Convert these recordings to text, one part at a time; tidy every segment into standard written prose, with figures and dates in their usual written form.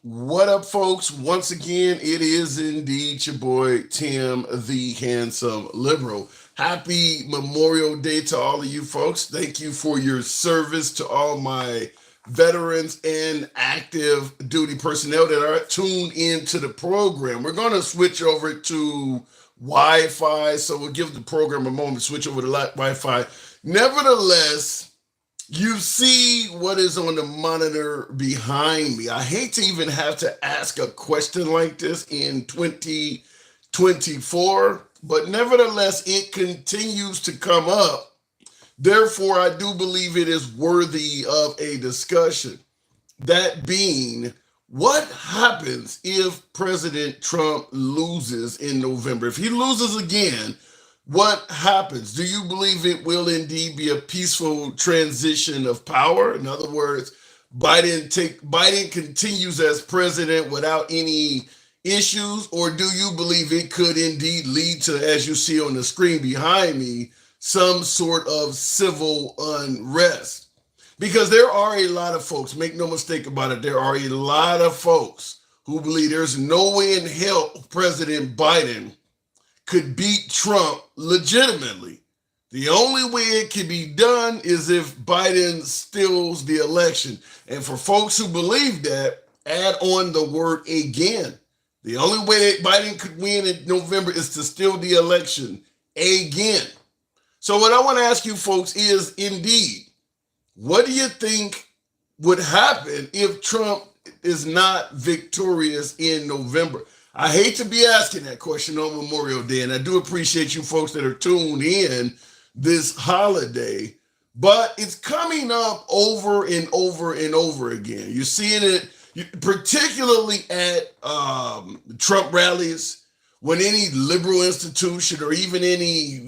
What up, folks? Once again, it is indeed your boy Tim, the handsome liberal. Happy Memorial Day to all of you folks. Thank you for your service to all my veterans and active duty personnel that are tuned into the program. We're going to switch over to Wi-Fi, so we'll give the program a moment to switch over to Wi-Fi. Nevertheless, you see what is on the monitor behind me. I hate to even have to ask a question like this in 2024, but nevertheless, it continues to come up. Therefore, I do believe it is worthy of a discussion. That being, what happens if President Trump loses in November? If he loses again, what happens? Do you believe it will indeed be a peaceful transition of power? In other words, Biden continues as president without any issues, or do you believe it could indeed lead to, as you see on the screen behind me, some sort of civil unrest? Because there are a lot of folks, make no mistake about it, there are a lot of folks who believe there's no way in hell President Biden could beat Trump legitimately. The only way it can be done is if Biden steals the election. And for folks who believe that, add on the word again. The only way that Biden could win in November is to steal the election again. So what I want to ask you folks is, indeed, what do you think would happen if Trump is not victorious in November? I hate to be asking that question on Memorial Day, and I do appreciate you folks that are tuned in this holiday, but it's coming up over and over and over again. You're seeing it particularly at Trump rallies, when any liberal institution or even any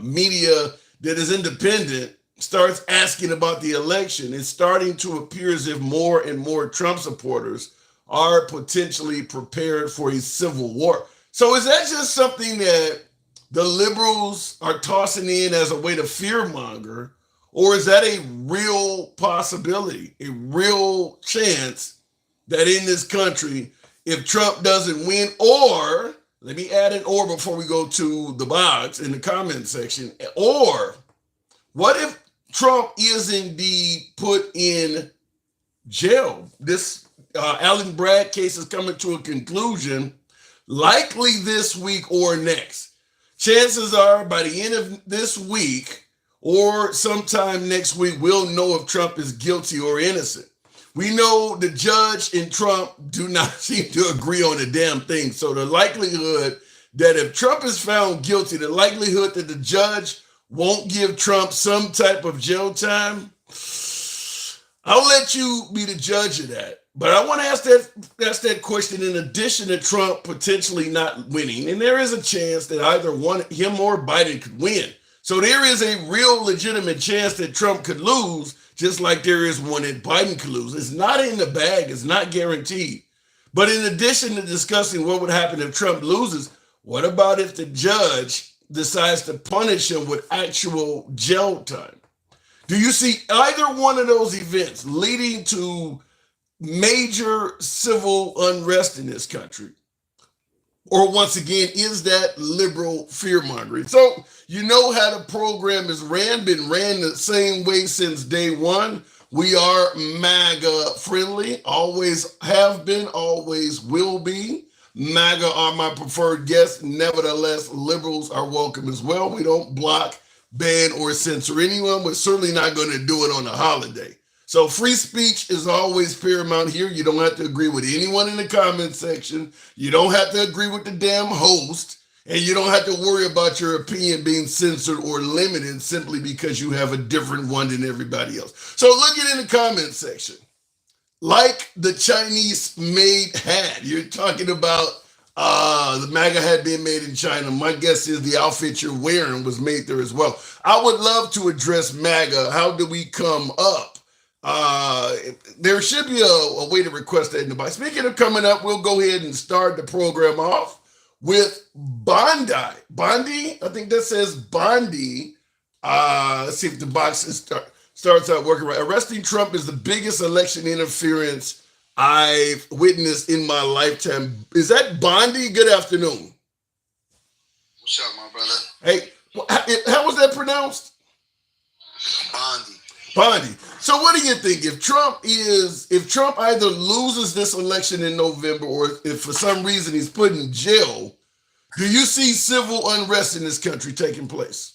media that is independent starts asking about the election. It's starting to appear as if more and more Trump supporters are potentially prepared for a civil war. So is that just something that the liberals are tossing in as a way to fearmonger, or is that a real possibility, a real chance that in this country, if Trump doesn't win, or let me add an or before we go to the box in the comment section, or what if Trump is indeed put in jail? This Alan Bragg case is coming to a conclusion, likely this week or next. Chances are by the end of this week or sometime next week, we'll know if Trump is guilty or innocent. We know the judge and Trump do not seem to agree on a damn thing. So the likelihood that if Trump is found guilty, the likelihood that the judge won't give Trump some type of jail time, I'll let you be the judge of that. But I want to ask that question in addition to Trump potentially not winning. And there is a chance that either him or Biden could win. So there is a real legitimate chance that Trump could lose, just like there is one that Biden could lose. It's not in the bag. It's not guaranteed. But in addition to discussing what would happen if Trump loses, what about if the judge decides to punish him with actual jail time? Do you see either one of those events leading to major civil unrest in this country? Or once again, is that liberal fear-mongering? So you know how the program is been ran the same way since day one. We are MAGA friendly, always have been, always will be. MAGA are my preferred guests. Nevertheless, liberals are welcome as well. We don't block, ban, or censor anyone. We're certainly not going to do it on a holiday. So free speech is always paramount here. You don't have to agree with anyone in the comment section. You don't have to agree with the damn host. And you don't have to worry about your opinion being censored or limited simply because you have a different one than everybody else. So look at it in the comment section. Like the Chinese made hat. You're talking about the MAGA hat being made in China. My guess is the outfit you're wearing was made there as well. I would love to address MAGA. How do we come up? There should be a way to request that in the box. Speaking of coming up, we'll go ahead and start the program off with Bondi. Bondi, I think that says Bondi. Let's see if the box starts out working right. Arresting Trump is the biggest election interference I've witnessed in my lifetime. Is that Bondi? Good afternoon. What's up, my brother? Hey, how was that pronounced? Bondi. Bondi. So what do you think? If Trump either loses this election in November, or if for some reason he's put in jail, do you see civil unrest in this country taking place?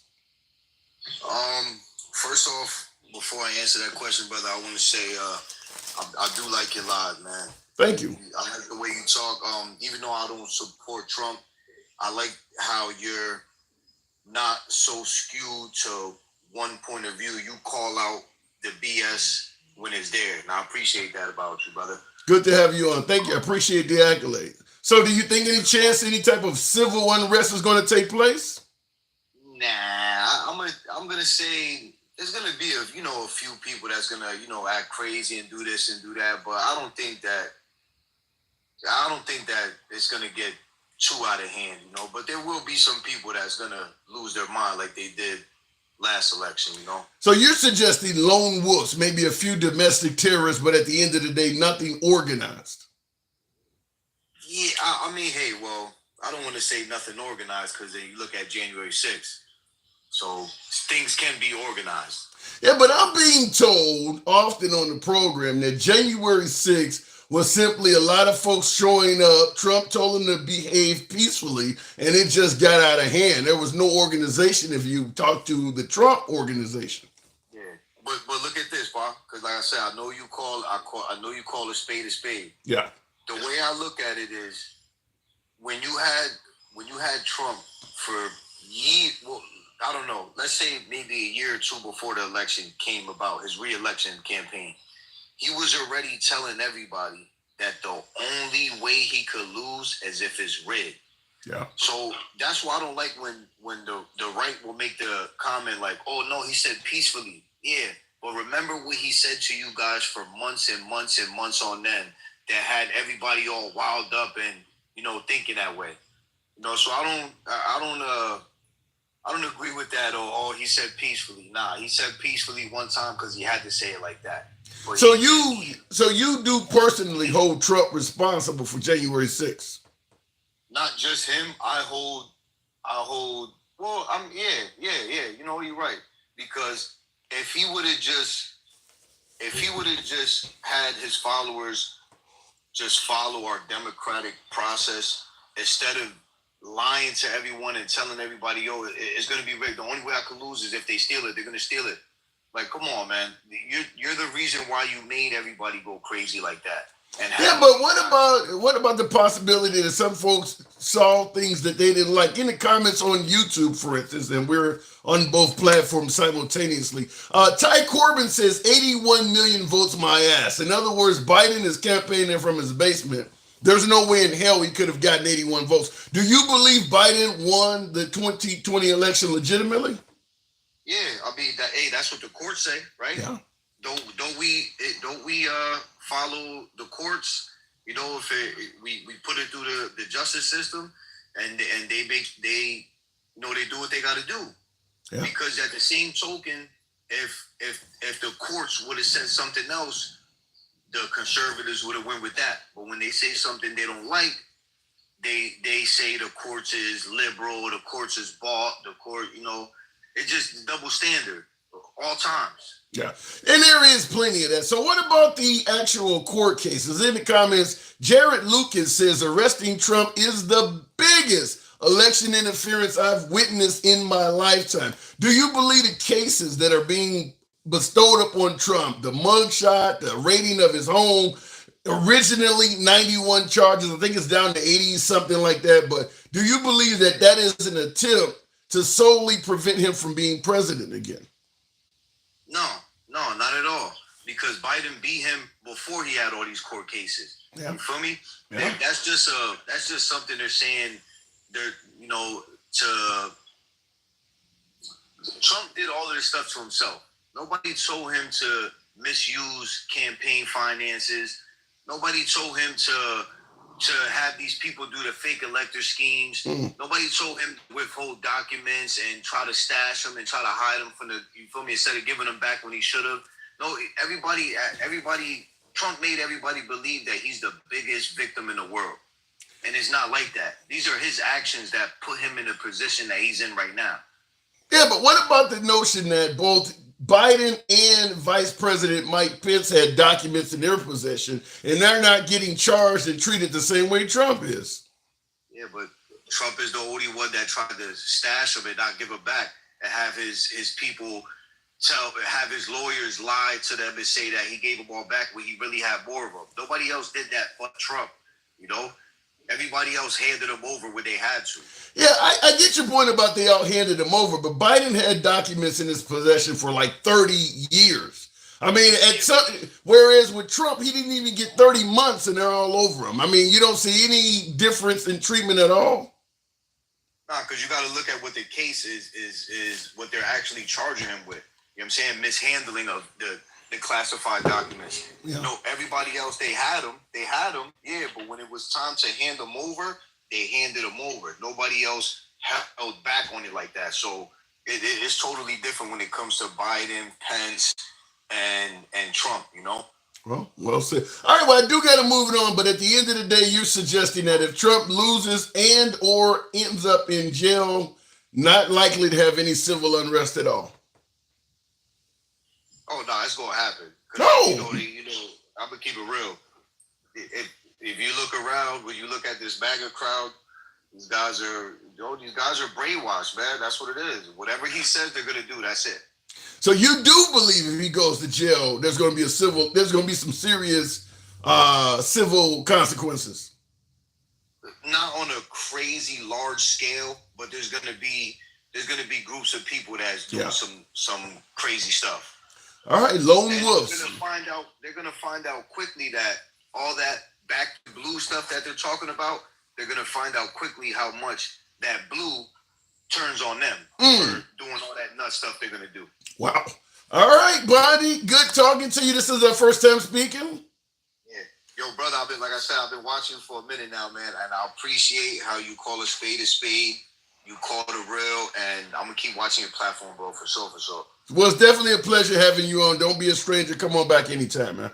First off, before I answer that question, brother, I want to say I do like your live, man. Thank you. I like the way you talk. Even though I don't support Trump, I like how you're not so skewed to one point of view. You call out the BS when it's there, and I appreciate that about you, brother. Good to have you on. Thank you. I appreciate the accolade. So do you think any chance any type of civil unrest is going to take place? Nah, I'm gonna say there's gonna be a few people that's gonna act crazy and do this and do that, but I don't think that it's gonna get too out of hand, But there will be some people that's gonna lose their mind like they did last election, So you're suggesting lone wolves, maybe a few domestic terrorists, but at the end of the day, nothing organized. Yeah, I mean, hey, well, I don't want to say nothing organized because then you look at January 6th. So things can be organized. Yeah, but I'm being told often on the program that January 6th was simply a lot of folks showing up. Trump told them to behave peacefully, and it just got out of hand. There was no organization if you talk to the Trump organization. Yeah, but look at this, Bob, because like I said, I know you call a spade a spade. Yeah. The way I look at it is when you had Trump for years, well, I don't know, let's say maybe a year or two before the election came about, his re-election campaign, he was already telling everybody that the only way he could lose is if it's rigged. Yeah. So that's why I don't like when the right will make the comment like, oh, no, he said peacefully. Yeah, but remember what he said to you guys for months and months and months on end that had everybody all wild up and, thinking that way. So I don't agree with that. Oh, he said peacefully. Nah, he said peacefully one time because he had to say it like that. But so you do personally hold Trump responsible for January 6th? Not just him. I hold. Well, yeah. You're right. Because if he would have just had his followers just follow our democratic process instead of lying to everyone and telling everybody, yo, it's going to be rigged. The only way I can lose is if they steal it. They're going to steal it. Like, come on, man. You're the reason why you made everybody go crazy like that. Yeah, but what about the possibility that some folks saw things that they didn't like? In the comments on YouTube, for instance, and we're on both platforms simultaneously. Ty Corbin says 81 million votes my ass. In other words, Biden is campaigning from his basement. There's no way in hell he could have gotten 81 votes. Do you believe Biden won the 2020 election legitimately? Yeah, I mean that's what the courts say, right? Yeah. Don't we follow the courts? If we put it through the justice system, and they do what they got to do. Yeah. Because at the same token, if the courts would have said something else, the conservatives would have went with that. But when they say something they don't like, they say the courts is liberal, the courts is bought, the court, it's just double standard all times. Yeah, and there is plenty of that. So what about the actual court cases? In the comments, Jared Lucas says arresting Trump is the biggest election interference I've witnessed in my lifetime. Do you believe the cases that are being bestowed upon Trump, the mugshot, the raiding of his home, originally 91 charges, I think it's down to 80, something like that, but do you believe that is an attempt to solely prevent him from being president again? No, not at all. Because Biden beat him before he had all these court cases. Yeah. You feel me? Yeah. That's just something they're saying. Trump did all of this stuff to himself. Nobody told him to misuse campaign finances. Nobody told him to have these people do the fake elector schemes. Nobody told him to withhold documents and try to stash them and try to hide them from you feel me, instead of giving them back when he should have. No, everybody Trump made everybody believe that he's the biggest victim in the world. And it's not like that. These are his actions that put him in the position that he's in right now. Yeah, but what about the notion that both Biden and Vice President Mike Pence had documents in their possession, and they're not getting charged and treated the same way Trump is? Yeah, but Trump is the only one that tried to stash them and not give them back, and have his people have his lawyers lie to them and say that he gave them all back when he really had more of them. Nobody else did that but Trump, you know? Everybody else handed them over when they had to. Yeah, I get your point about they all handed him over, but Biden had documents in his possession for like 30 years. I mean, whereas with Trump, he didn't even get 30 months and they're all over him. I mean, you don't see any difference in treatment at all? Nah, because you got to look at what the case is what they're actually charging him with. You know what I'm saying? Mishandling of the classified documents. Yeah. You know, everybody else, they had them, yeah, but when it was time to hand them over, they handed them over. Nobody else held back on it like that. So it's totally different when it comes to Biden, Pence, and Trump, you know? Well said. All right, well, I do got to move it on, but at the end of the day, you're suggesting that if Trump loses and or ends up in jail, not likely to have any civil unrest at all. Oh no, it's gonna happen. No, you know, I'm gonna keep it real. If you look around, when you look at this MAGA crowd, these guys are brainwashed, man. That's what it is. Whatever he says, they're gonna do. That's it. So you do believe if he goes to jail, there's gonna be some serious civil consequences? Not on a crazy large scale, but there's gonna be groups of people that's doing some crazy stuff. All right, lone wolves. They're gonna find out quickly that all that back to blue stuff that they're talking about, they're gonna find out quickly how much that blue turns on them for doing all that nut stuff they're gonna do. Wow. All right, Bondi, good talking to you. This is our first time speaking. Yeah. Yo, brother, I've been watching for a minute now, man, and I appreciate how you call a spade a spade. You call it real, and I'm gonna keep watching your platform, bro, for sure. Well, it's definitely a pleasure having you on. Don't be a stranger. Come on back anytime, man.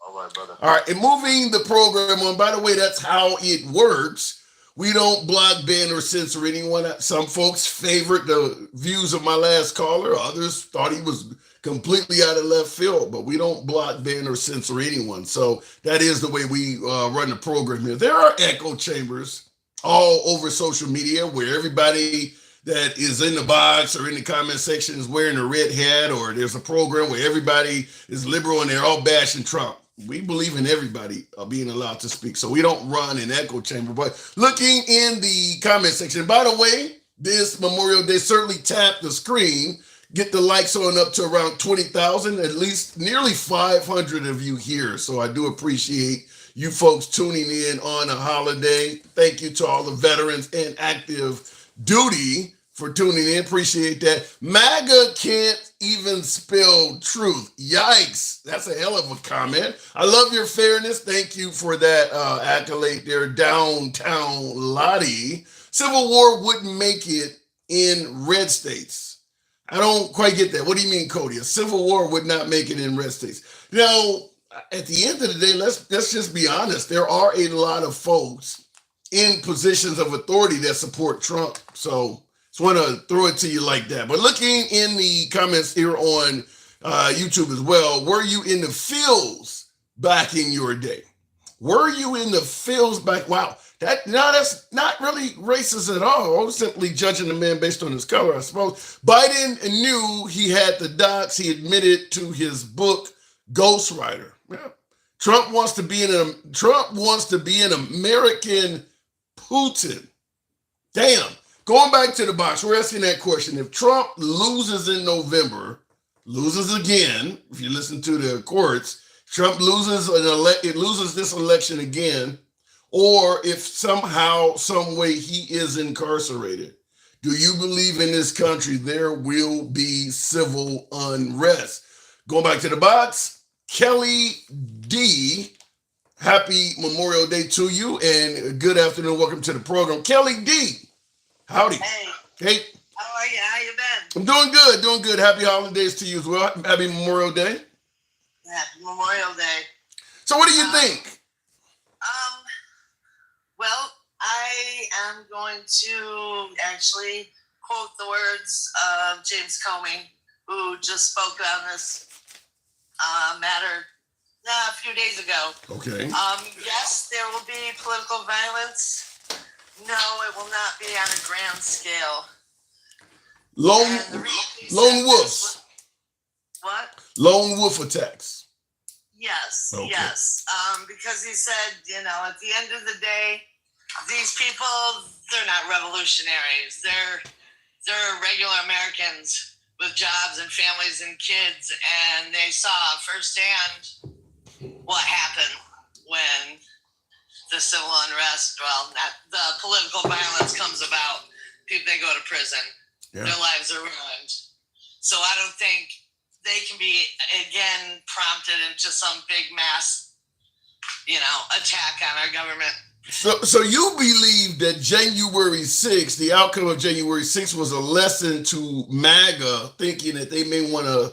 All right, brother. All right, and moving the program on. By the way, that's how it works. We don't block, ban, or censor anyone. Some folks favorite the views of my last caller. Others thought he was completely out of left field, but we don't block, ban, or censor anyone. So that is the way we run the program here. There are echo chambers all over social media where everybody that is in the box or in the comment section is wearing a red hat, or there's a program where everybody is liberal and they're all bashing Trump. We believe in everybody being allowed to speak, so we don't run an echo chamber. But looking in the comment section, by the way, this Memorial Day, certainly tap the screen, get the likes on up to around 20,000, at least nearly 500 of you here. So I do appreciate you folks tuning in on a holiday. Thank you to all the veterans and active duty for tuning in. Appreciate that. MAGA can't even spell truth. Yikes. That's a hell of a comment. I love your fairness. Thank you for that accolade there, Downtown Lottie. Civil war wouldn't make it in red states. I don't quite get that. What do you mean, Cody? A civil war would not make it in red states. Now, at the end of the day, let's just be honest. There are a lot of folks in positions of authority that support Trump. So just want to throw it to you like that. But looking in the comments here on YouTube as well, were you in the fields back in your day? Were you in the fields back? Wow, that's not really racist at all. I was simply judging the man based on his color, I suppose. Biden knew he had the docs. He admitted to his book, Ghostwriter. Yeah. Trump wants to be an American Putin. Damn. Going back to the box, we're asking that question. If Trump loses in November, loses again, if you listen to the courts, Trump loses this election again, or if somehow, some way he is incarcerated, do you believe in this country there will be civil unrest? Going back to the box, Kelly D, happy Memorial Day to you and good afternoon. Welcome to the program. Kelly D, howdy. Hey. How are you? How you been? I'm doing good. Happy holidays to you as well. Happy Memorial Day. Happy Memorial Day. So what do you think? Well, I am going to actually quote the words of James Comey, who just spoke on this matter a few days ago. Okay. Yes, there will be political violence. No, it will not be on a grand scale. Lone wolves. What? Lone wolf attacks. Yes, okay. yes. Because he said, at the end of the day, these people, they're not revolutionaries. They're regular Americans with jobs and families and kids, and they saw firsthand what happened when the civil unrest, the political violence comes about. People, they go to prison. Yeah. Their lives are ruined. So I don't think they can be, again, prompted into some big mass, attack on our government. So you believe that January 6th, the outcome of January 6th was a lesson to MAGA, thinking that they may want to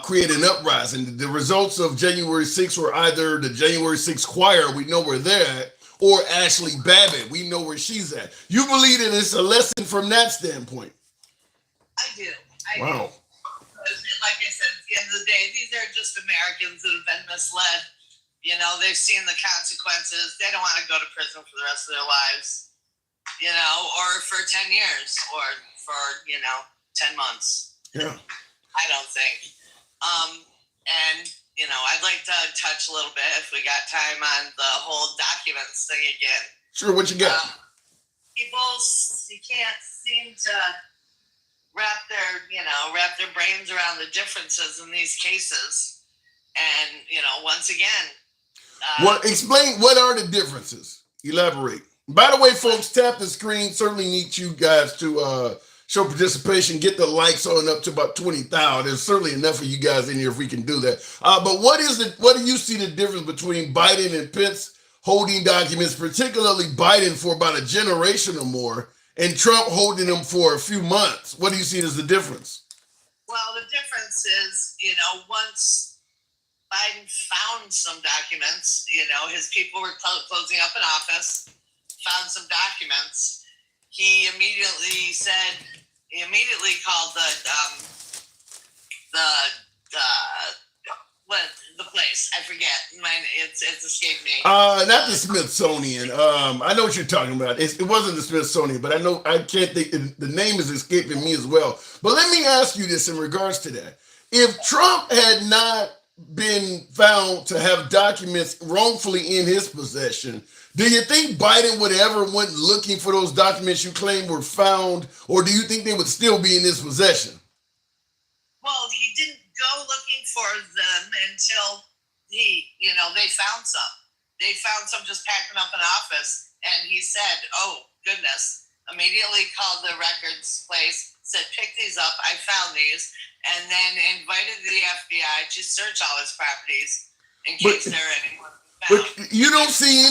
create an uprising. The results of January 6th were either the January 6th choir, we know where they're at, or Ashley Babbitt, we know where she's at. You believe that it's a lesson from that standpoint? I do. Wow. Like I said, at the end of the day, these are just Americans that have been misled. They've seen the consequences. They don't want to go to prison for the rest of their lives, or for 10 years or for, 10 months. Yeah. I don't think. And, I'd like to touch a little bit, if we got time, on the whole documents thing again. Sure, what you got? People, you can't seem to wrap their brains around the differences in these cases. And, once again, explain what are the differences. Elaborate. By the way, folks, tap the screen. Certainly need you guys to show participation. Get the likes on up to about 20,000. There's certainly enough of you guys in here if we can do that. But what do you see the difference between Biden and Pence holding documents, particularly Biden for about a generation or more, and Trump holding them for a few months? What do you see as the difference? Well, the difference is, once Biden found some documents, his people were closing up an office, found some documents. He immediately called the place. I forget. It's escaped me. Not the Smithsonian. I know what you're talking about. It wasn't the Smithsonian, but I can't think. The name is escaping me as well. But let me ask you this in regards to that. If Trump had not been found to have documents wrongfully in his possession, do you think Biden would ever went looking for those documents you claim were found, or do you think they would still be in his possession? Well, he didn't go looking for them until they found some. They found some just packing up an office, and he said, "Oh goodness!" Immediately called the records place, said, "Pick these up. I found these." And then invited the FBI to search all his properties in case there are anyone found. But you don't see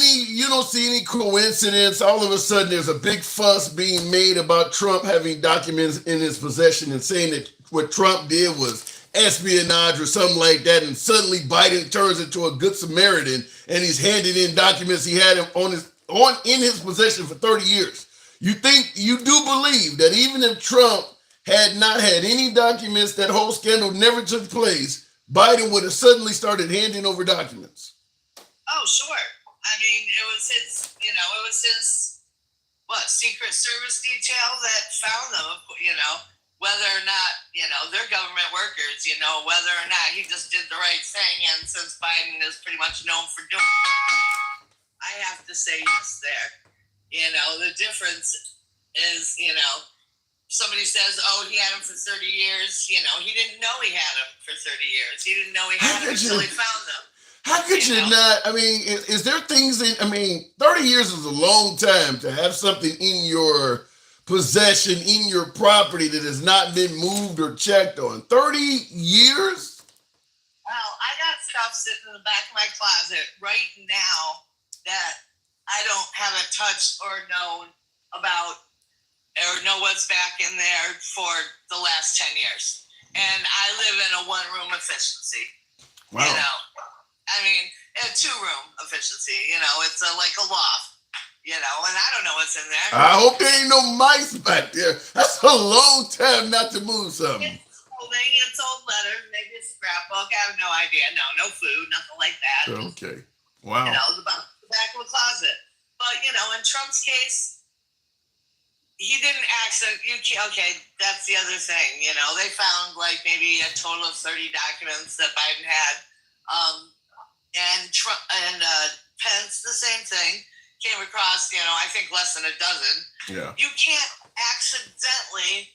any coincidence. All of a sudden, there's a big fuss being made about Trump having documents in his possession and saying that what Trump did was espionage or something like that. And suddenly, Biden turns into a good Samaritan and he's handed in documents he had in his possession for 30 years. You do believe that even if Trump had not had any documents, that whole scandal never took place, Biden would have suddenly started handing over documents? Oh, sure. I mean, it was his Secret Service detail that found them, whether or not, they're government workers, whether or not he just did the right thing. And since Biden is pretty much known for doing it, I have to say yes there. The difference is, somebody says, "Oh, he had him for 30 years." He didn't know he had him for 30 years. He didn't know he had him until he found them. How could you not? I mean, is there things 30 years is a long time to have something in your possession, in your property that has not been moved or checked on. 30 years? Well, I got stuff sitting in the back of my closet right now that I haven't touched or known about or know what's back in there for the last 10 years. And I live in a one-room efficiency. Wow. I mean, a 2-room efficiency, it's like a loft, and I don't know what's in there. I hope there ain't no mice back there. That's a long time not to move something. It's old letters, maybe a scrapbook. I have no idea. No food, nothing like that. Okay. Wow. The back of a closet. But, in Trump's case, he didn't okay, that's the other thing. They found like maybe a total of 30 documents that Biden had. And Trump and Pence, the same thing, came across, I think less than a dozen. Yeah. You can't accidentally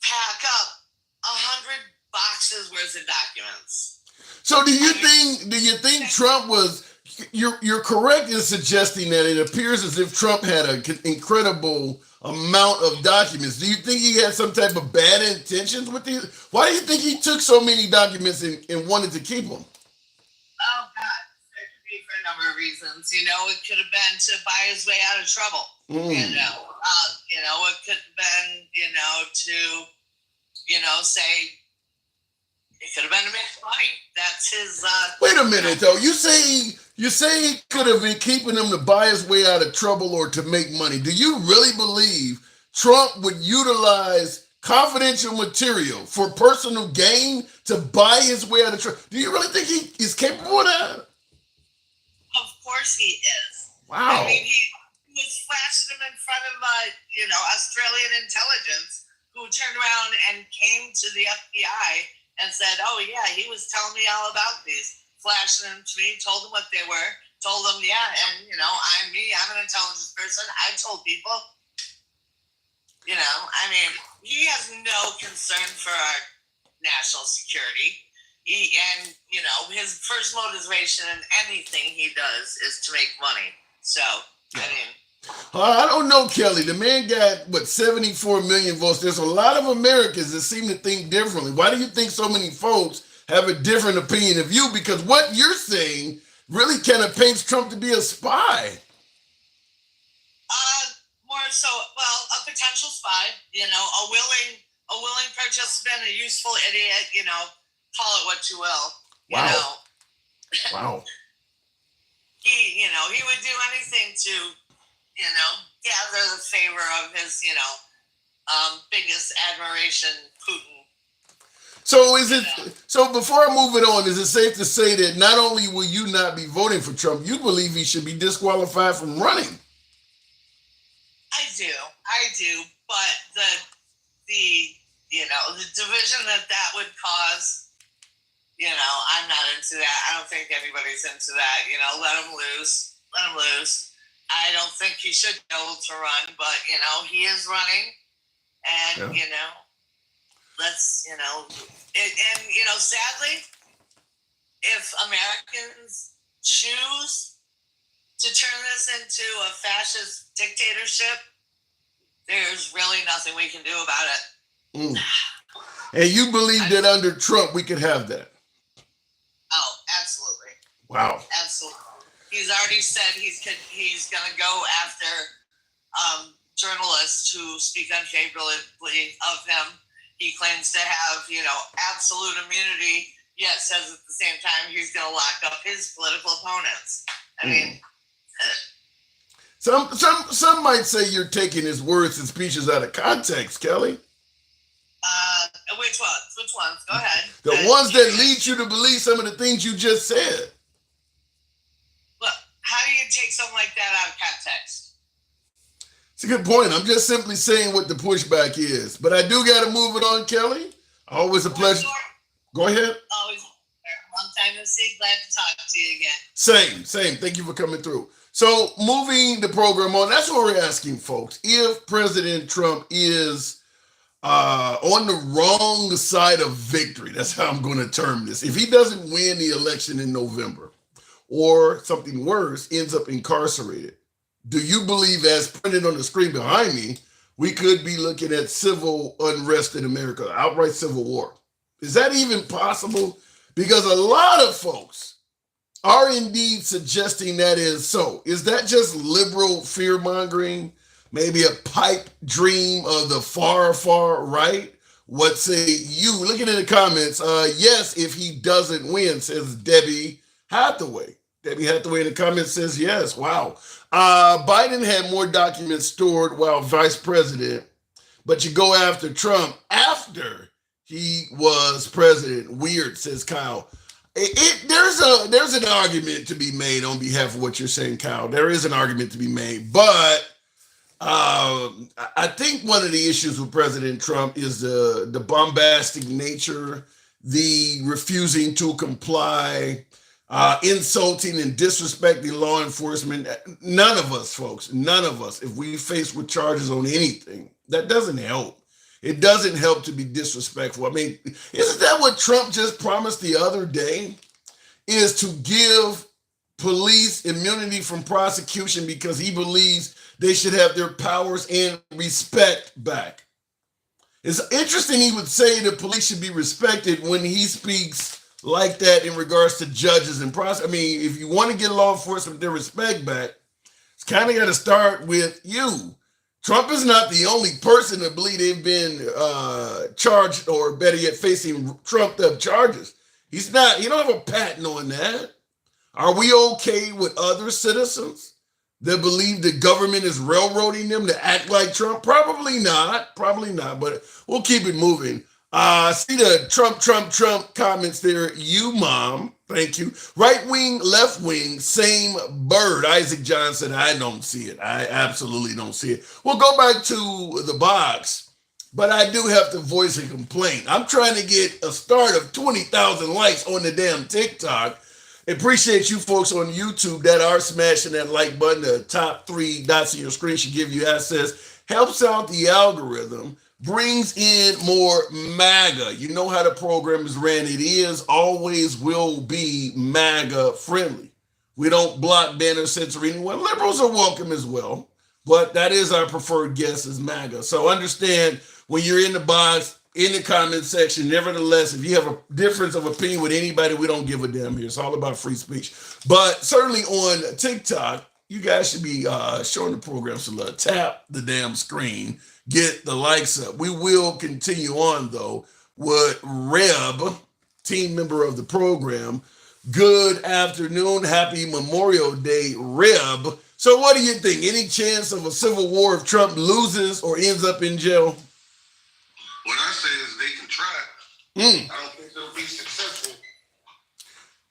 pack up 100 boxes worth of documents. So do you think Trump was, you're correct in suggesting that it appears as if Trump had an incredible amount of documents. Do you think he had some type of bad intentions with these? Why do you think he took so many documents and wanted to keep them? Oh God, it could be for a number of reasons. It could have been to buy his way out of trouble. It could have been, to, say, it could have been to make money. That's his. Wait a minute, though. You say he could have been keeping them to buy his way out of trouble or to make money. Do you really believe Trump would utilize confidential material for personal gain to buy his way out of trouble? Do you really think he is capable of that? Of course he is. Wow. I mean, he was flashing him in front of, Australian intelligence, who turned around and came to the FBI and said, oh, yeah, he was telling me all about these. Flashing them to me, told them what they were, told them, yeah, and, I'm an intelligence person. I told people, he has no concern for our national security. His first motivation in anything he does is to make money. So, I don't know, Kelly. The man got, 74 million votes. There's a lot of Americans that seem to think differently. Why do you think so many folks have a different opinion of you? Because what you're saying really kind of paints Trump to be a spy. More so, a potential spy, a willing participant, a useful idiot, call it what you will. Wow. Wow. He would do anything to, gather the favor of his, biggest admiration, Putin. So so before I move it on, is it safe to say that not only will you not be voting for Trump, you believe he should be disqualified from running? I do, but the division that would cause, I'm not into that. I don't think anybody's into that. Let him lose. I don't think he should be able to run, but he is running, and let's sadly, if Americans choose to turn this into a fascist dictatorship, there's really nothing we can do about it. And you believe that under Trump we could have that? Oh, absolutely. Wow. Absolutely. He's already said he's going to go after journalists who speak unfavorably of him. He claims to have, absolute immunity, yet says at the same time he's going to lock up his political opponents. I mean, some might say you're taking his words and speeches out of context, Kelly. Which ones? Go ahead. The ones that lead you to believe some of the things you just said. Look, how do you take something like that out of context? It's a good point. I'm just simply saying what the pushback is. But I do got to move it on, Kelly. Always a pleasure. Go ahead. Always long time no see. Glad to talk to you again. Same. Thank you for coming through. So moving the program on, that's what we're asking, folks. If President Trump is on the wrong side of victory, that's how I'm going to term this. If he doesn't win the election in November, or something worse, ends up incarcerated, do you believe, as printed on the screen behind me, we could be looking at civil unrest in America, outright civil war? Is that even possible? Because a lot of folks are indeed suggesting that is so. Is that just liberal fear-mongering? Maybe a pipe dream of the far, far right? What say you? Looking in the comments, yes, if he doesn't win, says Debbie. Hathaway. Debbie Hathaway in the comments says yes. Wow. Biden had more documents stored while vice president, but you go after Trump after he was president. Weird, says Kyle. There's an argument to be made on behalf of what you're saying, Kyle. There is an argument to be made, but I think one of the issues with President Trump is the bombastic nature, the refusing to comply, insulting and disrespecting law enforcement. None of us, folks, none of us, if we faced with charges on anything, that doesn't help. It doesn't help to be disrespectful. I mean, isn't that what Trump just promised the other day? Is to give police immunity from prosecution because he believes they should have their powers and respect back. It's interesting he would say the police should be respected when he speaks like that in regards to judges and prosecutors. I mean, if you want to get law enforcement their respect back, it's kind of got to start with you. Trump is not the only person to believe they've been charged, or better yet, facing trumped up charges. He's not, you don't have a patent on that. Are we okay with other citizens that believe the government is railroading them to act like Trump? Probably not, but we'll keep it moving. See the Trump comments there. You, Mom, thank you. Right wing, left wing, same bird. Isaac John said, I don't see it. I absolutely don't see it. We'll go back to the box, but I do have to voice a complaint. I'm trying to get a start of 20,000 likes on the damn TikTok. Appreciate you folks on YouTube that are smashing that like button. The top 3 dots on your screen should give you access. Helps out the algorithm. Brings in more MAGA. You know how the program is ran. It is, always will be MAGA friendly. We don't block, ban, or censor anyone. Liberals are welcome as well, but that is our preferred guest is MAGA. So understand when you're in the box, in the comment section, nevertheless, if you have a difference of opinion with anybody, we don't give a damn here. It's all about free speech. But certainly on TikTok, you guys should be showing the program some love. Tap the damn screen. Get the likes up. We will continue on, though, with Reib, team member of the program. Good afternoon. Happy Memorial Day, Reib. So what do you think? Any chance of a civil war if Trump loses or ends up in jail? What I say is they can try. I don't think they'll be successful.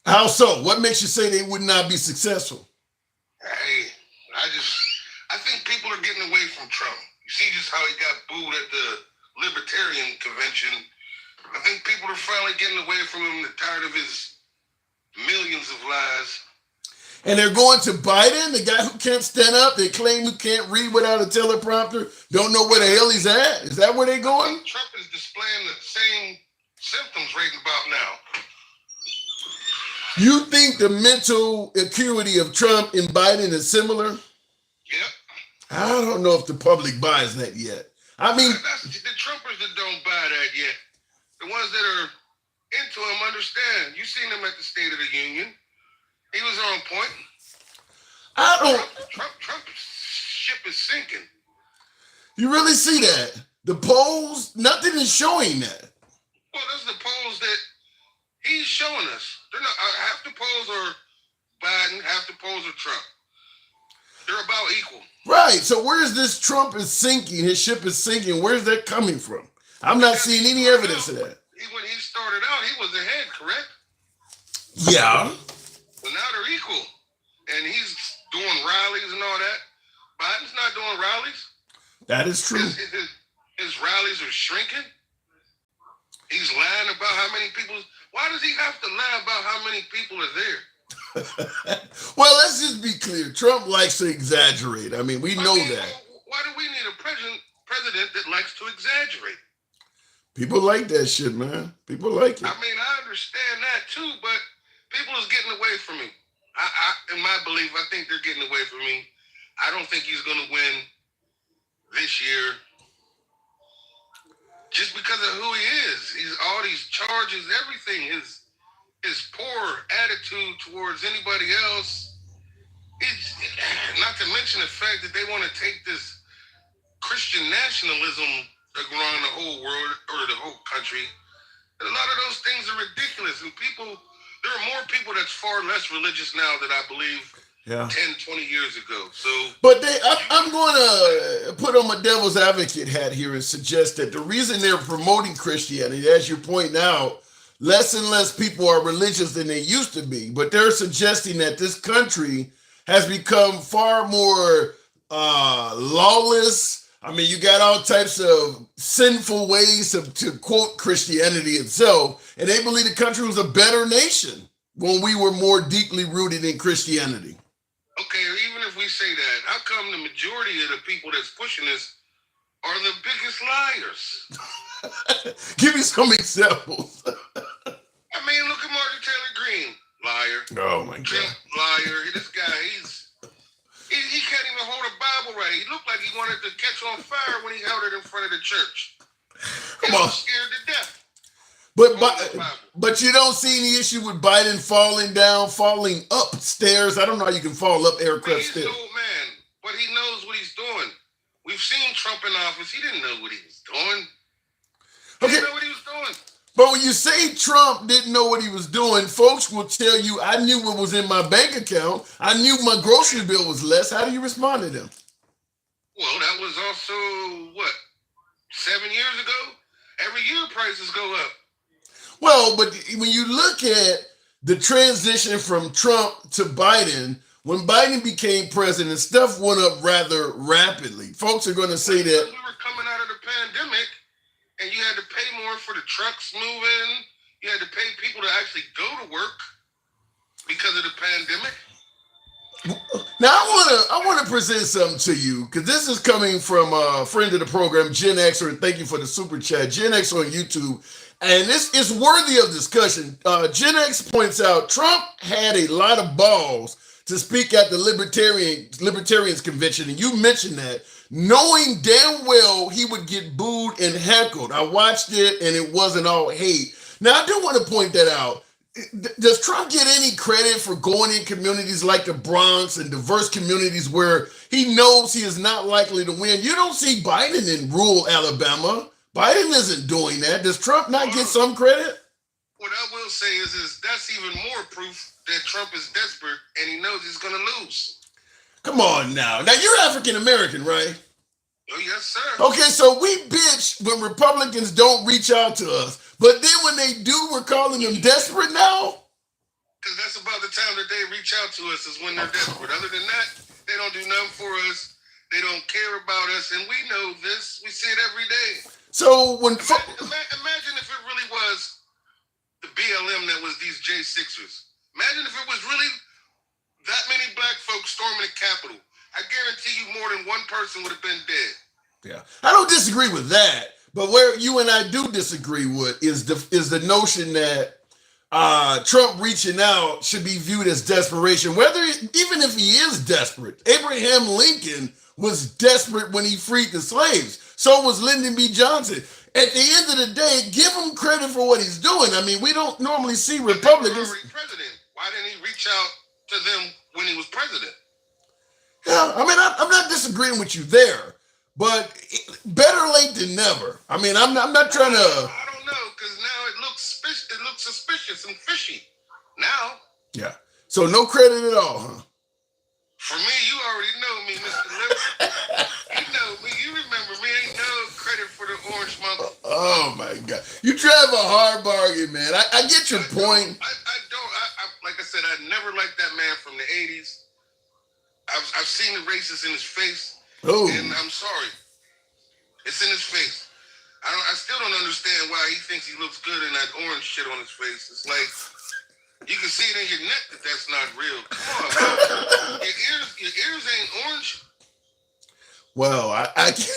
How so? What makes you say they would not be successful? Hey, I think people are getting away from Trump. You see just how he got booed at the Libertarian convention. I think people are finally getting away from him. They're tired of his millions of lies. And they're going to Biden, the guy who can't stand up. They claim who can't read without a teleprompter. Don't know where the hell he's at. Is that where they're going? Trump is displaying the same symptoms right about now. You think the mental acuity of Trump and Biden is similar? Yep. I don't know if the public buys that yet. I mean, that's the Trumpers that don't buy that yet. The ones that are into him understand. You seen him at the State of the Union. He was on point. Trump's ship is sinking. You really see that? The polls, nothing is showing that. Well, those are the polls that he's showing us. They're not half the polls are Biden, half the polls are Trump. They're about equal. Right. So where is this Trump is sinking? His ship is sinking. Where's that coming from? I'm not seeing any evidence of that. When he started out, he was ahead, correct? Yeah. Well, now they're equal. And he's doing rallies and all that. Biden's not doing rallies. That is true. His rallies are shrinking. He's lying about how many people. Why does he have to lie about how many people are there? Well, let's just be clear. Trump likes to exaggerate. I mean, we know that. Why do we need a president that likes to exaggerate? People like that shit, man. People like it. I mean, I understand that too, but people is getting away from me. In my belief, I think they're getting away from me. I don't think he's going to win this year just because of who he is. He's all these charges, everything. His poor attitude towards anybody else. It's not to mention the fact that they want to take this Christian nationalism around the whole world or the whole country. And a lot of those things are ridiculous, and people, they're are more people that's far less religious now than I believe 10, 20 years ago. So, but I'm going to put on my devil's advocate hat here and suggest that the reason they're promoting Christianity, as you point out, less and less people are religious than they used to be. But they're suggesting that this country has become far more lawless. I mean, you got all types of sinful ways to quote Christianity itself, and they believe the country was a better nation when we were more deeply rooted in Christianity. Okay, even if we say that, how come the majority of the people that's pushing this are the biggest liars? Give me some examples. I mean, look at Martin Taylor Greene, liar. Oh my Trump, God, liar. This guy, he can't even hold a Bible right. He looked like he wanted to catch on fire when he held it in front of the church. Come on. He was scared to death. But you don't see any issue with Biden falling upstairs. I don't know how you can fall up aircraft He's stairs. an old man, but he knows what he's doing. We've seen Trump in office. He didn't know what he was doing. He didn't know what he was doing. But when you say Trump didn't know what he was doing, folks will tell you, I knew what was in my bank account. I knew my grocery bill was less. How do you respond to them? Well, that was also, 7 years ago? Every year prices go up. Well, but when you look at the transition from Trump to Biden, when Biden became president, stuff went up rather rapidly. Folks are going to say that we were coming out of the pandemic, and you had to pay more for the trucks moving. You had to pay people to actually go to work because of the pandemic. Now I want to present something to you, because this is coming from a friend of the program, Gen Xer, and thank you for the super chat. Gen X on YouTube, and this is worthy of discussion. Gen X points out Trump had a lot of balls to speak at the Libertarians convention, and you mentioned that, knowing damn well he would get booed and heckled. I watched it, and it wasn't all hate. Now I do want to point that out. Does Trump get any credit for going in communities like the Bronx and diverse communities where he knows he is not likely to win? You don't see Biden in rural Alabama. Biden isn't doing that. Does Trump not get some credit? What I will say is that's even more proof that Trump is desperate and he knows he's going to lose. Come on now. Now, you're African American, right? Oh, yes, sir. Okay, so we bitch when Republicans don't reach out to us. But then when they do, we're calling them desperate now? Because that's about the time that they reach out to us is when they're desperate. Other than that, they don't do nothing for us. They don't care about us. And we know this. We see it every day. So when... Imagine if it really was the BLM that was these J6ers. Imagine if it was really that many black folks storming the Capitol. I guarantee you more than one person would have been dead. Yeah, I don't disagree with that. But where you and I do disagree with is the notion that Trump reaching out should be viewed as desperation. Even if he is desperate, Abraham Lincoln was desperate when he freed the slaves. So was Lyndon B. Johnson. At the end of the day, give him credit for what he's doing. I mean, we don't normally see Republicans. President. Why didn't he reach out to them when he was president? Yeah, I mean, I'm not disagreeing with you there, but better late than never. I mean, I'm not trying to. I don't know, because now it looks suspicious and fishy. Now. Yeah. So no credit at all, huh? For me, you already know me, Mr. Liberty. You know me. You remember me. Ain't no credit for the orange monkey. Oh my God! You drive a hard bargain, man. I get your point. I don't. Like I said, I never liked that man from the '80s. I've seen the racist in his face, and I'm sorry, it's in his face. I still don't understand why he thinks he looks good in that orange shit on his face. It's like you can see it in your neck that that's not real. Come on, man. Your ears ain't orange. Well, I just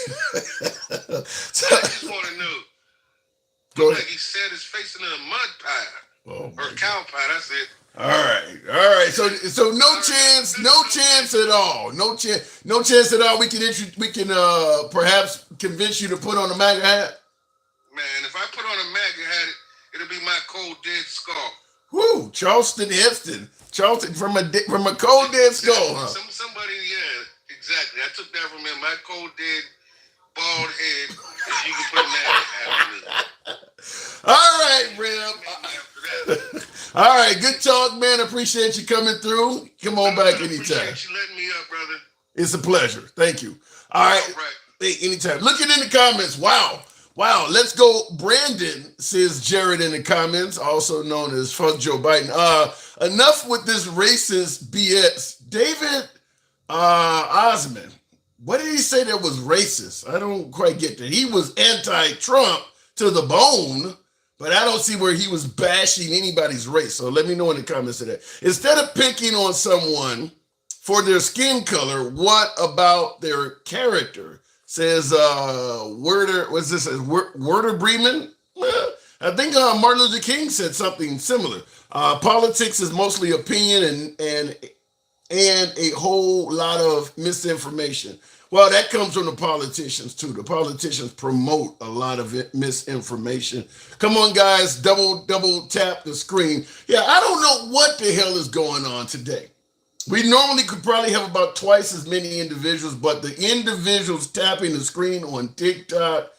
want to know. Look like he set his face in a mud pie or cow pie. That's it. All right. So no chance at all. No chance at all. We can perhaps convince you to put on a MAGA hat. Man, if I put on a MAGA hat, it'll be my cold dead skull. Whoo, Charleston Heston. Charleston from a cold dead skull, huh? Somebody, yeah, exactly. I took that from him. My cold dead bald head. If you can put a MAGA hat on me. All right, Reib. All right, good talk, man. Appreciate you coming through. Come on back anytime. Appreciate you letting me up, brother. It's a pleasure. Thank you. All right. Hey, anytime. Looking in the comments. Wow. Let's go. Brandon, says Jared in the comments, also known as Fuck Joe Biden. Enough with this racist BS. David Osman. What did he say that was racist? I don't quite get that. He was anti-Trump to the bone, but I don't see where he was bashing anybody's race. So let me know in the comments of that. Instead of picking on someone for their skin color, what about their character? Says Werder, what's this? Werder Bremen? Well, I think Martin Luther King said something similar. Politics is mostly opinion and a whole lot of misinformation. Well, that comes from the politicians too. The politicians promote a lot of misinformation. Come on, guys, double tap the screen. Yeah, I don't know what the hell is going on today. We normally could probably have about twice as many individuals, but the individuals tapping the screen on TikTok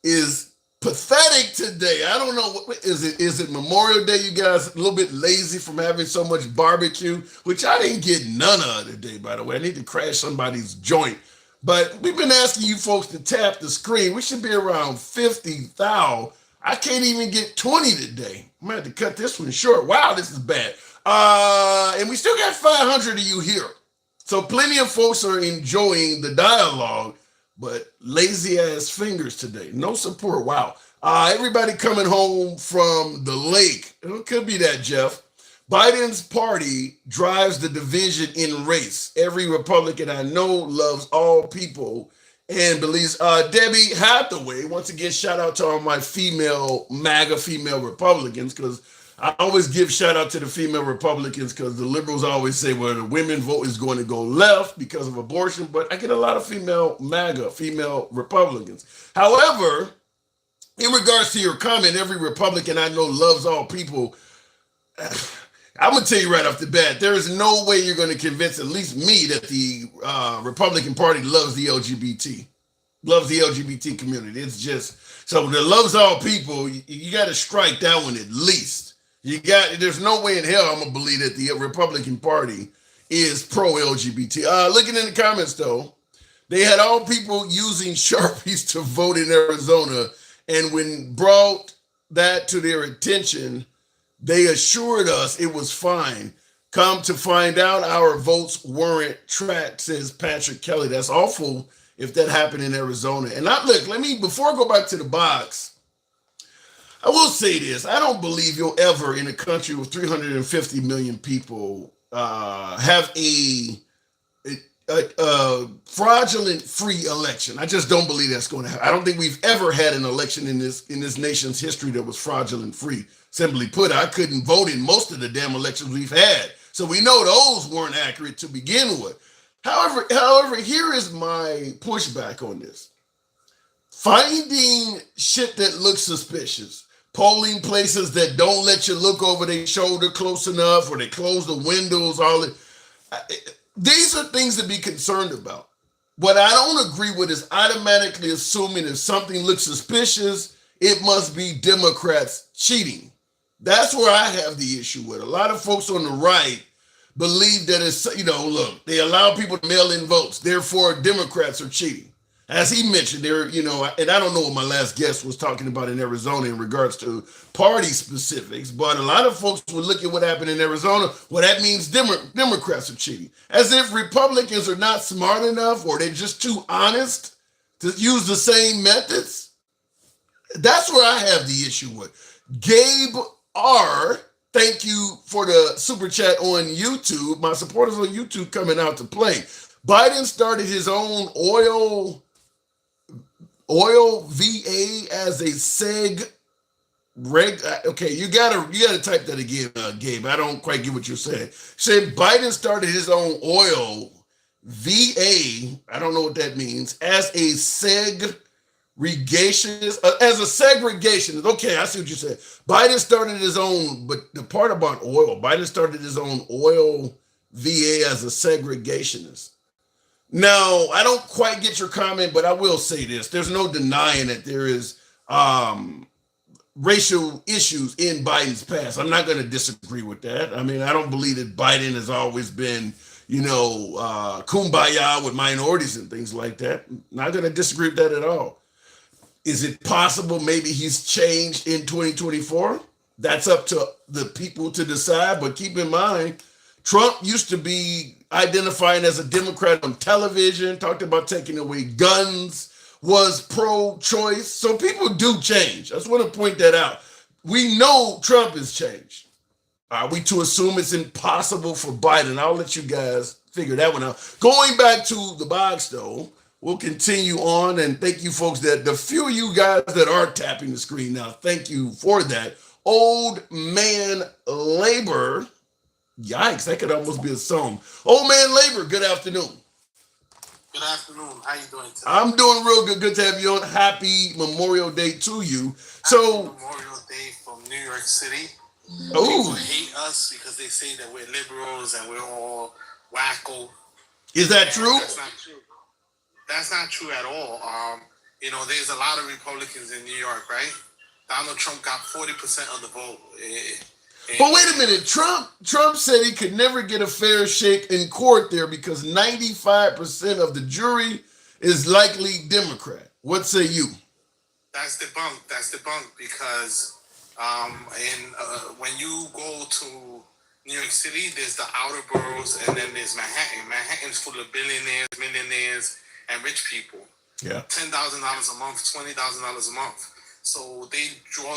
is pathetic today. I don't know. Is it Memorial Day? You guys a little bit lazy from having so much barbecue, which I didn't get none of today, by the way. I need to crash somebody's joint. But we've been asking you folks to tap the screen. We should be around 50,000. I can't even get 20 today. I'm going to have to cut this one short. Wow, this is bad. And we still got 500 of you here. So plenty of folks are enjoying the dialogue, but lazy ass fingers today. No support. Wow. Everybody coming home from the lake. It could be that, Jeff. Biden's party drives the division in race. Every Republican I know loves all people and believes. Debbie Hathaway, once again, shout out to all my MAGA female Republicans, because I always give shout out to the female Republicans because the liberals always say, well, the women vote is going to go left because of abortion, but I get a lot of MAGA, female Republicans. However, in regards to your comment, every Republican I know loves all people. I'm going to tell you right off the bat, there is no way you're going to convince at least me that the Republican Party loves the LGBT community. It's just, so that loves all people, you got to strike that one at least. There's no way in hell I'm going to believe that the Republican Party is pro-LGBT. Looking in the comments, though, they had all people using Sharpies to vote in Arizona, and when brought that to their attention, they assured us it was fine. Come to find out, our votes weren't tracked, says Patrick Kelly. That's awful if that happened in Arizona. And before I go back to the box, I will say this. I don't believe you'll ever, in a country with 350 million people, have a fraudulent free election. I just don't believe that's going to happen. I don't think we've ever had an election in this nation's history that was fraudulent free. Simply put, I couldn't vote in most of the damn elections we've had. So we know those weren't accurate to begin with. However, here is my pushback on this. Finding shit that looks suspicious, polling places that don't let you look over their shoulder close enough, or they close the windows, these are things to be concerned about. What I don't agree with is automatically assuming if something looks suspicious, it must be Democrats cheating. That's where I have the issue with. A lot of folks on the right believe that it's, look, they allow people to mail in votes, therefore Democrats are cheating. As he mentioned there, and I don't know what my last guest was talking about in Arizona in regards to party specifics, but a lot of folks will look at what happened in Arizona. Well, that means Democrats are cheating. As if Republicans are not smart enough, or they're just too honest to use the same methods. That's where I have the issue with. Gabe R., thank you for the super chat on YouTube. My supporters on YouTube coming out to play. Biden started his own oil VA as a seg reg. Okay, you gotta type that again, Gabe. I don't quite get what you're saying. Saying Biden started his own oil VA. I don't know what that means. As a segregationist. Okay, I see what you said. Biden started his own, but the part about oil, Biden started his own oil VA as a segregationist. Now, I don't quite get your comment, but I will say this. There's no denying that there is racial issues in Biden's past. I'm not going to disagree with that. I mean, I don't believe that Biden has always been, kumbaya with minorities and things like that. Not going to disagree with that at all. Is it possible maybe he's changed in 2024? That's up to the people to decide. But keep in mind, Trump used to be identifying as a Democrat on television, talked about taking away guns, was pro-choice. So people do change. I just want to point that out. We know Trump has changed. Are we to assume it's impossible for Biden? I'll let you guys figure that one out. Going back to the box, though, we'll continue on, and thank you folks, that the few of you guys that are tapping the screen now, thank you for that. Old Man Labor, yikes, that could almost be a song. Old Man Labor, good afternoon. Good afternoon. How you doing today? I'm doing real good. Good to have you on. Happy Memorial Day to you. So, Happy Memorial Day from New York City. oh, People hate us because they say that we're liberals and we're all wacko. is that And true? That's not true. That's not true at all. There's a lot of Republicans in New York, right? Donald Trump got 40% of the vote. But wait a minute, Trump said he could never get a fair shake in court there because 95% of the jury is likely Democrat. What say you? That's debunked because when you go to New York City, there's the outer boroughs and then there's Manhattan. Manhattan's full of billionaires, millionaires, and rich people. Yeah. $10,000 a month, $20,000 a month. So they drew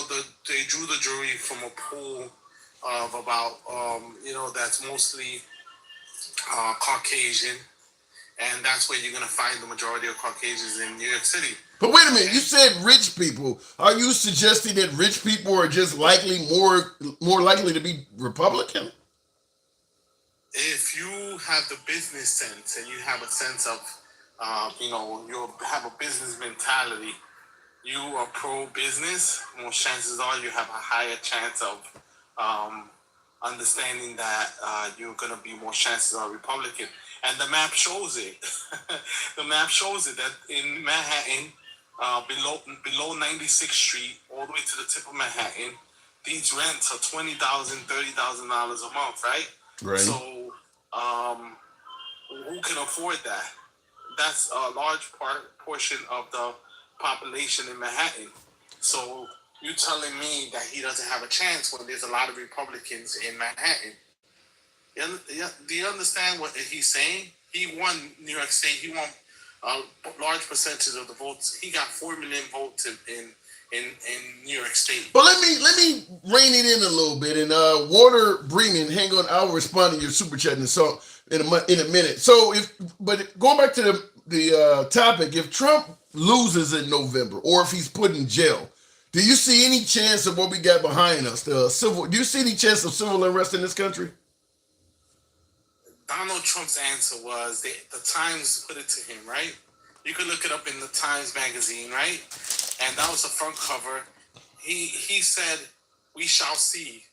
the jury from a pool of about that's mostly Caucasian, and that's where you're gonna find the majority of Caucasians in New York City. But wait a minute, you said rich people. Are you suggesting that rich people are just more likely to be Republican? If you have the business sense and you have a sense of, you have a business mentality, you are pro-business, most chances are you have a higher chance of understanding that you're going to be more chances are Republican. And the map shows it. The map shows it that in Manhattan, below 96th Street, all the way to the tip of Manhattan, these rents are $20,000, $30,000 a month, right? Right. So who can afford that? That's a large portion of the population in Manhattan. So you're telling me that he doesn't have a chance when there's a lot of Republicans in Manhattan. Do you understand what he's saying? He won New York State. He won a large percentage of the votes. He got 4 million votes in New York State. But let me rein it in a little bit. And Water Bremen, hang on, I'll respond to your super chat in a minute. So going back to the topic, if Trump loses in November, or if he's put in jail, do you see any chance of what we got behind us? Do you see any chance of civil unrest in this country? Donald Trump's answer was the Times put it to him, right? You could look it up in the Times magazine, right? And that was the front cover. He said, "We shall see."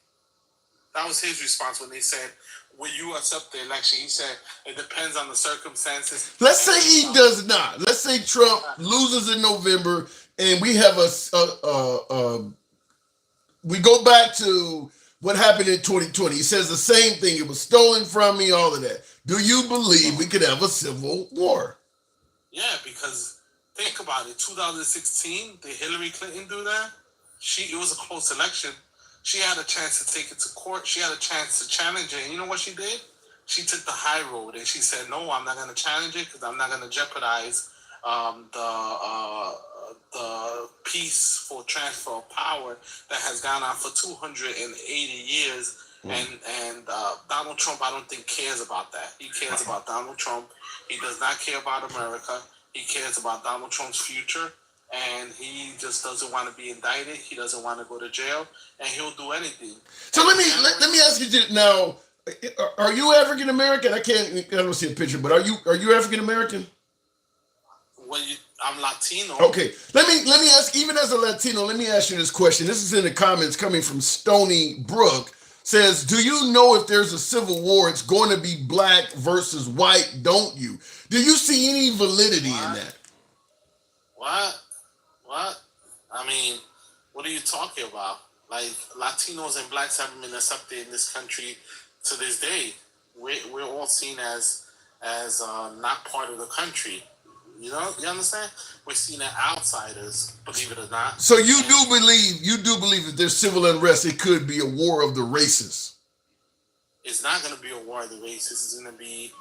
That was his response when they said, "Will you accept the election?" He said, "It depends on the circumstances." Let's say he does not. Let's say Trump loses in November, and we have we go back to what happened in 2020. He says the same thing. It was stolen from me, all of that. Do you believe we could have a civil war? Yeah, because think about it. 2016, did Hillary Clinton do that? It was a close election. She had a chance to take it to court. She had a chance to challenge it. And you know what she did? She took the high road and she said, "No, I'm not going to challenge it because I'm not going to jeopardize the peaceful transfer of power that has gone on for 280 years." And Donald Trump, I don't think, cares about that. He cares about Donald Trump. He does not care about America. He cares about Donald Trump's future. And he just doesn't want to be indicted. He doesn't want to go to jail. And he'll do anything. So let me ask you this now. Are you African American? I don't see a picture, but are you African American? Well, I'm Latino. Okay. Let me ask, even as a Latino, let me ask you this question. This is in the comments coming from Stony Brook. Says, do you know if there's a civil war, it's going to be black versus white, don't you? Do you see any validity in that? What? I mean, What are you talking about? Like, Latinos and blacks haven't been accepted in this country to this day. We're all seen as not part of the country. You know, you understand? We're seen as outsiders, believe it or not. So you do believe if there's civil unrest, it could be a war of the races. It's not going to be a war of the races. It's going to be,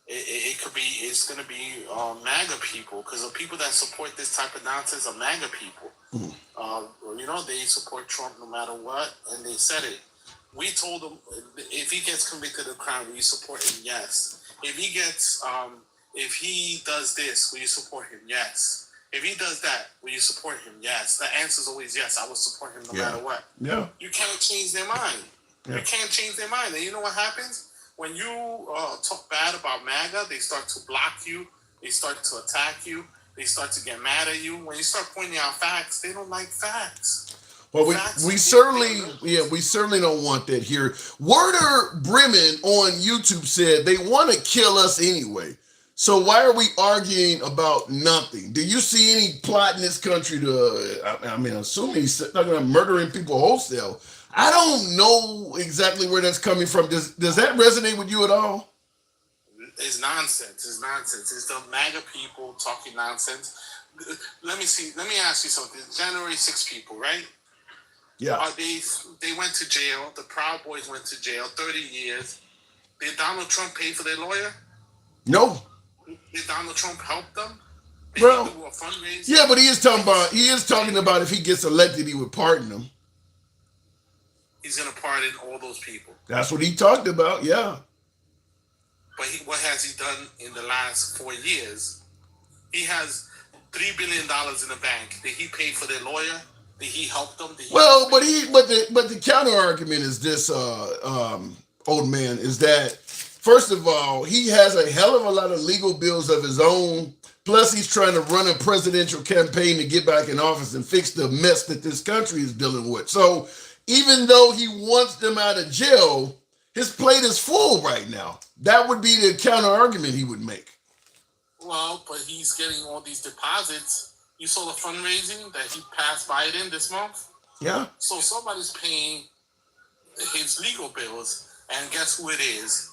it's going to be MAGA people, because the people that support this type of nonsense are MAGA people. You know, they support Trump no matter what, and they said it. We told him, if he gets convicted of crime, will you support him? Yes. If he does this, will you support him? Yes. If he does that, will you support him? Yes. The answer is always yes. I will support him no matter what. Yeah. You can't change their mind. Yeah. You can't change their mind. And you know what happens? When you talk bad about MAGA, they start to block you. They start to attack you. They start to get mad at you. When you start pointing out facts, they don't like facts. Well, we certainly don't want that here. Werder Bremen on YouTube said they want to kill us anyway. So why are we arguing about nothing? Do you see any plot in this country to, assuming he's talking about murdering people wholesale? I don't know exactly where that's coming from. Does that resonate with you at all? It's nonsense. It's the MAGA people talking nonsense. Let me ask you something. January 6 people, right? Yeah. They went to jail. The Proud Boys went to jail, 30 years. Did Donald Trump pay for their lawyer? No. Did Donald Trump help them? Did Well, he do a fundraiser? Yeah, but he is talking about if he gets elected, he would pardon them. He's going to pardon all those people. That's what he talked about, yeah. But what has he done in the last 4 years? He has $3 billion in the bank. Did he pay for their lawyer? Did he help them? But the counter argument is this, old man, is that first of all, he has a hell of a lot of legal bills of his own. Plus, he's trying to run a presidential campaign to get back in office and fix the mess that this country is dealing with. So even though he wants them out of jail, his plate is full right now. That would be the counter argument he would make. Well, but he's getting all these deposits. You saw the fundraising that he passed Biden this month? Yeah. So somebody's paying his legal bills, and guess who it is?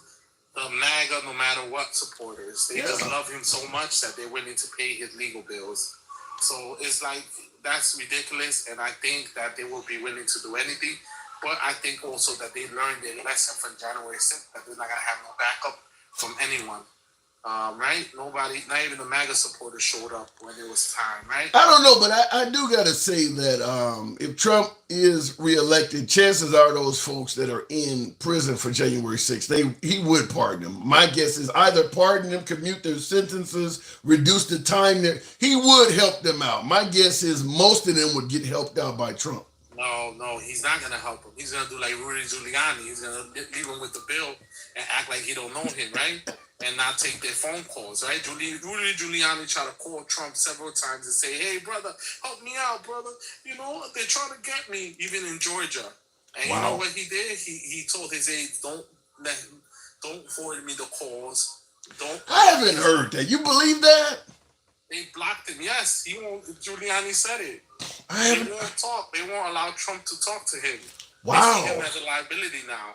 The MAGA, no matter what supporters. They just love him so much that they're willing to pay his legal bills. So it's like, that's ridiculous, and I think that they will be willing to do anything. But I think also that they learned their lesson from January 6th, that they're not going to have no backup from anyone. Right? Nobody, not even the MAGA supporters showed up when it was time, right? I don't know, but I do got to say that if Trump is reelected, chances are those folks that are in prison for January 6th, he would pardon them. My guess is either pardon them, commute their sentences, reduce the time there. He would help them out. My guess is most of them would get helped out by Trump. No, he's not going to help him. He's going to do like Rudy Giuliani. He's going to leave him with the bill and act like he don't know him, right? And not take their phone calls, right? Rudy Giuliani tried to call Trump several times and say, hey, brother, help me out, brother. You know, they're trying to get me, even in Georgia. And You know what he did? He told his aides, don't forward me the calls. I haven't heard that. You believe that? They blocked him. Yes, Giuliani said it. They won't talk. They won't allow Trump to talk to him. Wow. They see him as a liability now.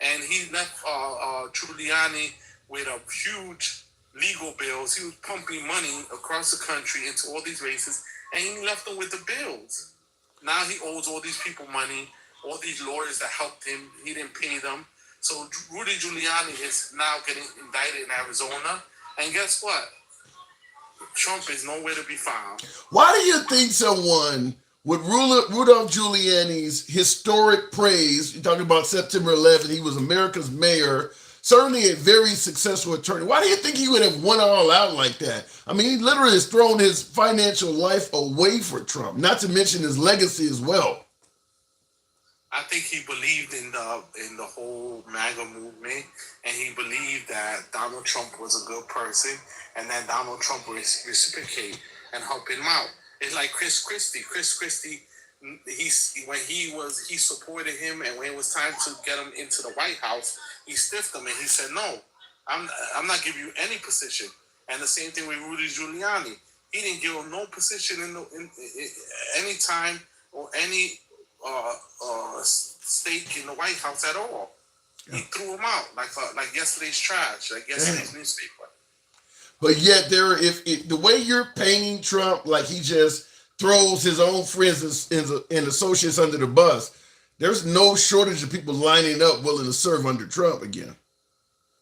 And he left Giuliani with a huge legal bills. He was pumping money across the country into all these races, and he left them with the bills. Now he owes all these people money, all these lawyers that helped him. He didn't pay them. So Rudy Giuliani is now getting indicted in Arizona. And guess what? Trump is nowhere to be found. Why do you think someone with Rudolph Giuliani's historic praise, you're talking about September 11th, he was America's mayor, certainly a very successful attorney. Why do you think he would have won all out like that? I mean, he literally has thrown his financial life away for Trump, not to mention his legacy as well. I think he believed in the whole MAGA movement, and he believed that Donald Trump was a good person, and then Donald Trump would reciprocate and help him out. It's like Chris Christie. Chris Christie, he supported him, and when it was time to get him into the White House, he stiffed him, and he said, "No, I'm not giving you any position." And the same thing with Rudy Giuliani. He didn't give him no position in any time or any stake in the White House at all. He threw him out like yesterday's trash, like yesterday's newspaper. But yet, if the way you're painting Trump, like he just throws his own friends and associates under the bus, there's no shortage of people lining up willing to serve under Trump again.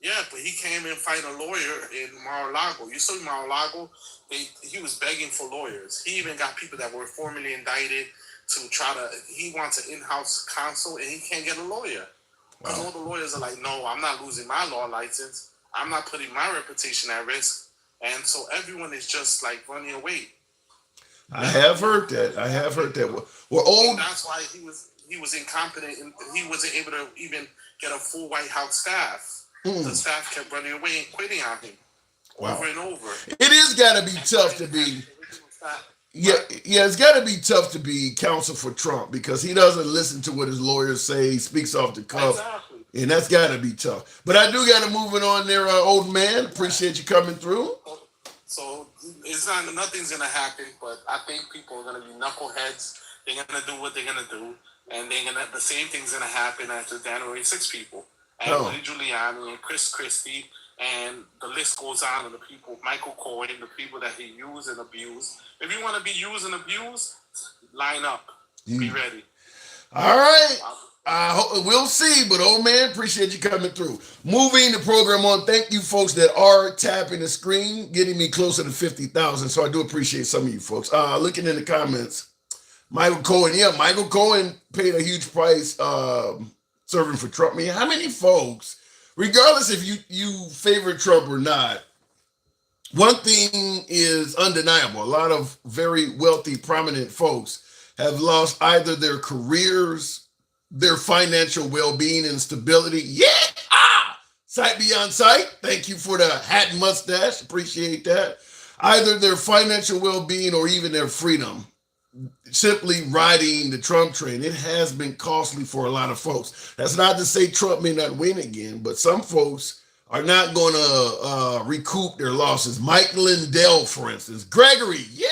Yeah, but he came and fight a lawyer in Mar-a-Lago. You saw Mar-a-Lago? He was begging for lawyers. He even got people that were formally indicted to try to. He wants an in-house counsel, and he can't get a lawyer. Because all the lawyers are like, no, I'm not losing my law license. I'm not putting my reputation at risk. And so everyone is just like running away. I have heard that. Well, that's why he was incompetent, and he wasn't able to even get a full White House staff. The staff kept running away and quitting on him over and over. It is got to be tough to be. Yeah, it's got to be tough to be counsel for Trump because he doesn't listen to what his lawyers say. He speaks off the cuff. Exactly. And that's got to be tough. But I do got to move it on there, old man. Appreciate you coming through. So nothing's going to happen, but I think people are going to be knuckleheads. They're going to do what they're going to do. And the same thing's going to happen after January 6 people. And Rudy Giuliani and Chris Christie, and the list goes on of the people, Michael Cohen, the people that he used and abused. If you want to be used and abused, line up. Be ready. All right. We'll see, but old man, appreciate you coming through. Moving the program on. Thank you folks that are tapping the screen, getting me closer to 50,000. So I do appreciate some of you folks. Looking in the comments, Michael Cohen. Yeah, Michael Cohen paid a huge price serving for Trump. I mean, how many folks, regardless if you favor Trump or not, one thing is undeniable. A lot of very wealthy, prominent folks have lost either their careers, their financial well-being and stability. Yeah! Sight beyond sight. Thank you for the hat and mustache. Appreciate that. Either their financial well-being or even their freedom. Simply riding the Trump train. It has been costly for a lot of folks. That's not to say Trump may not win again, but some folks are not going to recoup their losses. Mike Lindell, for instance. Gregory, yeah!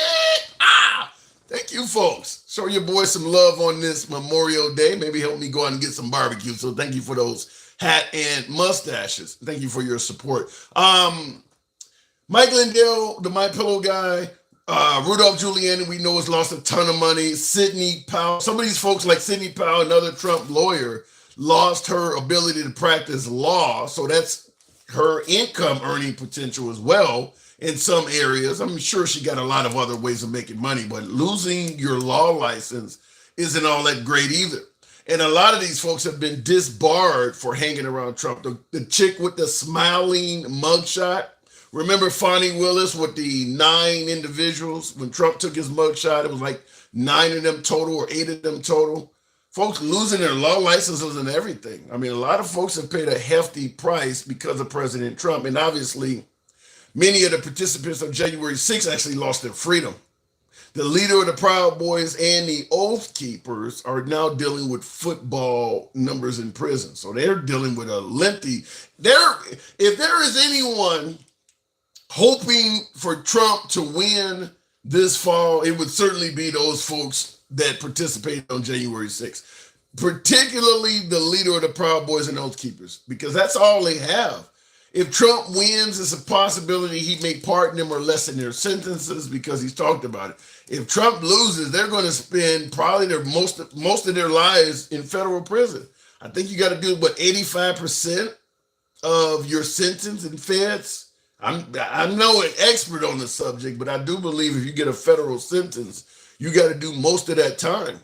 Thank you, folks. Show your boy some love on this Memorial Day. Maybe help me go out and get some barbecue. So thank you for those hat and mustaches. Thank you for your support. Mike Lindell, the My Pillow guy, Rudolph Giuliani, we know, has lost a ton of money. Sidney Powell, some of these folks like Sidney Powell, another Trump lawyer, lost her ability to practice law. So that's her income earning potential as well in some areas. I'm sure she got a lot of other ways of making money, but losing your law license isn't all that great either. And a lot of these folks have been disbarred for hanging around Trump. The chick with the smiling mugshot, remember Fonnie Willis with the 9 individuals? When Trump took his mugshot, it was like 9 of them total or 8 of them total. Folks losing their law licenses and everything. I mean, a lot of folks have paid a hefty price because of President Trump. And obviously, many of the participants on January 6th actually lost their freedom. The leader of the Proud Boys and the Oath Keepers are now dealing with football numbers in prison. So they're dealing with a lengthy... If there is anyone hoping for Trump to win this fall, it would certainly be those folks that participated on January 6th, particularly the leader of the Proud Boys and Oath Keepers, because that's all they have. If Trump wins, it's a possibility he may pardon them or lessen their sentences because he's talked about it. If Trump loses, they're going to spend probably most of their lives in federal prison. I think you got to do about 85% of your sentence in feds. I'm no expert on the subject, but I do believe if you get a federal sentence, you got to do most of that time.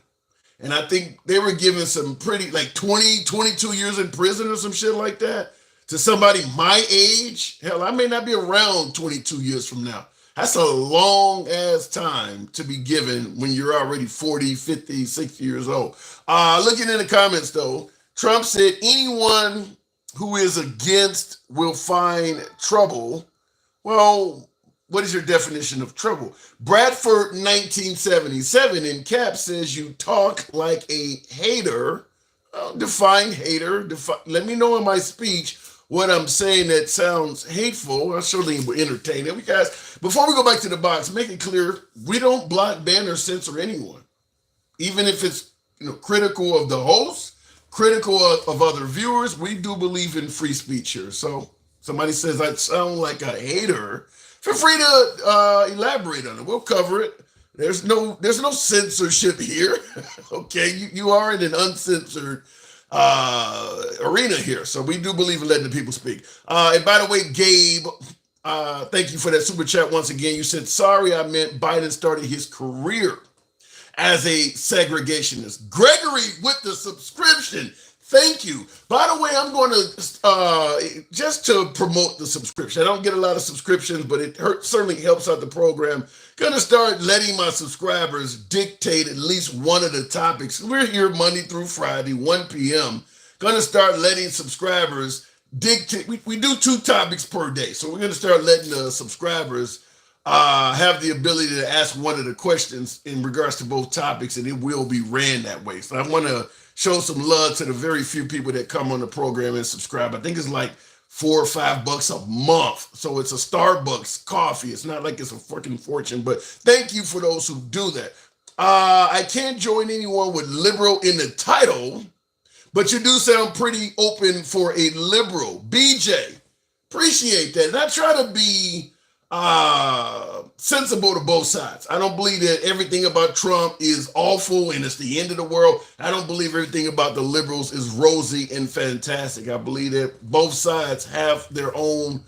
And I think they were given some pretty, like 20, 22 years in prison or some shit like that to somebody my age. Hell, I may not be around 22 years from now. That's a long ass time to be given when you're already 40, 50, 60 years old. Looking in the comments though, Trump said anyone who is against will find trouble. Well, what is your definition of trouble? Bradford 1977 in cap says you talk like a hater. Define hater. Let me know in my speech what I'm saying that sounds hateful, I surely will entertain it. Guys, before we go back to the box, make it clear, we don't block, ban, or censor anyone. Even if it's critical of the host, critical of other viewers, we do believe in free speech here. So somebody says I sound like a hater, feel free to elaborate on it. We'll cover it. There's no censorship here. Okay, you are in an uncensored arena here. So we do believe in letting the people speak. And by the way, Gabe, thank you for that super chat once again. You said, sorry, I meant Biden started his career as a segregationist. Gregory with the subscription. Thank you. By the way, I'm going to, just to promote the subscription. I don't get a lot of subscriptions, but it certainly helps out the program. Going to start letting my subscribers dictate at least one of the topics. We're here Monday through Friday, 1 p.m. Going to start letting subscribers dictate. We do 2 topics per day. So we're going to start letting the subscribers have the ability to ask one of the questions in regards to both topics, and it will be ran that way. So I want to show some love to the very few people that come on the program and subscribe. I think it's like $4 or $5 a month. So it's a Starbucks coffee. It's not like it's a fucking fortune, but thank you for those who do that. I can't join anyone with liberal in the title, but you do sound pretty open for a liberal. BJ, appreciate that. And I try to be sensible to both sides. I don't believe that everything about Trump is awful and it's the end of the world. I don't believe everything about the liberals is rosy and fantastic. I believe that both sides have their own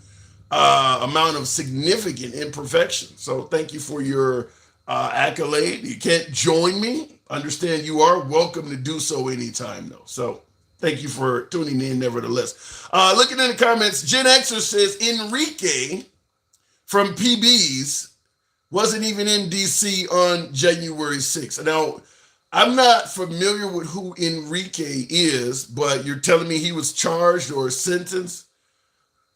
amount of significant imperfection. So thank you for your accolade. You can't join me. Understand you are welcome to do so anytime though. So thank you for tuning in nevertheless. Looking in the comments, Gen Xer says Enrique from PB's wasn't even in DC on January 6th. Now, I'm not familiar with who Enrique is, but you're telling me he was charged or sentenced,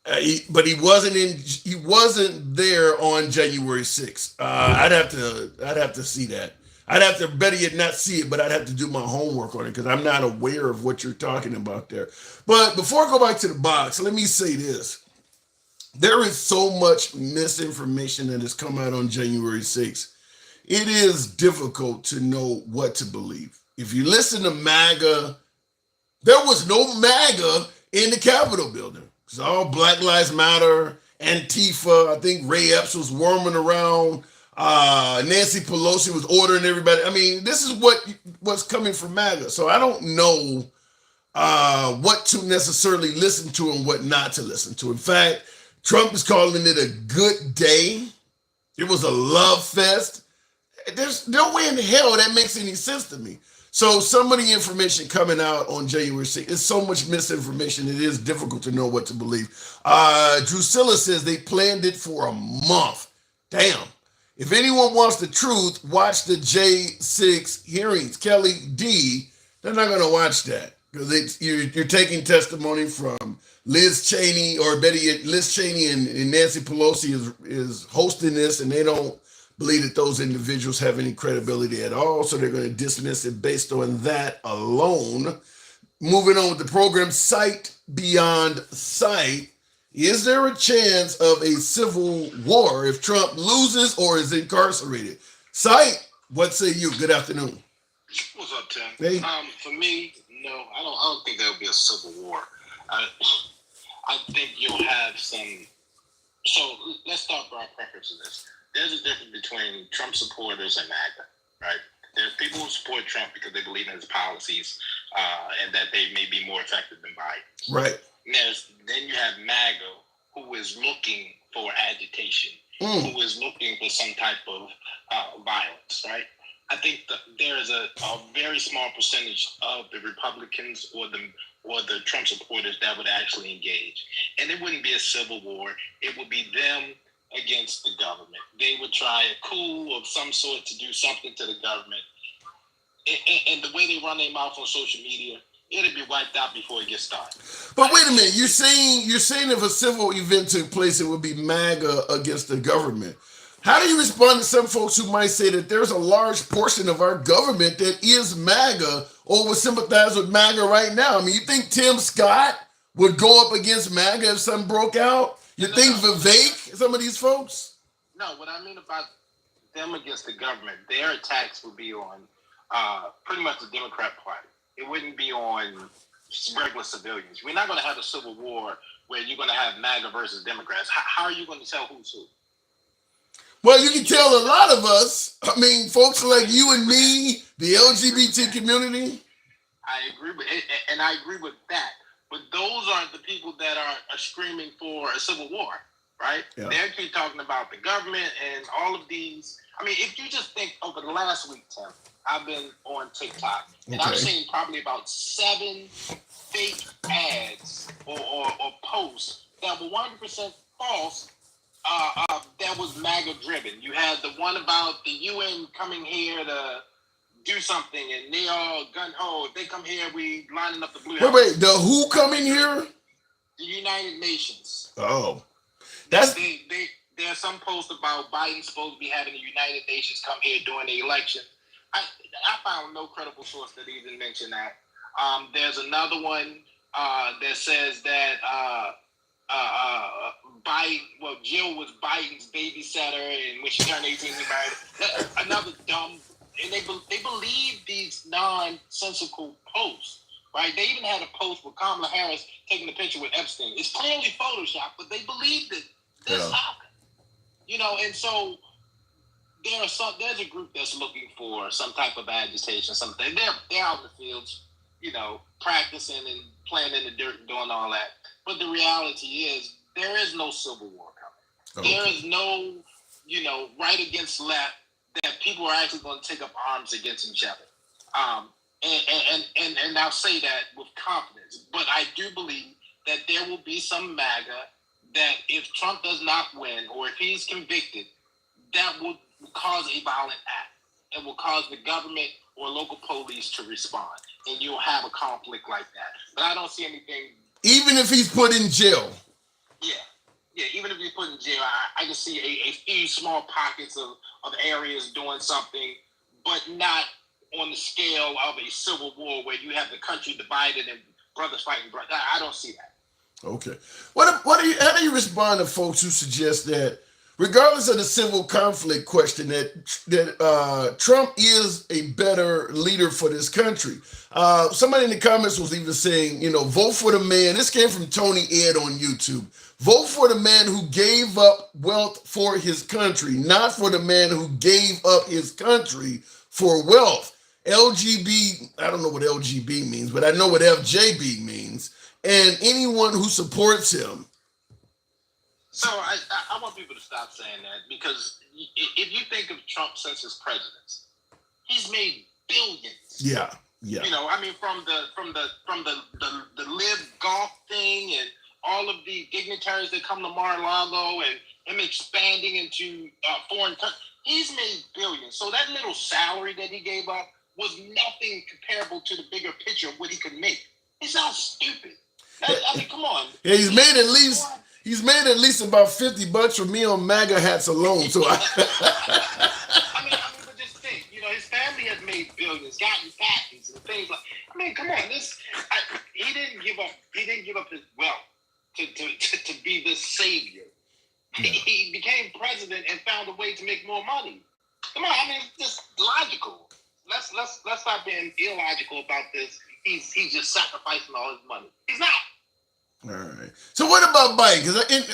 but he wasn't there on January 6th. I'd have to see that. I'd have to, better yet, not see it, but I'd have to do my homework on it because I'm not aware of what you're talking about there. But before I go back to the box, let me say this. There is so much misinformation that has come out on January 6th. It is difficult to know what to believe. If you listen to MAGA, there was no MAGA in the Capitol building. It's all Black Lives Matter, Antifa. I think Reib was worming around. Nancy Pelosi was ordering everybody. I mean, this is what's coming from MAGA. So I don't know what to necessarily listen to and what not to listen to. In fact, Trump is calling it a good day. It was a love fest. There's no way in hell that makes any sense to me. So some of the information coming out on January 6th is so much misinformation, it is difficult to know what to believe. Drusilla says they planned it for a month. Damn. If anyone wants the truth, watch the J6 hearings. Kelly D, they're not going to watch that because you're taking testimony from Liz Cheney, or better yet, Liz Cheney and Nancy Pelosi is hosting this, and they don't believe that those individuals have any credibility at all, so they're going to dismiss it based on that alone. Moving on with the program, Sight Beyond Sight. Is there a chance of a civil war if Trump loses or is incarcerated? Sight, what say you? Good afternoon. What's up, Tim? Hey. For me, no, I don't think there will be a civil war. I think you'll have some. So let's start by our preference of this. There's a difference between Trump supporters and MAGA, right? There's people who support Trump because they believe in his policies and that they may be more effective than Biden. Right. Then you have MAGA, who is looking for agitation, who is looking for some type of violence, right? I think that there is a very small percentage of the Republicans or the Trump supporters that would actually engage. And it wouldn't be a civil war. It would be them against the government. They would try a coup of some sort to do something to the government. And the way they run their mouth on social media, it'll be wiped out before it gets started. But wait a minute, you're saying if a civil event took place, it would be MAGA against the government. How do you respond to some folks who might say that there's a large portion of our government that is MAGA or would sympathize with MAGA right now? I mean, you think Tim Scott would go up against MAGA if something broke out? You think Vivek, some of these folks? No, what I mean about them against the government, their attacks would be on pretty much the Democrat Party. It wouldn't be on regular civilians. We're not going to have a civil war where you're going to have MAGA versus Democrats. How are you going to tell who's who? Well, you can tell a lot of us. I mean, folks like you and me, the LGBT community. I agree with it, and I agree with that. But those aren't the people that are screaming for a civil war, right? Yeah. They keep talking about the government and all of these. I mean, if you just think over the last week, Tim, I've been on TikTok, and I've seen probably about 7 fake ads or posts that were 100% false. That was MAGA driven. You had the one about the UN coming here to do something, and they all gun ho. If they come here, we lining up the blue house. Wait, the who coming here? The United Nations. Oh, There's some post about Biden supposed to be having the United Nations come here during the election. I found no credible source that even mentioned that. There's another one that says that Jill was Biden's babysitter, and when she turned 18, they married. Another dumb, and they believe these nonsensical posts, right? They even had a post with Kamala Harris taking a picture with Epstein. It's clearly Photoshop, but they believed it. This happened, and so there's a group that's looking for some type of agitation, something. They're out in the fields, practicing and playing in the dirt and doing all that. But the reality is, there is no civil war coming. Okay. There is no, right against left that people are actually going to take up arms against each other. And I'll say that with confidence. But I do believe that there will be some MAGA that if Trump does not win, or if he's convicted, that will cause a violent act. It will cause the government or local police to respond. And you'll have a conflict like that. But I don't see anything. Even if he's put in jail. Yeah, even if he's put in jail, I can see a few small pockets of areas doing something, but not on the scale of a civil war where you have the country divided and brothers fighting brothers. I don't see that. Okay. How do you respond to folks who suggest that, regardless of the civil conflict question, that Trump is a better leader for this country? Somebody in the comments was even saying, vote for the man. This came from Tony Ed on YouTube. Vote for the man who gave up wealth for his country, not for the man who gave up his country for wealth. LGB, I don't know what LGB means, but I know what FJB means. And anyone who supports him. So I want people to stop saying that, because if you think of Trump since his presidency, he's made billions. Yeah. From the live golf thing and all of the dignitaries that come to Mar-a-Lago and him expanding into foreign countries, he's made billions. So that little salary that he gave up was nothing comparable to the bigger picture of what he could make. It's not stupid. Come on. Yeah, he's made at least about $50 from me on MAGA hats alone. So but just think, his family has made billions, gotten patents and things like. Come on, he didn't give up his wealth to be this savior. Yeah. He became president and found a way to make more money. Come on, it's just logical. Let's stop being illogical about this. He's just sacrificing all his money. He's not. All right. So what about Biden?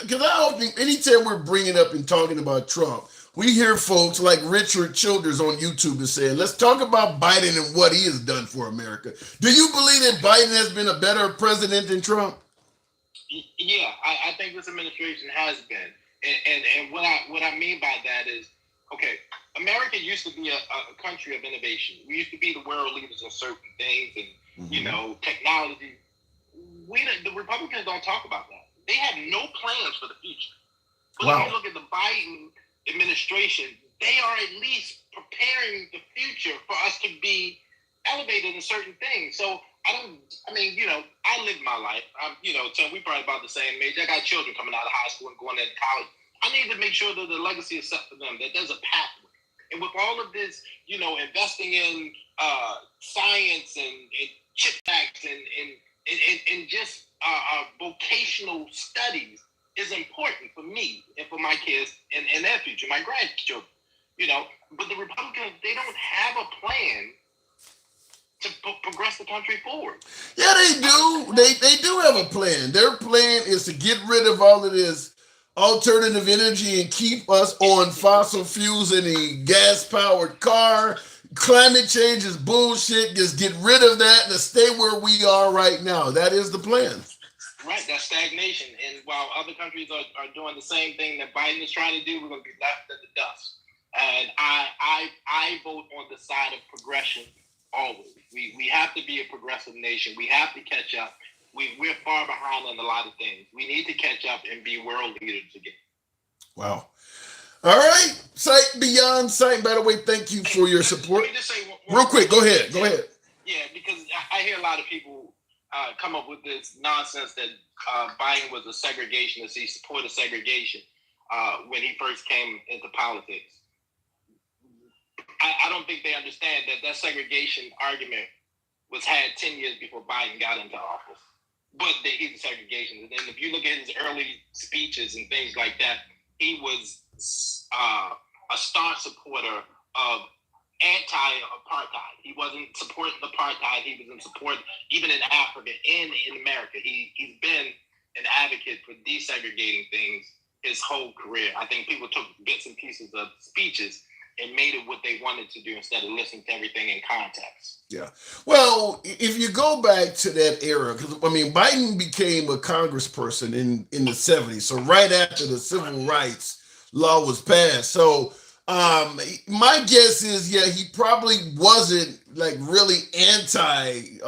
Because I often, anytime we're bringing up and talking about Trump, we hear folks like Richard Childers on YouTube is saying, let's talk about Biden and what he has done for America. Do you believe that Biden has been a better president than Trump? Yeah, I think this administration has been. And what I mean by that is, okay, America used to be a country of innovation. We used to be the world leaders of certain things and, technology. The Republicans don't talk about that. They have no plans for the future. But if you look at the Biden administration, they are at least preparing the future for us to be elevated in certain things. So I live my life. Tim, we probably about the same age. I got children coming out of high school and going into college. I need to make sure that the legacy is set for them, that there's a pathway. And with all of this, investing in science and chip acts and just vocational studies is important for me and for my kids and their future, my grandchildren. But the Republicans, they don't have a plan to progress the country forward. Yeah, they do. They do have a plan. Their plan is to get rid of all of this alternative energy and keep us on fossil fuels in a gas-powered car. Climate change is bullshit. Just get rid of that and stay where we are right now. That is the plan. Right, that's stagnation. And while other countries are doing the same thing that Biden is trying to do, we're going to be left in the dust. And I vote on the side of progression always. We have to be a progressive nation. We have to catch up. We're far behind on a lot of things. We need to catch up and be world leaders again. Wow. All right. Sight Beyond Sight. By the way, thank you for your support. Let me just say real quick. Go ahead. Go ahead. Yeah, because I hear a lot of people come up with this nonsense that Biden was a segregationist. He supported segregation when he first came into politics. I don't think they understand that segregation argument was had 10 years before Biden got into office. But he's a segregationist. And if you look at his early speeches and things like that, he was a staunch supporter of anti-apartheid. He wasn't supporting apartheid. He was in support, even in Africa and in America. He's been an advocate for desegregating things his whole career. I think people took bits and pieces of speeches and made it what they wanted to do instead of listening to everything in context. Yeah. Well, if you go back to that era, because Biden became a congressperson in the 70s, so right after the civil rights law was passed. So my guess is, yeah, he probably wasn't like really anti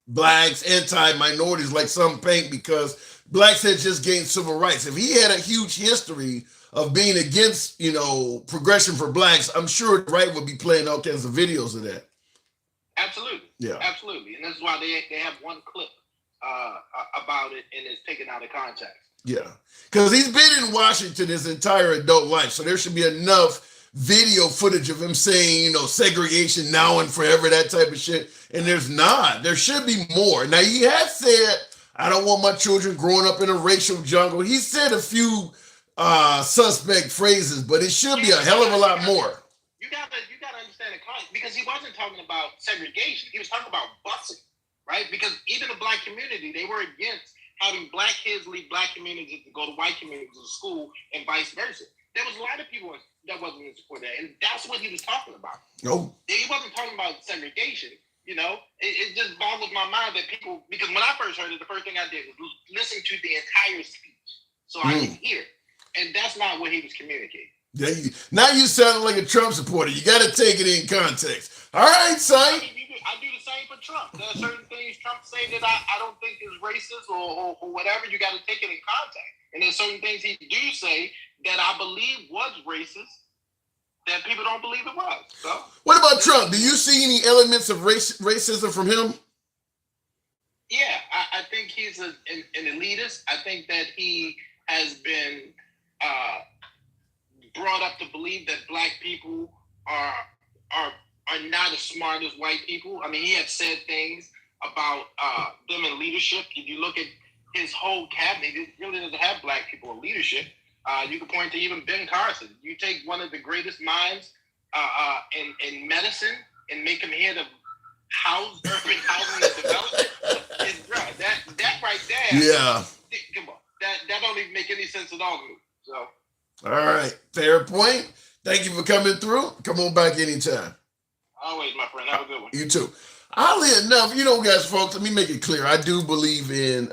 blacks, anti-minorities like some paint, because blacks had just gained civil rights. If he had a huge history of being against, progression for blacks, I'm sure the right would be playing all kinds of videos of that. Absolutely. Yeah. Absolutely. And that's why they have one clip about it, and it's taken out of context. Yeah. Because he's been in Washington his entire adult life, so there should be enough video footage of him saying, segregation now and forever, that type of shit. And there's not. There should be more. Now, he has said, I don't want my children growing up in a racial jungle. He said a few suspect phrases, but it should be a hell of a lot more. You gotta understand the context, because he wasn't talking about segregation. He was talking about busing, right? Because even the black community, they were against having black kids leave black communities to go to white communities to school and vice versa. There was a lot of people that wasn't in support of that, and that's what he was talking about. No, he wasn't talking about segregation. It just boggles my mind that people, because when I first heard it, the first thing I did was listen to the entire speech so I could hear. And that's not what he was communicating. Yeah, now you sound like a Trump supporter. You got to take it in context. All right, Sight. I do the same for Trump. There are certain things Trump say that I don't think is racist or whatever. You got to take it in context. And there's certain things he do say that I believe was racist that people don't believe it was. So, what about Trump? Do you see any elements of racism from him? Yeah, I think he's an elitist. I think that he has been brought up to believe that black people are not as smart as white people. He had said things about them in leadership. If you look at his whole cabinet, it really doesn't have black people in leadership. You can point to even Ben Carson. You take one of the greatest minds in medicine and make him head of urban housing and development. That right there. Yeah. Come on. That don't even make any sense at all to me. So. All right. Fair point. Thank you for coming through. Come on back anytime. Always, my friend. Have a good one. You too. Oddly enough, guys, folks, let me make it clear. I do believe in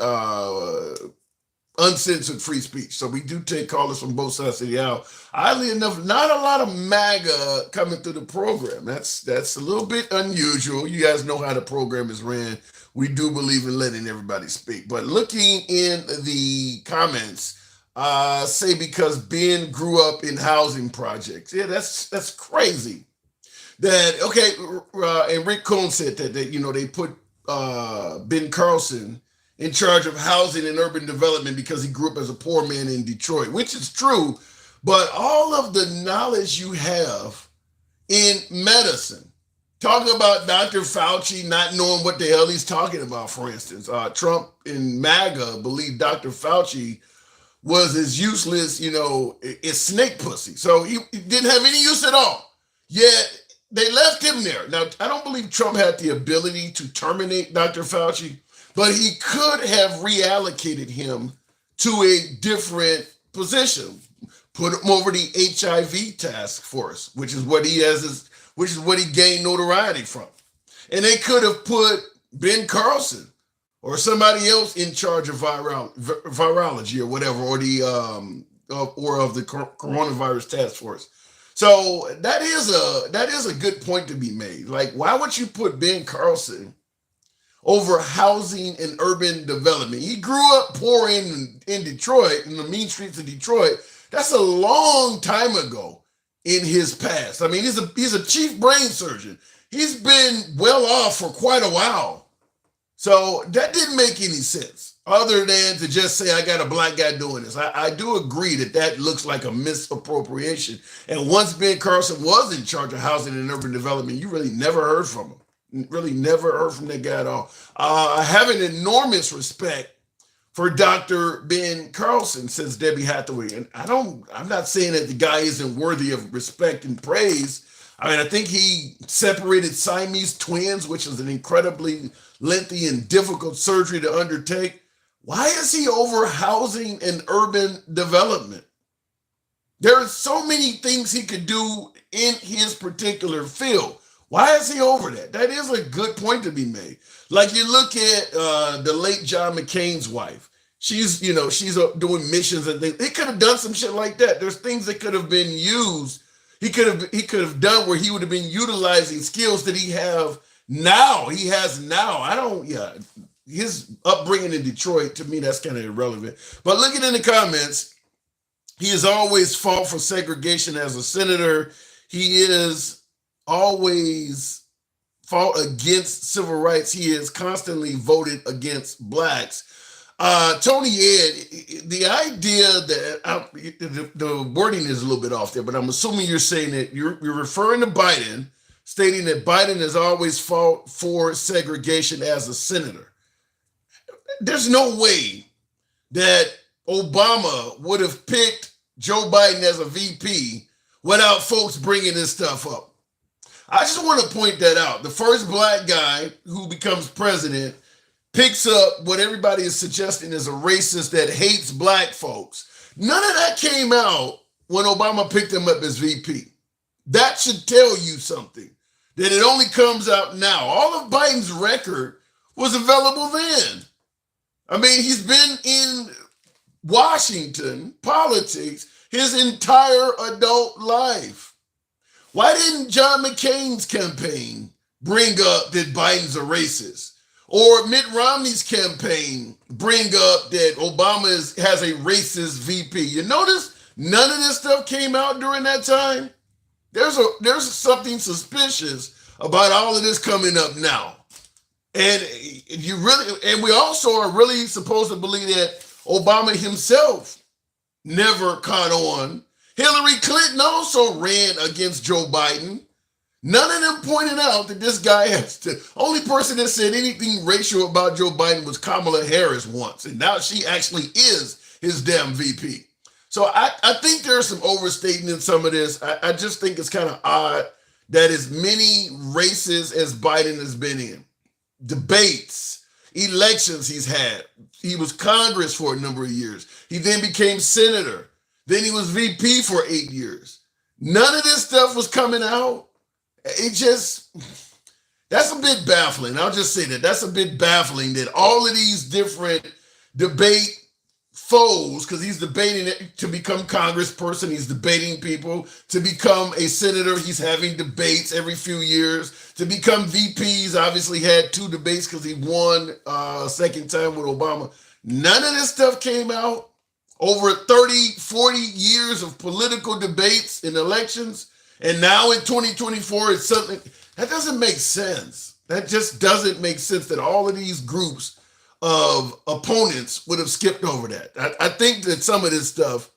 uncensored free speech. So we do take callers from both sides of the aisle. Oddly enough, not a lot of MAGA coming through the program. That's a little bit unusual. You guys know how the program is ran. We do believe in letting everybody speak. But looking in the comments, say because Ben grew up in housing projects. Yeah, that's crazy. And Rick Cohn said that they put Ben Carlson in charge of housing and urban development because he grew up as a poor man in Detroit, which is true. But all of the knowledge you have in medicine, talking about Dr. Fauci not knowing what the hell he's talking about, for instance. Trump and MAGA believe Dr. Fauci was as useless, as snake pussy. So he didn't have any use at all. Yet they left him there. Now, I don't believe Trump had the ability to terminate Dr. Fauci, but he could have reallocated him to a different position, put him over the HIV task force, which is what he gained notoriety from. And they could have put Ben Carlson or somebody else in charge of virology or whatever, or of the coronavirus task force. So that is a good point to be made. Like, why would you put Ben Carlson over housing and urban development? He grew up poor in Detroit, in the mean streets of Detroit. That's a long time ago in his past. I mean, he's a chief brain surgeon. He's been well off for quite a while. So that didn't make any sense other than to just say, I got a black guy doing this. I do agree that looks like a misappropriation. And once Ben Carlson was in charge of housing and urban development, you really never heard from him. Really never heard from that guy at all. I have an enormous respect for Dr. Ben Carlson, says Debbie Hathaway. And I'm not saying that the guy isn't worthy of respect and praise. I mean, I think he separated Siamese twins, which is an incredibly lengthy and difficult surgery to undertake. Why is he over housing and urban development? There are so many things he could do in his particular field. Why is he over that? That is a good point to be made. Like, you look at the late John McCain's wife. She's doing missions and things. He could have done some shit like that. There's things that could have been used. He could have done where he would have been utilizing skills that he has now. His upbringing in Detroit, to me, that's kind of irrelevant. But looking in the comments, he has always fought for segregation as a senator. He is always fought against civil rights. He has constantly voted against blacks. Tony Ed, the idea that the wording is a little bit off there, but I'm assuming you're saying that you're referring to Biden, stating that Biden has always fought for segregation as a senator. There's no way that Obama would have picked Joe Biden as a VP without folks bringing this stuff up. I just want to point that out. The first black guy who becomes president picks up what everybody is suggesting is a racist that hates black folks. None of that came out when Obama picked him up as VP. That should tell you something, that it only comes out now. All of Biden's record was available then. I mean, he's been in Washington politics his entire adult life. Why didn't John McCain's campaign bring up that Biden's a racist? Or Mitt Romney's campaign bring up that Obama has a racist VP? You notice none of this stuff came out during that time? There's something suspicious about all of this coming up now. And we also are really supposed to believe that Obama himself never caught on. Hillary Clinton also ran against Joe Biden. None of them pointed out that this guy only person that said anything racial about Joe Biden was Kamala Harris once. And now she actually is his damn VP. So I think there's some overstating in some of this. I just think it's kind of odd that as many races as Biden has been in, debates, elections he's had. He was Congress for a number of years. He then became senator. Then he was VP for 8 years. None of this stuff was coming out. That's a bit baffling. I'll just say that. That's a bit baffling that all of these different debate foes, because he's debating to become congressperson, he's debating people. To become a senator, he's having debates every few years. To become VPs, obviously had 2 debates because he won a second time with Obama. None of this stuff came out. Over 30, 40 years of political debates and elections. And now in 2024, it's something that doesn't make sense. That just doesn't make sense that all of these groups of opponents would have skipped over that. I think that some of this stuff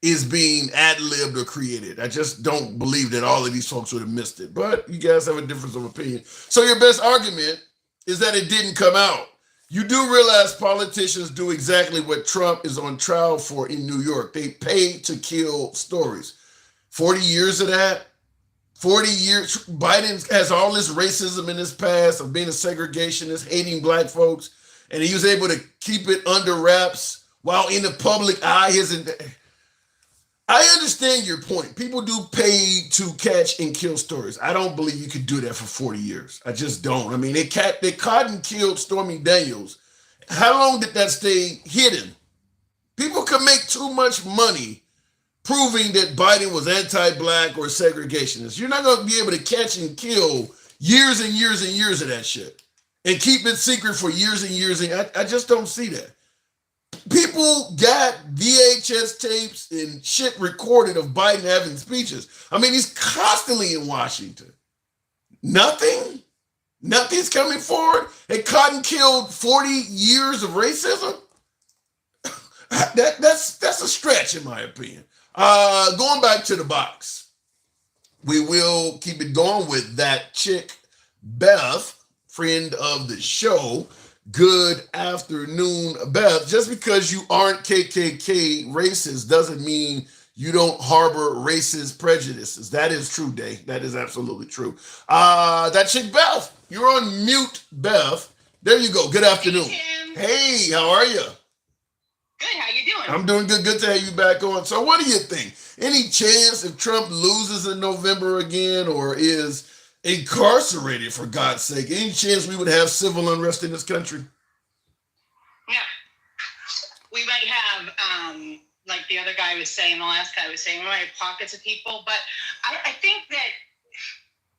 is being ad-libbed or created. I just don't believe that all of these folks would have missed it. But you guys have a difference of opinion. So your best argument is that it didn't come out. You do realize politicians do exactly what Trump is on trial for in New York. They pay to kill stories. 40 years of that. 40 years. Biden has all this racism in his past of being a segregationist, hating black folks, and he was able to keep it under wraps while in the public eye. I understand your point. People do pay to catch and kill stories. I don't believe you could do that for 40 years. I just don't. I mean, they caught and killed Stormy Daniels. How long did that stay hidden? People could make too much money proving that Biden was anti-black or segregationist. You're not going to be able to catch and kill years and years and years of that shit and keep it secret for years and years. And I just don't see that. People got VHS tapes and shit recorded of Biden having speeches. I mean, he's constantly in Washington. Nothing's coming forward. It caught and killed 40 years of racism. That's a stretch, in my opinion. Going back to the box, we will keep it going with that chick, Beth, friend of the show. Good afternoon, Beth. Just because you aren't KKK racist doesn't mean you don't harbor racist prejudices. That is true, Day. That is absolutely true. That chick, Beth, you're on mute, Beth. There you go. Good afternoon. Hey, how are you? Good. How you doing? I'm doing good. Good to have you back on. So what do you think? Any chance if Trump loses in November again or is incarcerated, for God's sake, any chance we would have civil unrest in this country? Yeah. We might have, like the other guy was saying, the last guy was saying, we might have pockets of people. But I think that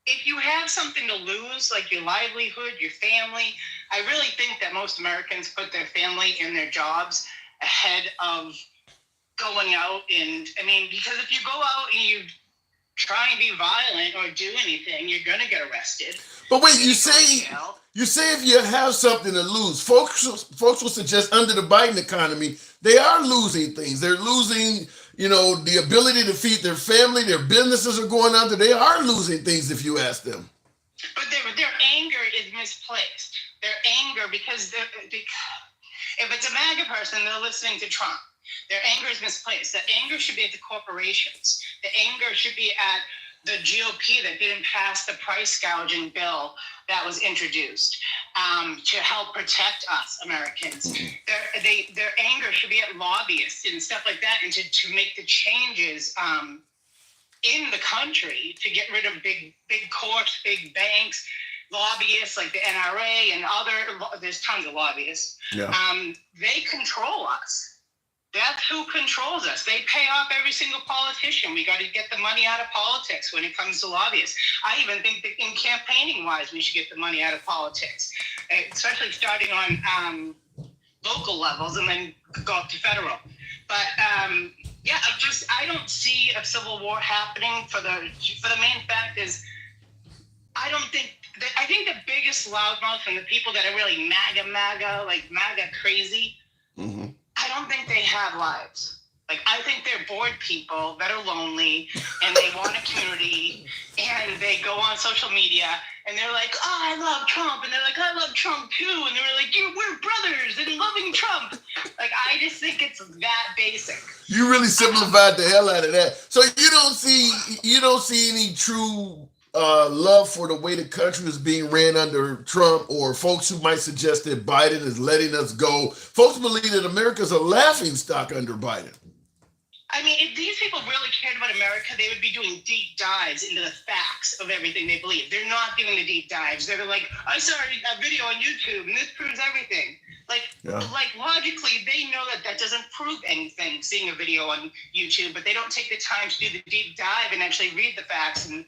if you have something to lose, like your livelihood, your family, I really think that most Americans put their family and their jobs ahead of going out. And I mean, because if you go out and you try and be violent or do anything, you're going to get arrested. But wait, you say if you have something to lose, folks will suggest under the Biden economy, they are losing things. They're losing, the ability to feed their family. Their businesses are going under. They are losing things if you ask them. But their anger is misplaced. Their anger, because if it's a MAGA person, they're listening to Trump. Their anger is misplaced. The anger should be at the corporations. The anger should be at the GOP that didn't pass the price gouging bill that was introduced to help protect us Americans. Their anger should be at lobbyists and stuff like that, and to make the changes in the country to get rid of big courts, big banks, lobbyists like the NRA and there's tons of lobbyists. Yeah. They control us. That's who controls us. They pay off every single politician. We got to get the money out of politics when it comes to lobbyists. I even think that in campaigning-wise, we should get the money out of politics, especially starting on local levels and then go up to federal. But I don't see a civil war happening. For the main fact is, I think the biggest loudmouth and the people that are really MAGA, like MAGA crazy. Mm-hmm. I don't think they have lives. Like, I think they're bored people that are lonely and they want a community, and they go on social media and they're like, oh, I love Trump. And they're like, I love Trump too. And they're like, we're brothers in loving Trump. Like, I just think it's that basic. You really simplified the hell out of that. So you don't see any true love for the way the country is being ran under Trump, or folks who might suggest that Biden is letting us go. Folks believe that America's a laughingstock under Biden. I mean, if these people really cared about America, they would be doing deep dives into the facts of everything they believe. They're not doing the deep dives. They're like, I saw a video on YouTube and this proves everything. Like logically, they know that doesn't prove anything, seeing a video on YouTube, but they don't take the time to do the deep dive and actually read the facts and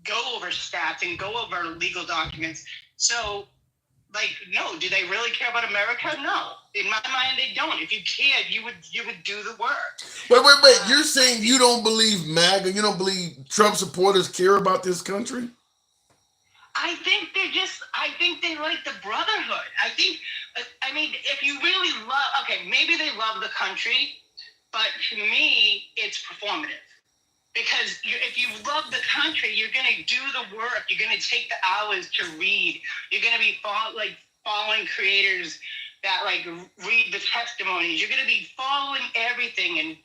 go over stats and go over legal documents. So, no, do they really care about America? No. In my mind, they don't. If you cared, you would do the work. Wait. You're saying you don't believe MAGA? You don't believe Trump supporters care about this country? I think they like the brotherhood. If you really love, maybe they love the country, But to me, it's performative. Because if you love the country, you're going to do the work. You're going to take the hours to read. You're going to be following creators that like read the testimonies. You're going to be following everything and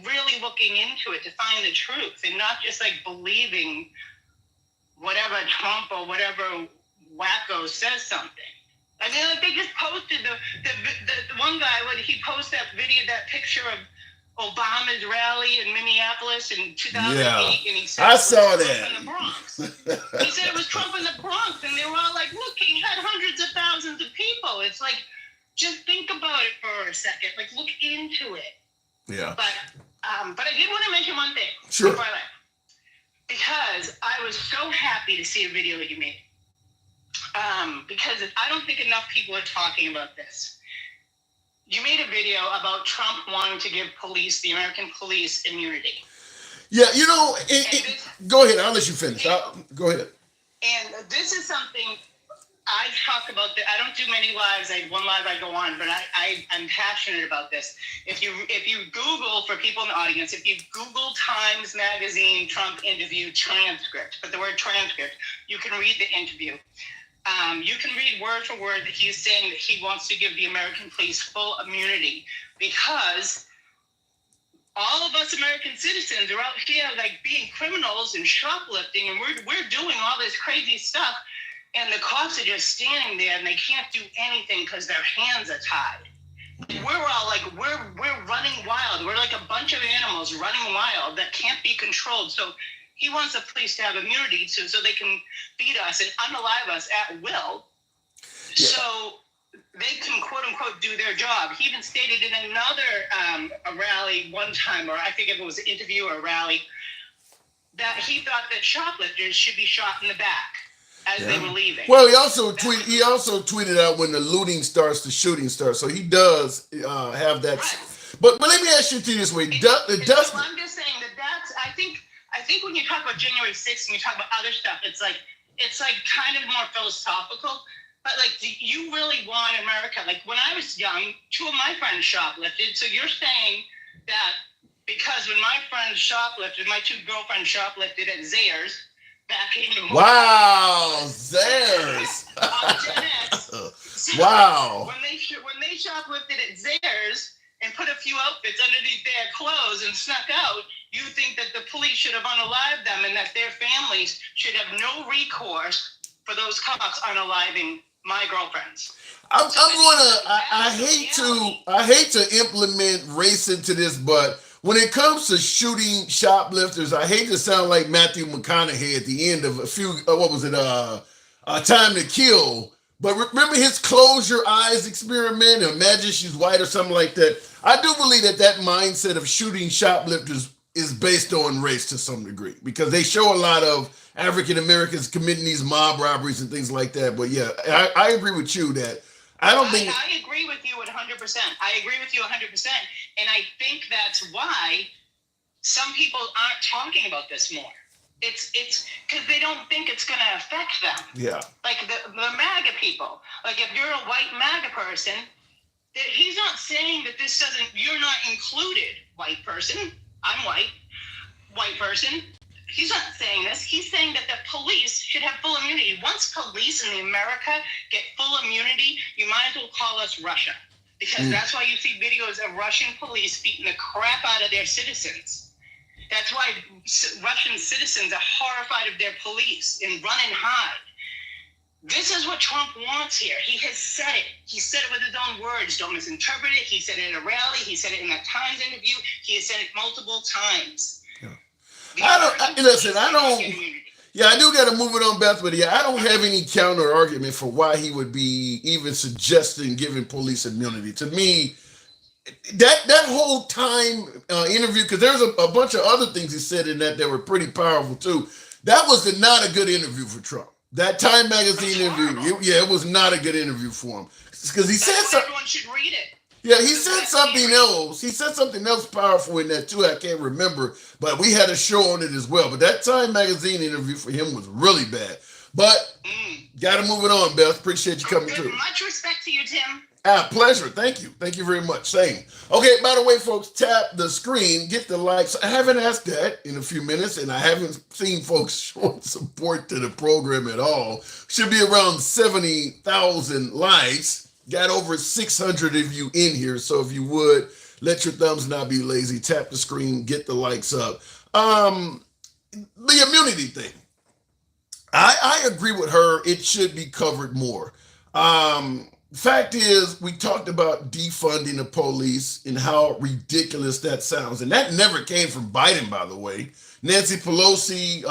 really looking into it to find the truth, and not just like believing whatever Trump or whatever wacko says something. I mean, like they just posted the one guy when he posted that video, that picture of Obama's rally in Minneapolis in 2008, and he said I saw that. Trump in the Bronx. He said it was Trump in the Bronx, and they were all like, "Look, he had hundreds of thousands of people." It's like, just think about it for a second. Like, look into it. Yeah. But I did want to mention one thing. Sure. Before I left, because I was so happy to see a video that you made. Because I don't think enough people are talking about this. You made a video about Trump wanting to give the American police immunity. Yeah, you know, go ahead. I'll let you finish. Go ahead. And this is something I talk about. I don't do many lives. One live I go on, but I'm passionate about this. If you Google, for people in the audience, if you Google Times Magazine Trump interview transcript, put the word transcript, you can read the interview. You can read word for word that he's saying that he wants to give the American police full immunity because all of us American citizens are out here like being criminals and shoplifting, and we're doing all this crazy stuff, and the cops are just standing there and they can't do anything because their hands are tied. We're all like we're running wild. We're like a bunch of animals running wild that can't be controlled. So he wants the police to have immunity so they can beat us and unalive us at will, so they can quote unquote do their job. He even stated in another a rally one time, or I think if it was an interview or a rally, that he thought that shoplifters should be shot in the back as they were leaving. Well, he also tweeted out when the looting starts, the shooting starts. So he does have that. Right. But let me ask you this way: I'm just saying that's I think when you talk about January 6th and you talk about other stuff, it's like kind of more philosophical. But like, do you really want America? Like when I was young, 2 of my friends shoplifted. So you're saying that because when my friends shoplifted, my 2 girlfriends shoplifted at Zayre's back in Zayre's. On Gen X. Wow. When they shoplifted at Zayre's and put a few outfits underneath their clothes and snuck out, you think that the police should have unalived them and that their families should have no recourse for those cops unaliving my girlfriends. I hate to implement race into this, but when it comes to shooting shoplifters, I hate to sound like Matthew McConaughey at the end of Time to Kill. But remember his close your eyes experiment? Imagine she's white or something like that. I do believe that mindset of shooting shoplifters is based on race to some degree, because they show a lot of African Americans committing these mob robberies and things like that. But yeah, I agree with you that I agree with you 100%. I agree with you 100%. And I think that's why some people aren't talking about this more. It's because they don't think it's going to affect them. Yeah. Like the MAGA people. Like if you're a white MAGA person, he's not saying that this doesn't, you're not included, white person. I'm white person. He's not saying this. He's saying that the police should have full immunity. Once police in America get full immunity, you might as well call us Russia. Because that's why you see videos of Russian police beating the crap out of their citizens. That's why Russian citizens are horrified of their police and run and hide. This is what Trump wants here. He has said it. He said it with his own words. Don't misinterpret it. He said it at a rally. He said it in a Times interview. He has said it multiple times. Yeah. I do got to move it on, Beth, but I don't have any counter argument for why he would be even suggesting giving police immunity. To me, that whole Time interview, because there's a bunch of other things he said in that were pretty powerful too. That was not a good interview for Trump. That Time Magazine interview, it was not a good interview for him. Because he said something. Everyone should read it. Yeah, he said something else. He said something else powerful in that too. I can't remember, but we had a show on it as well. But that Time Magazine interview for him was really bad. But got to move it on, Beth. Appreciate you coming through. Much respect to you, Tim. Pleasure. Thank you. Thank you very much. Same. Okay, by the way, folks, tap the screen, get the likes. I haven't asked that in a few minutes, and I haven't seen folks showing support to the program at all. Should be around 70,000 likes. Got over 600 of you in here, so if you would, let your thumbs not be lazy. Tap the screen, get the likes up. The immunity thing. I agree with her. It should be covered more. Fact is, we talked about defunding the police and how ridiculous that sounds. And that never came from Biden, by the way. Nancy Pelosi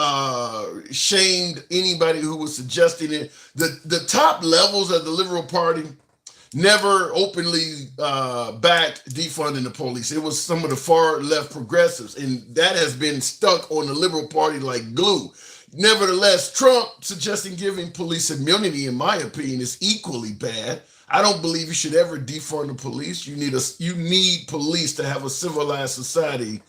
shamed anybody who was suggesting it. The top levels of the Liberal Party never openly backed defunding the police. It was some of the far left progressives, and that has been stuck on the Liberal Party like glue. Nevertheless, Trump suggesting giving police immunity, in my opinion, is equally bad. I don't believe you should ever defund the police. You need police to have a civilized society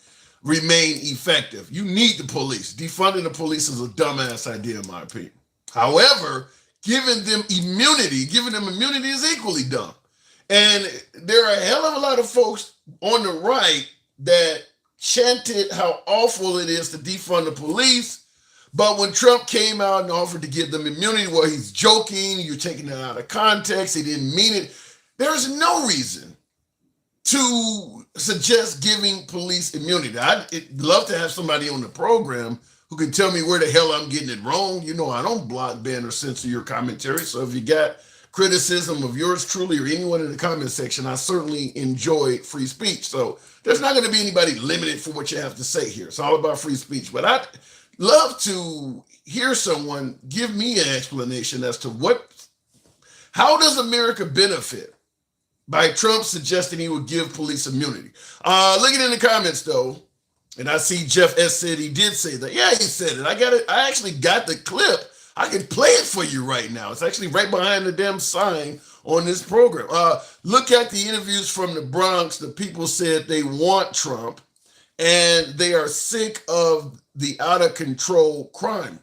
remain effective. You need the police. Defunding the police is a dumbass idea, in my opinion. However, giving them immunity is equally dumb. And there are a hell of a lot of folks on the right that chanted how awful it is to defund the police. But when Trump came out and offered to give them immunity, well, he's joking, you're taking it out of context, he didn't mean it. There's no reason to suggest giving police immunity. I'd love to have somebody on the program who can tell me where the hell I'm getting it wrong. You know, I don't block, ban, or censor your commentary. So if you got criticism of yours truly or anyone in the comment section, I certainly enjoy free speech. So there's not going to be anybody limited for what you have to say here. It's all about free speech. But I'd love to hear someone give me an explanation as to how does America benefit by Trump suggesting he would give police immunity? Looking in the comments though, and I see Jeff S. said he did say that. Yeah, he said it. I actually got the clip. I can play it for you right now. It's actually right behind the damn sign on this program. Look at the interviews from the Bronx. The people said they want Trump and they are sick of the out of control crime.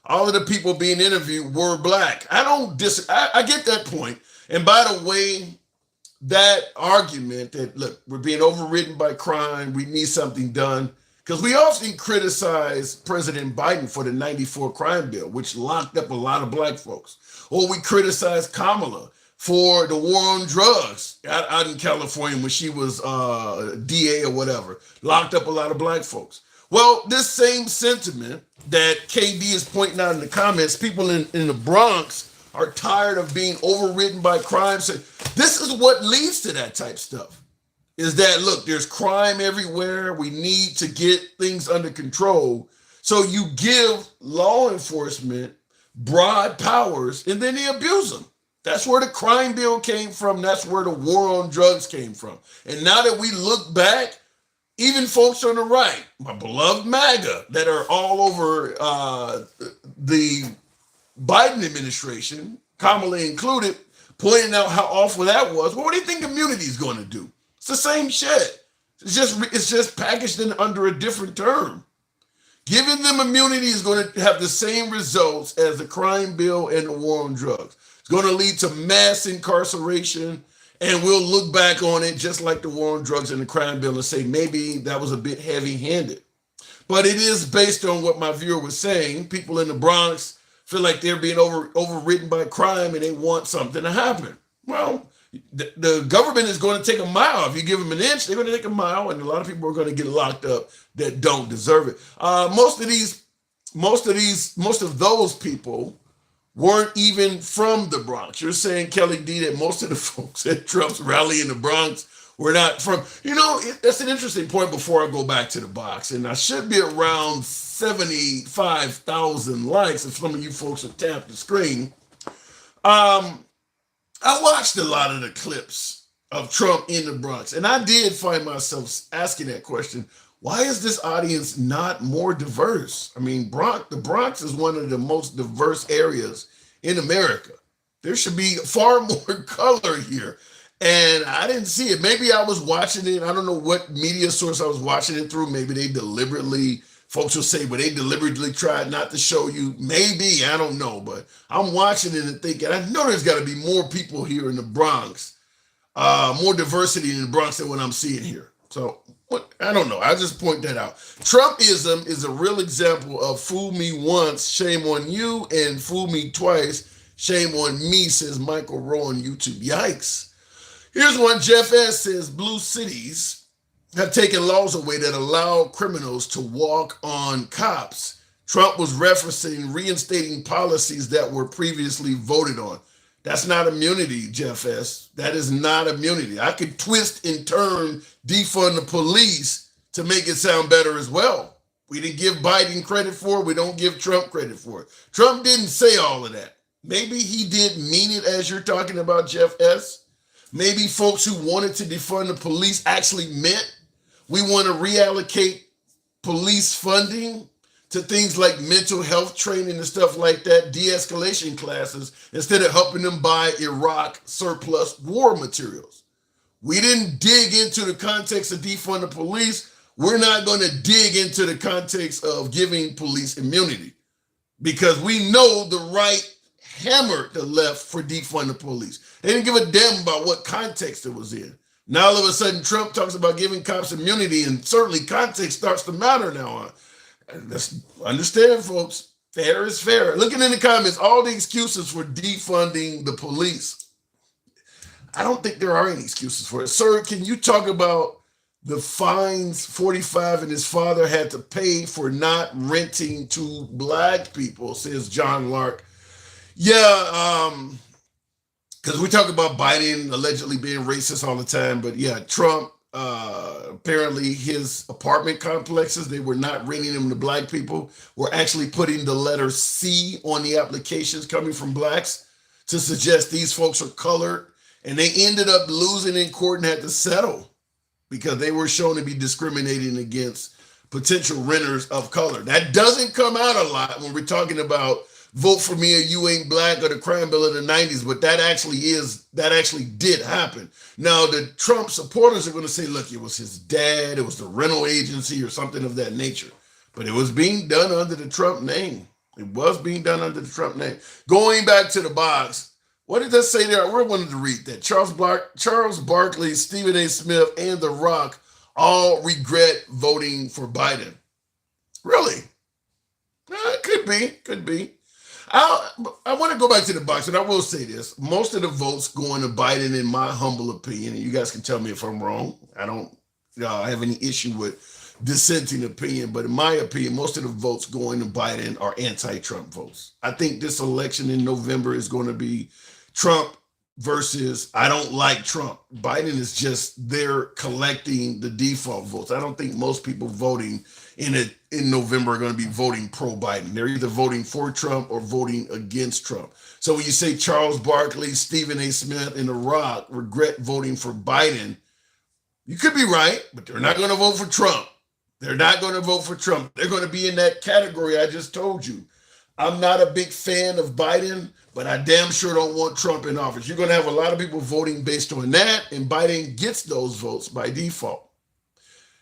All of the people being interviewed were black. I get that point. And by the way, that argument that, look, we're being overridden by crime, we need something done, because we often criticize President Biden for the 94 crime bill, which locked up a lot of black folks. Or we criticize Kamala for the war on drugs out in California when she was DA or whatever, locked up a lot of black folks. Well, this same sentiment that KD is pointing out in the comments, people in the Bronx are tired of being overridden by crime. So this is what leads to that type stuff, is that, look, there's crime everywhere. We need to get things under control. So you give law enforcement broad powers and then they abuse them. That's where the crime bill came from. That's where the war on drugs came from. And now that we look back, even folks on the right, my beloved MAGA, that are all over the Biden administration, Kamala included, pointing out how awful that was. Well, what do you think immunity is going to do? It's the same shit. It's just packaged in under a different term. Giving them immunity is going to have the same results as the crime bill and the war on drugs. It's going to lead to mass incarceration, and we'll look back on it just like the war on drugs and the crime bill and say maybe that was a bit heavy-handed. But it is based on what my viewer was saying. People in the Bronx feel like they're being overridden by crime and they want something to happen. Well, the government is going to take a mile. If you give them an inch, they're going to take a mile, and a lot of people are going to get locked up that don't deserve it. Most of those people weren't even from the Bronx. You're saying, Kelly D, that most of the folks at Trump's rally in the Bronx were not from, that's an interesting point before I go back to the box. And I should be around 75,000 likes if some of you folks have tapped the screen. I watched a lot of the clips of Trump in the Bronx, and I did find myself asking that question. Why is this audience not more diverse? I mean, the Bronx is one of the most diverse areas in America. There should be far more color here. And I didn't see it. Maybe I was watching it. I don't know what media source I was watching it through. Maybe folks will say, but they deliberately tried not to show you. Maybe, I don't know. But I'm watching it and thinking, I know there's got to be more people here in the Bronx more diversity in the Bronx than what I'm seeing here. So I don't know. I just point that out. Trumpism is a real example of fool me once, shame on you, and fool me twice, shame on me, says Michael Rowe on YouTube. Yikes. Here's one. Jeff S. says blue cities have taken laws away that allow criminals to walk on cops. Trump was referencing reinstating policies that were previously voted on. That's not immunity, Jeff S. That is not immunity. I could twist and turn defund the police to make it sound better as well. We didn't give Biden credit for it. We don't give Trump credit for it. Trump didn't say all of that. Maybe he did mean it as you're talking about, Jeff S. Maybe folks who wanted to defund the police actually meant we want to reallocate police funding to things like mental health training and stuff like that, de-escalation classes, instead of helping them buy Iraq surplus war materials. We didn't dig into the context of defund the police. We're not going to dig into the context of giving police immunity because we know the right hammered the left for defund the police. They didn't give a damn about what context it was in. Now all of a sudden Trump talks about giving cops immunity, and certainly context starts to matter now on. Let's understand, folks. Fair is fair. Looking in the comments, all the excuses for defunding the police. I don't think there are any excuses for it. Sir, can you talk about the fines 45 and his father had to pay for not renting to black people, says John Lark. Yeah, because we talk about Biden allegedly being racist all the time, but yeah, Trump, apparently his apartment complexes, they were not renting them to black people, were actually putting the letter C on the applications coming from blacks to suggest these folks are colored, and they ended up losing in court and had to settle because they were shown to be discriminating against potential renters of color. That doesn't come out a lot when we're talking about vote for me or you ain't black or the crime bill of the 90s, but that actually did happen. Now, the Trump supporters are going to say, look, it was his dad, it was the rental agency or something of that nature, but it was being done under the Trump name. It was being done under the Trump name. Going back to the box, what did that say there? We wanted to read that. Charles Barkley, Stephen A. Smith, and The Rock all regret voting for Biden. Really? Could be. I want to go back to the box, and I will say this. Most of the votes going to Biden, in my humble opinion, and you guys can tell me if I'm wrong. I don't have any issue with dissenting opinion, but in my opinion, most of the votes going to Biden are anti-Trump votes. I think this election in November is going to be Trump versus I don't like Trump. Biden is just there collecting the default votes. I don't think most people voting in November are going to be voting pro-Biden. They're either voting for Trump or voting against Trump. So when you say Charles Barkley, Stephen A. Smith, and The Rock regret voting for Biden, you could be right, but they're not going to vote for Trump. They're not going to vote for Trump. They're going to be in that category I just told you. I'm not a big fan of Biden, but I damn sure don't want Trump in office. You're going to have a lot of people voting based on that, and Biden gets those votes by default.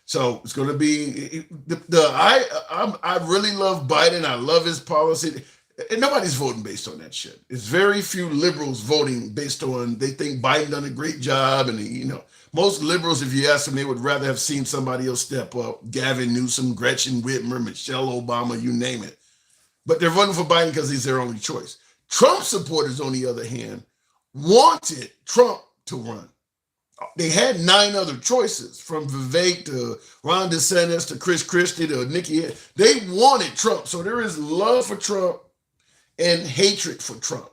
So it's going to be I really love Biden. I love his policy. And nobody's voting based on that shit. It's very few liberals voting based on they think Biden done a great job. And, most liberals, if you ask them, they would rather have seen somebody else step up. Gavin Newsom, Gretchen Whitmer, Michelle Obama, you name it. But they're voting for Biden because he's their only choice. Trump supporters, on the other hand, wanted Trump to run. They had 9 other choices, from Vivek to Ron DeSantis to Chris Christie to Nikki. They wanted Trump. So there is love for Trump and hatred for Trump.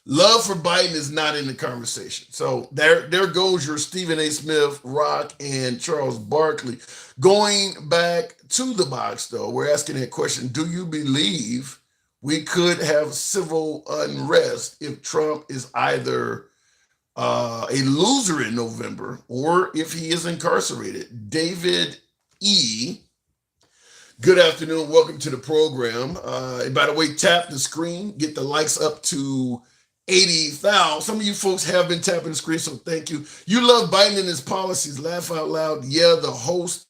Love for Biden is not in the conversation. So there goes your Stephen A. Smith, Rock, and Charles Barkley. Going back to the box, though, we're asking that question, do you believe we could have civil unrest if Trump is either a loser in November or if he is incarcerated? David E., good afternoon. Welcome to the program. By the way, tap the screen. Get the likes up to 80,000. Some of you folks have been tapping the screen, so thank you. You love Biden and his policies. Laugh out loud. Yeah, the host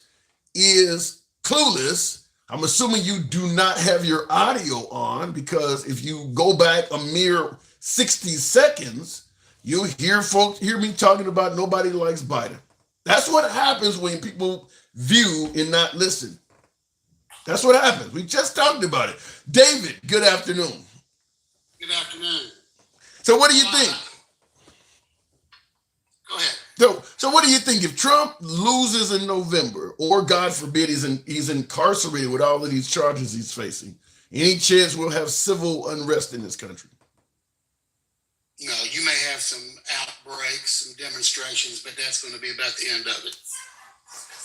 is clueless. I'm assuming you do not have your audio on, because if you go back a mere 60 seconds, You hear me talking about nobody likes Biden. That's what happens when people view and not listen. That's what happens. We just talked about it. David, good afternoon. Good afternoon. So what do you think? Go ahead. So what do you think if Trump loses in November, or God forbid he's incarcerated with all of these charges he's facing? Any chance we'll have civil unrest in this country? No, you may have some outbreaks, some demonstrations, but that's going to be about the end of it.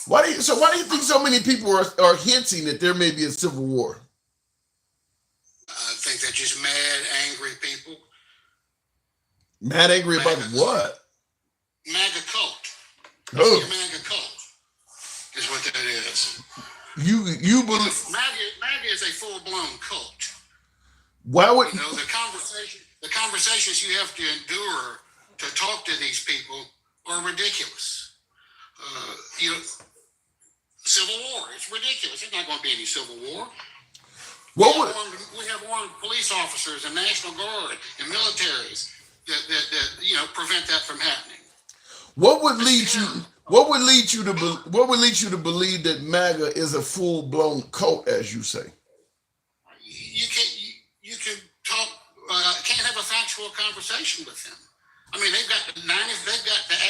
Why do you think so many people are hinting that there may be a civil war? I think they're just mad, angry people. Mad, angry about what? MAGA cult. Oh. MAGA cult is what that is. You believe MAGA is a full-blown cult. Why would the conversations you have to endure to talk to these people are ridiculous. Civil war, it's ridiculous. There's not going to be any civil war. We have armed police officers and National Guard and militaries that prevent that from happening. What would lead you to believe that MAGA is a full-blown cult, as you say? You can talk. Can't have a factual conversation with them. I mean, they've got the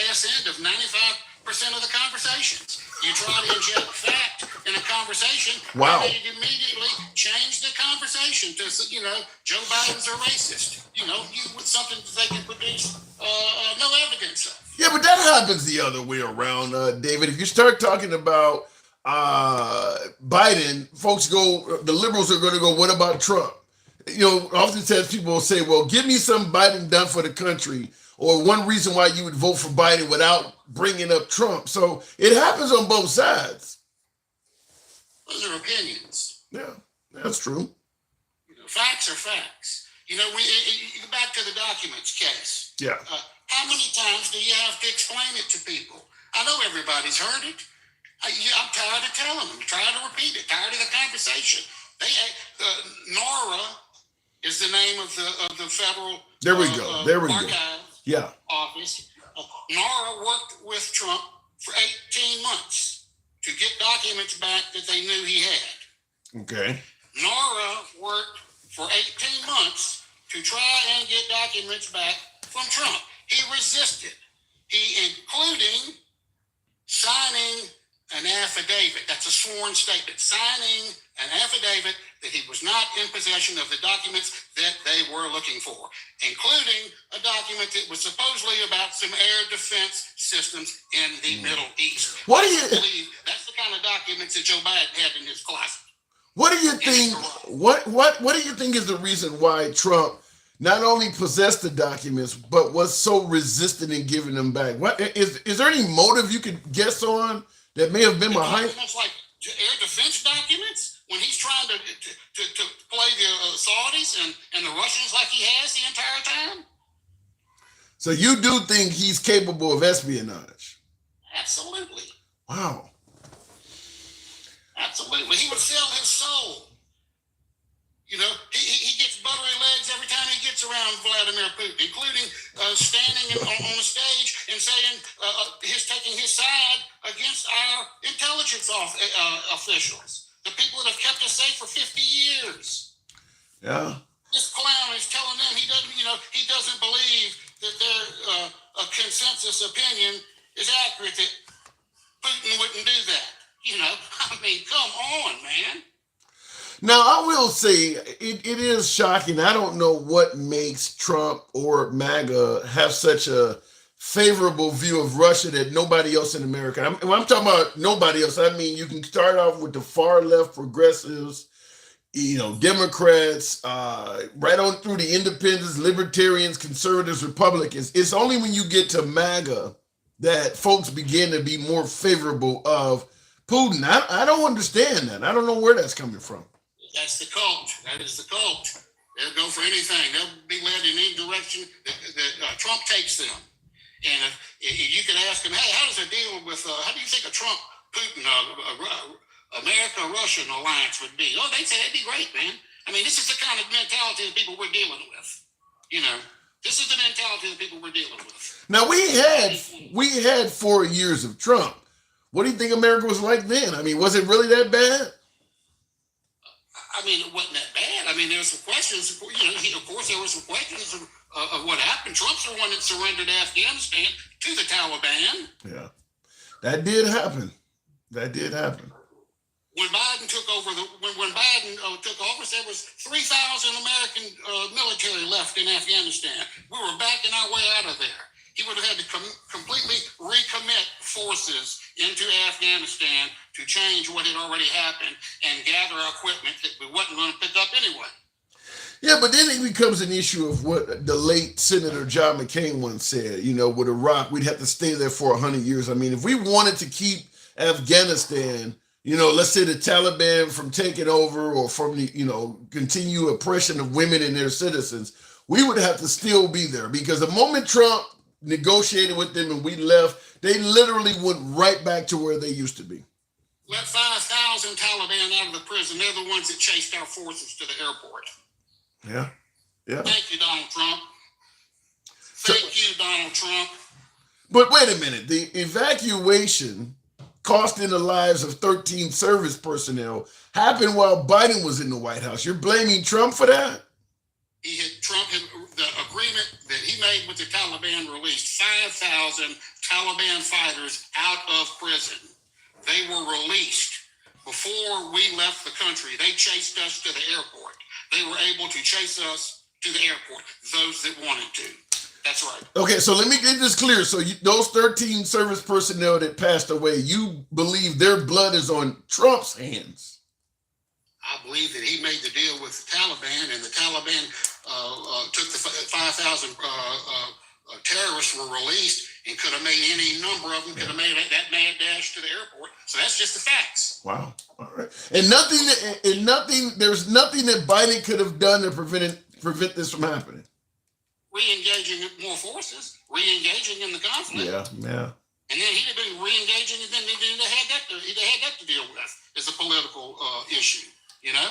ass end of 95% of the conversations. You try to inject fact in a conversation, wow, and they immediately change the conversation to Joe Biden's a racist. With something that they can produce no evidence of. Yeah, but that happens the other way around, David. If you start talking about Biden, the liberals are going to go, what about Trump? Oftentimes people will say, well, give me some Biden done for the country, or one reason why you would vote for Biden without bringing up Trump. So it happens on both sides. Those are opinions. Yeah, that's true. Facts are facts. Back to the documents case. Yeah. How many times do you have to explain it to people? I know everybody's heard it. I'm tired of telling them. I'm tired of repeating it. Tired of the conversation. NORA is the name of the federal. There we go. There we archive go. Yeah. Office. NORA worked with Trump for 18 months to get documents back that they knew he had. Okay. NORA worked for 18 months to try and get documents back from Trump. He resisted. Including signing an affidavit. That's a sworn statement. Signing an affidavit that he was not in possession of the documents that they were looking for, including a document that was supposedly about some air defense systems in the Middle East. What do you believe? That's the kind of documents that Joe Biden had in his closet. What do you think? What do you think is the reason why Trump not only possessed the documents but was so resistant in giving them back? What is there any motive you could guess on that may have been behind? Documents like air defense documents when he's trying to play the Saudis and the Russians like he has the entire time. So you do think he's capable of espionage? Absolutely. Wow. Absolutely. He would sell his soul. He gets buttery legs every time he gets around Vladimir Putin, including standing on the stage and saying taking his side against our intelligence officials, the people that have kept us safe for 50 years. Yeah. This clown is telling them he doesn't believe that their consensus opinion is accurate, that Putin wouldn't do that. Come on, man. Now, I will say it is shocking. I don't know what makes Trump or MAGA have such a favorable view of Russia that nobody else in America. When I'm talking about nobody else, I mean, you can start off with the far left progressives, Democrats, right on through the independents, libertarians, conservatives, Republicans. It's only when you get to MAGA that folks begin to be more favorable of Putin. I don't understand that. I don't know where that's coming from. That's the cult. That is the cult. They'll go for anything. They'll be led in any direction that Trump takes them. And if you could ask them, hey, how does it deal with, how do you think a Trump-Putin, America-Russian alliance would be? Oh, they'd say that'd be great, man. I mean, this is the kind of mentality of people we're dealing with. This is the mentality of the people we're dealing with. Now we had 4 years of Trump. What do you think America was like then? I mean, was it really that bad? I mean, it wasn't that bad. I mean, there were some questions. You know, of course, there were some questions of what happened. Trump's the one that surrendered Afghanistan to the Taliban. Yeah, that did happen. That did happen. When Biden took over, when Biden took office, there was 3,000 American military left in Afghanistan. We were backing our way out of there. He would have had to completely recommit forces into Afghanistan to change what had already happened and gather equipment that we wasn't going to pick up anyway. Yeah, but then it becomes an issue of what the late Senator John McCain once said. You know, with Iraq, we'd have to stay there for 100 years. I mean, if we wanted to keep Afghanistan, you know, let's say the Taliban from taking over or from the, you know, continue oppression of women and their citizens, we would have to still be there, because the moment Trump negotiated with them and we left, they literally went right back to where they used to be. Let 5,000 Taliban out of the prison. They're the ones that chased our forces to the airport. Yeah. Yeah. Thank you, Donald Trump. Thank you, Donald Trump. But wait a minute. The evacuation costing the lives of 13 service personnel happened while Biden was in the White House. You're blaming Trump for that? Trump had the agreement that he made with the Taliban released 5,000 Taliban fighters out of prison. They were released before we left the country. They chased us to the airport. They were able to chase us to the airport, those that wanted to. That's right. Okay, so let me get this clear. So those 13 service personnel that passed away, you believe their blood is on Trump's hands? I believe that he made the deal with the Taliban, and the Taliban took the 5,000 terrorists were released, and could have made any number of them, could have made that mad dash to the airport. So that's just the facts. Wow. All right. And there's nothing that Biden could have done to prevent this from happening. Re-engaging more forces, re-engaging in the conflict. Yeah. And then he'd have been re-engaging, and then he'd have had that to deal with as a political issue, you know?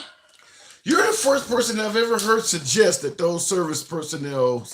You're the first person I've ever heard suggest that those service personnel,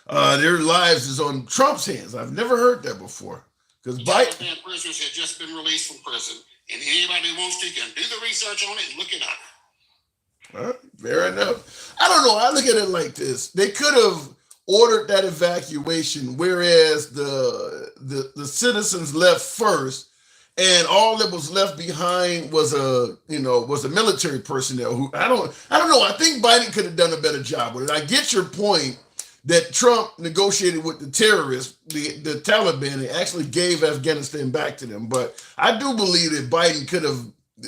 their lives is on Trump's hands. I've never heard that before. Because Taliban prisoners had just been released from prison, and anybody who wants to can do the research on it and look it up. Fair enough. I don't know. I look at it like this. They could have ordered that evacuation, whereas the citizens left first, and all that was left behind was a military personnel who I don't know. I think Biden could have done a better job with it. I get your point that Trump negotiated with the terrorists, the Taliban, and actually gave Afghanistan back to them. But I do believe that Biden could have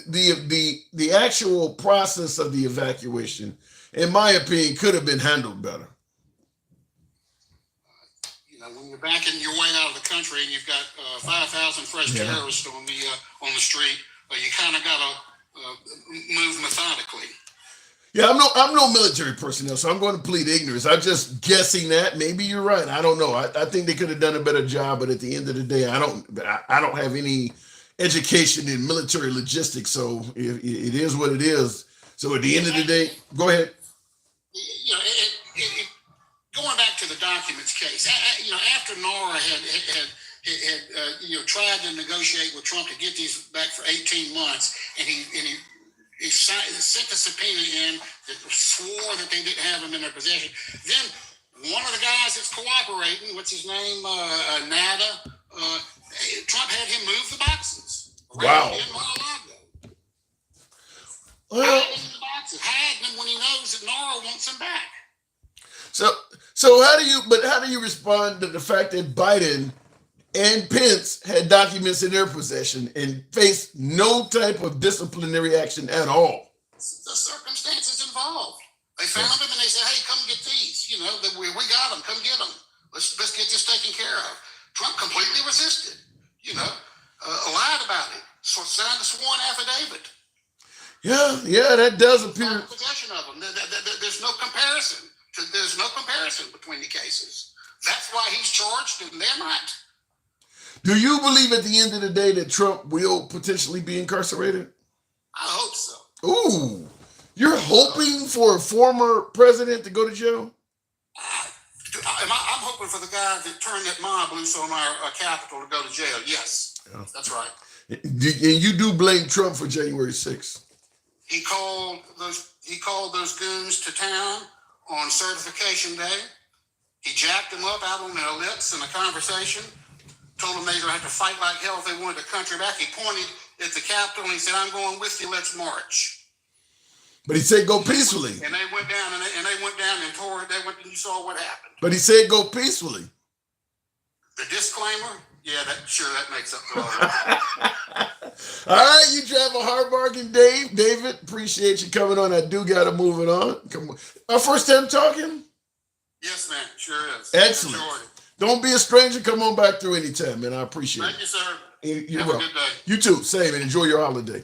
the actual process of the evacuation, in my opinion, could have been handled better. When you're backing your way out of the country and you've got 5,000 fresh terrorists on the street, you kind of got to move methodically. Yeah, I'm no military personnel, so I'm going to plead ignorance. I'm just guessing that. Maybe you're right. I don't know. I think they could have done a better job, but at the end of the day, I don't have any education in military logistics, so it is what it is. So at the end of the day, go ahead. Going back to the documents case, after Nora had tried to negotiate with Trump to get these back for 18 months, and he sent the subpoena in that swore that they didn't have them in their possession. Then one of the guys that's cooperating, what's his name, Nada, Trump had him move the boxes. Wow. Hiding them when he knows that Nora wants them back. So how do you respond to the fact that Biden and Pence had documents in their possession and faced no type of disciplinary action at all? The circumstances involved. They found them and they said, "Hey, come get these. We got them. Come get them. Let's get this taken care of." Trump completely resisted. Lied about it. Signed a sworn affidavit. Yeah, that does appear. Possession of them. There's no comparison. There's no comparison between the cases. That's why he's charged and they're not. Do you believe at the end of the day that Trump will potentially be incarcerated? I hope so. Ooh, you're hoping for a former president to go to jail? Am I hoping for the guy that turned that mob loose on our Capitol to go to jail. Yes, that's right. And you do blame Trump for January 6th. He called those goons to town on certification day. He jacked them up out on their lips in a conversation, told them they were going to have to fight like hell if they wanted the country back. He pointed at the Capitol and he said, "I'm going with you, let's march." But he said go peacefully. And they went down and tore it. They went and you saw what happened. But he said go peacefully. The disclaimer, yeah, that makes up for all that. All right, you drive a hard bargain, David. Appreciate you coming on. I do got to move it on. Come on. Our first time talking? Yes, man. Sure is. Excellent. Don't be a stranger. Come on back through anytime, man. I appreciate it. Thank you, sir. You're Have welcome. a good day. You too. Same, and enjoy your holiday.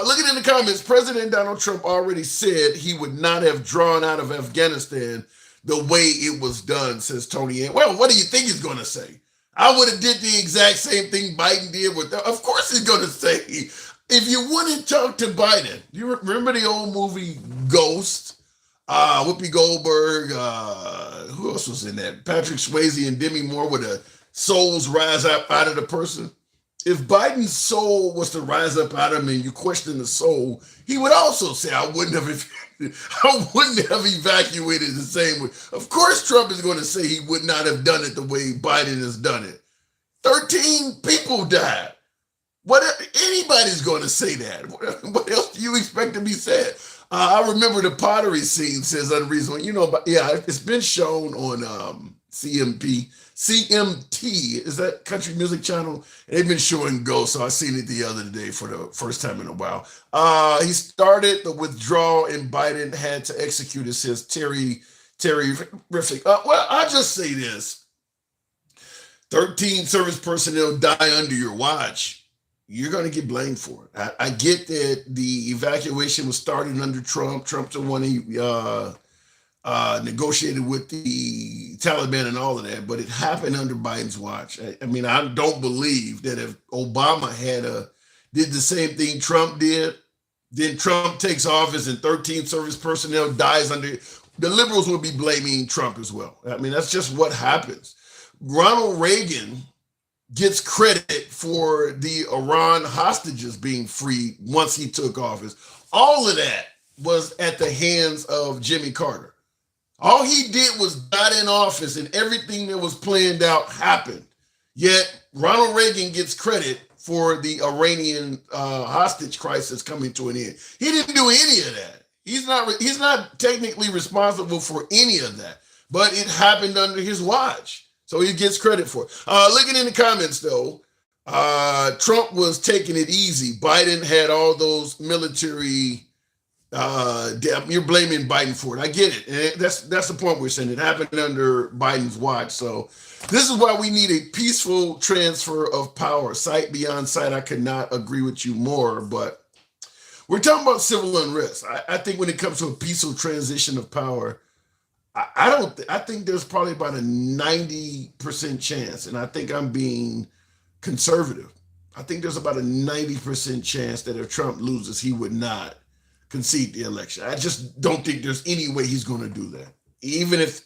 Looking in the comments, President Donald Trump already said he would not have drawn out of Afghanistan the way it was done, says Tony. Well, what do you think he's going to say? I would have did the exact same thing Biden did with. Of course, he's going to say, if you wouldn't talk to Biden, you remember the old movie Ghost? Whoopi Goldberg. Who else was in that? Patrick Swayze and Demi Moore, where the souls rise up out of the person. If Biden's soul was to rise up out of him and you question the soul, he would also say, I wouldn't have evacuated the same way. Of course, Trump is going to say he would not have done it the way Biden has done it. 13 people died. Anybody's going to say that. What else do you expect to be said? I remember the pottery scene, says Unreasonable. But yeah, it's been shown on CMT. Is that country music channel? They've been showing Ghost, so I seen it the other day for the first time in a while. He started the withdrawal and Biden had to execute it, says Terry Riffick. Well, I'll just say this. 13 service personnel die under your watch. You're going to get blamed for it. I get that the evacuation was started under Trump. Trump's the one he negotiated with the Taliban and all of that, but it happened under Biden's watch. I mean, I don't believe that if Obama did the same thing Trump did, then Trump takes office and 13 service personnel dies under, the liberals would be blaming Trump as well. I mean, that's just what happens. Ronald Reagan gets credit for the Iran hostages being freed once he took office. All of that was at the hands of Jimmy Carter. All he did was got in office and everything that was planned out happened. Yet Ronald Reagan gets credit for the Iranian hostage crisis coming to an end. He didn't do any of that. He's not technically responsible for any of that, but it happened under his watch. So he gets credit for it. Looking in the comments though, Trump was taking it easy. Biden had all those military. You're blaming Biden for it. I get it. And that's the point we're saying. It happened under Biden's watch. So this is why we need a peaceful transfer of power. Sight beyond sight. I could not agree with you more. But we're talking about civil unrest. I think when it comes to a peaceful transition of power, I think there's probably about a 90% chance, and I think I'm being conservative. I think there's about a 90% chance that if Trump loses, he would not concede the election. I just don't think there's any way he's going to do that. Even if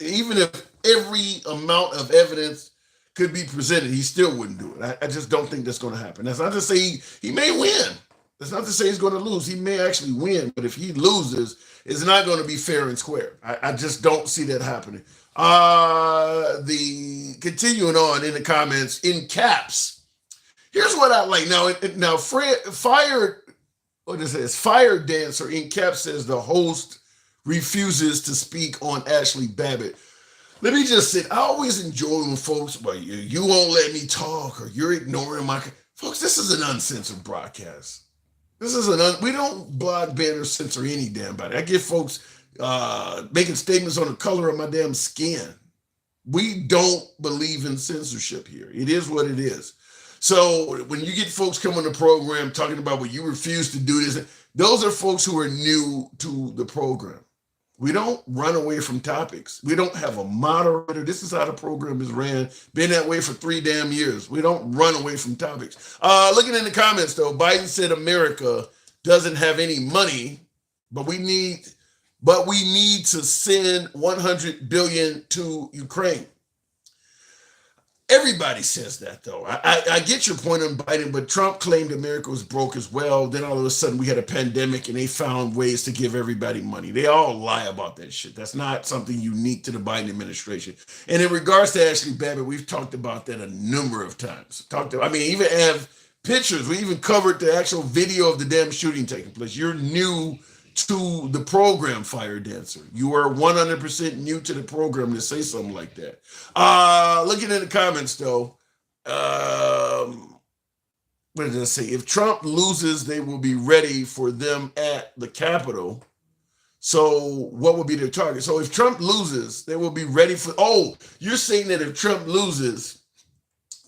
every amount of evidence could be presented, he still wouldn't do it. I just don't think that's going to happen. That's not to say he may win. That's not to say he's going to lose. He may actually win, but if he loses, it's not going to be fair and square. I just don't see that happening. Continuing on in the comments, in caps, here's what I like. Now Fire Dancer in caps says the host refuses to speak on Ashley Babbitt. Let me just say, I always enjoy when folks, well, you won't let me talk or you're ignoring my... Folks, this is an uncensored broadcast. We don't blog, ban, or censor any damn body. I get folks making statements on the color of my damn skin. We don't believe in censorship here. It is what it is. So when you get folks come on the program talking about, well, you refuse to do this, those are folks who are new to the program. We don't run away from topics. We don't have a moderator. This is how the program is ran. Been that way for 3 damn years. We don't run away from topics. Looking in the comments though, Biden said America doesn't have any money, but we need to send $100 billion to Ukraine. Everybody says that, though. I get your point on Biden, but Trump claimed America was broke as well. Then all of a sudden we had a pandemic and they found ways to give everybody money. They all lie about that shit. That's not something unique to the Biden administration. And in regards to Ashley Babbitt, we've talked about that a number of times. Even have pictures. We even covered the actual video of the damn shooting taking place. You're new to the program, Fire Dancer. You are 100% new to the program to say something like that. Looking at the comments, though, what did I say? If Trump loses, they will be ready for them at the Capitol. So what will be their target? So if Trump loses, they will be ready for, you're saying that if Trump loses,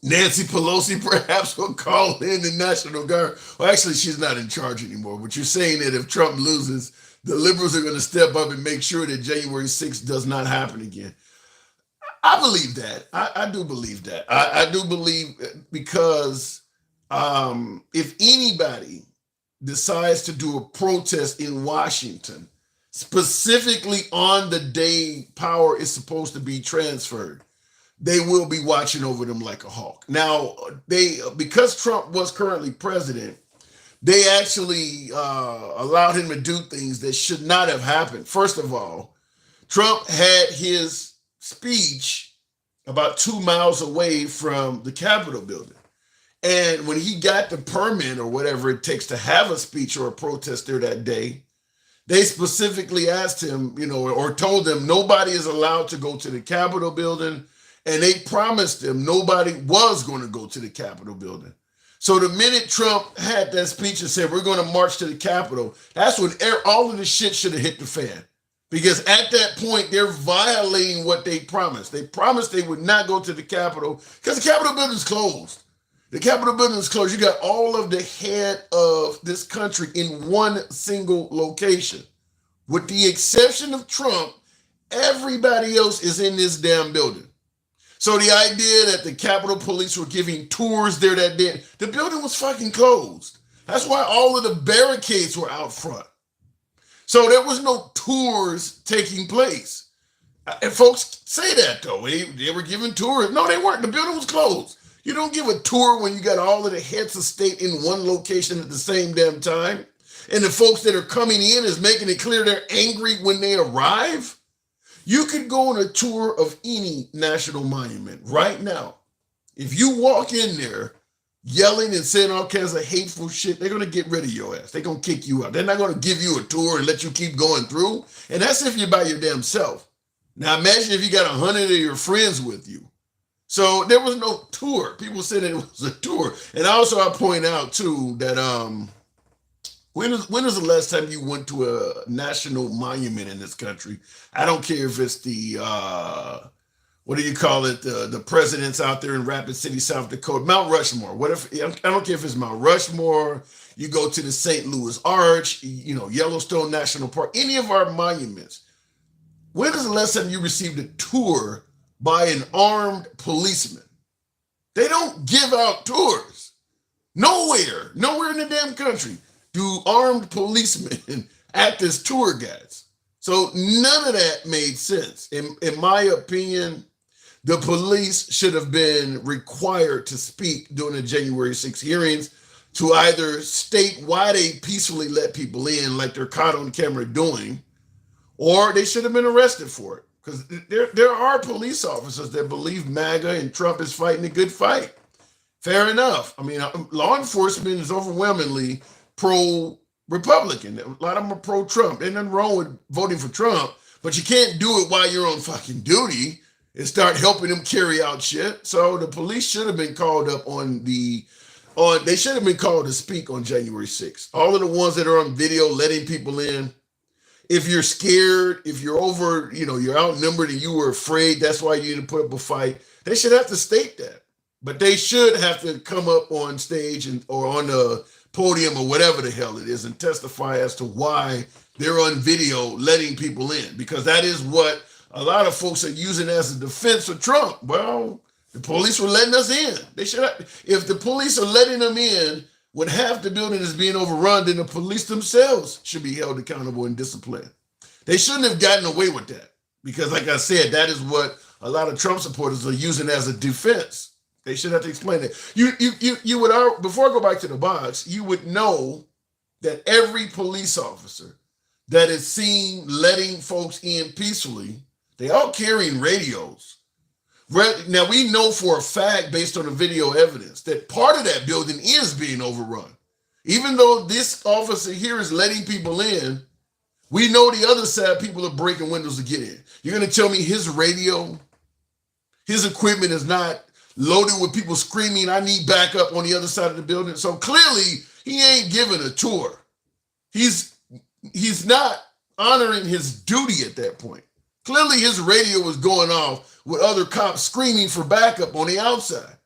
Nancy Pelosi perhaps will call in the National Guard. Well, actually, she's not in charge anymore. But you're saying that if Trump loses, the liberals are going to step up and make sure that January 6th does not happen again. I believe that. I do believe that. I do believe because if anybody decides to do a protest in Washington, specifically on the day power is supposed to be transferred, they will be watching over them like a hawk. Now, because Trump was currently president, they actually allowed him to do things that should not have happened. First of all, Trump had his speech about 2 miles away from the Capitol building. And when he got the permit or whatever it takes to have a speech or a protest there that day, they specifically asked him, or told him nobody is allowed to go to the Capitol building. And they promised him nobody was going to go to the Capitol building. So the minute Trump had that speech and said, we're going to march to the Capitol, that's when all of the shit should have hit the fan. Because at that point, they're violating what they promised. They promised they would not go to the Capitol because the Capitol building is closed. The Capitol building is closed. You got all of the head of this country in one single location. With the exception of Trump, everybody else is in this damn building. So the idea that the Capitol Police were giving tours there that day, the building was fucking closed. That's why all of the barricades were out front. So there was no tours taking place. And folks say that, though. They were giving tours. No, they weren't. The building was closed. You don't give a tour when you got all of the heads of state in one location at the same damn time. And the folks that are coming in is making it clear they're angry when they arrive. You could go on a tour of any national monument right now. If you walk in there yelling and saying all kinds of hateful shit, they're going to get rid of your ass. They're going to kick you out. They're not going to give you a tour and let you keep going through. And that's if you're by your damn self. Now imagine if you got 100 of your friends with you. So there was no tour. People said it was a tour. And also I point out too that when is the last time you went to a national monument in this country? I don't care if it's the what do you call it? The presidents out there in Rapid City, South Dakota, Mount Rushmore. I don't care if it's Mount Rushmore. You go to the St. Louis Arch, Yellowstone National Park, any of our monuments. When is the last time you received a tour by an armed policeman? They don't give out tours. Nowhere in the damn country do armed policemen act as tour guides. So none of that made sense. In my opinion, the police should have been required to speak during the January 6th hearings to either state why they peacefully let people in like they're caught on camera doing, or they should have been arrested for it. Because there are police officers that believe MAGA and Trump is fighting a good fight. Fair enough. I mean, law enforcement is overwhelmingly pro-Republican. A lot of them are pro-Trump. There's nothing wrong with voting for Trump, but you can't do it while you're on fucking duty and start helping them carry out shit. So the police should have been called up they should have been called to speak on January 6th. All of the ones that are on video letting people in, if you're scared, if you're you're outnumbered and you were afraid, that's why you didn't put up a fight, they should have to state that. But they should have to come up on stage or on the podium or whatever the hell it is and testify as to why they're on video letting people in, because that is what a lot of folks are using as a defense of Trump. Well, the police were letting us in. They should have, if the police are letting them in when half the building is being overrun, then the police themselves should be held accountable and disciplined. They shouldn't have gotten away with that because, like I said, that is what a lot of Trump supporters are using as a defense. They should have to explain it. You would, before I go back to the box, you would know that every police officer that is seen letting folks in peacefully, they all carrying radios. Now, we know for a fact, based on the video evidence, that part of that building is being overrun. Even though this officer here is letting people in, we know the other side, people are breaking windows to get in. You're going to tell me his radio, his equipment is not loaded with people screaming, I need backup on the other side of the building? So clearly, he ain't giving a tour. He's not honoring his duty at that point. Clearly, his radio was going off with other cops screaming for backup on the outside.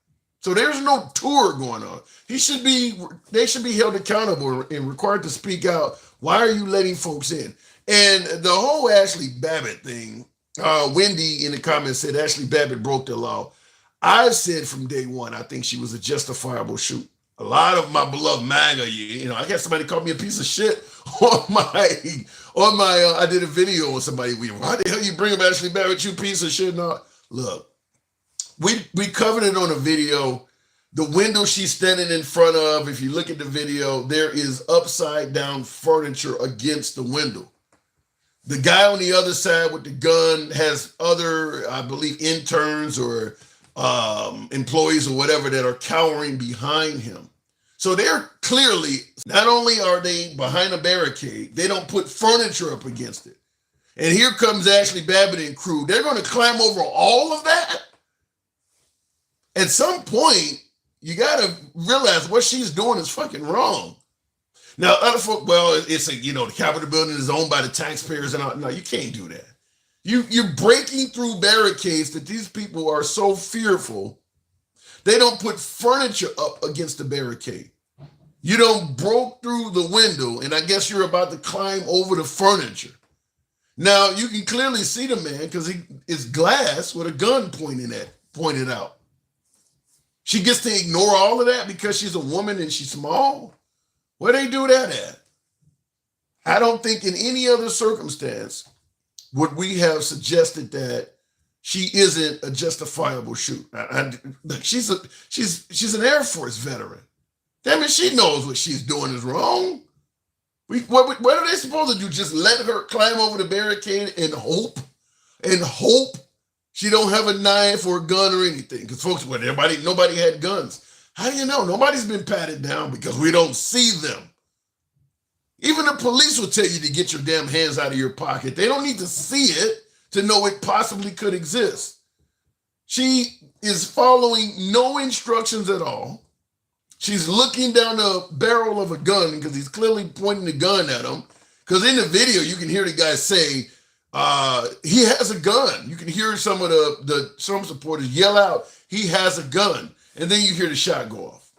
So there's no tour going on. They should be held accountable and required to speak out. Why are you letting folks in? And the whole Ashley Babbitt thing, Wendy in the comments said Ashley Babbitt broke the law. I've said from day one, I think she was a justifiable shoot. A lot of my beloved MAGA, I got somebody called me a piece of shit on my, I did a video with somebody. Why the hell you bring up Ashley Babbitt, you piece of shit? No, look, we covered it on a video. The window she's standing in front of, if you look at the video, there is upside down furniture against the window. The guy on the other side with the gun has other, I believe, interns or employees or whatever that are cowering behind him. So they're clearly, not only are they behind a barricade, they don't put furniture up against it. And here comes Ashley Babbitt and crew. They're going to climb over all of that? At some point, you got to realize what she's doing is fucking wrong. Now, other folk, well, it's the Capitol building is owned by the taxpayers and all. No, you can't do that. You're breaking through barricades that these people are so fearful, they don't put furniture up against the barricade. You don't broke through the window, and I guess you're about to climb over the furniture. Now, you can clearly see the man because he is glass with a gun pointed out. She gets to ignore all of that because she's a woman and she's small? Where they do that at? I don't think in any other circumstance would we have suggested that she isn't a justifiable shoot. She's an Air Force veteran. That means she knows what she's doing is wrong. What are they supposed to do? Just let her climb over the barricade and hope she don't have a knife or a gun or anything? Because folks, nobody had guns. How do you know? Nobody's been patted down because we don't see them. Even the police will tell you to get your damn hands out of your pocket. They don't need to see it to know it possibly could exist. She is following no instructions at all. She's looking down the barrel of a gun because he's clearly pointing the gun at him. Because in the video, you can hear the guy say, he has a gun. You can hear some of the Trump supporters yell out, he has a gun. And then you hear the shot go off.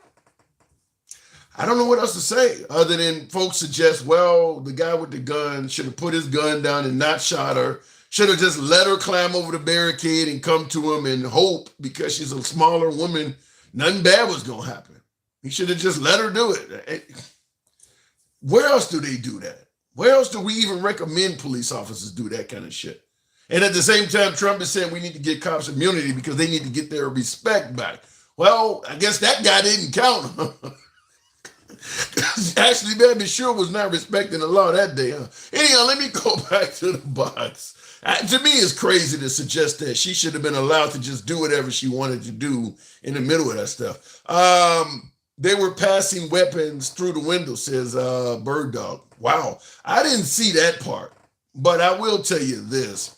I don't know what else to say other than folks suggest, well, the guy with the gun should have put his gun down and not shot her. Should have just let her climb over the barricade and come to him and hope because she's a smaller woman, nothing bad was going to happen. He should have just let her do it. Where else do they do that? Where else do we even recommend police officers do that kind of shit? And at the same time, Trump is saying we need to get cops immunity because they need to get their respect back. Well, I guess that guy didn't count. Ashley Babbitt sure was not respecting the law that day. Anyhow, let me go back to the box. To me, it's crazy to suggest that she should have been allowed to just do whatever she wanted to do in the middle of that stuff. They were passing weapons through the window, says Bird Dog. Wow, I didn't see that part, but I will tell you this.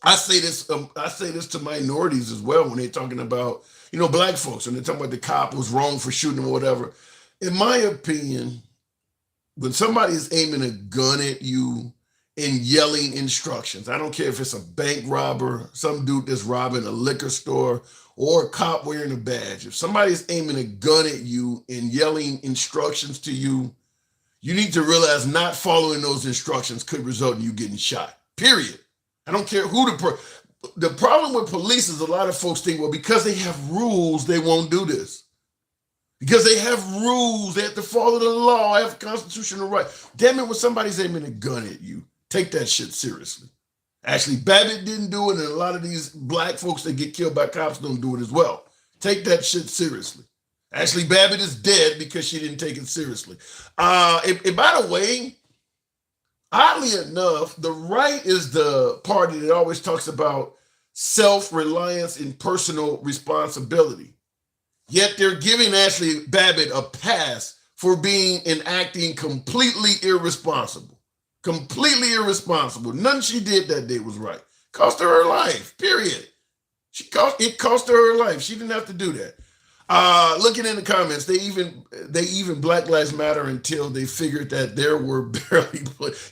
I say this to minorities as well when they're talking about, black folks, when they're talking about the cop was wrong for shooting or whatever. In my opinion, when somebody is aiming a gun at you and yelling instructions, I don't care if it's a bank robber, some dude that's robbing a liquor store, or a cop wearing a badge. If somebody's aiming a gun at you and yelling instructions to you, you need to realize not following those instructions could result in you getting shot, period. I don't care who the problem with police is a lot of folks think, well, because they have rules, they won't do this. Because they have rules, they have to follow the law, have constitutional right. Damn it, when somebody's aiming a gun at you, take that shit seriously. Ashley Babbitt didn't do it, and a lot of these black folks that get killed by cops don't do it as well. Take that shit seriously. Ashley Babbitt is dead because she didn't take it seriously. And by the way, oddly enough, the right is the party that always talks about self-reliance and personal responsibility. Yet they're giving Ashley Babbitt a pass for being and acting completely irresponsible. Completely irresponsible. Nothing she did that day was right. Cost her life, period. It cost her her life. She didn't have to do that. Looking in the comments, they even Black Lives Matter until they figured that there were barely.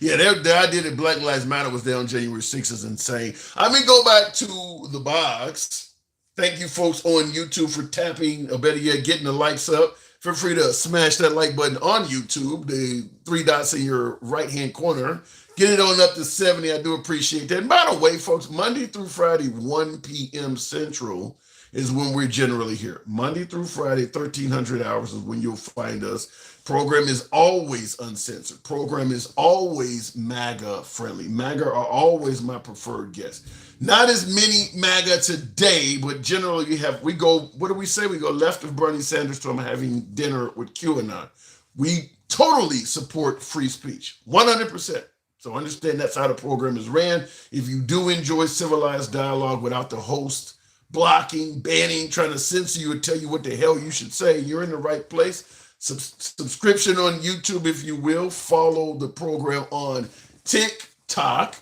Yeah, the idea that Black Lives Matter was there on January 6th is insane. Let me go back to the box. Thank you, folks on YouTube, for tapping, or better yet, getting the likes up. Feel free to smash that like button on YouTube, the 3 dots in your right-hand corner. Get it on up to 70. I do appreciate that. And by the way, folks, Monday through Friday, 1 p.m. Central is when we're generally here. Monday through Friday, 1300 hours is when you'll find us. Program is always uncensored. Program is always MAGA friendly. MAGA are always my preferred guests. Not as many MAGA today, but generally we go, what do we say? We go left of Bernie Sanders to I'm having dinner with QAnon. We totally support free speech, 100%. So understand that's how the program is ran. If you do enjoy civilized dialogue without the host blocking, banning, trying to censor you and tell you what the hell you should say, you're in the right place. Subscription on YouTube, if you will. Follow the program on TikTok.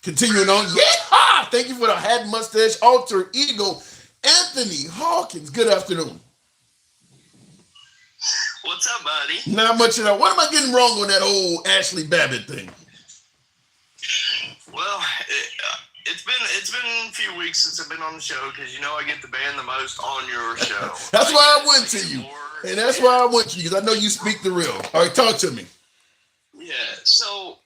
Continuing on. Yeah! Thank you for the hat mustache alter ego, Anthony Hawkins. Good afternoon. What's up, buddy? Not much at all. What am I getting wrong on that old Ashley Babbitt thing? Well, it's been a few weeks since I've been on the show because I get the band the most on your show. That's why I went to you. And that's why I went to you, because I know you speak the real. All right, talk to me. Yeah, so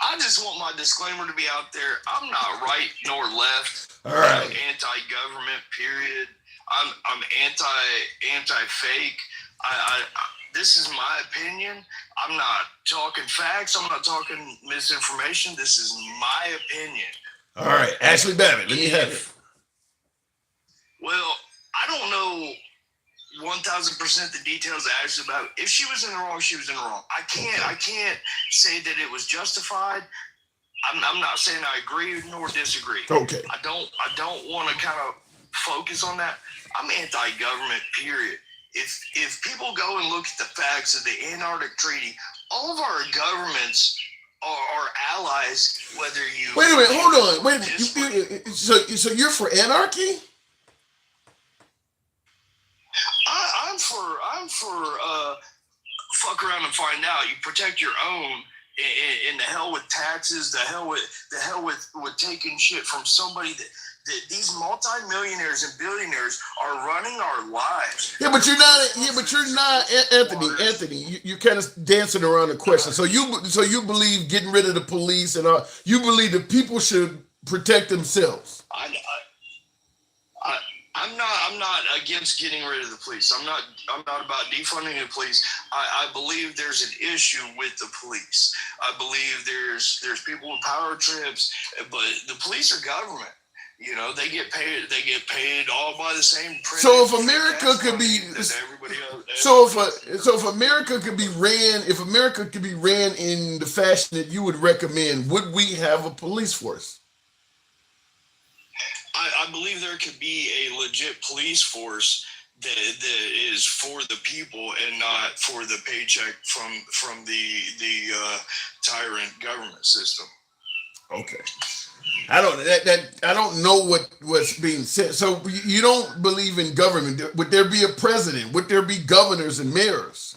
I just want my disclaimer to be out there. I'm not right nor left. All right. I'm anti-government, period. I'm anti-fake. This is my opinion. I'm not talking facts. I'm not talking misinformation. This is my opinion. All right, Ashley Babbitt, let me have it. Well, I don't know 1000% the details actually about it. If she was in the wrong, she was in the wrong. I can't say that it was justified. I'm not saying I agree nor disagree. Okay. I don't want to kind of focus on that. I'm anti-government, period. If people go and look at the facts of the Antarctic Treaty, all of our governments are allies, whether you... Wait a minute, hold on. Wait a minute. So you're for anarchy? I'm for fuck around and find out. You protect your own, and the hell with taxes, the hell with taking shit from somebody that these multimillionaires and billionaires are running our lives. Yeah, but you're not Anthony. You're kind of dancing around the question. So you believe getting rid of the police and you believe that people should protect themselves. I'm not against getting rid of the police. I'm not about defunding the police. I believe there's an issue with the police. I believe there's people with power trips, but the police are government. They get paid all by the same. So if America could be, if America could be ran in the fashion that you would recommend, would we have a police force? I believe there could be a legit police force that is for the people and not for the paycheck from the tyrant government system. Okay. I don't know what's being said. So you don't believe in government. Would there be a president? Would there be governors and mayors?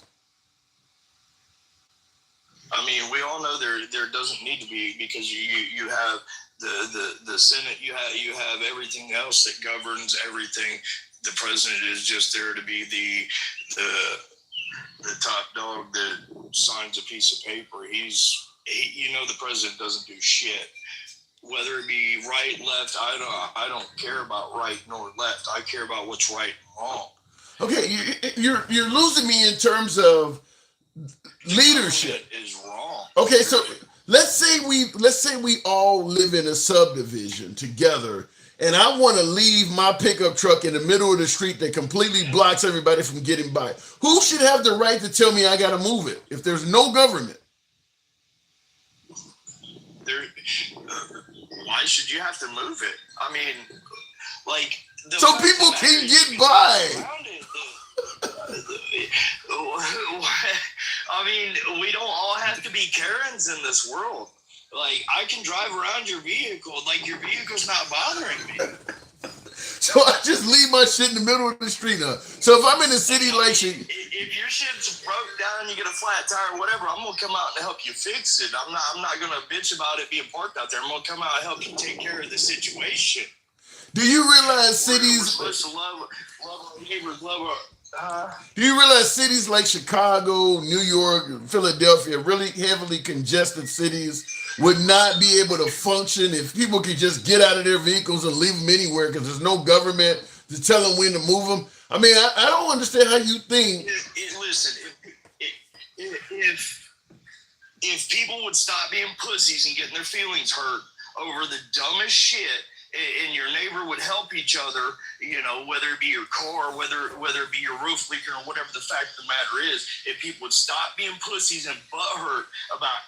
I mean, we all know there doesn't need to be, because you have the Senate, you have everything else that governs everything. The president is just there to be the top dog that signs a piece of paper. The president doesn't do shit. Whether it be right, left, I don't care about right nor left. I care about what's right and wrong. Okay, you're losing me in terms of leadership. Is wrong. Okay, let's say we all live in a subdivision together, and I want to leave my pickup truck in the middle of the street that completely blocks everybody from getting by. Who should have the right to tell me I got to move it if there's no government? Why should you have to move it? I mean, like, so people can get by. I mean, we don't all have to be Karens in this world. Like, I can drive around your vehicle. Like, your vehicle's not bothering me. So I just leave my shit in the middle of the street now. So if I'm in a city like if your shit's broke down, you get a flat tire or whatever, I'm gonna come out and help you fix it. I'm not gonna bitch about it being parked out there. I'm gonna come out and help you take care of the situation. Do you realize cities? We're supposed to love our neighbors, Do you realize cities like Chicago, New York, Philadelphia, really heavily congested cities, would not be able to function if people could just get out of their vehicles and leave them anywhere because there's no government to tell them when to move them? I mean, I don't understand how you think. Listen, if people would stop being pussies and getting their feelings hurt over the dumbest shit, and your neighbor would help each other, you know, whether it be your car, whether it be your roof leaking or whatever the fact of the matter is, if people would stop being pussies and butthurt about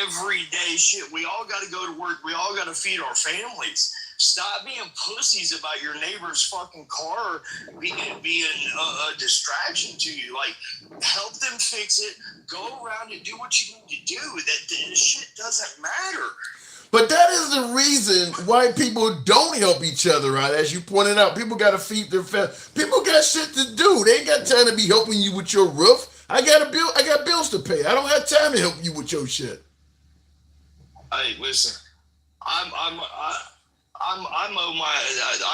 everyday shit. We all got to go to work. We all got to feed our families. Stop being pussies about your neighbor's fucking car being a distraction to you. Like, help them fix it. Go around and do what you need to do. That shit doesn't matter. But that is the reason why people don't help each other out. As you pointed out, people got to feed their family. People got shit to do. They ain't got time to be helping you with your roof. I got bills to pay. I don't have time to help you with your shit. Hey, listen, I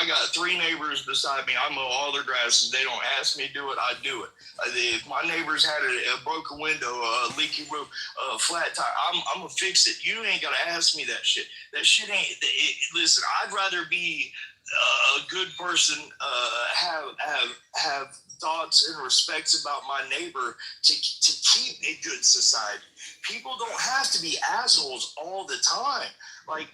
got 3 neighbors beside me. I mow all their grass. If they don't ask me to do it, I do it. If my neighbors had a broken window, a leaky roof, a flat tire, I'm gonna fix it. You ain't gotta ask me that shit. That shit ain't. Listen, I'd rather be a good person, have thoughts and respects about my neighbor to keep a good society. People don't have to be assholes all the time. Like,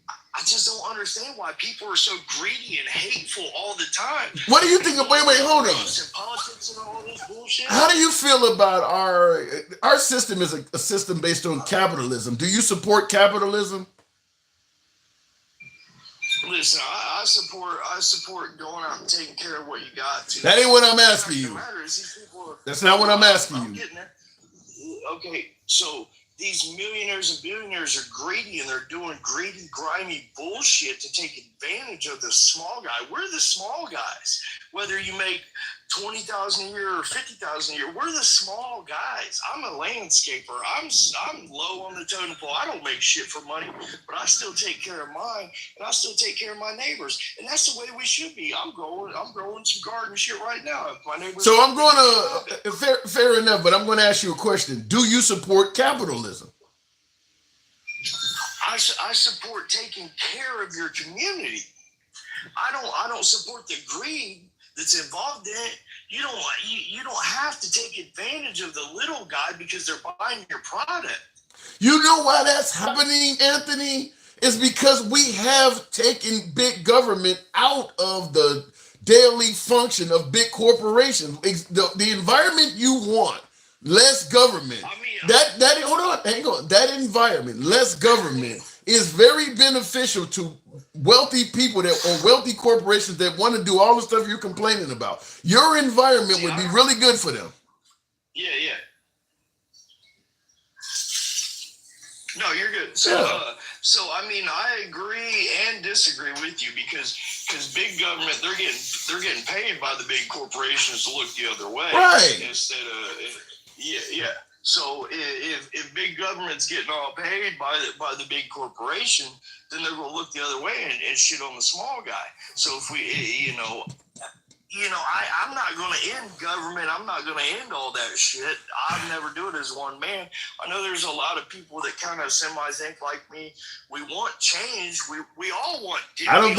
I just don't understand why people are so greedy and hateful all the time. What do you think of, wait, hold on. Politics and all this bullshit. How do you feel about our system is a system based on capitalism? Do you support capitalism? Listen, I support going out and taking care of what you got to. That ain't what I'm asking you. That's not what I'm asking you. Getting there. Okay, so these millionaires and billionaires are greedy, and they're doing greedy, grimy bullshit to take advantage of the small guy. We're the small guys. Whether you make $20,000 a year or $50,000 a year, we're the small guys. I'm a landscaper. I'm low on the totem pole. I don't make shit for money, but I still take care of mine, and I still take care of my neighbors. And that's the way we should be. I'm growing some garden shit right now. If my neighbors. So I'm going to fair enough, but I'm going to ask you a question. Do you support capitalism? I support taking care of your community. I don't support the greed that's involved in it. You don't have to take advantage of the little guy because they're buying your product. You know why that's happening, Anthony? It's because we have taken big government out of the daily function of big corporations. The environment you want, less government. Hang on. That environment, less government, is very beneficial to wealthy people or wealthy corporations that want to do all the stuff you're complaining about. Your environment would be really good for them. Yeah. No, you're good. So I mean, I agree and disagree with you because big government, they're getting paid by the big corporations to look the other way, right? Instead of yeah. So if big government's getting all paid by the big corporation, then they're gonna look the other way and shit on the small guy. So if we, I'm not going to end government. I'm not going to end all that shit. I'd never do it as one man. I know there's a lot of people that kind of semi-think like me. We want change. We all want. I don't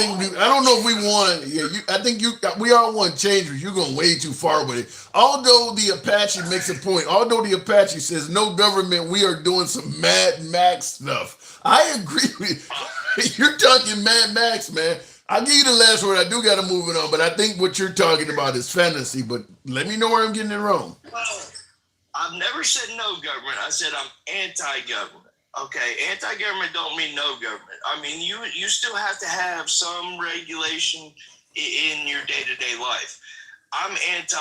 know if we want. I think we all want change, but you're going way too far with it. Although the Apache makes a point. Although the Apache says no government, we are doing some Mad Max stuff. I agree with you. You're talking Mad Max, man. I'll give you the last word. I do got to move it on, but I think what you're talking about is fantasy. But let me know where I'm getting it wrong. Well, I've never said no government. I said I'm anti-government. Okay, anti-government don't mean no government. I mean, you still have to have some regulation in your day-to-day life. I'm anti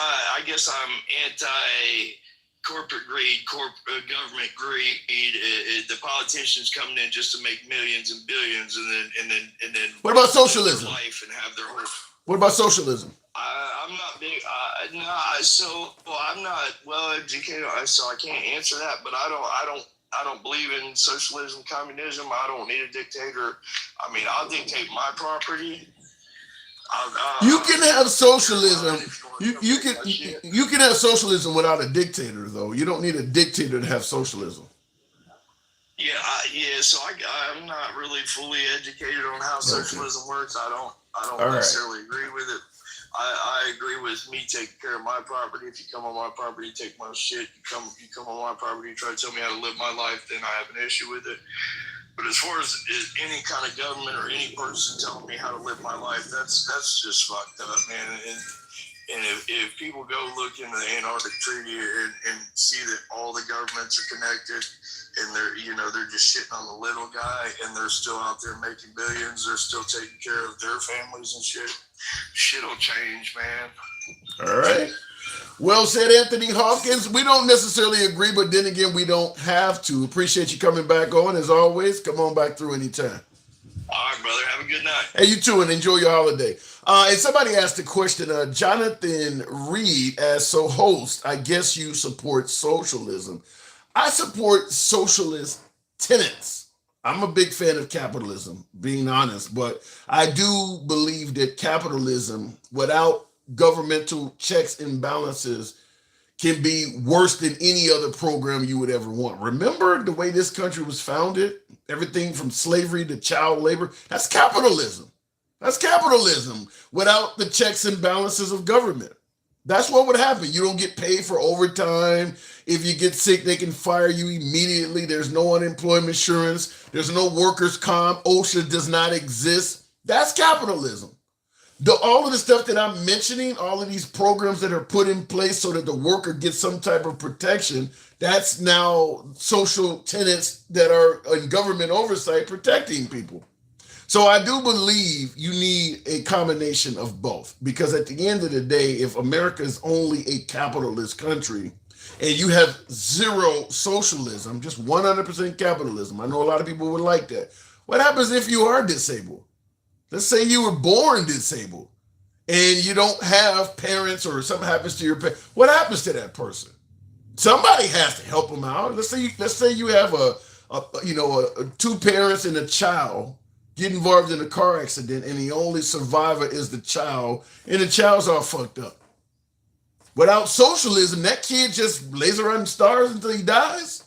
corporate greed, government greed. The politicians coming in just to make millions and billions, and then. What about socialism? Life and have their whole. What about socialism? I'm not big. I'm not well educated, so I can't answer that. But I don't believe in socialism, communism. I don't need a dictator. I mean, I'll dictate my property. You can have socialism. You can have socialism without a dictator, though. You don't need a dictator to have socialism. Yeah. So I'm not really fully educated on how socialism works. I don't necessarily agree with it. I agree with me taking care of my property. If you come on my property, take my shit. You come on my property, try to tell me how to live my life, then I have an issue with it. But as far as any kind of government or any person telling me how to live my life, that's just fucked up, man. And if people go look into the Antarctic Treaty and see that all the governments are connected and they're just shitting on the little guy and they're still out there making billions, they're still taking care of their families and shit, shit'll change, man. All right. Well said, Anthony Hawkins. We don't necessarily agree, but then again, we don't have to. Appreciate you coming back on, as always. Come on back through anytime. All right, brother. Have a good night. Hey, you too, and enjoy your holiday. And somebody asked a question. Jonathan Reib, as so host, I guess you support socialism. I support socialist tenets. I'm a big fan of capitalism, being honest, but I do believe that capitalism, without governmental checks and balances, can be worse than any other program you would ever want. Remember the way this country was founded? Everything from slavery to child labor. That's capitalism. That's capitalism without the checks and balances of government. That's what would happen. You don't get paid for overtime. If you get sick, they can fire you immediately. There's no unemployment insurance. There's no workers' comp. OSHA does not exist. That's capitalism. All of the stuff that I'm mentioning, all of these programs that are put in place so that the worker gets some type of protection, that's now social tenets that are in government oversight protecting people. So I do believe you need a combination of both, because at the end of the day, if America is only a capitalist country and you have zero socialism, just 100% capitalism, I know a lot of people would like that. What happens if you are disabled? Let's say you were born disabled and you don't have parents, or something happens to your parents. What happens to that person? Somebody has to help them out. Let's say you have two parents and a child get involved in a car accident, and the only survivor is the child, and the child's all fucked up. Without socialism, that kid just lays around the stars until he dies.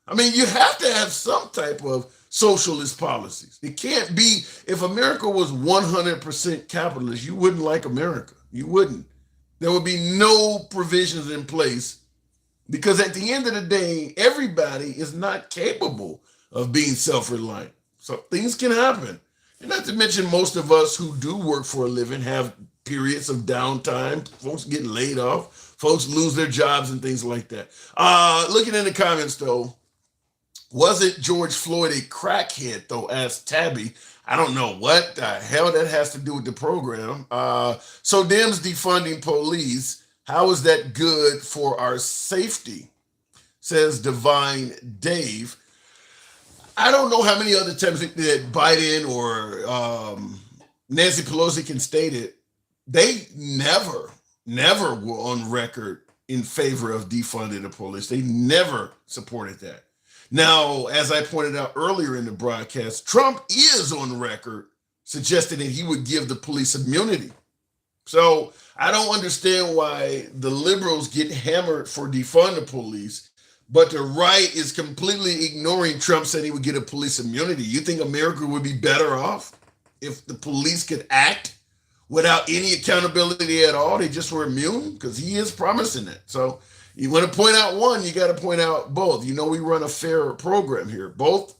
I mean, you have to have some type of socialist policies. It can't be, if America was 100% capitalist, you wouldn't like America. You wouldn't. There would be no provisions in place, because at the end of the day, everybody is not capable of being self-reliant. So things can happen. And not to mention, most of us who do work for a living have periods of downtime. Folks get laid off. Folks lose their jobs and things like that. Looking in the comments, though, wasn't George Floyd a crackhead, though, asked Tabby. I don't know what the hell that has to do with the program. So Dems defunding police. How is that good for our safety? Says Divine Dave. I don't know how many other times that Biden or Nancy Pelosi can state it. They never were on record in favor of defunding the police. They never supported that. Now, as I pointed out earlier in the broadcast, Trump is on record suggesting that he would give the police immunity. So I don't understand why the liberals get hammered for defund the police, but the right is completely ignoring Trump said he would get a police immunity. You think America would be better off if the police could act without any accountability at all? They just were immune, because he is promising it. So you want to point out one, you got to point out both. You know, we run a fair program here. Both,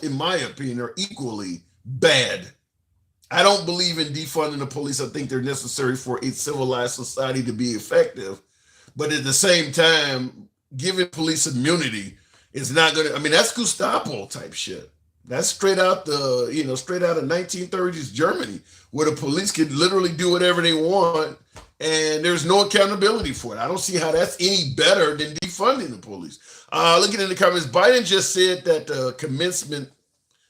in my opinion, are equally bad. I don't believe in defunding the police. I think they're necessary for a civilized society to be effective. But at the same time, giving police immunity is not going to, I mean, that's Gestapo type shit. That's straight out straight out of 1930s Germany, where the police could literally do whatever they want and there's no accountability for it. I don't see how that's any better than defunding the police. Looking in the comments, Biden just said that the commencement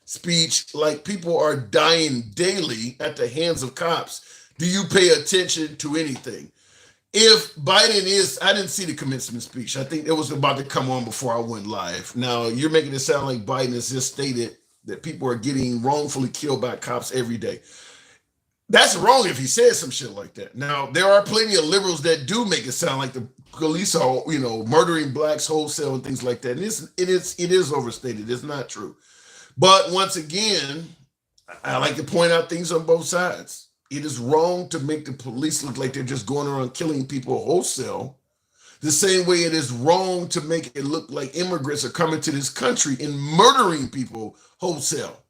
speech, like, people are dying daily at the hands of cops. Do you pay attention to anything? If Biden is, I didn't see the commencement speech. I think it was about to come on before I went live. Now, you're making it sound like Biden has just stated that people are getting wrongfully killed by cops every day. That's wrong if he says some shit like that. Now, there are plenty of liberals that do make it sound like the police are, murdering blacks wholesale and things like that. And it is overstated. It's not true. But once again, I like to point out things on both sides. It is wrong to make the police look like they're just going around killing people wholesale. The same way it is wrong to make it look like immigrants are coming to this country and murdering people wholesale.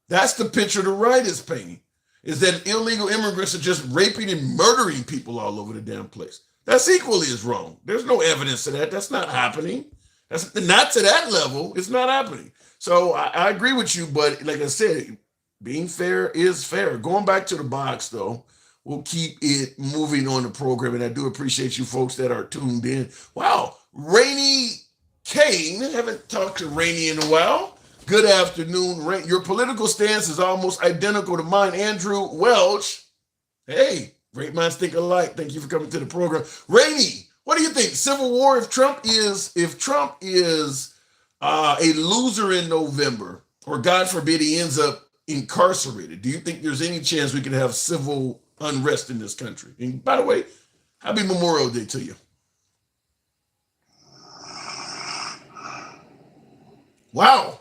That's the picture the right is painting, is that illegal immigrants are just raping and murdering people all over the damn place. That's equally as wrong. There's no evidence of that. That's not happening. That's not to that level. It's not happening. So I agree with you, but like I said, being fair is fair. Going back to the box, though, we'll keep it moving on the program, and I do appreciate you folks that are tuned in. Wow, Rainy Kane, haven't talked to Rainy in a while. Good afternoon, Rain. Your political stance is almost identical to mine. Andrew Welch, hey, great minds think alike. Thank you for coming to the program. Rainy, what do you think? Civil war, if Trump is a loser in November, or God forbid he ends up incarcerated, do you think there's any chance we can have civil unrest in this country? And by the way, happy Memorial Day to you. Wow.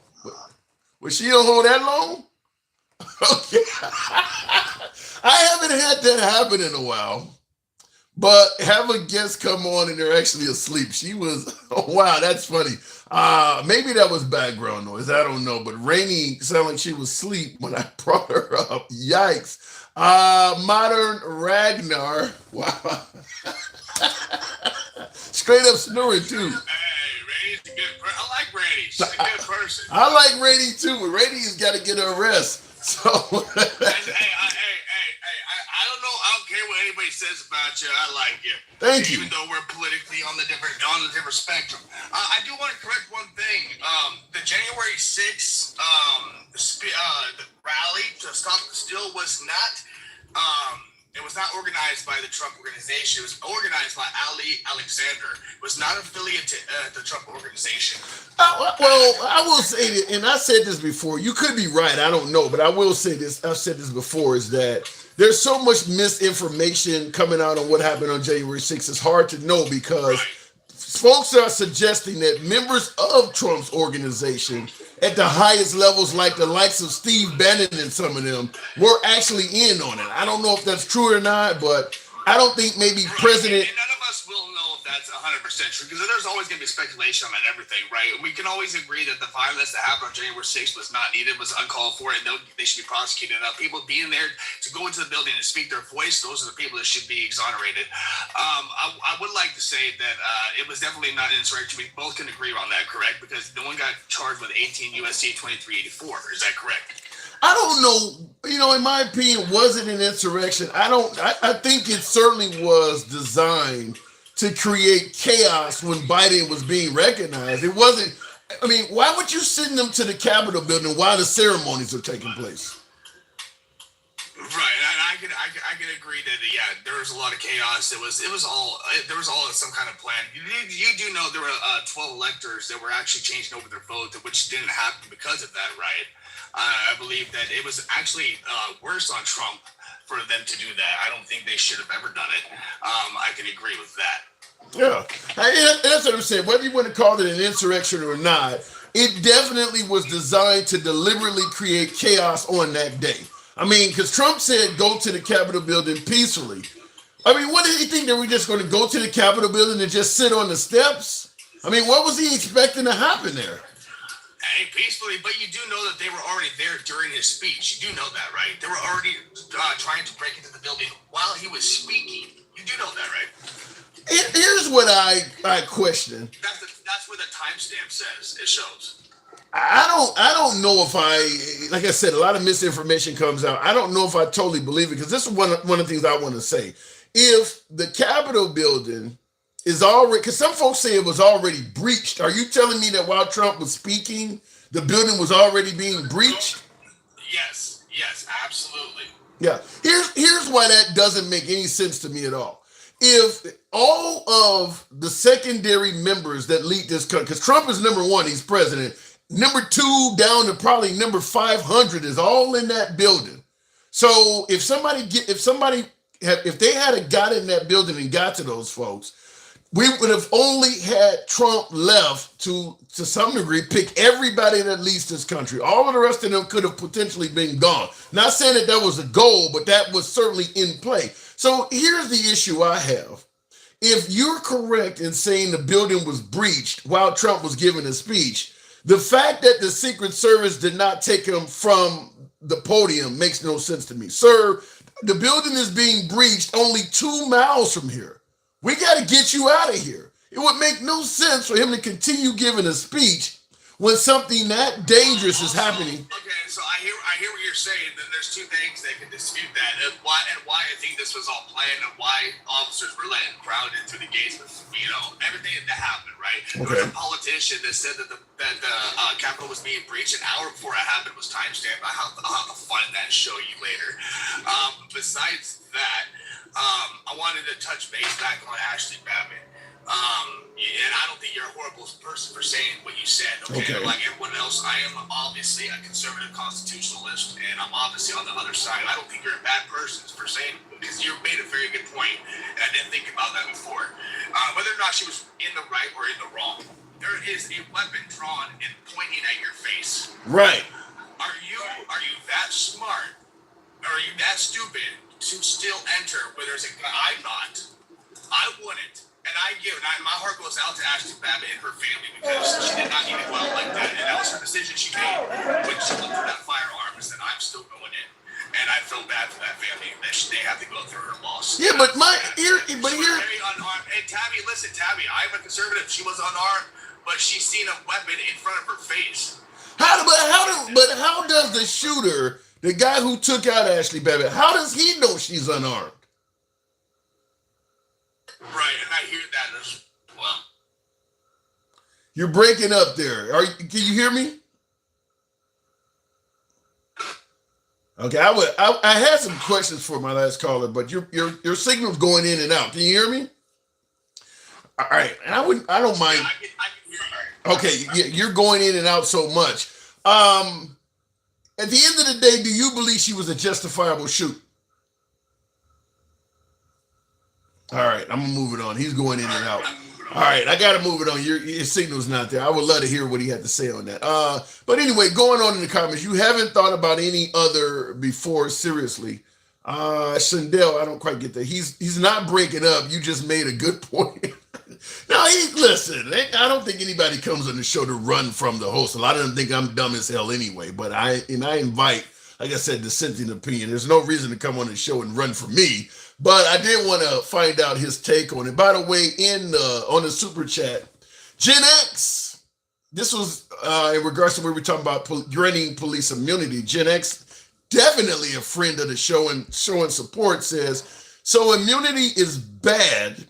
Was she on hold that long? Okay. I haven't had that happen in a while, but have a guest come on and they're actually asleep. She was, oh, wow, that's funny. Maybe that was background noise. I don't know, but Rainy sounded like she was asleep when I brought her up. Yikes. Modern Ragnar. Wow. Straight up snoring too. Hey, Rainey's a good person. I like Rainey. She's a good person. I like Rainey too, but Rainey's got to get her rest. So I don't know. I don't care what anybody says about you. I like you. Thank you. Even though we're politically on the different spectrum. I do want to correct one thing. The January 6th the rally to stop the steal was not. It was not organized by the Trump organization. It was organized by Ali Alexander. It was not affiliated to the Trump organization. Well, I will say that, and I said this before. You could be right. I don't know, but I will say this. I've said this before, is that there's so much misinformation coming out on what happened on January 6th. It's hard to know because folks are suggesting that members of Trump's organization at the highest levels, like the likes of Steve Bannon and some of them, were actually in on it. I don't know if that's true or not, but I don't think maybe President... And none of us will know if that's 100% true, because there's always going to be speculation on everything, right? We can always agree that the violence that happened on January 6th was not needed, was uncalled for, and they should be prosecuted. Now, people being there to go into the building and speak their voice, those are the people that should be exonerated. I would like to say that it was definitely not an insurrection. We both can agree on that, correct? Because no one got charged with 18 U.S.C. 2384. Is that correct? I don't know, in my opinion, was it an insurrection? I think it certainly was designed to create chaos when Biden was being recognized. It wasn't, why would you send them to the Capitol building while the ceremonies are taking place? Right, and I can agree that there was a lot of chaos. There was all some kind of plan. You do know there were 12 electors that were actually changing over their vote, which didn't happen because of that, right? I believe that it was actually worse on Trump for them to do that. I don't think they should have ever done it. I can agree with that. Yeah, that's what I'm saying. Whether you want to call it an insurrection or not, it definitely was designed to deliberately create chaos on that day. I mean, because Trump said go to the Capitol building peacefully. I mean, what did he think? That we're just going to go to the Capitol building and just sit on the steps? I mean, what was he expecting to happen there? Hey, peacefully, but you do know that they were already there during his speech. You do know that, right? They were already trying to break into the building while he was speaking. You do know that, right? Here's what I question. That's where the timestamp says. It shows. I don't know if like I said, a lot of misinformation comes out. I don't know if I totally believe it, because this is one of the things I want to say. If the Capitol building is already, because some folks say it was already breached. Are you telling me that while Trump was speaking, the building was already being breached? Yes, absolutely. Yeah. Here's why that doesn't make any sense to me at all. If all of the secondary members that lead this country, because Trump is number one, he's president. Number two down to probably number 500 is all in that building. So if they had got in that building and got to those folks, we would have only had Trump left to some degree pick everybody that leads this country. All of the rest of them could have potentially been gone. Not saying that was a goal, but that was certainly in play. So here's the issue I have. If you're correct in saying the building was breached while Trump was giving a speech, the fact that the Secret Service did not take him from the podium makes no sense to me. Sir, the building is being breached only 2 miles from here. We got to get you out of here. It would make no sense for him to continue giving a speech when something that dangerous is happening. Okay, so I hear what you're saying. That there's two things that can dispute that, and why I think this was all planned, and why officers were letting crowd in through the gates. Everything that happened, right? Okay. There was a politician that said that the Capitol was being breached an hour before it happened. Was timestamped. I'll have to find that and show you later. Besides that, I wanted to touch base back on Ashley Babbitt. And I don't think you're a horrible person for saying what you said. Okay. Like everyone else, I am obviously a conservative constitutionalist, and I'm obviously on the other side. I don't think you're a bad person for saying, because you made a very good point, and I didn't think about that before. Whether or not she was in the right or in the wrong, there is a weapon drawn and pointing at your face. Right. Are you that smart, or are you that stupid to still enter where there's a gun? I'm not. I wouldn't. And my heart goes out to Ashley Babbitt and her family, because she did not eat it well like that. And that was her decision she made when she looked at that firearm and said, I'm still going in. And I feel bad for that family that they have to go through her loss. Yeah, but very unarmed. And Tabby, listen, I'm a conservative. She was unarmed, but she's seen a weapon in front of her face. How does the shooter, the guy who took out Ashley Babbitt, how does he know she's unarmed? Right, and I hear that as well. You're breaking up there. Can you hear me? Okay, I had some questions for my last caller, but your signal's going in and out. Can you hear me? All right, and I don't mind. I can hear you. Okay, yeah, you're going in and out so much. At the end of the day, do you believe she was a justifiable shoot? All right, I'm gonna move it on. He's going in and out. All right, I gotta move it on. Your signal's not there. I would love to hear what he had to say on that. But anyway, going on in the comments, you haven't thought about any other before, seriously. Shandell, I don't quite get that. He's not breaking up. You just made a good point. Now, listen, I don't think anybody comes on the show to run from the host. A lot of them think I'm dumb as hell anyway, but I invite, like I said, dissenting opinion. There's no reason to come on the show and run from me. But I did want to find out his take on it. By the way, on the super chat, Gen X, this was in regards to where we're talking about granting police immunity. Gen X, definitely a friend of the show and showing support, says, so immunity is bad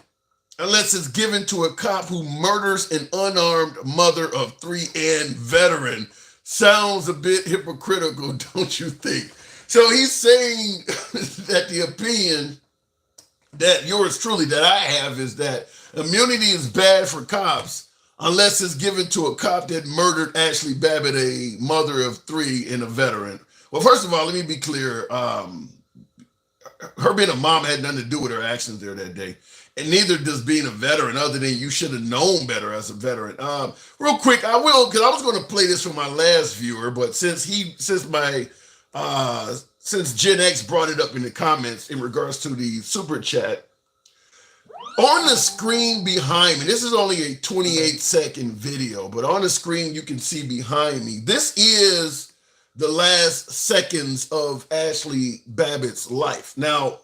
unless it's given to a cop who murders an unarmed mother of 3 and veteran. Sounds a bit hypocritical, don't you think? So he's saying that the opinion that yours truly that I have is that immunity is bad for cops unless it's given to a cop that murdered Ashley Babbitt, a mother of 3 and a veteran. Well, first of all, let me be clear. her being a mom had nothing to do with her actions there that day. And neither does being a veteran, other than you should have known better as a veteran. Real quick, I will, because I was going to play this for my last viewer, but since Gen X brought it up in the comments in regards to the super chat, on the screen behind me, this is only a 28-second video, but on the screen you can see behind me, this is the last seconds of Ashley Babbitt's life. Now,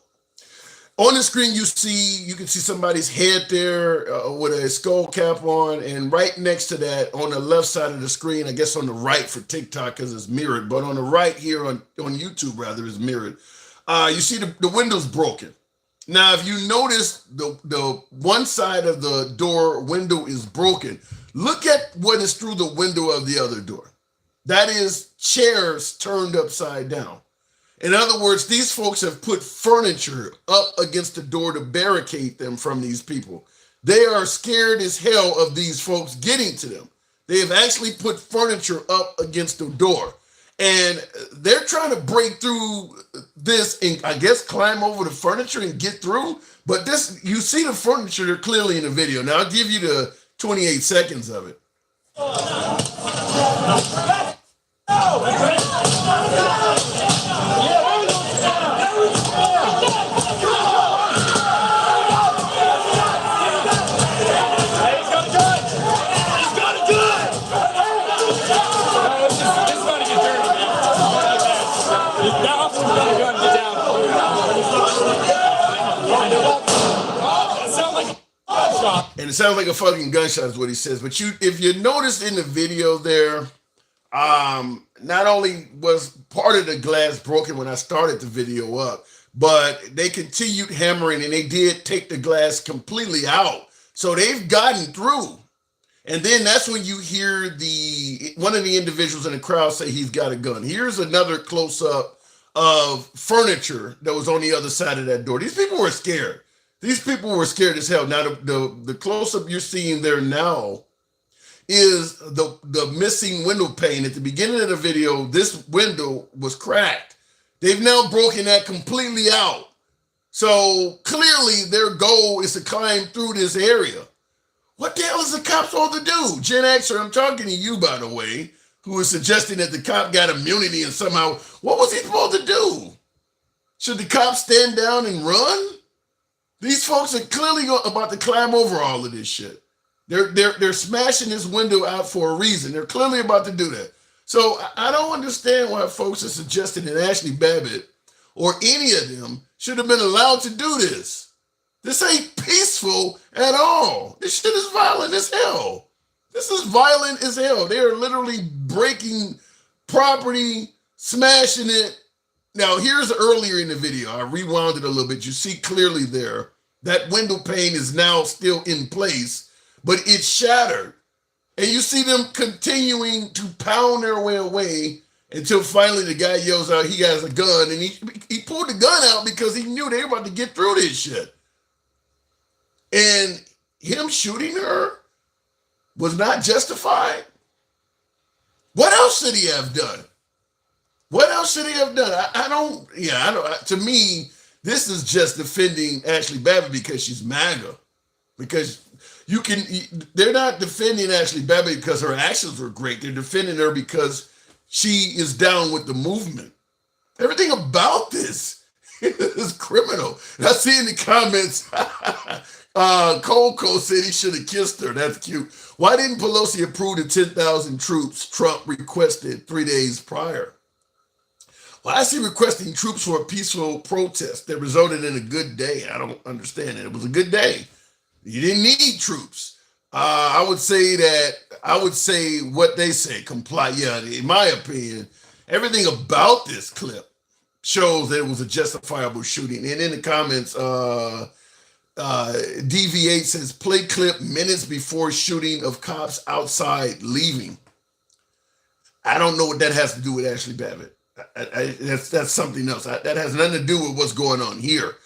on the screen you can see somebody's head there with a skull cap on, and right next to that, on the left side of the screen, I guess on the right for TikTok because it's mirrored, but on the right here on YouTube rather is mirrored. You see the window's broken. Now, if you notice the one side of the door window is broken, look at what is through the window of the other door. That is chairs turned upside down. In other words, these folks have put furniture up against the door to barricade them from these people. They are scared as hell of these folks getting to them. They have actually put furniture up against the door. And they're trying to break through this and I guess climb over the furniture and get through. But this, you see the furniture clearly in the video. Now I'll give you the 28 seconds of it. And it sounds like a fucking gunshot is what he says. But if you noticed in the video there, not only was part of the glass broken when I started the video up, but they continued hammering and they did take the glass completely out. So they've gotten through. And then that's when you hear one of the individuals in the crowd say he's got a gun. Here's another close-up of furniture that was on the other side of that door. These people were scared. These people were scared as hell. Now, the close-up you're seeing there now is the missing window pane. At the beginning of the video, this window was cracked. They've now broken that completely out. So clearly their goal is to climb through this area. What the hell is the cop supposed to do? Gen Xer, I'm talking to you, by the way, who is suggesting that the cop got immunity and somehow, what was he supposed to do? Should the cop stand down and run? These folks are clearly about to climb over all of this shit. They're smashing this window out for a reason. They're clearly about to do that. So I don't understand why folks are suggesting that Ashley Babbitt or any of them should have been allowed to do this. This ain't peaceful at all. This shit is violent as hell. This is violent as hell. They are literally breaking property, smashing it. Now, here's earlier in the video. I rewound it a little bit. You see clearly there that window pane is now still in place, but it's shattered. And you see them continuing to pound their way away until finally the guy yells out he has a gun, and he pulled the gun out because he knew they were about to get through this shit. And him shooting her was not justified. What else should he have done? What else should he have done? I don't. To me, this is just defending Ashley Babbitt because she's MAGA. Because they're not defending Ashley Babbitt because her actions were great. They're defending her because she is down with the movement. Everything about this is criminal. And I see in the comments, Coco said he should have kissed her. That's cute. Why didn't Pelosi approve the 10,000 troops Trump requested 3 days prior? Why is he requesting troops for a peaceful protest that resulted in a good day? I don't understand it. It was a good day. You didn't need troops. I would say what they say, comply. Yeah, in my opinion, everything about this clip shows that it was a justifiable shooting. And in the comments, DV8 says, play clip minutes before shooting of cops outside leaving. I don't know what that has to do with Ashley Babbitt. That's something else. That has nothing to do with what's going on here.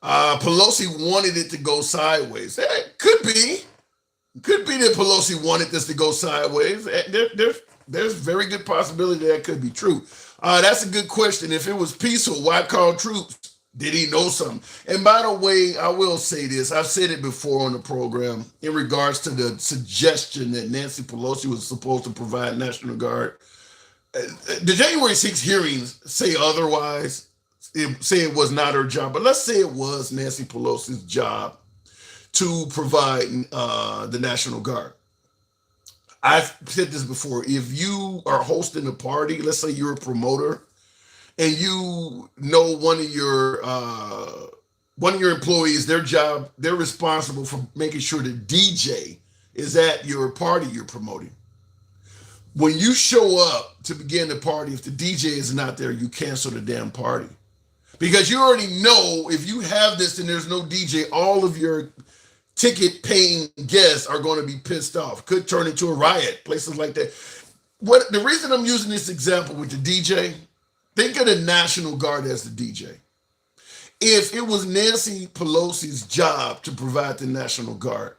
Pelosi wanted it to go sideways. Could be that Pelosi wanted this to go sideways. There's very good possibility that could be true. That's a good question. If it was peaceful, why call troops? Did he know something? And by the way, I will say this. I've said it before on the program in regards to the suggestion that Nancy Pelosi was supposed to provide National Guard. The January 6th hearings say otherwise, say it was not her job, but let's say it was Nancy Pelosi's job to provide the National Guard. I've said this before. If you are hosting a party, let's say you're a promoter, and you know one of your employees, their job, they're responsible for making sure the DJ is at your party you're promoting. When you show up to begin the party, if the DJ is not there, you cancel the damn party. Because you already know if you have this and there's no DJ, all of your ticket paying guests are going to be pissed off. Could turn into a riot, places like that. What the reason I'm using this example with the DJ, think of the National Guard as the DJ. If it was Nancy Pelosi's job to provide the National Guard,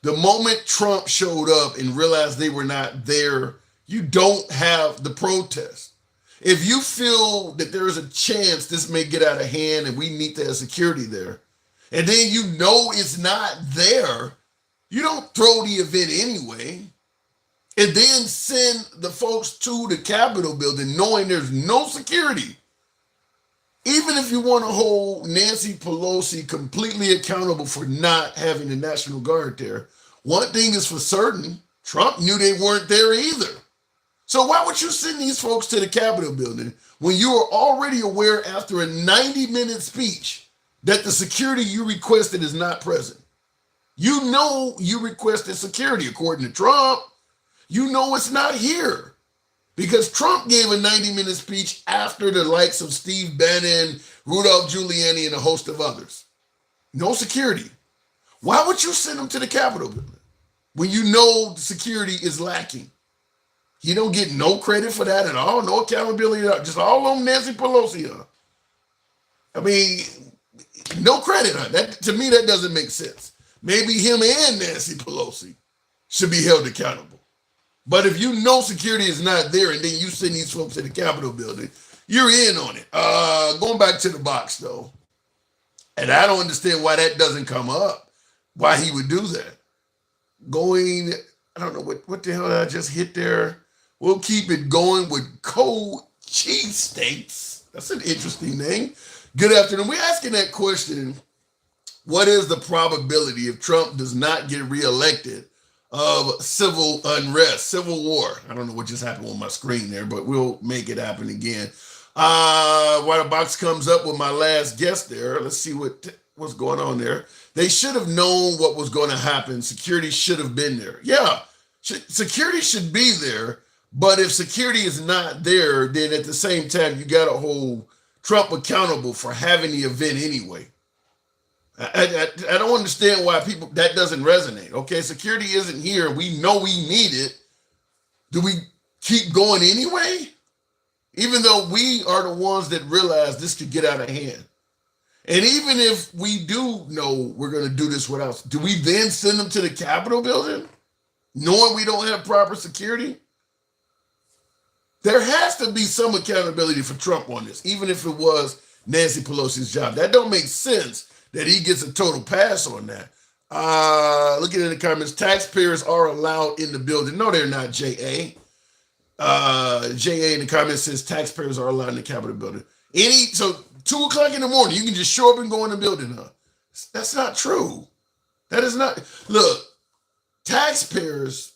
the moment Trump showed up and realized they were not there, you don't have the protest. If you feel that there is a chance this may get out of hand and we need to have security there, and then you know it's not there, you don't throw the event anyway, and then send the folks to the Capitol building knowing there's no security. Even if you want to hold Nancy Pelosi completely accountable for not having the National Guard there, one thing is for certain, Trump knew they weren't there either. So why would you send these folks to the Capitol building when you are already aware after a 90-minute speech that the security you requested is not present? You know you requested security according to Trump. You know it's not here because Trump gave a 90-minute speech after the likes of Steve Bannon, Rudolph Giuliani, and a host of others. No security. Why would you send them to the Capitol building when you know the security is lacking? You don't get no credit for that at all, no accountability, just all on Nancy Pelosi. I mean, no credit. That to me, that doesn't make sense. Maybe him and Nancy Pelosi should be held accountable. But if you know security is not there and then you send these folks to the Capitol building, you're in on it. Going back to the box, though, and I don't understand why that doesn't come up, why he would do that. I don't know what the hell did I just hit there? We'll keep it going with cold cheesesteaks. That's an interesting name. Good afternoon. We're asking that question, what is the probability if Trump does not get reelected of civil unrest, civil war? I don't know what just happened on my screen there, but we'll make it happen again. While the box comes up with my last guest there, let's see what's going on there. They should have known what was going to happen. Security should have been there. Yeah, security should be there. But if security is not there, then at the same time, you got to hold Trump accountable for having the event anyway. I don't understand why that doesn't resonate. Okay, security isn't here. We know we need it. Do we keep going anyway? Even though we are the ones that realize this could get out of hand. And even if we do know we're going to do this without, do we then send them to the Capitol building knowing we don't have proper security? There has to be some accountability for Trump on this, even if it was Nancy Pelosi's job. That don't make sense that he gets a total pass on that. Looking at the comments, taxpayers are allowed in the building. No, they're not, J.A. J.A. in the comments says taxpayers are allowed in the Capitol building. So 2 o'clock in the morning, you can just show up and go in the building, huh? That's not true. That is not. Look, taxpayers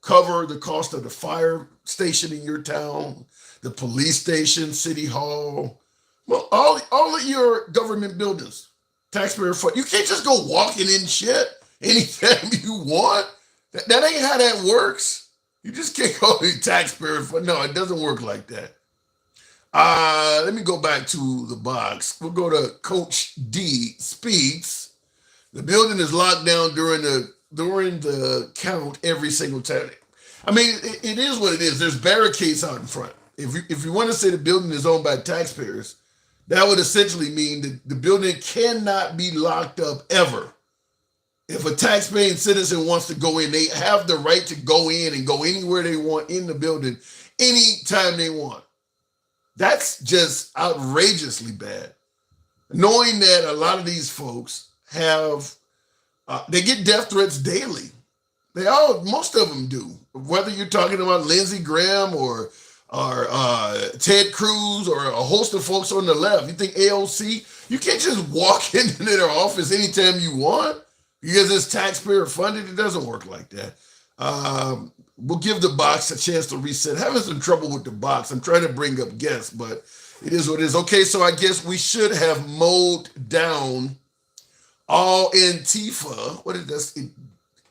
cover the cost of the fire station in your town, the police station, city hall, well, all of your government buildings, taxpayer fund. You can't just go walking in shit anytime you want. That ain't how that works. You just can't call it taxpayer fund. No, it doesn't work like that. Let me go back to the box. We'll go to Coach D speaks. The building is locked down during the count every single time. I mean, it is what it is. There's barricades out in front. If you want to say the building is owned by taxpayers, that would essentially mean that the building cannot be locked up ever. If a taxpaying citizen wants to go in, they have the right to go in and go anywhere they want in the building anytime they want. That's just outrageously bad. knowing that a lot of these folks have, they get death threats daily. Most of them do. Whether you're talking about Lindsey Graham or Ted Cruz or a host of folks on the left, you think AOC, you can't just walk into their office anytime you want because it's taxpayer funded. It doesn't work like that. We'll give the box a chance to reset. Having some trouble with the box. I'm trying to bring up guests, but it is what it is. Okay, so I guess we should have mowed down all Antifa. What is this?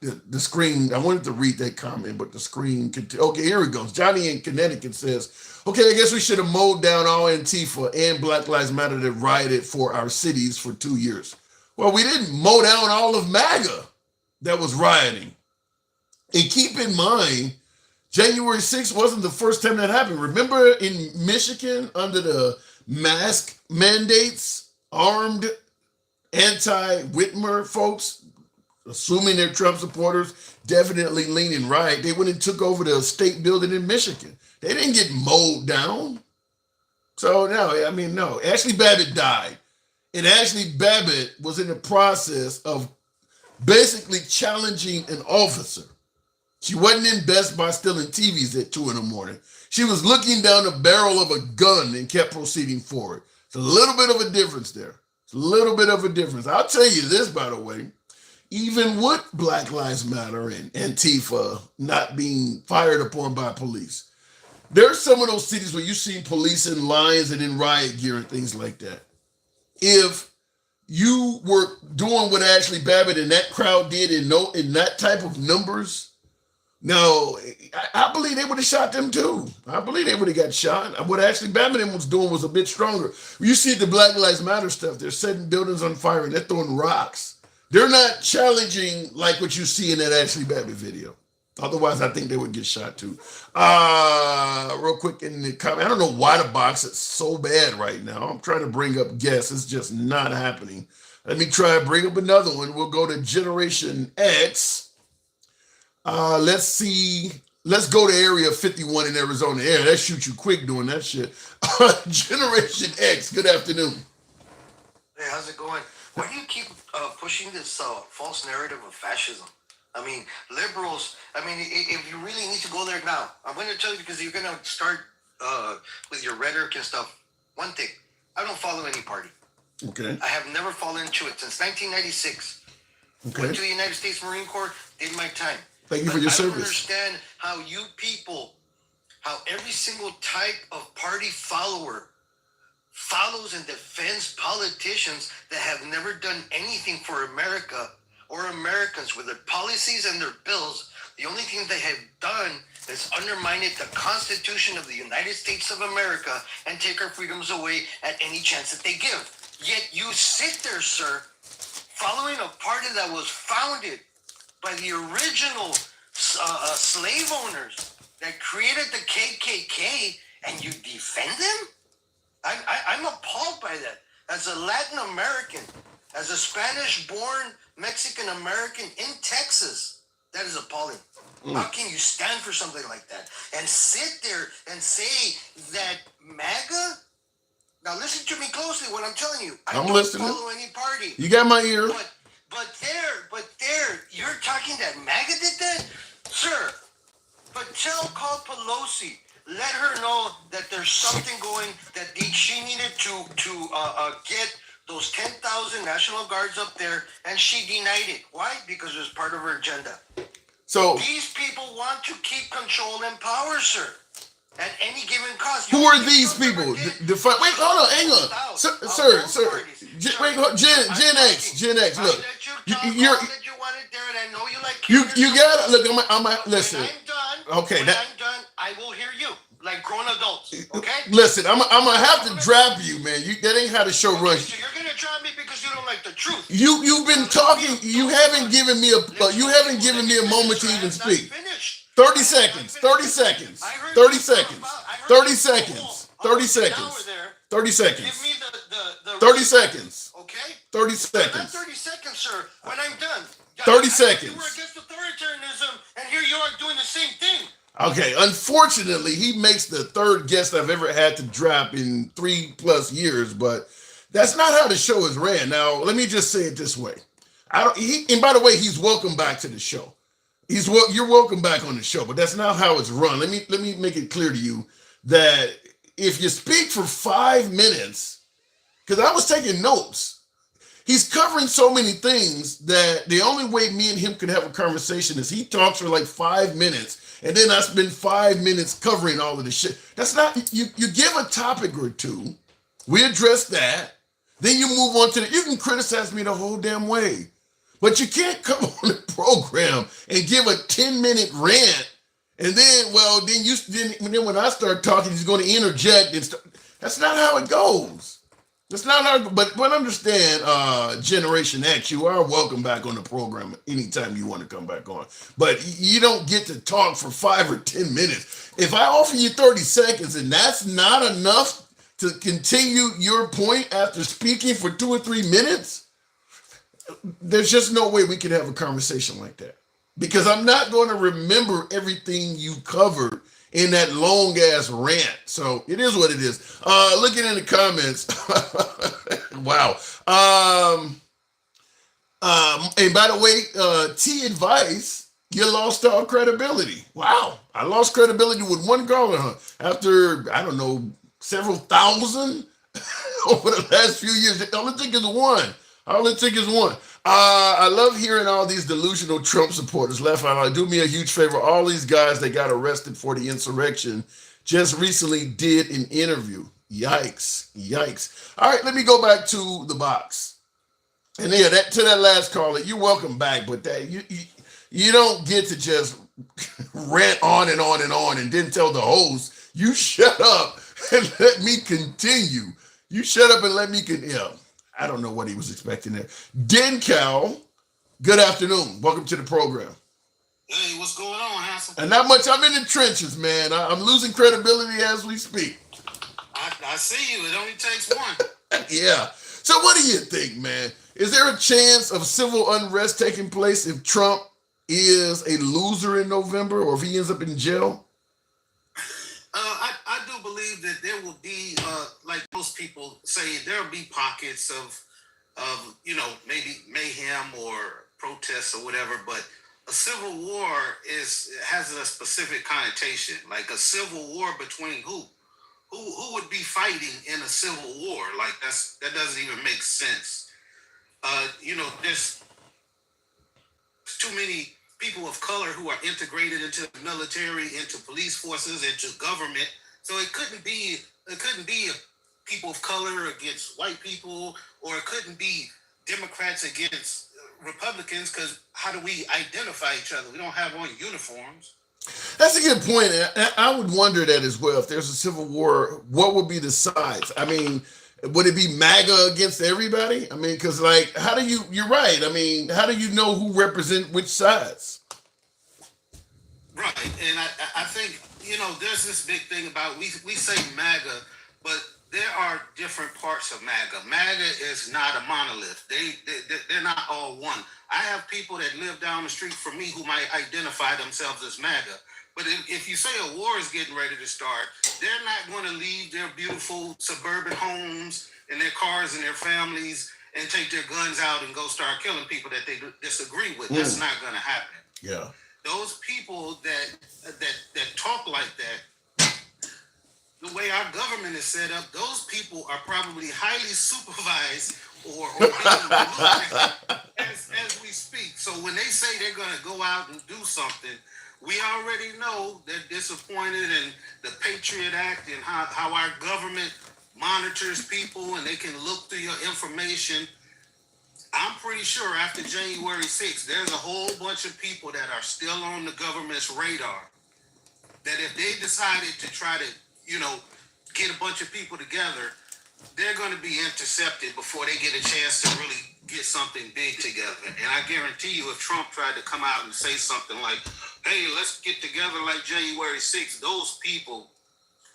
The screen, I wanted to read that comment, but the screen okay, here it goes. Johnny in Connecticut says, okay, I guess we should have mowed down all Antifa and Black Lives Matter that rioted for our cities for 2 years. Well, we didn't mow down all of MAGA that was rioting. And keep in mind, January 6th wasn't the first time that happened. Remember in Michigan, under the mask mandates, armed anti-Whitmer folks, assuming they're Trump supporters, definitely leaning right, they went and took over the state building in Michigan. They didn't get mowed down. So no. Ashley Babbitt died. And Ashley Babbitt was in the process of basically challenging an officer. She wasn't in Best Buy stealing TVs at 2 a.m. She was looking down the barrel of a gun and kept proceeding forward. It's a little bit of a difference there. It's a little bit of a difference. I'll tell you this, by the way. Even with Black Lives Matter and Antifa not being fired upon by police, there's some of those cities where you see police in lines and in riot gear and things like that. If you were doing what Ashley Babbitt and that crowd did in that type of numbers, no, I believe they would have shot them too. I believe they would have got shot. What Ashley Babbitt was doing was a bit stronger. You see the Black Lives Matter stuff, they're setting buildings on fire and they're throwing rocks. They're not challenging like what you see in that Ashley Babbitt video. Otherwise, I think they would get shot too. Real quick in the comment, I don't know why the box is so bad right now. I'm trying to bring up guests. It's just not happening. Let me try to bring up another one. We'll go to Generation X. Let's see. Let's go to Area 51 in Arizona. Yeah, that shoot you quick doing that shit. Generation X, good afternoon. Hey, how's it going? Why do you keep pushing this false narrative of fascism? I mean, liberals, if you really need to go there now, I'm going to tell you because you're going to start with your rhetoric and stuff. One thing, I don't follow any party. Okay. I have never fallen into it since 1996. Okay. Went to the United States Marine Corps, did my time. Thank you for your service. I don't understand how you people, how every single type of party follower follows and defends politicians that have never done anything for America or Americans with their policies and their bills. The only thing they have done is undermine the Constitution of the United States of America and take our freedoms away at any chance that they give. Yet you sit there, sir, following a party that was founded by the original slave owners that created the KKK, and you defend them? I'm appalled by that. As a Latin American, as a Spanish-born Mexican American in Texas, that is appalling. How can you stand for something like that and sit there and say that MAGA? Now listen to me closely. What I'm telling you, I don't follow any party. You got my ear. But there, you're talking that MAGA did that, sir. But call Pelosi. Let her know that there's something going, that she needed to get those 10,000 National Guards up there, and she denied it. Why? Because it was part of her agenda. So these people want to keep control and power, sir, at any given cost. Who are these people? Wait, hold on, hang on. Sir. Gen X, look. You got it. Look, I'm listen. When I'm done, I will hear you. Like grown adults, okay? Listen, I'm gonna have to drop you, man. That ain't how the show runs. So you're gonna drop me because you don't like the truth. You've been talking. You haven't given me a moment to even speak. 30 seconds. 30 seconds. 30 seconds. 30 seconds. 30 seconds. 30 seconds. Give me the 30 seconds. Okay? 30 seconds. Not 30 seconds, sir. When I'm done. 30 seconds. You were against authoritarianism, and here you are doing the same thing. Okay, unfortunately, he makes the third guest I've ever had to drop in 3+ years, but That's not how the show is ran. Now, let me just say it this way. And by the way, he's welcome back to the show. You're welcome back on the show, but that's not how it's run. Let me make it clear to you that if you speak for 5 minutes, because I was taking notes, he's covering so many things that the only way me and him could have a conversation is he talks for like 5 minutes, and then I spend 5 minutes covering all of the shit. That's not, you give a topic or two, we address that, then you move on to you can criticize me the whole damn way. But you can't come on the program and give a 10-minute rant, and then when I start talking, he's going to interject and that's not how it goes. That's not how. But understand, Generation X, you are welcome back on the program anytime you want to come back on. But you don't get to talk for 5 or 10 minutes. If I offer you 30 seconds and that's not enough to continue your point after speaking for 2 or 3 minutes, there's just no way we can have a conversation like that, because I'm not going to remember everything you covered in that long ass rant. So it is what it is. Looking in the comments, wow. And by the way, T advice, you lost all credibility. Wow, I lost credibility with one garland hunt after, I don't know, several thousand over the last few years. All it took is one. I love hearing all these delusional Trump supporters laugh out loud. Do me a huge favor. All these guys that got arrested for the insurrection just recently did an interview. Yikes. All right, let me go back to the box. And yeah, to that last caller, you're welcome back, but that you don't get to just rant on and on and on and then tell the host, you shut up and let me continue. You shut up and let me continue. I don't know what he was expecting there. Dencal, good afternoon. Welcome to the program. Hey, what's going on, Hansel? And not much. I'm in the trenches, man. I'm losing credibility as we speak. I see you. It only takes one. Yeah. So what do you think, man? Is there a chance of civil unrest taking place if Trump is a loser in November, or if he ends up in jail? I do believe that there will be, like most people say, there will be pockets of maybe mayhem or protests or whatever. But a civil war has a specific connotation. Like a civil war between who would be fighting in a civil war? Like that doesn't even make sense. There's too many people of color who are integrated into the military, into police forces, into government. So it couldn't be people of color against white people, or it couldn't be Democrats against Republicans, because how do we identify each other? We don't have on uniforms. That's a good point. I would wonder that as well. If there's a civil war, what would be the sides? I mean, would it be MAGA against everybody? I mean, because you're right. I mean, how do you know who represent which sides? Right. And I think, there's this big thing about, we say MAGA, but there are different parts of MAGA. MAGA is not a monolith. They're not all one. I have people that live down the street from me who might identify themselves as MAGA. But if you say a war is getting ready to start, they're not going to leave their beautiful suburban homes and their cars and their families and take their guns out and go start killing people that they disagree with. That's not going to happen. Yeah. Those people that talk like that, the way our government is set up, those people are probably highly supervised or being as we speak. So when they say they're going to go out and do something, we already know they're disappointed in the Patriot Act and how our government monitors people and they can look through your information. I'm pretty sure after January 6th, there's a whole bunch of people that are still on the government's radar that if they decided to try to, get a bunch of people together, they're going to be intercepted before they get a chance to really get something big together. And I guarantee you, if Trump tried to come out and say something like, hey, let's get together like January 6th, those people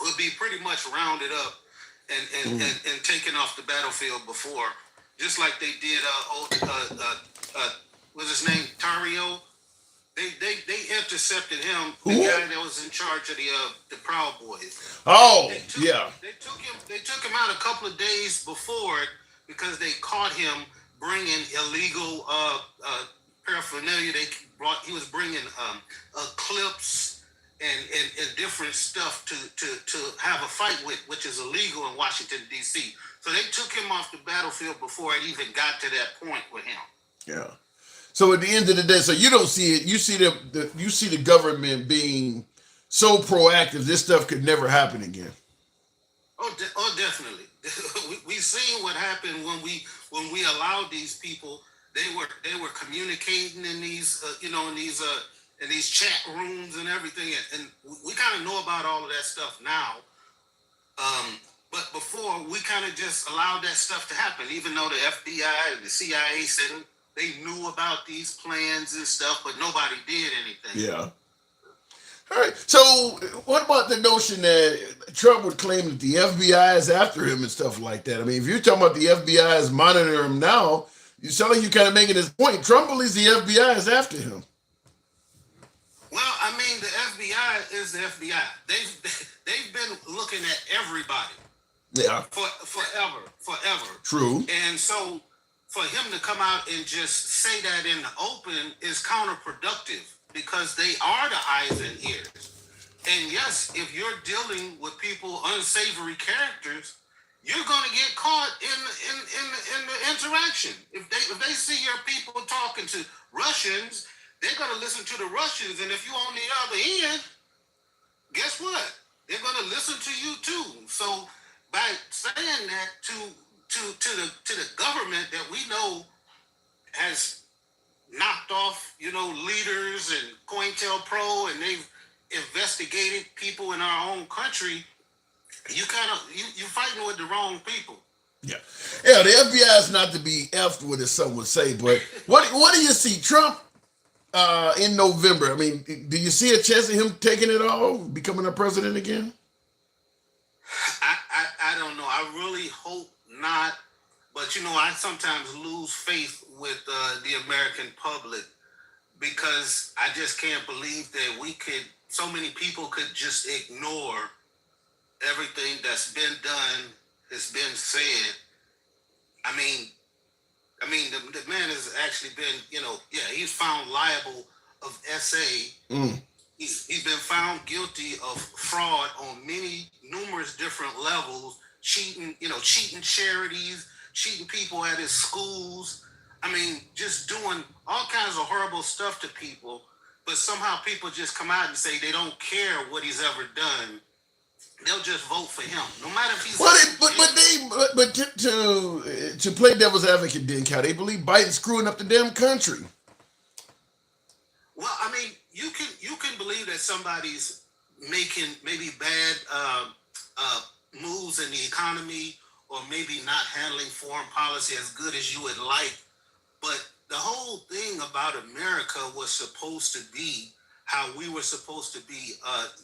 would be pretty much rounded up and taken off the battlefield before, just like they did, what's his name, Tario? They intercepted him, Who? the guy that was in charge of the Proud Boys. Oh, They yeah. took him out a couple of days before it because they caught him bringing illegal paraphernalia. He was bringing clips and different stuff to have a fight with, which is illegal in Washington D.C. So they took him off the battlefield before it even got to that point with him. Yeah. So at the end of the day, so you don't see it. You see you see the government being so proactive. This stuff could never happen again. Oh, definitely. we seen what happened when we allowed these people. They were communicating in these in these chat rooms and everything, and we kind of know about all of that stuff now. But before, we kind of just allowed that stuff to happen, even though the FBI and the CIA said they knew about these plans and stuff, but nobody did anything. Yeah. All right. So what about the notion that Trump would claim that the FBI is after him and stuff like that? I mean, if you're talking about the FBI is monitoring him now, you sound like you're kind of making this point. Trump believes the FBI is after him. Well, I mean, the FBI is the FBI. They've been looking at everybody. Yeah. Forever. True. And so for him to come out and just say that in the open is counterproductive because they are the eyes and ears. And yes, if you're dealing with people, unsavory characters, you're going to get caught in the interaction. If they see your people talking to Russians, they're going to listen to the Russians. And if you're on the other end, guess what? They're going to listen to you too. So by saying that to the government that we know has knocked off, leaders and COINTELPRO, and they've investigated people in our own country, you're fighting with the wrong people. Yeah. Yeah, the FBI is not to be effed with, as some would say, but what do you see Trump in November? I mean, do you see a chance of him taking it all, becoming a president again? I don't know. I really hope not. But, I sometimes lose faith with the American public because I just can't believe that so many people could just ignore everything that's been done, has been said. I mean, the man has actually been, he's found liable of SA. He's been found guilty of fraud on numerous different levels, cheating charities, cheating people at his schools. I mean, just doing all kinds of horrible stuff to people. But somehow people just come out and say they don't care what he's ever done. They'll just vote for him, no matter if he's. To play devil's advocate, they believe Biden's screwing up the damn country. Well, I mean, you can believe that somebody's making maybe bad moves in the economy, or maybe not handling foreign policy as good as you would like. But the whole thing about America was supposed to be how we were supposed to be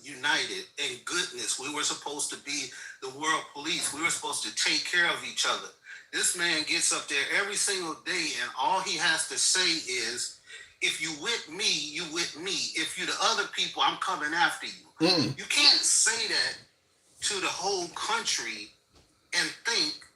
united in goodness. We were supposed to be the world police. We were supposed to take care of each other. This man gets up there every single day, and all he has to say is, if you with me, you with me. If you the other people, I'm coming after you. You can't say that to the whole country and think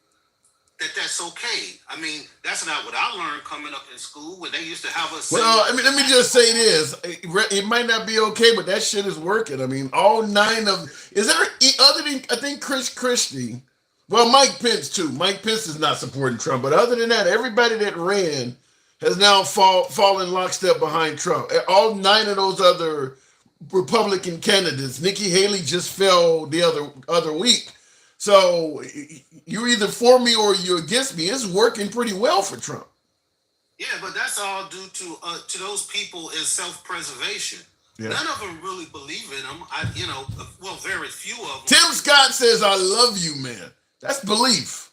that that's okay. I mean, that's not what I learned coming up in school when they used to have us. Well, I mean, let me just say this. It might not be okay, but that shit is working. I mean, all 9 of... Is there, other than, I think, Chris Christie, well, Mike Pence, too. Mike Pence is not supporting Trump. But other than that, everybody that ran has now fallen lockstep behind Trump. All 9 of those other Republican candidates. Nikki Haley just fell the other week. So you're either for me or you're against me. It's working pretty well for Trump. Yeah, but that's all due to those people is self-preservation. Yeah. None of them really believe in him. Very few of them. Tim Scott says, "I love you, man." That's belief.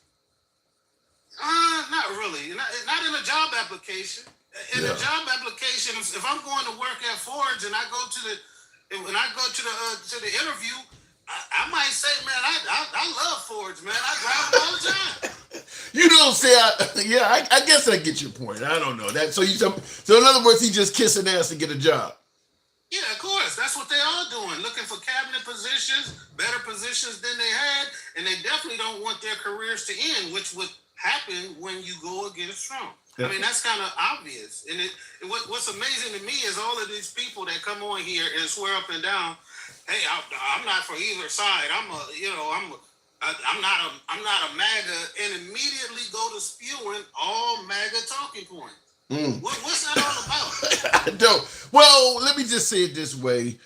Not really. Not in a job application. In a job application, if I'm going to work at Ford's and I go to the interview, I might say, man, I love Fords, man. I drive them all the time. You don't say, I guess I get your point. I don't know that. So in other words, he just kissing ass to get a job. Yeah, of course. That's what they are doing. Looking for cabinet positions, better positions than they had, and they definitely don't want their careers to end, which would happen when you go against Trump. I mean, that's kind of obvious. And what's amazing to me is all of these people that come on here and swear up and down, hey, I'm not for either side. I'm not a MAGA, and immediately go to spewing all MAGA talking points. What's that all about? I don't. Well, let me just say it this way.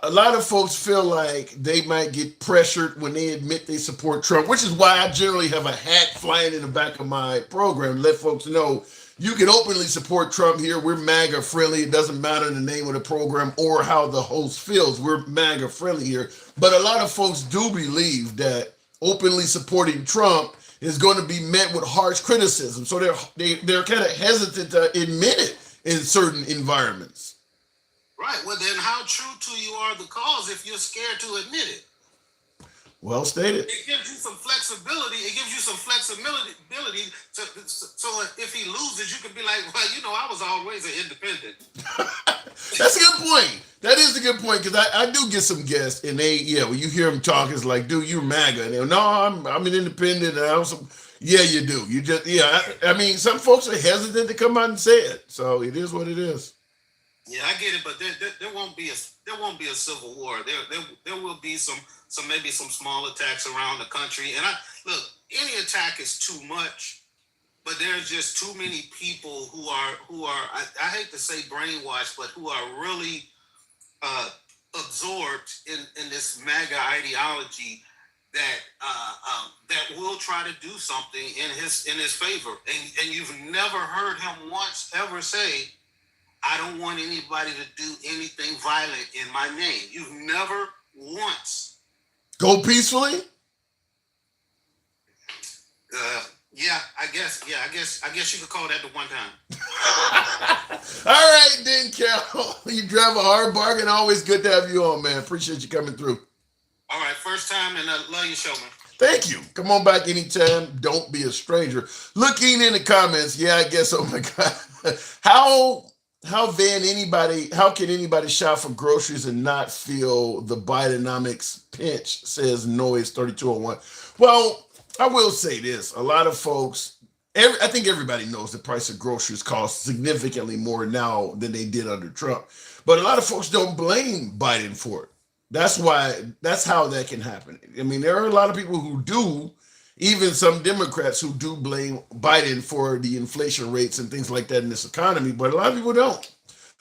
A lot of folks feel like they might get pressured when they admit they support Trump, which is why I generally have a hat flying in the back of my program to let folks know you can openly support Trump here. We're MAGA friendly. It doesn't matter the name of the program or how the host feels. We're MAGA friendly here. But a lot of folks do believe that openly supporting Trump is going to be met with harsh criticism. So they're kind of hesitant to admit it in certain environments. Right. Well, then how true to you are the cause if you're scared to admit it? Well stated. It gives you some flexibility. So if he loses, you can be like, well, I was always an independent. That's a good point. That is a good point, because I do get some guests, and when you hear them talk, it's like, dude, you're MAGA. And no, I'm an independent. And you do. You just, I mean, some folks are hesitant to come out and say it. So it is what it is. Yeah, I get it, but there won't be a civil war. There will be some maybe some small attacks around the country. And any attack is too much, but there's just too many people who are I hate to say brainwashed, but who are really absorbed in this MAGA ideology that will try to do something in his favor. And you've never heard him once ever say, I don't want anybody to do anything violent in my name. You've never once. Go peacefully? I guess you could call that the one time. All right, then, Cal. You drive a hard bargain. Always good to have you on, man. Appreciate you coming through. All right, first time, and love your show, man. Thank you. Come on back anytime. Don't be a stranger. Looking in the comments, I guess, oh my God. How can anybody shop for groceries and not feel the Bidenomics pinch, says Noise 3201. Well, I will say this. A lot of folks, I think everybody knows the price of groceries cost significantly more now than they did under Trump. But a lot of folks don't blame Biden for it. That's how that can happen. I mean, there are a lot of people who do, even some Democrats who do blame Biden for the inflation rates and things like that in this economy, but a lot of people don't.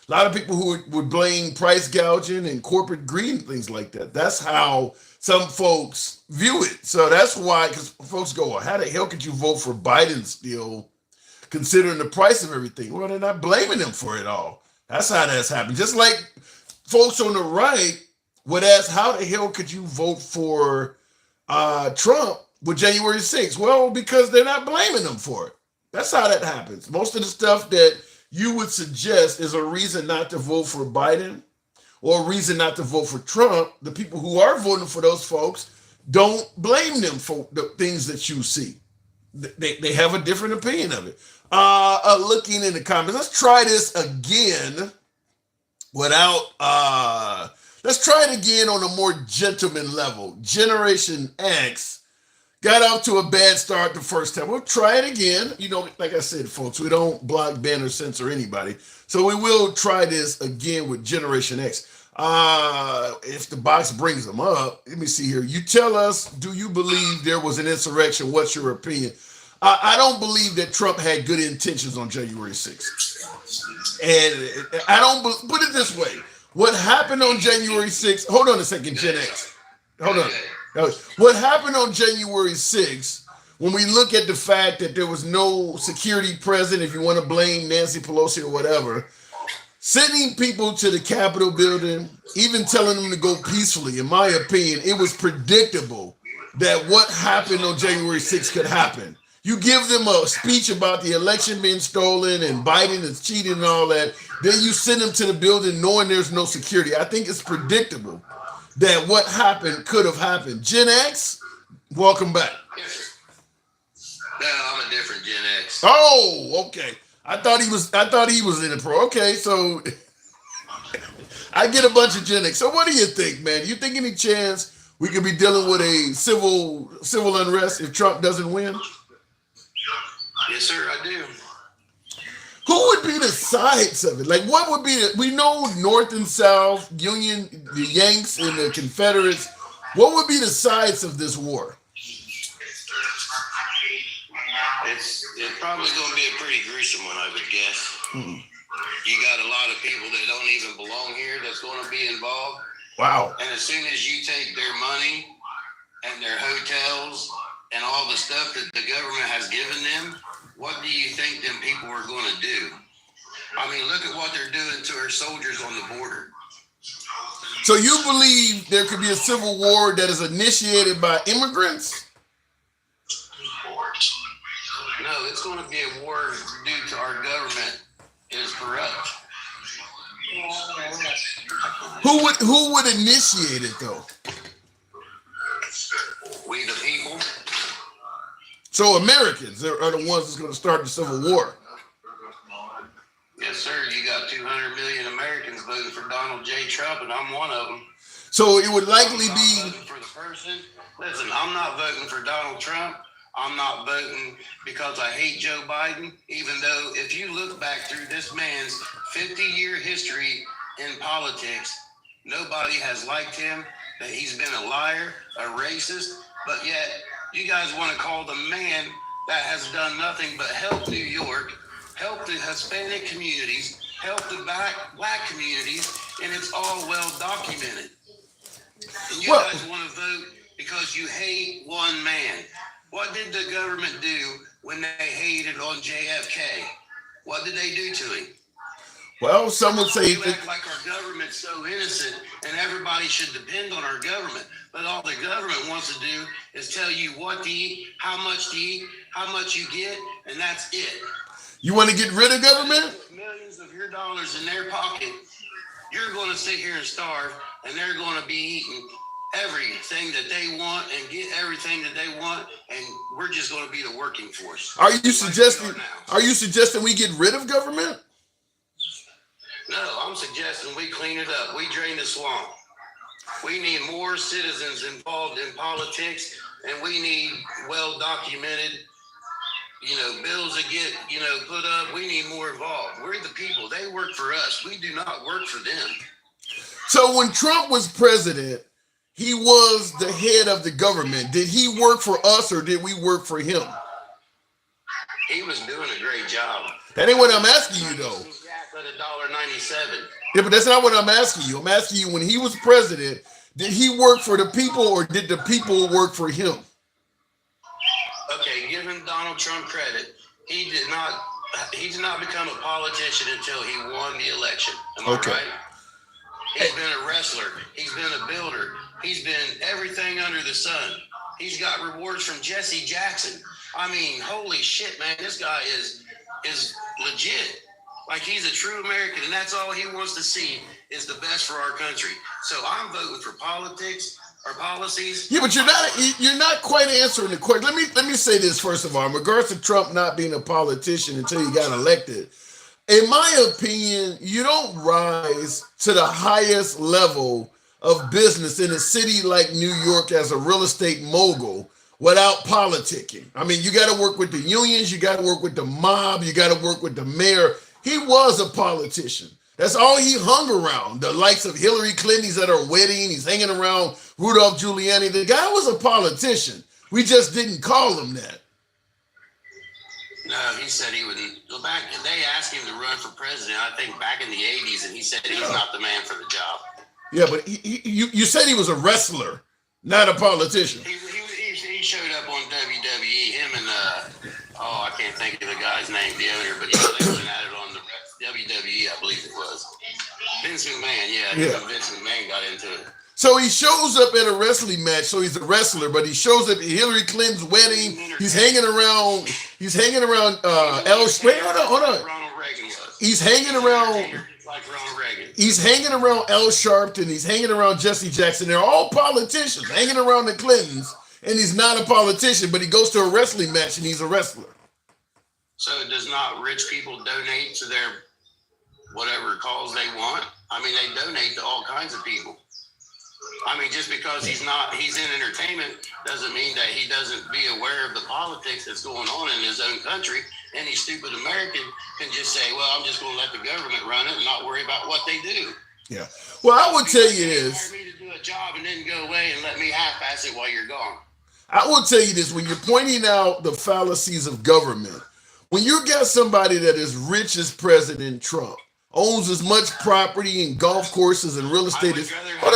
A lot of people who would blame price gouging and corporate greed and things like that. That's how some folks view it. So that's why, because folks go, well, how the hell could you vote for Biden still, considering the price of everything? Well, they're not blaming him for it all. That's how that's happened. Just like folks on the right would ask, how the hell could you vote for Trump with January 6th? Well, because they're not blaming them for it. That's how that happens. Most of the stuff that you would suggest is a reason not to vote for Biden or a reason not to vote for Trump. The people who are voting for those folks don't blame them for the things that you see. They have a different opinion of it. Looking in the comments, let's try this again let's try it again on a more gentleman level. Generation X got off to a bad start the first time. We'll try it again. Like I said, folks, we don't block, ban, or censor anybody. So we will try this again with Generation X. If the box brings them up, let me see here. You tell us, do you believe there was an insurrection? What's your opinion? I don't believe that Trump had good intentions on January 6th. And I don't, put it this way. What happened on January 6th, hold on a second, Gen X. Hold on. What happened on January 6th, when we look at the fact that there was no security present, if you want to blame Nancy Pelosi or whatever, sending people to the Capitol building, even telling them to go peacefully, in my opinion, it was predictable that what happened on January 6th could happen. You give them a speech about the election being stolen and Biden is cheating and all that, then you send them to the building knowing there's no security. I think it's predictable that what happened could have happened. Gen X, welcome back. I'm a Oh, okay. I thought he was in a pro. Okay, so I get a bunch of Gen X. So what do you think, man? You think any chance we could be dealing with a civil unrest if Trump doesn't win? Yes, sir, I do. Who would be the sides of it? Like, what would be we know North and South, Union, the Yanks and the Confederates. What would be the sides of this war? It's probably going to be a pretty gruesome one, I would guess. You got a lot of people that don't even belong here that's going to be involved. Wow. And as soon as you take their money and their hotels and all the stuff that the government has given them, what do you think them people are going to do? I mean, look at what they're doing to our soldiers on the border. So you believe there could be a civil war that is initiated by immigrants? No, it's going to be a war due to our government is corrupt. Who would initiate it though? We the people. So Americans are the ones that's going to start the Civil War. Yes, sir. You got 200 million Americans voting for Donald J. Trump, and I'm one of them. So it would likely be for the person. Listen, I'm not voting for Donald Trump. I'm not voting because I hate Joe Biden, even though if you look back through this man's 50-year history in politics, nobody has liked him, that he's been a liar, a racist, but yet you guys want to call the man that has done nothing but help New York, help the Hispanic communities, help the black communities, and it's all well documented. And you guys want to vote because you hate one man. What did the government do when they hated on JFK? What did they do to him? Well, some would say you act like our government's so innocent and everybody should depend on our government. But all the government wants to do is tell you what to eat, how much to eat, how much you get, and that's it. You want to get rid of government? Millions of your dollars in their pocket, you're going to sit here and starve, and they're going to be eating everything that they want and get everything that they want, and we're just going to be the working force. Are you suggesting we get rid of government? No, I'm suggesting we clean it up. We drain the swamp. We need more citizens involved in politics, and we need well-documented, bills that get, put up. We need more involved. We're the people. They work for us. We do not work for them. So when Trump was president, he was the head of the government. Did he work for us or did we work for him? He was doing a great job. That ain't what I'm asking you, though. At $1.97. Yeah, but that's not what I'm asking you. I'm asking you, when he was president, did he work for the people or did the people work for him? Okay, giving Donald Trump credit, he did not become a politician until he won the election. Am I right? He's been a wrestler. He's been a builder. He's been everything under the sun. He's got rewards from Jesse Jackson. I mean, holy shit, man, this guy is legit. Like, he's a true American, and that's all he wants to see is the best for our country. So I'm voting for politics or policies. Yeah, but you're not quite answering the question. Let me say this first of all, in regards to Trump not being a politician until he got elected. In my opinion, you don't rise to the highest level of business in a city like New York as a real estate mogul without politicking. I mean, you got to work with the unions, you got to work with the mob, you got to work with the mayor. He was a politician. That's all he hung around. The likes of Hillary Clinton, he's at her wedding, he's hanging around Rudolph Giuliani. The guy was a politician. We just didn't call him that. No, he said he wouldn't. Back, they asked him to run for president, I think back in the 80s, and he said he's not the man for the job. Yeah, but you said he was a wrestler, not a politician. He showed up on WWE, him and, I can't think of the guy's name, the owner, but they went at it on the WWE, I believe it was. Vince McMahon, yeah. Vince McMahon got into it. So he shows up at a wrestling match, so he's a wrestler, but he shows up at Hillary Clinton's wedding. He's hanging around hold on. Ronald Reagan was. He's hanging around like Ronald Reagan. He's hanging around Al Sharpton, he's hanging around Jesse Jackson. They're all politicians hanging around the Clintons, and he's not a politician, but he goes to a wrestling match and he's a wrestler. So does not rich people donate to their whatever cause they want? I mean, they donate to all kinds of people. I mean, just because he's in entertainment doesn't mean that he doesn't be aware of the politics that's going on in his own country. Any stupid American can just say, well, I'm just going to let the government run it and not worry about what they do. Yeah. Well, I would tell you this. Hire me to do a job and then go away and let me half-ass it while you're gone. I will tell you this. When you're pointing out the fallacies of government, when you got somebody that is rich as President Trump, owns as much property and golf courses and real estate as hold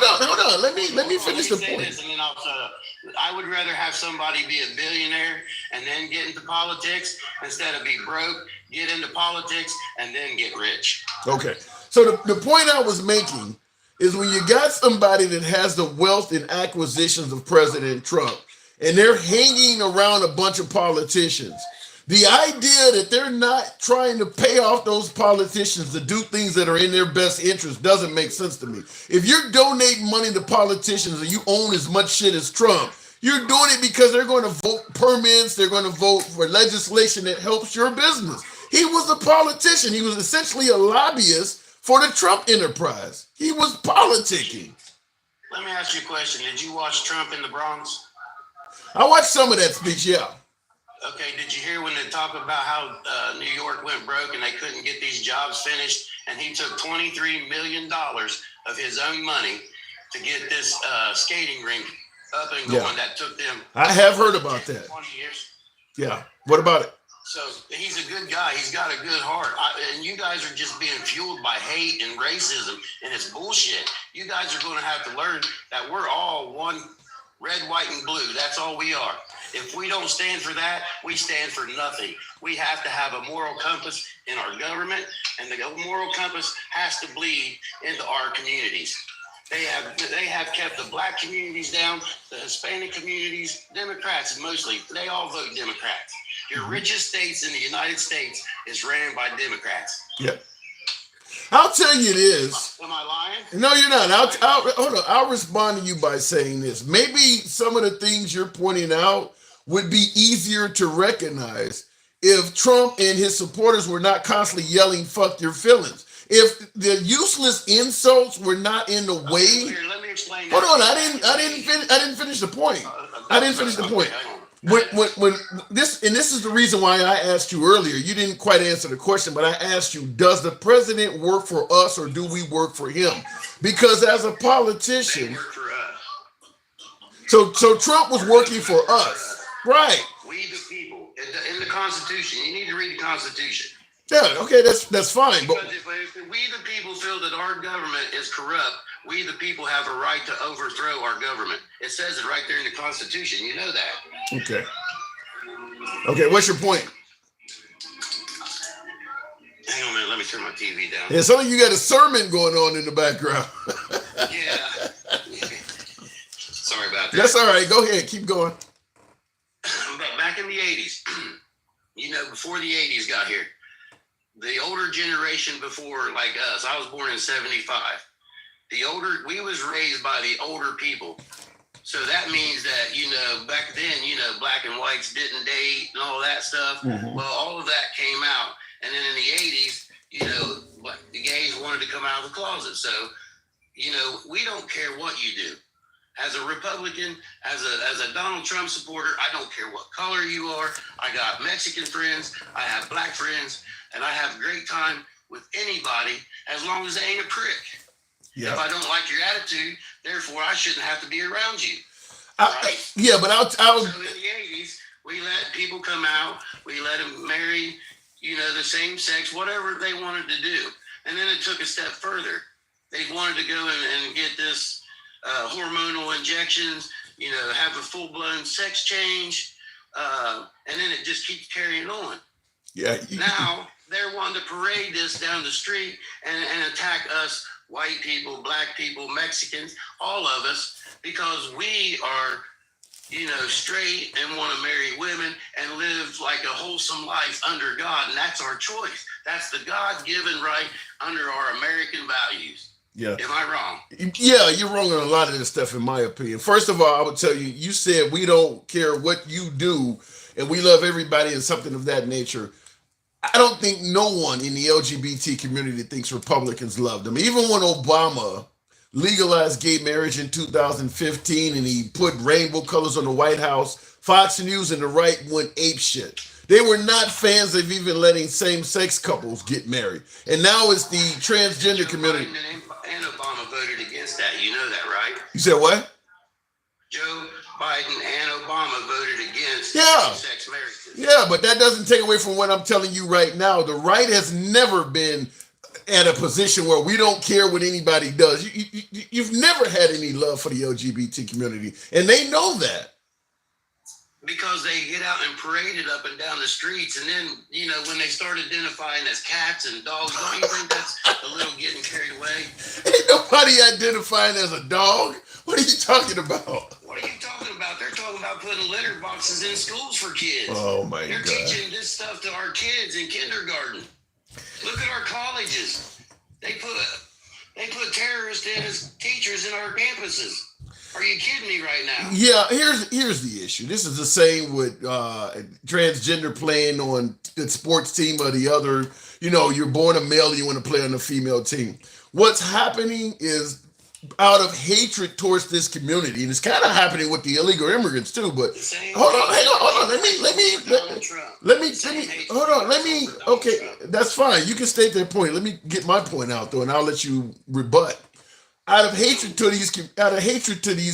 on. Let me finish the point. This and then I'll shut up. I would rather have somebody be a billionaire and then get into politics instead of be broke, get into politics, and then get rich. Okay. So the point I was making is when you got somebody that has the wealth and acquisitions of President Trump, and they're hanging around a bunch of politicians, the idea that they're not trying to pay off those politicians to do things that are in their best interest doesn't make sense to me. If you're donating money to politicians and you own as much shit as Trump, you're doing it because they're going to vote permits, they're going to vote for legislation that helps your business. He was a politician. He was essentially a lobbyist for the Trump enterprise. He was politicking. Let me ask you a question. Did you watch Trump in the Bronx? I watched some of that speech, yeah. Okay, did you hear when they talk about how New York went broke and they couldn't get these jobs finished, and he took $23 million of his own money to get this skating rink up and going? Yeah. That took them. I have heard about that. 20 years. Yeah. What about it? So he's a good guy. He's got a good heart. And you guys are just being fueled by hate and racism, and it's bullshit. You guys are going to have to learn that we're all one, red, white, and blue. That's all we are. If we don't stand for that, we stand for nothing. We have to have a moral compass in our government, and the moral compass has to bleed into our communities. They have kept the black communities down, the Hispanic communities, Democrats mostly. They all vote Democrats. Your richest states in the United States is ran by Democrats. Yep. I'll tell you this. Am I lying? No, you're not. Hold on. I'll respond to you by saying this. Maybe some of the things you're pointing out would be easier to recognize if Trump and his supporters were not constantly yelling, fuck your feelings. If the useless insults were not in the way. Here, let me explain. Hold on. I didn't finish the point. I didn't finish the point. When this is the reason why I asked you earlier. You didn't quite answer the question, but I asked you, does the president work for us or do we work for him? Because as a politician, They work for us. so Trump was working for us. Right. We the people. In the Constitution, you need to read the Constitution. Yeah, okay, that's fine. But Because if we the people feel that our government is corrupt, we the people have a right to overthrow our government. It says it right there in the Constitution. You know that. okay, what's your point? Hang on a minute, let me turn my TV down. Yeah, so you got a sermon going on in the background. Yeah. Sorry about that. That's all right. Go ahead, keep going. But back in the 80s, before the 80s got here, the older generation before, like us, I was born in 75. We was raised by the older people. So that means that, back then, black and whites didn't date and all that stuff. Mm-hmm. Well, all of that came out. And then in the 80s, the gays wanted to come out of the closet. So, we don't care what you do. As a Republican, as a Donald Trump supporter, I don't care what color you are. I got Mexican friends, I have black friends, and I have a great time with anybody as long as they ain't a prick. Yeah. If I don't like your attitude, therefore I shouldn't have to be around you. Right? Yeah, but I'll So in the 80s, we let people come out, we let them marry, the same sex, whatever they wanted to do. And then it took a step further. They wanted to go and get this hormonal injections, have a full-blown sex change, and then it just keeps carrying on. Yeah. Now they're wanting to parade this down the street and attack us, white people, black people, Mexicans, all of us, because we are, straight and want to marry women and live like a wholesome life under God, and that's our choice. That's the God-given right under our American values. Yeah. Am I wrong? Yeah, you're wrong on a lot of this stuff, in my opinion. First of all, I would tell you, you said we don't care what you do and we love everybody and something of that nature. I don't think no one in the LGBT community thinks Republicans love them. Even when Obama legalized gay marriage in 2015 and he put rainbow colors on the White House, Fox News and the right went apeshit. They were not fans of even letting same-sex couples get married. And now it's the transgender community. And Obama voted against that. You know that, right? You said what? Joe Biden and Obama voted against same-sex marriages. Yeah, but that doesn't take away from what I'm telling you right now. The right has never been at a position where we don't care what anybody does. You've never had any love for the LGBT community, and they know that. Because they get out and parade it up and down the streets, and then, you know, when they start identifying as cats and dogs, don't you think that's a little getting carried away? Ain't nobody identifying as a dog. What are you talking about? What are you talking about? They're talking about putting litter boxes in schools for kids. Oh, my God. They're teaching this stuff to our kids in kindergarten. Look at our colleges. They put terrorists in as teachers in our campuses. Are you kidding me right now? Yeah, here's the issue. This is the same with transgender playing on the sports team or the other. You know, you're born a male, you want to play on a female team. What's happening is out of hatred towards this community, and it's kind of happening with the illegal immigrants too. But hold on. Let me. Okay, that's fine. You can state that point. Let me get my point out though, and I'll let you rebut. Out of hatred to these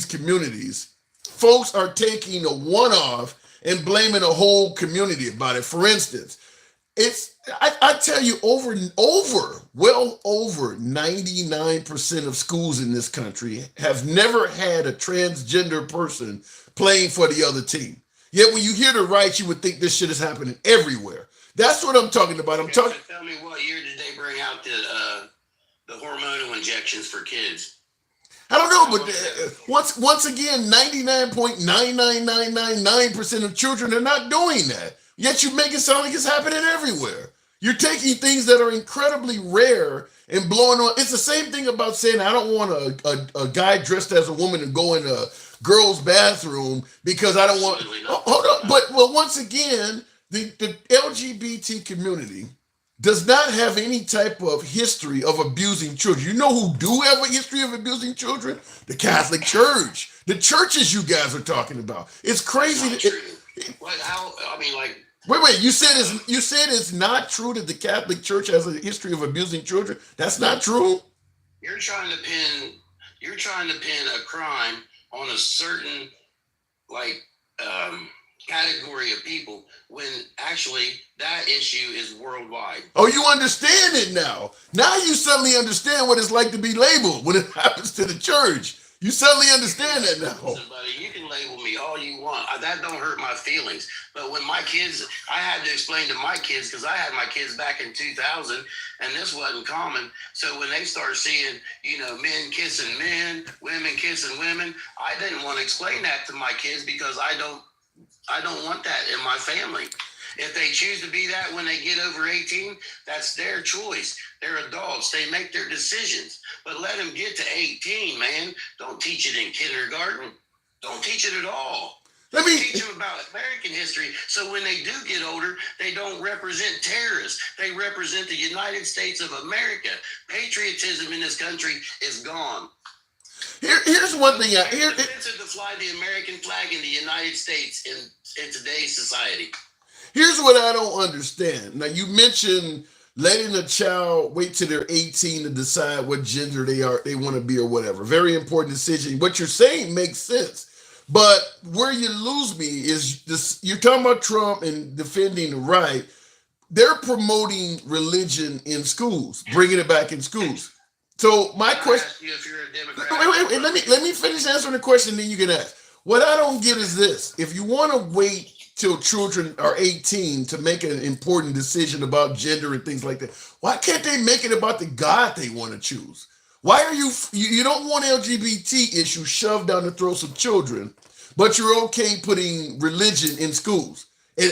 communities, folks are taking a one-off and blaming a whole community about it. For instance, I tell you, over 99% of schools in this country have never had a transgender person playing for the other team. Yet when you hear the right, you would think this shit is happening everywhere. That's what I'm talking about. Tell me, what year did they bring out the hormonal injections for kids? I don't know, but once again, 99.99999% of children are not doing that. Yet you make it sound like it's happening everywhere. You're taking things that are incredibly rare and blowing on. It's the same thing about saying I don't want a guy dressed as a woman to go in a girl's bathroom because I don't want. Hold on, but once again, the LGBT community does not have any type of history of abusing children. You know who do have a history of abusing children? The Catholic Church. The churches you guys are talking about. It's crazy. Wait. You said it's not true that the Catholic Church has a history of abusing children? That's not true? You're trying to pin a crime on a certain category of people when actually that issue is worldwide. Oh, you understand it now. Now you suddenly understand what it's like to be labeled when it happens to the church. You suddenly understand that now. Listen, buddy, you can label me all you want. That don't hurt my feelings. But when my kids, I had to explain to my kids, because I had my kids back in 2000, and this wasn't common. So when they start seeing, men kissing men, women kissing women, I didn't want to explain that to my kids because I don't want that in my family. If they choose to be that when they get over 18, that's their choice. They're adults. They make their decisions. But let them get to 18, man. Don't teach it in kindergarten. Don't teach it at all. Teach them about American history. So when they do get older, they don't represent terrorists. They represent the United States of America. Patriotism in this country is gone. Here's one thing. It's offensive to fly the American flag in the United States in today's society. Here's what I don't understand. Now, you mentioned letting a child wait till they're 18 to decide what gender they want to be or whatever. Very important decision. What you're saying makes sense. But where you lose me is this. You're talking about Trump and defending the right. They're promoting religion in schools, bringing it back in schools. So my question, if you're a Democrat, wait, let me finish answering the question, then you can ask. What I don't get is this. If you want to wait till children are 18 to make an important decision about gender and things like that, why can't they make it about the God they want to choose? Why are you don't want LGBT issues shoved down the throats of children, but you're okay putting religion in schools?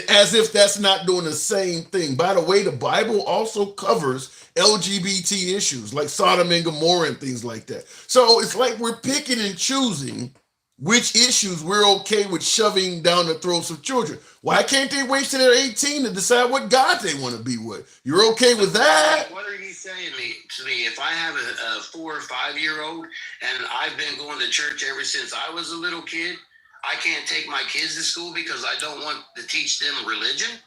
as if that's not doing the same thing. By the way, the Bible also covers LGBT issues like Sodom and Gomorrah and things like that. So it's like we're picking and choosing which issues we're okay with shoving down the throats of children. Why can't they wait till they're 18 to decide what God they want to be with? You're okay with that? What are you saying to me? If I have a 4 or 5 year old and I've been going to church ever since I was a little kid, I can't take my kids to school because I don't want to teach them religion?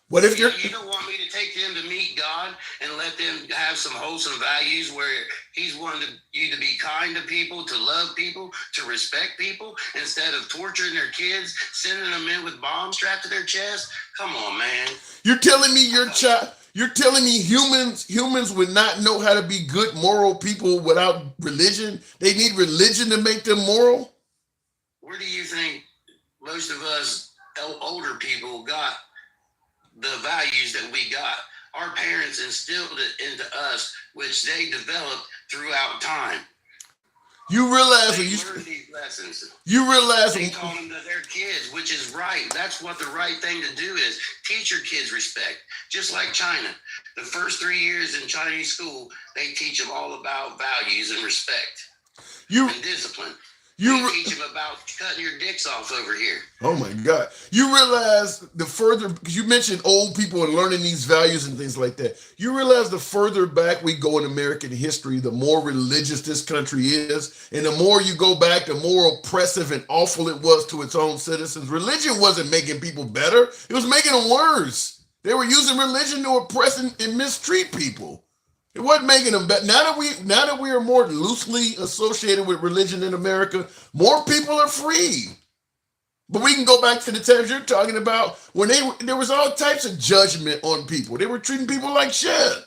What if you don't want me to take them to meet God and let them have some wholesome values where he's wanting you to be kind to people, to love people, to respect people, instead of torturing their kids, sending them in with bombs strapped to their chest? Come on, man. You're telling me you're telling me humans would not know how to be good moral people without religion? They need religion to make them moral? Where do you think most of us older people got the values that we got? Our parents instilled it into us, which they developed throughout time. You realize they when learned these lessons. You realize they taught them to their kids, which is right. That's what the right thing to do is. Teach your kids respect. Just like China. The first 3 years in Chinese school, they teach them all about values and respect and discipline. They teach them about cutting your dicks off over here. Oh my God. You realize the further, because you mentioned old people and learning these values and things like that. You realize the further back we go in American history, the more religious this country is. And the more you go back, the more oppressive and awful it was to its own citizens. Religion wasn't making people better. It was making them worse. They were using religion to oppress and mistreat people. It wasn't making them better. Now that we are more loosely associated with religion in America, more people are free. But we can go back to the times you're talking about when there was all types of judgment on people. They were treating people like shit.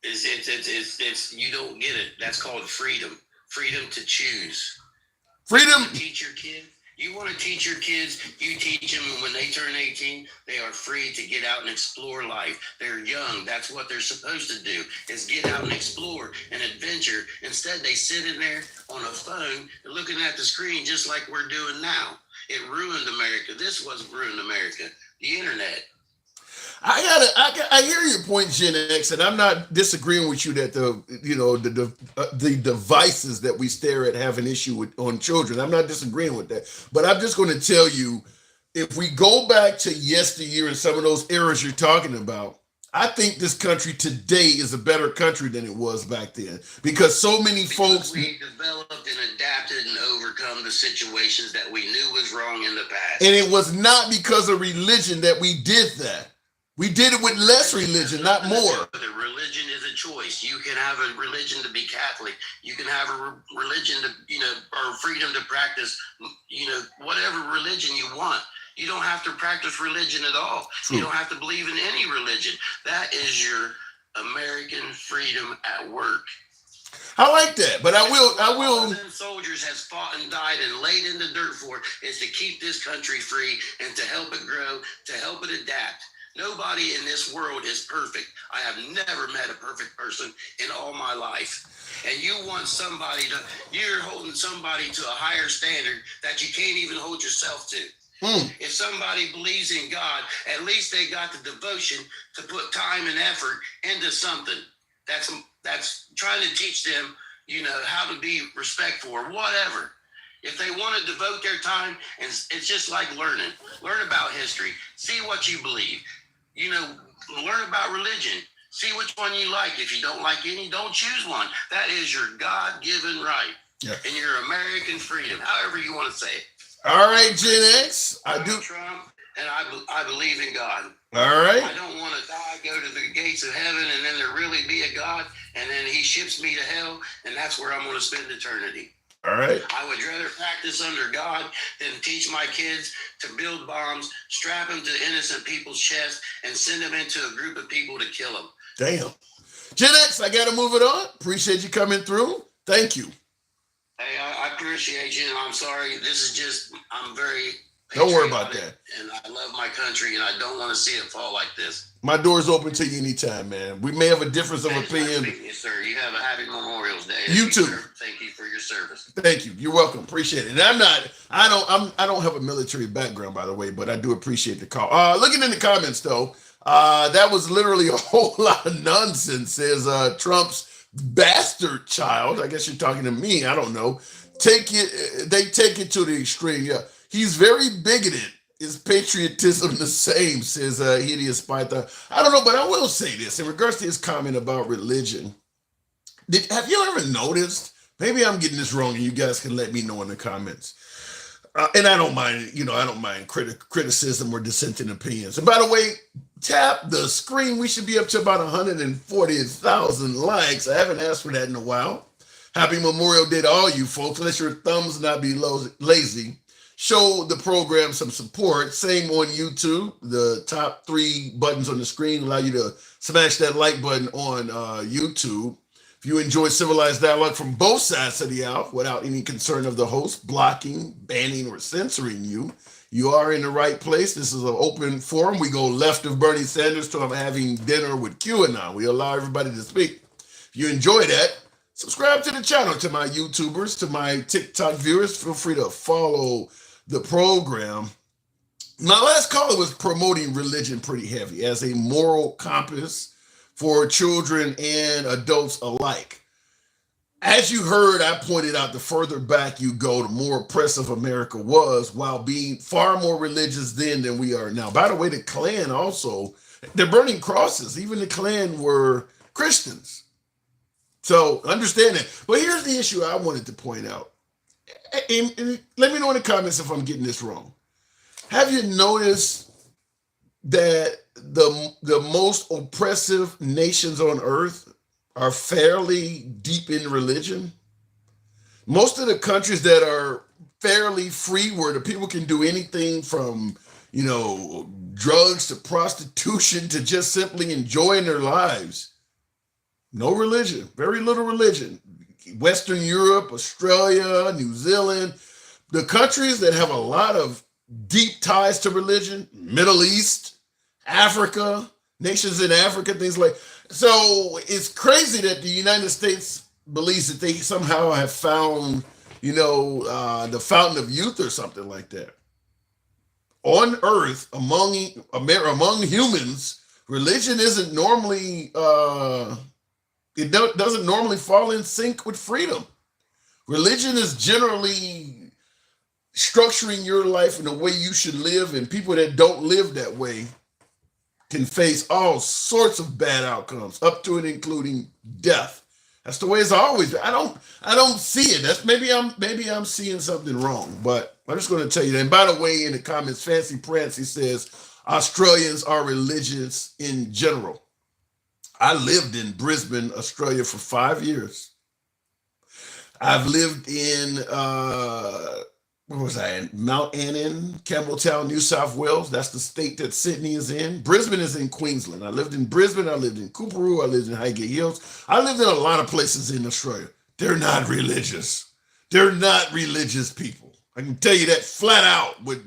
It's you don't get it. That's called freedom. Freedom to choose. Freedom. Teach your kids. You want to teach your kids, you teach them when they turn 18, they are free to get out and explore life. They're young. That's what they're supposed to do, is get out and explore and adventure. Instead, they sit in there on a phone looking at the screen just like we're doing now. It ruined America. This wasn't ruined America. The internet. I hear your point, Gen X, and I'm not disagreeing with you that the devices that we stare at have an issue with on children. I'm not disagreeing with that, but I'm just going to tell you, if we go back to yesteryear and some of those eras you're talking about, I think this country today is a better country than it was back then because so many folks. We developed and adapted and overcome the situations that we knew was wrong in the past. And it was not because of religion that we did that. We did it with less religion, not more. The religion is a choice. You can have a religion to be Catholic. You can have a religion to, or freedom to practice, whatever religion you want. You don't have to practice religion at all. True. You don't have to believe in any religion. That is your American freedom at work. I like that, but I will. Soldiers has fought and died and laid in the dirt for is to keep this country free and to help it grow, to help it adapt. Nobody in this world is perfect. I have never met a perfect person in all my life. And you want you're holding somebody to a higher standard that you can't even hold yourself to. If somebody believes in God, at least they got the devotion to put time and effort into something that's trying to teach them, how to be respectful or whatever. If they want to devote their time, and it's just like learning. Learn about history. See what you believe. Learn about religion. See which one you like. If you don't like any, don't choose one. That is your God-given right. Yeah. And your American freedom, however you want to say it. All right, Gen X. I do. Trump, and I believe in God. All right. I don't want to die, go to the gates of heaven, and then there really be a God, and then he ships me to hell, and that's where I'm going to spend eternity. All right. I would rather practice under God than teach my kids to build bombs, strap them to innocent people's chests, and send them into a group of people to kill them. Damn. Gen X, I got to move it on. Appreciate you coming through. Thank you. Hey, I appreciate you, and I'm sorry. I'm very Don't worry about that. And I love my country, and I don't want to see it fall like this. My door's open to you anytime, man. We may have a difference of opinion. Thank you, sir. You have a happy Memorial Day. You too. Thank you for your service. Thank you. You're welcome. Appreciate it. And I don't have a military background, by the way, but I do appreciate the call. Looking in the comments though, that was literally a whole lot of nonsense. Says Trump's bastard child. I guess you're talking to me. I don't know. They take it to the extreme. Yeah. He's very bigoted. Is patriotism the same, says Hideous Python. I don't know, but I will say this in regards to his comment about religion. Have you ever noticed? Maybe I'm getting this wrong, and you guys can let me know in the comments. And I don't mind, I don't mind criticism or dissenting opinions. And by the way, tap the screen. We should be up to about 140,000 likes. I haven't asked for that in a while. Happy Memorial Day to all you folks. Let your thumbs not be lazy. Show the program some support. Same on YouTube. The top 3 buttons on the screen allow you to smash that like button on YouTube. If you enjoy civilized dialogue from both sides of the aisle without any concern of the host blocking, banning, or censoring you, you are in the right place. This is an open forum. We go left of Bernie Sanders to I'm having dinner with QAnon. We allow everybody to speak. If you enjoy that, subscribe to the channel. To my YouTubers, to my TikTok viewers, feel free to follow the program. My last caller was promoting religion pretty heavy as a moral compass for children and adults alike. As you heard, I pointed out the further back you go, the more oppressive America was, while being far more religious then than we are now. By the way, the Klan also, they're burning crosses. Even the Klan were Christians. So understand that. But here's the issue I wanted to point out. And let me know in the comments if I'm getting this wrong. Have you noticed that the most oppressive nations on earth are fairly deep in religion? Most of the countries that are fairly free, where the people can do anything from, drugs to prostitution to just simply enjoying their lives. No religion, very little religion. Western Europe, Australia, New Zealand, the countries that have a lot of deep ties to religion, Middle East, Africa, nations in Africa, things like. So it's crazy that the United States believes that they somehow have found, the fountain of youth or something like that. On Earth, among humans, religion isn't normally. It doesn't normally fall in sync with freedom. Religion is generally structuring your life in the way you should live, and people that don't live that way can face all sorts of bad outcomes, up to and including death. That's the way it's always been. I don't see it. That's maybe I'm seeing something wrong, but I'm just going to tell you that. And by the way, in the comments, Fancy Prancy says Australians are religious in general. I lived in Brisbane, Australia for 5 years. I've lived in, Mount Annan, Campbelltown, New South Wales. That's the state that Sydney is in. Brisbane is in Queensland. I lived in Brisbane. I lived in Coorparoo. I lived in Highgate Hills. I lived in a lot of places in Australia. They're not religious. They're not religious people. I can tell you that flat out with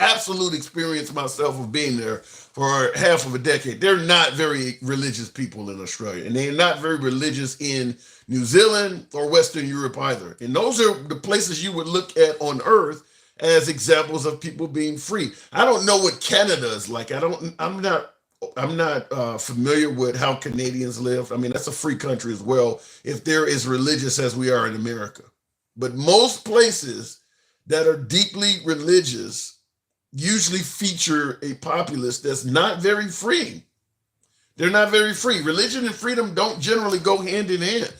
absolute experience myself of being there for half of a decade. They're not very religious people in Australia, and they're not very religious in New Zealand or Western Europe either. And those are the places you would look at on earth as examples of people being free. I don't know what Canada is like. I'm not familiar with how Canadians live. I mean, that's a free country as well, if they're as religious as we are in America. But most places that are deeply religious usually feature a populace that's not very free. They're not very free. Religion and freedom don't generally go hand in hand.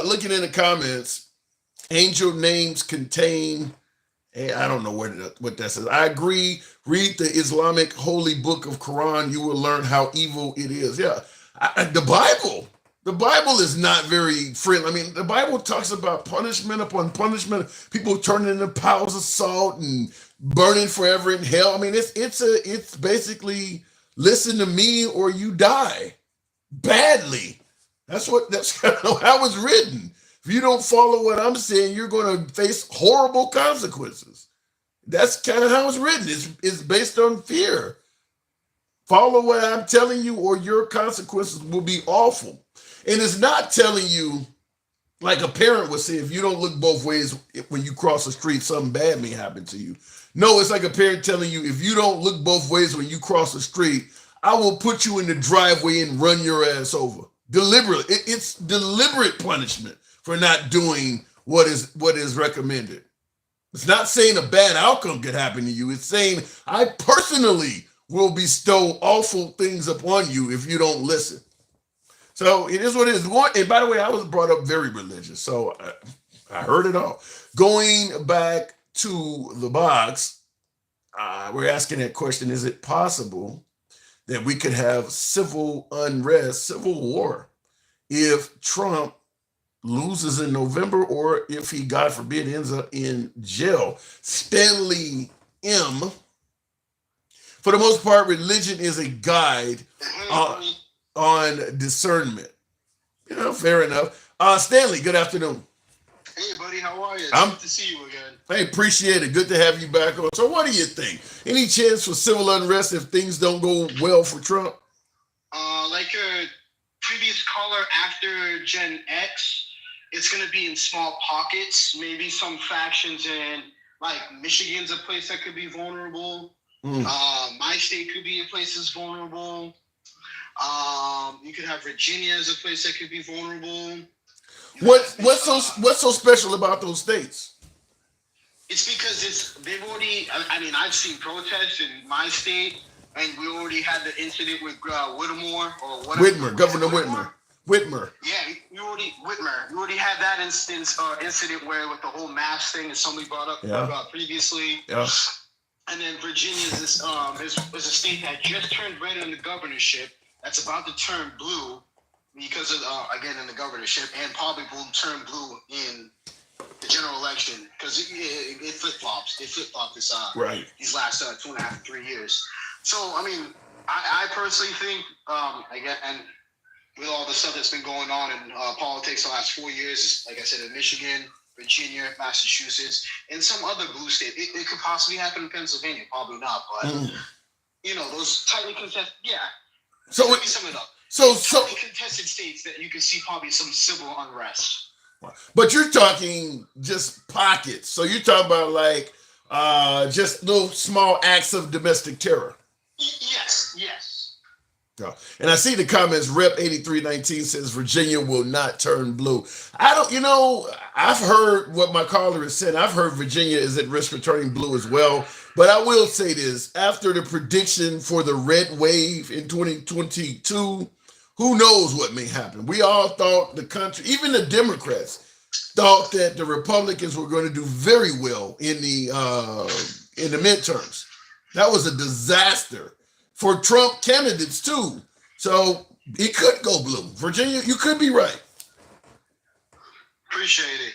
Looking in the comments, angel names contain, I don't know what that says. I agree. Read the Islamic holy book of Quran. You will learn how evil it is. Yeah, the Bible is not very friendly. I mean, the Bible talks about punishment upon punishment, people turning into piles of salt and burning forever in hell. I mean, it's basically listen to me or you die badly. That's kind of how it's written. If you don't follow what I'm saying, you're going to face horrible consequences. That's kind of how it's written. It's based on fear. Follow what I'm telling you, or your consequences will be awful. And it's not telling you, like a parent would say, if you don't look both ways when you cross the street, something bad may happen to you. No, it's like a parent telling you, if you don't look both ways when you cross the street, I will put you in the driveway and run your ass over. Deliberately. It's deliberate punishment for not doing what is recommended. It's not saying a bad outcome could happen to you. It's saying I personally will bestow awful things upon you if you don't listen. So it is what it is. And by the way, I was brought up very religious, so I heard it all. Going back to the box, we're asking that question: is it possible that we could have civil unrest, civil war, if Trump loses in November, or if he, God forbid, ends up in jail? Stanley M. For the most part, religion is a guide on discernment. Fair enough. Stanley, good afternoon. Hey, buddy, how are you? It's I'm good to see you again. I appreciate it. Good to have you back on. So what do you think? Any chance for civil unrest if things don't go well for Trump? Like your previous caller after Gen X, it's going to be in small pockets. Maybe some factions in, like, Michigan's a place that could be vulnerable. My state could be a place that's vulnerable. You could have Virginia as a place that could be vulnerable. What's so special about those states? It's because they've already. I mean, I've seen protests in my state, and we already had the incident with Whittemore or whatever. Whitmer, Governor Whitmer. Yeah, we already had that incident where with the whole mask thing that somebody brought up previously. Yeah. And then Virginia is a state that just turned red in the governorship. That's about to turn blue because of again in the governorship, and probably will turn blue in the general election because it flip flops. It flip flopped these last 2.5 to 3 years. So I mean, I personally think again, and with all the stuff that's been going on in politics the last 4 years, like I said, in Michigan, Virginia, Massachusetts, and some other blue state, it could possibly happen in Pennsylvania. Probably not, but those tightly contested, So let me sum it up. So tightly contested states that you can see probably some civil unrest. But you're talking just pockets. So you're talking about like just little small acts of domestic terror. Yes. Yeah. And I see the comments. Rep 8319 says Virginia will not turn blue. I've heard what my caller has said. I've heard Virginia is at risk of turning blue as well. But I will say this: after the prediction for the red wave in 2022, who knows what may happen? We all thought the country, even the Democrats, thought that the Republicans were going to do very well in the midterms. That was a disaster for Trump candidates too. So it could go blue. Virginia, you could be right. Appreciate it.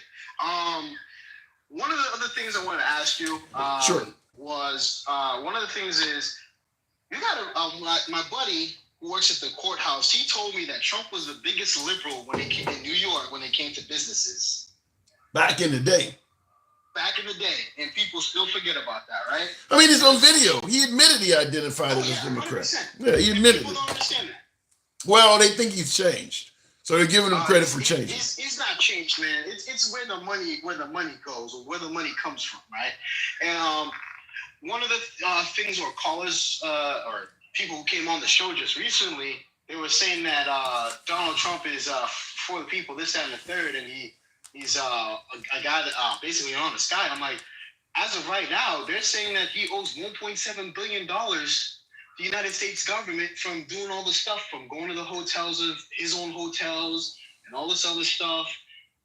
One of the other things I wanted to ask you was one of the things is you got my buddy who works at the courthouse. He told me that Trump was the biggest liberal when he came in New York when it came to businesses. Back in the day, and people still forget about that, right? I mean, it's on video. He admitted he identified as a Democrat. 100%. Yeah, he admitted it. People don't understand that. Well, they think he's changed, so they're giving him credit for changing. He's not changed, man. It's where the money goes, or where the money comes from, right? And one of the things or callers or people who came on the show just recently, they were saying that Donald Trump is for the people, this, that, and the third, and he's a guy that basically on the sky. I'm like, as of right now, they're saying that he owes $1.7 billion the United States government from doing all the stuff, from going to the hotels of his own hotels and all this other stuff,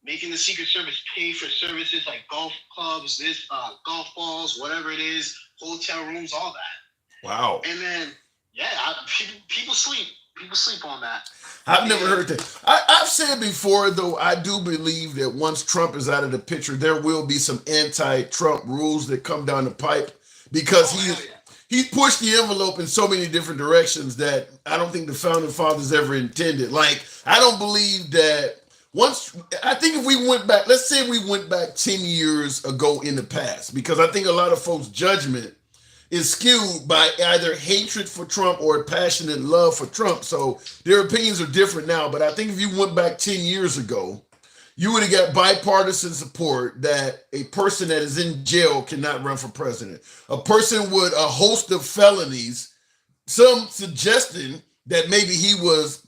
making the Secret Service pay for services like golf clubs, golf balls, whatever it is, hotel rooms, all that. Wow. And then, people sleep. People sleep on that. I've never heard that. I've said before, though, I do believe that once Trump is out of the picture, there will be some anti-Trump rules that come down the pipe because he pushed the envelope in so many different directions that I don't think the founding fathers ever intended. Like, I don't believe that once I think if we went back, let's say we went back 10 years ago in the past, because I think a lot of folks' judgment is skewed by either hatred for Trump or passionate love for Trump. So their opinions are different now. But I think if you went back 10 years ago, you would have got bipartisan support that a person that is in jail cannot run for president. A person with a host of felonies, some suggesting that maybe he was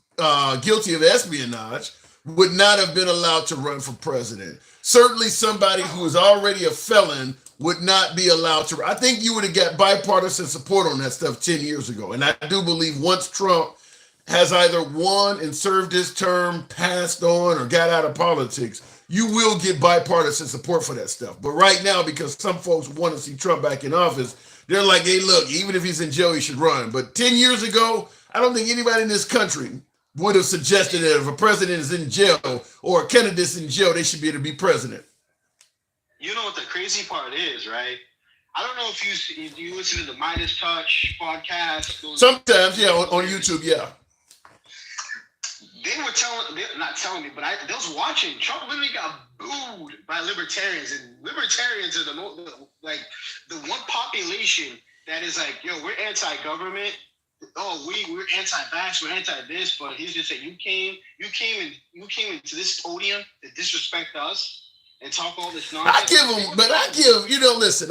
guilty of espionage, would not have been allowed to run for president. Certainly somebody who is already a felon would not be allowed to. I think you would have got bipartisan support on that stuff 10 years ago. And I do believe once Trump has either won and served his term, passed on, or got out of politics, you will get bipartisan support for that stuff. But right now, because some folks want to see Trump back in office, they're like, hey, look, even if he's in jail, he should run. But 10 years ago, I don't think anybody in this country would have suggested that if a president is in jail or a candidate's in jail, they should be able to be president. You know what the crazy part is, right? I don't know if you listen to the Midas Touch podcast. Sometimes, yeah, on YouTube, yeah. They were not telling me, but they was watching. Trump literally got booed by libertarians, and libertarians are the one population that is like, yo, we're anti-government. Oh, we're anti-vax, we're anti-this, but he's just saying you came into this podium to disrespect us and talk all this nonsense.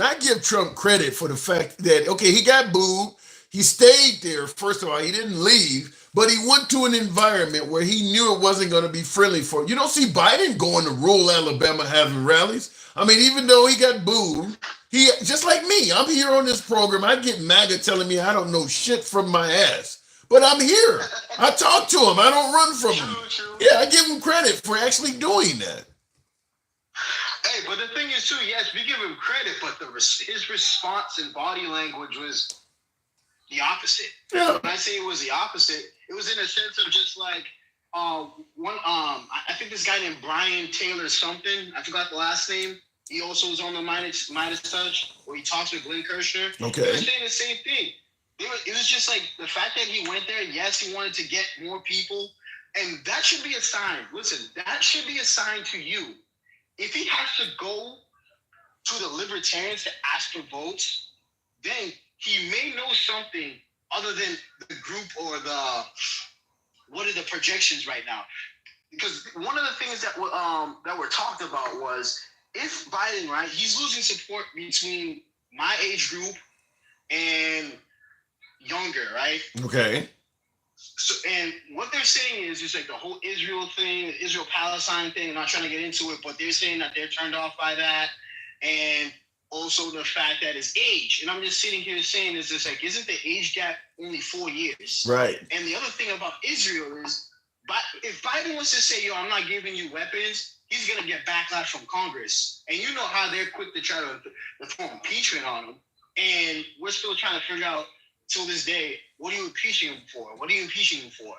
I give Trump credit for the fact that, okay, he got booed. He stayed there. First of all, he didn't leave, but he went to an environment where he knew it wasn't going to be friendly for him. You don't see Biden going to rural Alabama having rallies. I mean, even though he got booed, he, just like me, I'm here on this program. I get MAGA telling me I don't know shit from my ass, but I'm here. I talk to him. I don't run from him. True. Yeah, I give him credit for actually doing that. Hey, but the thing is, too, yes, we give him credit, but his response and body language was the opposite. Yeah. When I say it was the opposite, it was in a sense of just like I think this guy named Brian Taylor something. I forgot the last name. He also was on the Midas Touch, where he talks with Glenn Kirshner. Okay. He was saying the same thing. It was just like the fact that he went there. Yes, he wanted to get more people, and that should be a sign. Listen, that should be a sign to you. If he has to go to the libertarians to ask for votes, then he may know something other than the group or what are the projections right now. Because one of the things that were talked about was if Biden, right, he's losing support between my age group and younger, right? Okay. So, and what they're saying is just like the whole Israel thing, Israel-Palestine thing. I'm not trying to get into it, but they're saying that they're turned off by that. And also the fact that it's age. And I'm just sitting here saying is just like, isn't the age gap only 4 years? Right. And the other thing about Israel is, if Biden wants to say, yo, I'm not giving you weapons, he's going to get backlash from Congress. And you know how they're quick to try to throw impeachment on him. And we're still trying to figure out till this day, what are you impeaching him for? What are you impeaching him for?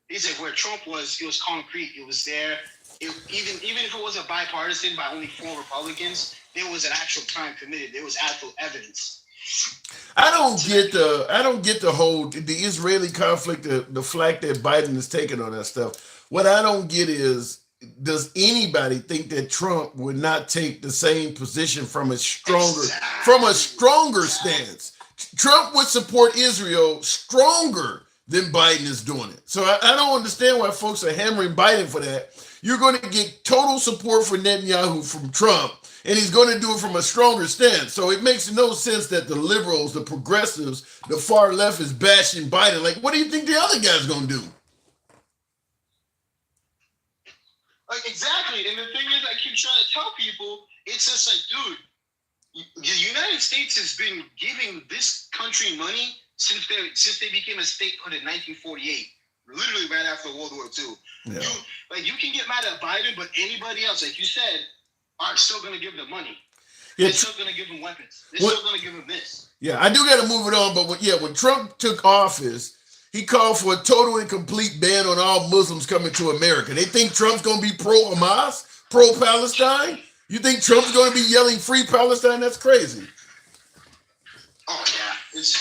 He said where Trump was, it was concrete. It was there. Even if it wasn't bipartisan by only 4 Republicans, there was an actual crime committed. There was actual evidence. I don't get the whole the Israeli conflict, the flack that Biden is taking on that stuff. What I don't get is, does anybody think that Trump would not take the same position from a stronger stance? Trump would support Israel stronger than Biden is doing it. So I don't understand why folks are hammering Biden for that. You're going to get total support for Netanyahu from Trump, and he's going to do it from a stronger stance. So it makes no sense that the liberals, the progressives, the far left is bashing Biden. Like, what do you think the other guy's going to do? Like, exactly. And the thing is, I keep trying to tell people, it's just like, dude, the United States has been giving this country money since they became a statehood in 1948, literally right after World War II. Yeah. You can get mad at Biden, but anybody else, like you said, are still going to give them money. Yeah. They're still going to give them weapons. They're still going to give them this. Yeah, I do got to move it on, but when Trump took office, he called for a total and complete ban on all Muslims coming to America. They think Trump's going to be pro-Hamas, pro-Palestine? You think Trump's going to be yelling free Palestine? That's crazy. Oh, yeah. It's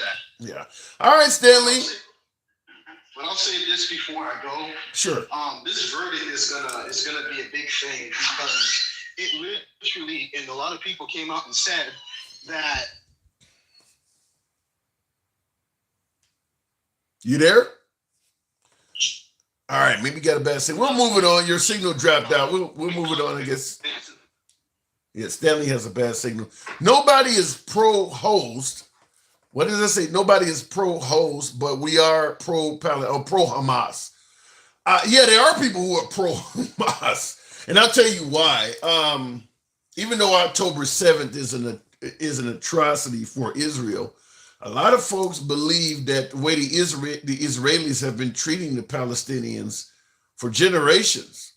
that. Yeah. All right, Stanley. but I'll say this before I go. Sure. This verdict is gonna be a big thing because it literally, and a lot of people came out and said that. You there? All right, maybe you got a bad signal. We'll move it on. Your signal dropped out. We'll move it on, I guess. Yeah, Stanley has a bad signal. Nobody is pro-host. What does it say? Nobody is pro-host, but we are pro-Hamas. Yeah, there are people who are pro-Hamas. And I'll tell you why. Even though October 7th is an atrocity for Israel, a lot of folks believe that the way the Israelis have been treating the Palestinians for generations,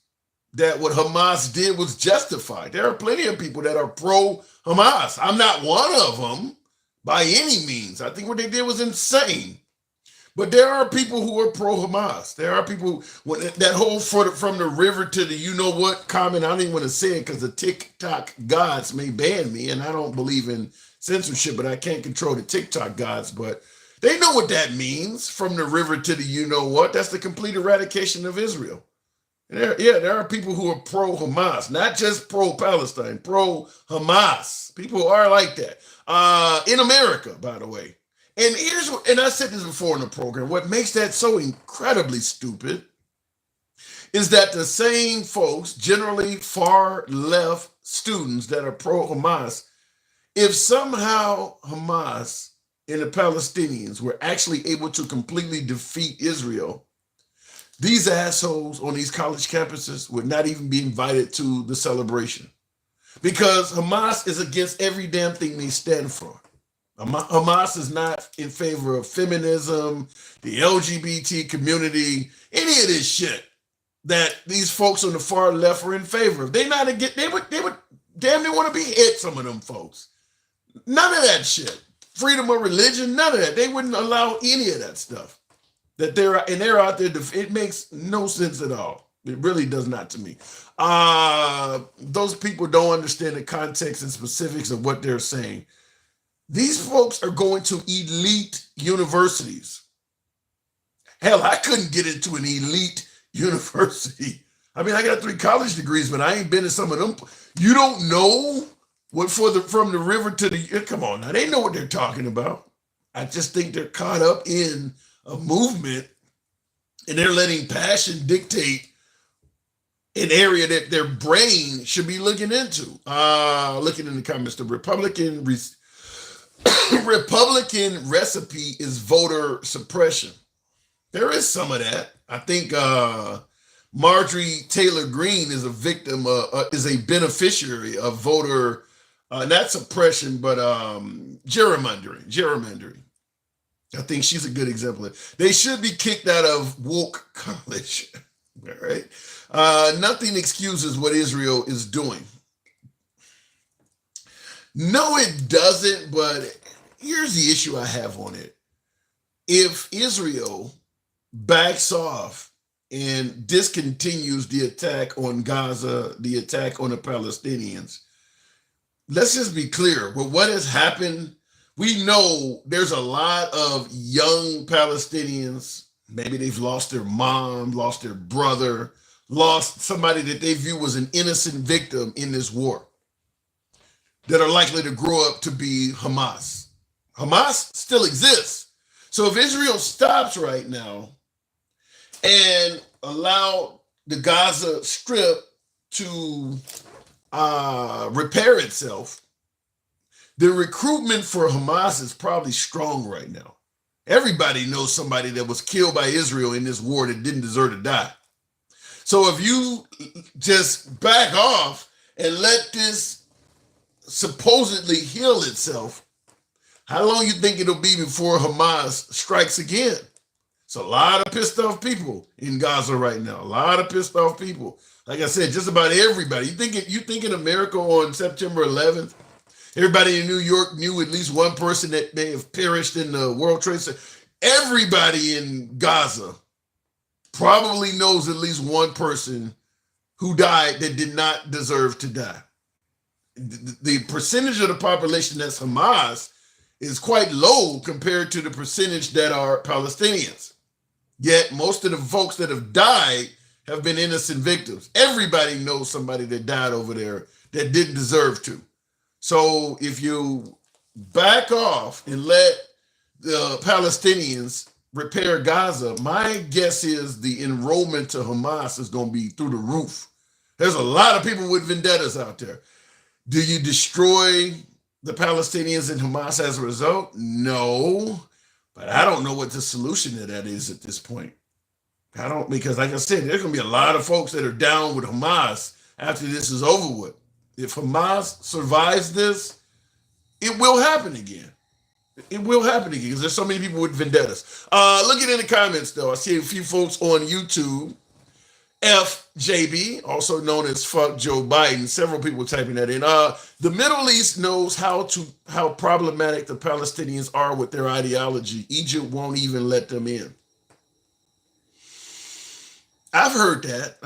that what Hamas did was justified. There are plenty of people that are pro-Hamas. I'm not one of them by any means. I think what they did was insane. But there are people who are pro-Hamas. There are people, that whole from the river to the you-know-what comment, I don't even want to say it because the TikTok gods may ban me, and I don't believe in censorship, but I can't control the TikTok gods. But they know what that means, from the river to the you-know-what. That's the complete eradication of Israel. There are people who are pro-Hamas, not just pro-Palestine, pro-Hamas. People are like that. In America, by the way. And I said this before in the program, what makes that so incredibly stupid is that the same folks, generally far left students that are pro-Hamas, if somehow Hamas and the Palestinians were actually able to completely defeat Israel, these assholes on these college campuses would not even be invited to the celebration, because Hamas is against every damn thing they stand for. Hamas is not in favor of feminism, the LGBT community, any of this shit that these folks on the far left are in favor of. They would damn near want to be hit, some of them folks. None of that shit. Freedom of religion, none of that. They wouldn't allow any of that stuff. They're out there. It makes no sense at all. It really does not to me. Those people don't understand the context and specifics of what they're saying. These folks are going to elite universities. Hell, I couldn't get into an elite university. I mean, I got 3 college degrees, but I ain't been to some of them. You don't know what from the river to the, come on now, they know what they're talking about. I just think they're caught up in a movement, and they're letting passion dictate an area that their brain should be looking into. Looking in the comments, the Republican recipe is voter suppression. There is some of that. I think Marjorie Taylor Greene is a victim, is a beneficiary of voter, not suppression, but gerrymandering. I think she's a good example. They should be kicked out of woke college. All right. Nothing excuses what Israel is doing. No, it doesn't, but here's the issue I have on it. If Israel backs off and discontinues the attack on Gaza, the attack on the Palestinians, let's just be clear. With what has happened, we know there's a lot of young Palestinians, maybe they've lost their mom, lost their brother, lost somebody that they view as an innocent victim in this war, that are likely to grow up to be Hamas. Hamas still exists. So if Israel stops right now and allow the Gaza Strip to repair itself, the recruitment for Hamas is probably strong right now. Everybody knows somebody that was killed by Israel in this war that didn't deserve to die. So if you just back off and let this supposedly heal itself, how long you think it'll be before Hamas strikes again? It's a lot of pissed off people in Gaza right now. A lot of pissed off people. Like I said, just about everybody. You think in America on September 11th, everybody in New York knew at least one person that may have perished in the World Trade Center. Everybody in Gaza probably knows at least one person who died that did not deserve to die. The percentage of the population that's Hamas is quite low compared to the percentage that are Palestinians. Yet most of the folks that have died have been innocent victims. Everybody knows somebody that died over there that didn't deserve to. So if you back off and let the Palestinians repair Gaza, my guess is the enrollment to Hamas is going to be through the roof. There's a lot of people with vendettas out there. Do you destroy the Palestinians and Hamas as a result? No, but I don't know what the solution to that is at this point. I don't, because like I said, there's going to be a lot of folks that are down with Hamas after this is over with. If Hamas survives this, it will happen again. It will happen again because there's so many people with vendettas. Looking in the comments, though, I see a few folks on YouTube. FJB, also known as Fuck Joe Biden. Several people typing that in. The Middle East knows how problematic the Palestinians are with their ideology. Egypt won't even let them in. I've heard that.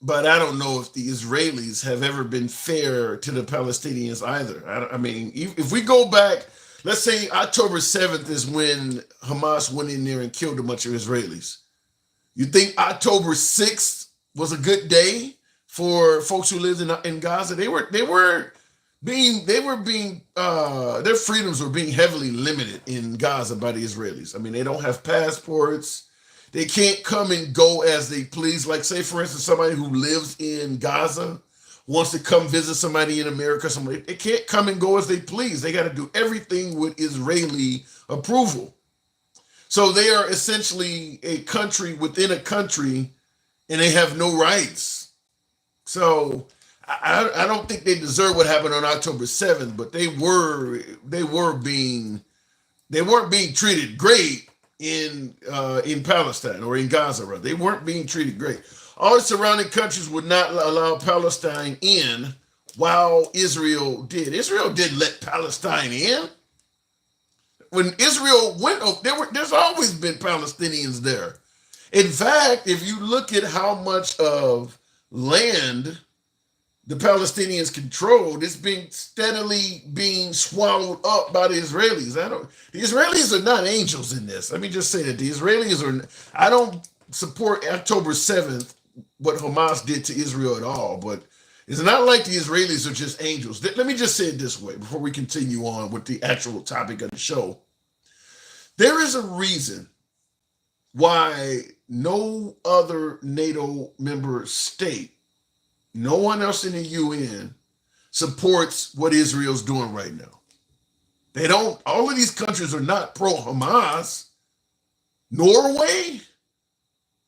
But I don't know if the Israelis have ever been fair to the Palestinians either. I mean, if we go back, let's say October 7th is when Hamas went in there and killed a bunch of Israelis. You think October 6th was a good day for folks who lived in Gaza? Their freedoms were being heavily limited in Gaza by the Israelis. I mean, they don't have passports. They can't come and go as they please. Like, say, for instance, somebody who lives in Gaza wants to come visit somebody in America. They can't come and go as they please. They got to do everything with Israeli approval. So they are essentially a country within a country, and they have no rights. So I don't think they deserve what happened on October 7th, but they weren't being treated great in Palestine, or in Gaza, rather. They weren't being treated great. All the surrounding countries would not allow Palestine in, while Israel did. Israel did let Palestine in. When Israel went, there's always been Palestinians there. In fact, if you look at how much of land the Palestinians controlled, it's being steadily being swallowed up by the Israelis. The Israelis are not angels in this. Let me just say that the Israelis are. I don't support October 7th, what Hamas did to Israel at all, but it's not like the Israelis are just angels. Let me just say it this way before we continue on with the actual topic of the show. There is a reason why no other NATO member state, no one else in the UN, supports what Israel's doing right now. They don't, all of these countries are not pro-Hamas. Norway?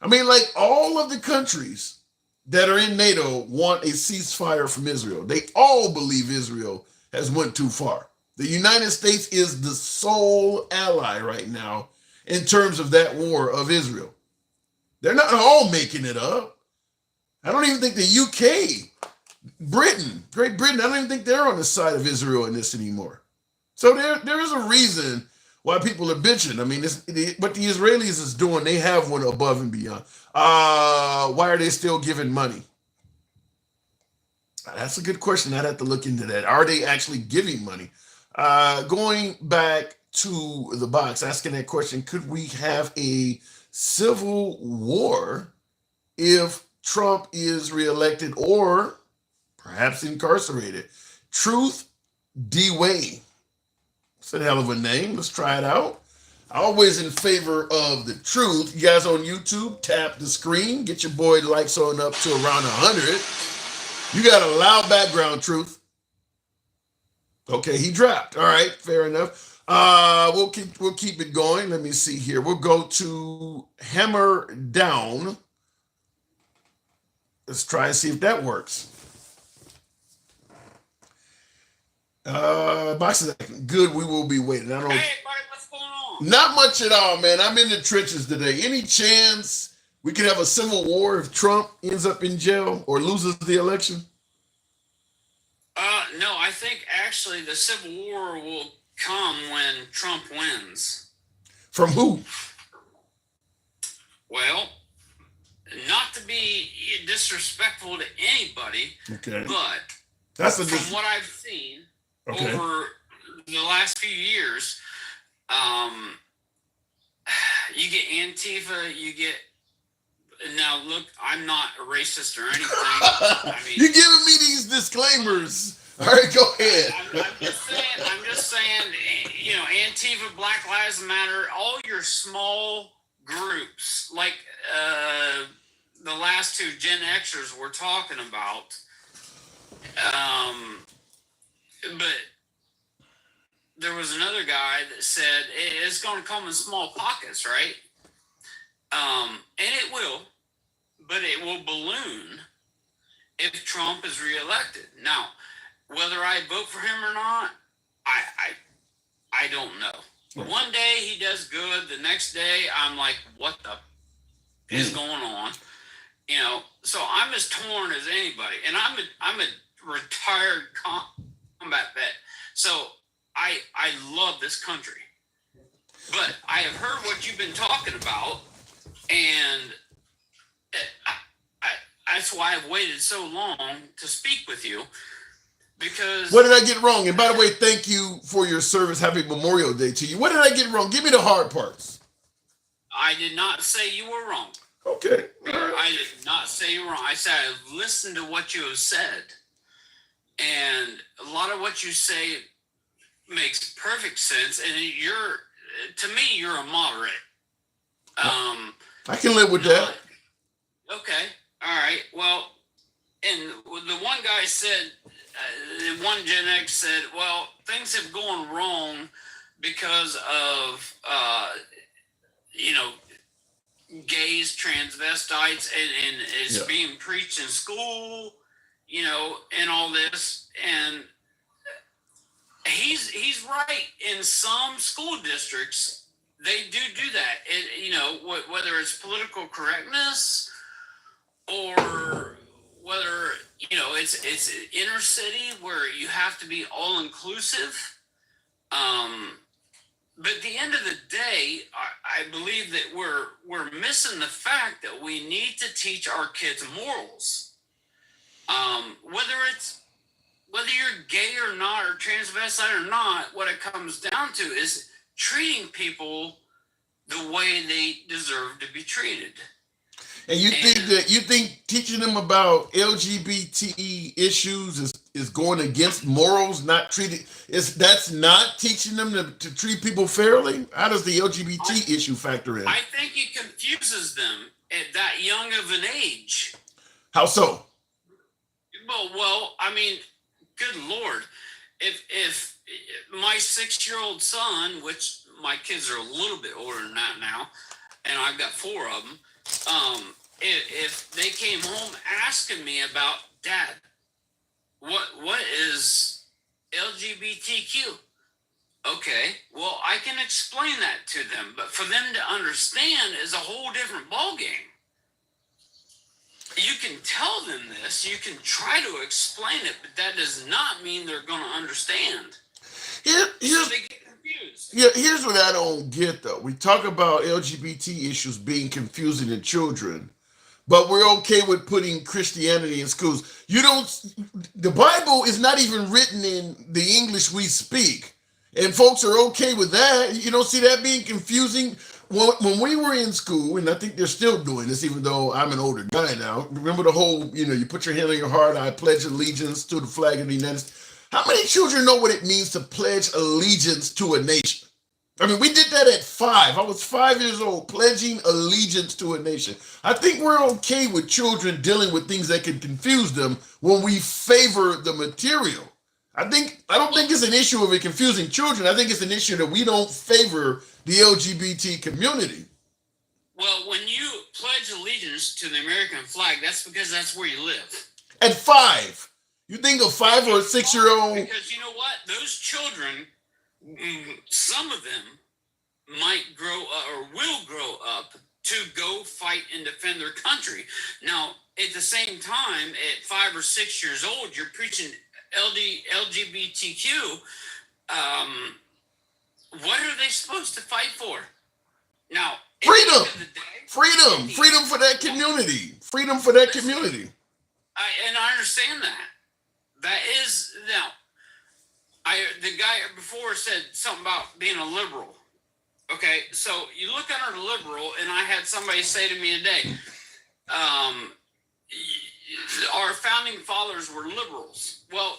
I mean, like, all of the countries that are in NATO want a ceasefire from Israel. They all believe Israel has went too far. The United States is the sole ally right now in terms of that war of Israel. They're not all making it up. I don't even think the UK, Great Britain, I don't even think they're on the side of Israel in this anymore. So there is a reason why people are bitching. I mean, what the Israelis is doing, they have one above and beyond. Why are they still giving money? That's a good question. I'd have to look into that. Are they actually giving money? Going back to the box, asking that question, could we have a civil war if Trump is reelected or perhaps incarcerated? Truth D-Way. It's a hell of a name. Let's try it out. Always in favor of the truth. You guys on YouTube, tap the screen. Get your boy likes on up to around 100. You got a loud background, Truth. Okay, he dropped. All right, fair enough. We'll keep it going. Let me see here. We'll go to Hammer Down. Let's try and see if that works. Box is good. We will be waiting. I don't. Hey, buddy, what's going on? Not much at all, man. I'm in the trenches today. Any chance we could have a civil war if Trump ends up in jail or loses the election? No, I think actually the Civil War will come when Trump wins. From who? Well, not to be disrespectful to anybody, Okay. but from what I've seen over the last few years, you get Antifa, you get. Now look, I'm not a racist or anything. I mean, you're giving me these disclaimers. All right, go ahead. I'm just saying, you know, Antifa, Black Lives Matter, all your small groups, like the last two Gen Xers we're talking about. But there was another guy that said it's going to come in small pockets, right? And it will, but it will balloon if Trump is reelected. Now, whether I vote for him or not, I don't know. One day he does good. The next day I'm like, what the is going on? You know, so I'm as torn as anybody, and I'm a retired combat vet. So I love this country, but I have heard what you've been talking about, and that's why I've waited so long to speak with you. Because what did I get wrong? And by the way, thank you for your service. Happy Memorial Day to you. What did I get wrong? Give me the hard parts. I did not say you were wrong. Okay. I did not say you were wrong. I said I listened to what you have said. And a lot of what you say makes perfect sense. And to me, you're a moderate. I can live with that. Okay. All right. Well, and the one guy said, one Gen X said, well, things have gone wrong because of, you know, gays, transvestites, and it's being preached in school, you know, and all this. And he's right. In some school districts, they do that. You know, whether it's political correctness or whether, you know, it's inner city where you have to be all inclusive. But at the end of the day, I believe that we're missing the fact that we need to teach our kids morals. Whether you're gay or not, or transvestite or not, what it comes down to is treating people the way they deserve to be treated. And you think teaching them about LGBT issues is going against morals, not treating that's not teaching them to treat people fairly? How does the LGBT issue factor in? I think it confuses them at that young of an age. How so? Well, I mean, good Lord, if my 6-year-old son, which my kids are a little bit older than that now, and I've got 4 of them. If they came home asking me about, Dad, what is LGBTQ? Okay, well, I can explain that to them, but for them to understand is a whole different ballgame. You can tell them this, you can try to explain it, but that does not mean they're going to understand. So they get confused. Yeah, here's what I don't get, though. We talk about LGBT issues being confusing to children, but we're okay with putting Christianity in schools. The Bible is not even written in the English we speak, and folks are okay with that. You don't see that being confusing? When we were in school, and I think they're still doing this, even though I'm an older guy now, remember the whole, you put your hand on your heart, I pledge allegiance to the flag of the United States. How many children know what it means to pledge allegiance to a nation? I mean, we did that at 5. I was 5 years old, pledging allegiance to a nation. I think we're okay with children dealing with things that can confuse them when we favor the material. I don't think it's an issue of it confusing children. I think it's an issue that we don't favor the LGBT community. Well, when you pledge allegiance to the American flag, that's because that's where you live. At 5. You think a 5 or a 6-year-old? Because you know what? Those children, some of them might grow up or will grow up to go fight and defend their country. Now, at the same time, at 5 or 6 years old, you're preaching LGBTQ. What are they supposed to fight for? Now, freedom for that community. Freedom for that community. I understand that. That is now. The guy before said something about being a liberal. Okay, so you look under liberal, and I had somebody say to me today, our founding fathers were liberals. Well,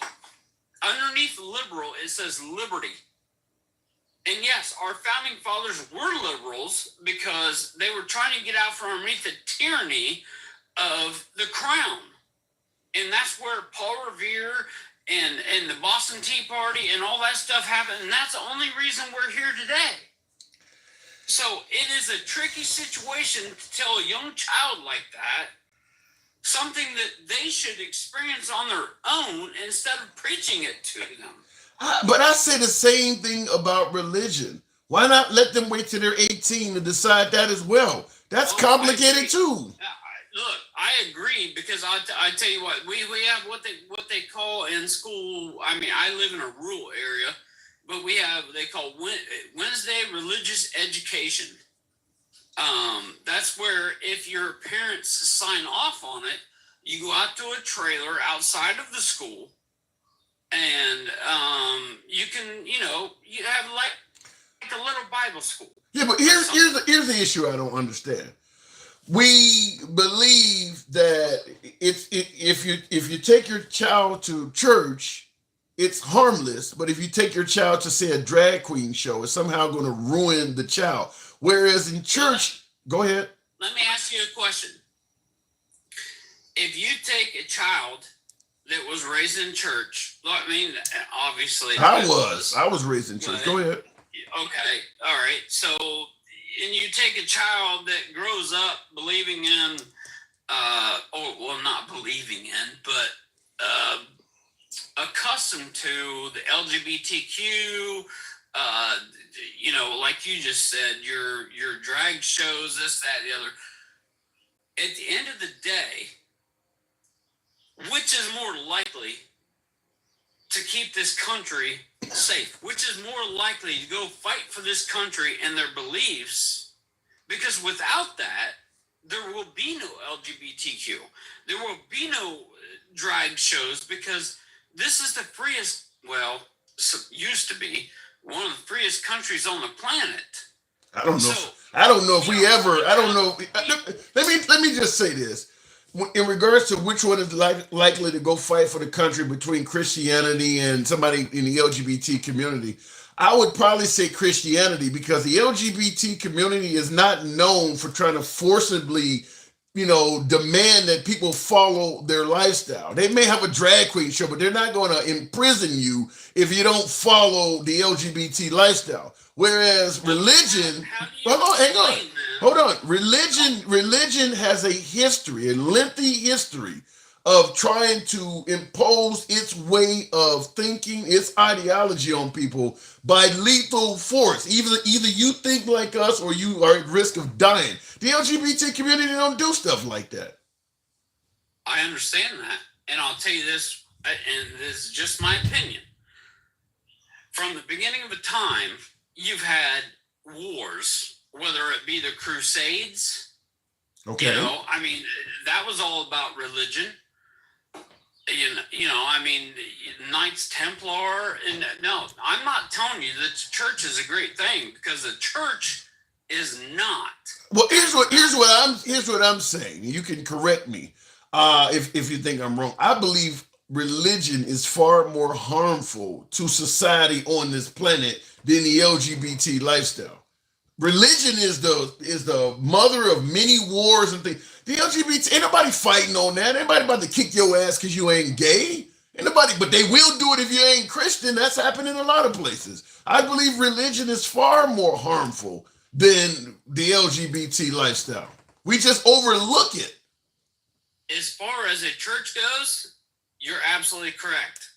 underneath liberal, it says liberty. And yes, our founding fathers were liberals because they were trying to get out from underneath the tyranny of the crown. And that's where Paul Revere and the Boston Tea Party and all that stuff happened. And that's the only reason we're here today. So it is a tricky situation to tell a young child like that something that they should experience on their own instead of preaching it to them. But I say the same thing about religion. Why not let them wait till they're 18 to decide that as well? That's complicated too. Look, I agree because I tell you what, we have what they call in school. I mean, I live in a rural area, but they call Wednesday religious education. That's where if your parents sign off on it, you go out to a trailer outside of the school, and you can, you have like a little Bible school. Yeah, but here's the issue I don't understand. We believe that if you take your child to church, it's harmless. But if you take your child to, say, a drag queen show, it's somehow going to ruin the child. Whereas in church, go ahead. Let me ask you a question. If you take a child that was raised in church, I mean, obviously. I was raised in church. Go ahead. Okay. All right. So, and you take a child that grows up believing in, not believing in, but accustomed to the LGBTQ, like you just said, your drag shows, this, that, the other. At the end of the day, which is more likely to keep this country safe? Which is more likely to go fight for this country and their beliefs? Because without that, there will be no LGBTQ. There will be no drag shows because this is the freest, used to be one of the freest countries on the planet. I don't know if we ever. I don't know. Let me just say this. In regards to which one is likely to go fight for the country between Christianity and somebody in the LGBT community, I would probably say Christianity, because the LGBT community is not known for trying to forcibly, demand that people follow their lifestyle. They may have a drag queen show, but they're not going to imprison you if you don't follow the LGBT lifestyle. Whereas religion, hold on. Religion has a lengthy history of trying to impose its way of thinking, its ideology on people by lethal force. Either you think like us or you are at risk of dying. The LGBT community don't do stuff like that. I understand that. And I'll tell you this, and this is just my opinion. From the beginning of the time, you've had wars, whether it be the Crusades. Okay. That was all about religion. Knights Templar. And no, I'm not telling you that the church is a great thing, because the church is not. Well, here's what I'm saying. You can correct me if you think I'm wrong. I believe religion is far more harmful to society on this planet than the LGBT lifestyle. Religion is the mother of many wars and things. The LGBT, ain't nobody fighting on that. Ain't nobody about to kick your ass because you ain't gay. Ain't nobody, but they will do it if you ain't Christian. That's happening in a lot of places. I believe religion is far more harmful than the LGBT lifestyle. We just overlook it. As far as a church goes, you're absolutely correct.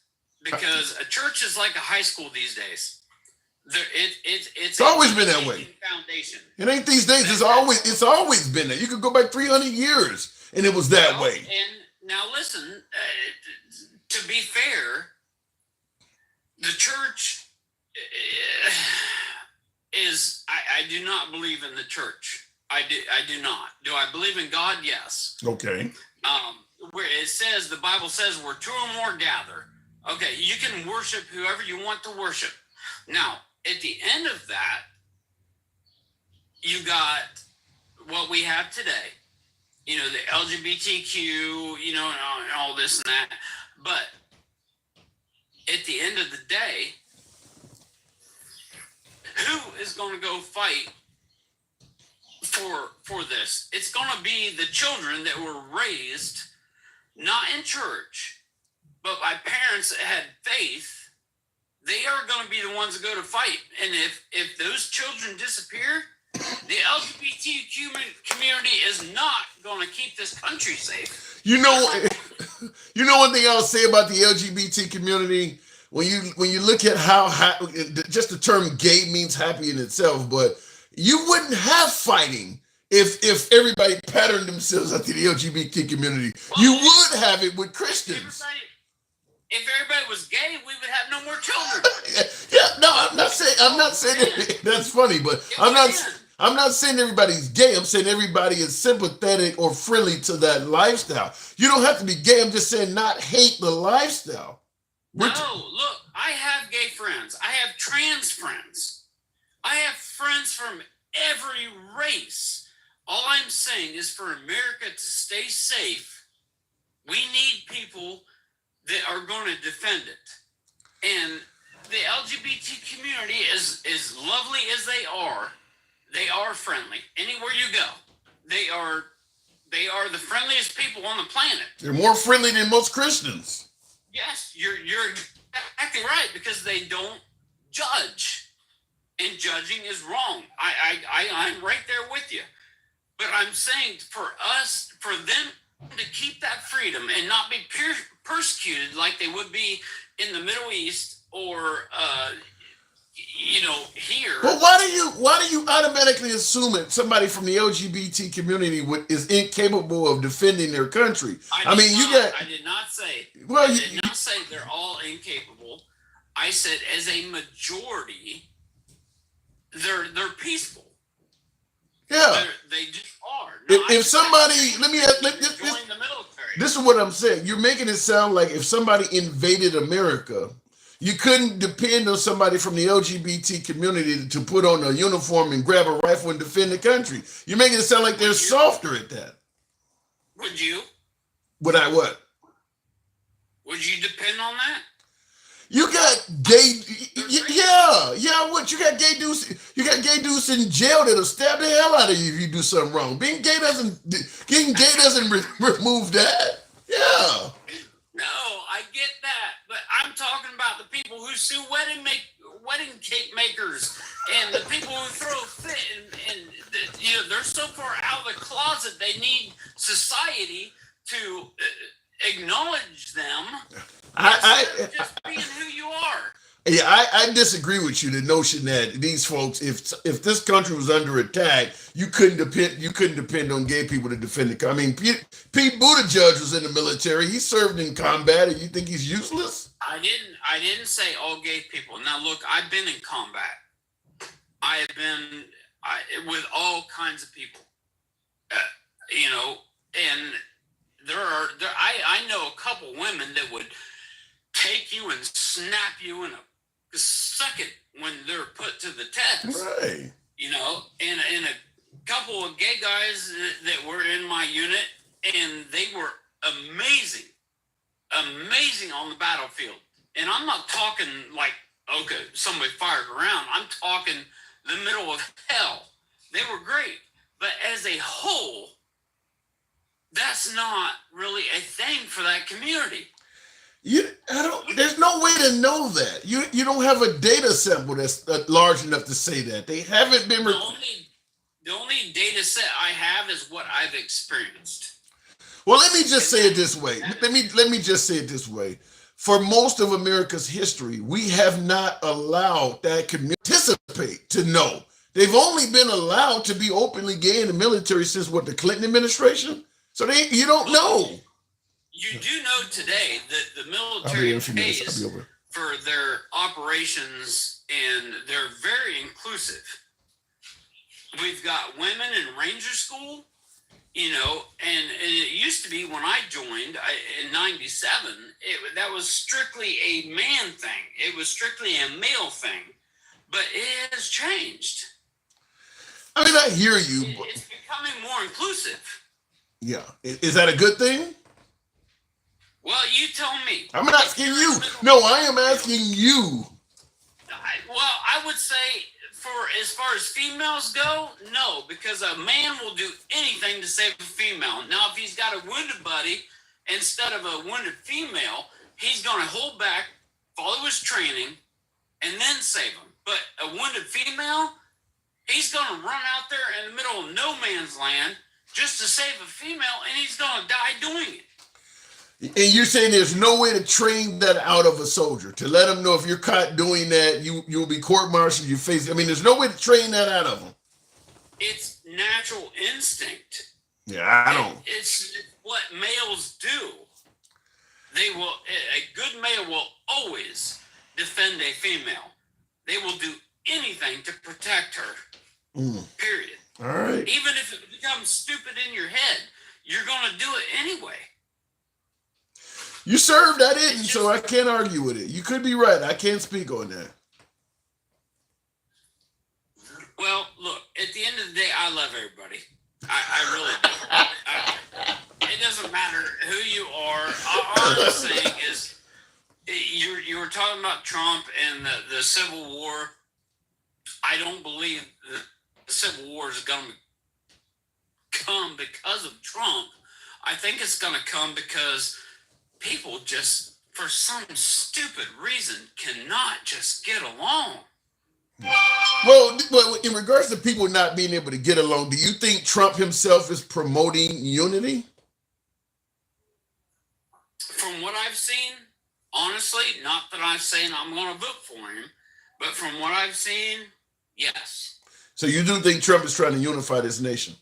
Because a church is like a high school these days. It's always been that way. Foundation. It ain't these days. It's always been that. You could go back 300 years and it was that way. And now listen, to be fair, the church is. I do not believe in the church. I do not. Do I believe in God? Yes. Okay. Where it says, the Bible says, where two or more gather. Okay, you can worship whoever you want to worship. Now, at the end of that, you got what we have today, you know, the LGBTQ, you know, and all this and that. But at the end of the day, who is going to go fight for this? It's going to be the children that were raised not in church, but by parents that had faith. They are going to be the ones that go to fight. And if those children disappear, the LGBTQ community is not going to keep this country safe. You know one thing I'll say about the LGBT community, when you look at how just the term gay means happy in itself, but you wouldn't have fighting if everybody patterned themselves after the LGBT community. Well, you would have it with Christians. If everybody was gay, we would have no more children. No, I'm not saying that's funny, but I'm not saying everybody's gay. I'm saying everybody is sympathetic or friendly to that lifestyle. You don't have to be gay. I'm just saying not hate the lifestyle. No, look, I have gay friends. I have trans friends. I have friends from every race. All I'm saying is for America to stay safe, we need people that are going to defend it. And the LGBT community is as lovely as they are friendly. Anywhere you go, they are the friendliest people on the planet. They're more friendly than most Christians. Yes, you're exactly right, because they don't judge, and judging is wrong. I'm right there with you. But I'm saying for them to keep that freedom and not be persecuted like they would be in the Middle East or here. Well, why do you automatically assume that somebody from the LGBT community is incapable of defending their country? I did not say. Well, I did not say they're all incapable. I said as a majority, they're peaceful. Yeah, they just are. No, if somebody, join the military. This is what I'm saying. You're making it sound like if somebody invaded America, you couldn't depend on somebody from the LGBT community to put on a uniform and grab a rifle and defend the country. You're making it sound like they're softer at that. Would you? Would I what? Would you depend on that? You got gay, yeah. What you got gay dudes? You got gay dudes in jail that'll stab the hell out of you if you do something wrong. Getting gay doesn't remove that. Yeah. No, I get that, but I'm talking about the people who sue wedding cake makers and the people who throw fit and they're so far out of the closet they need society to acknowledge them. Just being who you are. Yeah, I disagree with you. The notion that these folks, if this country was under attack, you couldn't depend on gay people to defend it. I mean, Pete Buttigieg was in the military. He served in combat, and you think he's useless? I didn't say all gay people. Now look, I've been in combat. I have been with all kinds of people. And I know a couple women that would take you and snap you in a second when they're put to the test. Right. And a couple of gay guys that were in my unit, and they were amazing on the battlefield. And I'm not talking like, okay, somebody fired around. I'm talking the middle of hell. They were great. But as a whole, that's not really a thing for that community. There's no way to know that. You don't have a data sample that's large enough to say that. They haven't been. The only data set I have is what I've experienced. Well, let me just say it this way. Let me just say it this way. For most of America's history, we have not allowed that community to participate, to know. They've only been allowed to be openly gay in the military since the Clinton administration. So you don't know. You do know today that the military pays for their operations, and they're very inclusive. We've got women in Ranger School, and it used to be when I joined in 97, that was strictly a man thing. It was strictly a male thing, but it has changed. I mean, I hear you. But It's becoming more inclusive. yeah, is that a good thing? Well, you tell me. I'm asking you. No, I am asking you. I would say for as far as females go, no, because a man will do anything to save a female. Now, if he's got a wounded buddy instead of a wounded female, he's going to hold back, follow his training, and then save him. But a wounded female, he's going to run out there in the middle of no man's land just to save a female, and he's going to die doing it. And you're saying there's no way to train that out of a soldier, to let them know if you're caught doing that, you'll be court-martialed, you face. I mean, there's no way to train that out of them. It's natural instinct. Yeah, I don't. It's what males do. They will. A good male will always defend a female. They will do anything to protect her. Period. All right. Even if it becomes stupid in your head, you're going to do it anyway. You served, I didn't, so I can't argue with it. You could be right. I can't speak on that. Well, look, at the end of the day, I love everybody. I really do. It doesn't matter who you are. All I'm saying is you were talking about Trump and the Civil War. I don't believe the Civil War is going to come because of Trump. I think it's going to come because people just, for some stupid reason, cannot just get along. Well, in regards to people not being able to get along, do you think Trump himself is promoting unity? From what I've seen, honestly, not that I'm saying I'm going to vote for him, but from what I've seen, yes. So you do think Trump is trying to unify this nation?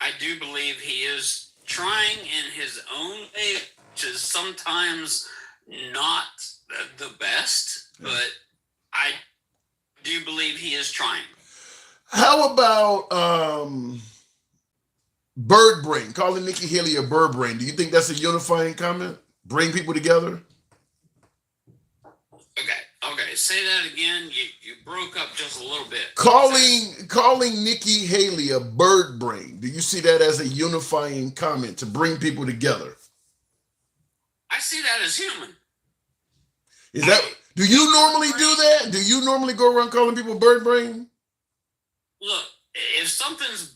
I do believe he is trying in his own way, which is sometimes not the best, but I do believe he is trying. How about bird brain, calling Nikki Haley a bird brain? Do you think that's a unifying comment? Bring people together? Okay, say that again. You broke up just a little bit. Calling Nikki Haley a bird brain. Do you see that as a unifying comment to bring people together? I see that as human. Do you normally do that? Do you normally go around calling people bird brain? Look, if something's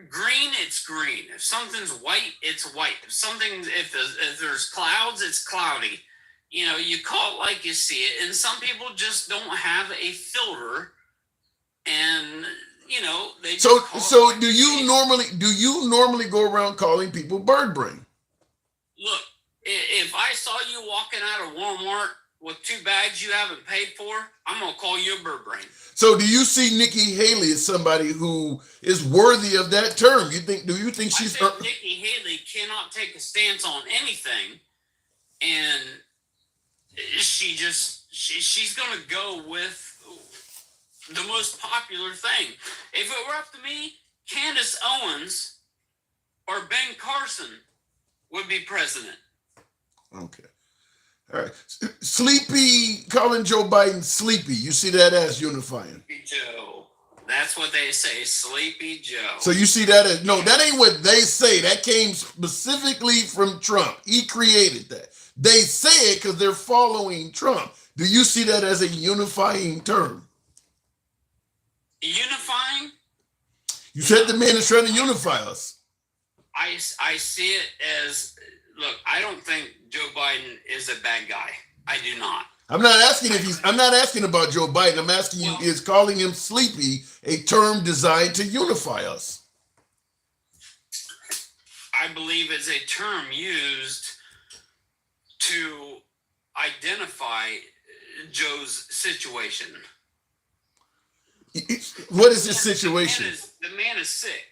green, it's green. If something's white, it's white. If there's clouds, it's cloudy. You know, you call it like you see it, and some people just don't have a filter, and you know they. So do you normally go around calling people bird brain? Look, if I saw you walking out of Walmart with 2 bags you haven't paid for, I'm gonna call you a bird brain. So do you see Nikki Haley as somebody who is worthy of that term? Do you think she's? I think Nikki Haley cannot take a stance on anything, and she's gonna go with the most popular thing. If it were up to me, Candace Owens or Ben Carson would be president. Okay. All right. Sleepy, calling Joe Biden sleepy. You see that as unifying? Sleepy Joe. That's what they say, Sleepy Joe. So you see that as, no, that ain't what they say. That came specifically from Trump. He created that. They say it because they're following Trump. Do you see that as a unifying term? Unifying? You said the man is trying to unify us. I see it as, look, I don't think Joe Biden is a bad guy. I do not. I'm not asking about Joe Biden. I'm asking you, is calling him sleepy a term designed to unify us? I believe it's a term used to identify Joe's situation. What is his situation? The man is sick.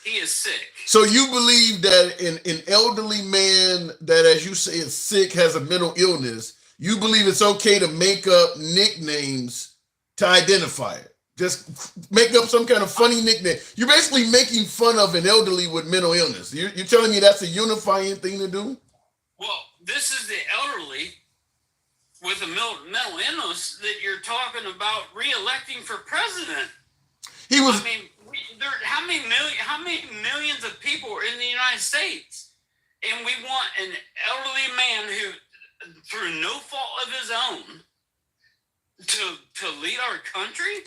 He is sick. So you believe that an elderly man that, as you say, is sick, has a mental illness, you believe it's okay to make up nicknames to identify it? Just make up some kind of funny nickname. You're basically making fun of an elderly with mental illness. You're telling me that's a unifying thing to do? Well, this is the elderly with a mental illness that you're talking about re-electing for president. He was. I mean, how many millions of people are in the United States, and we want an elderly man who, through no fault of his own, to lead our country?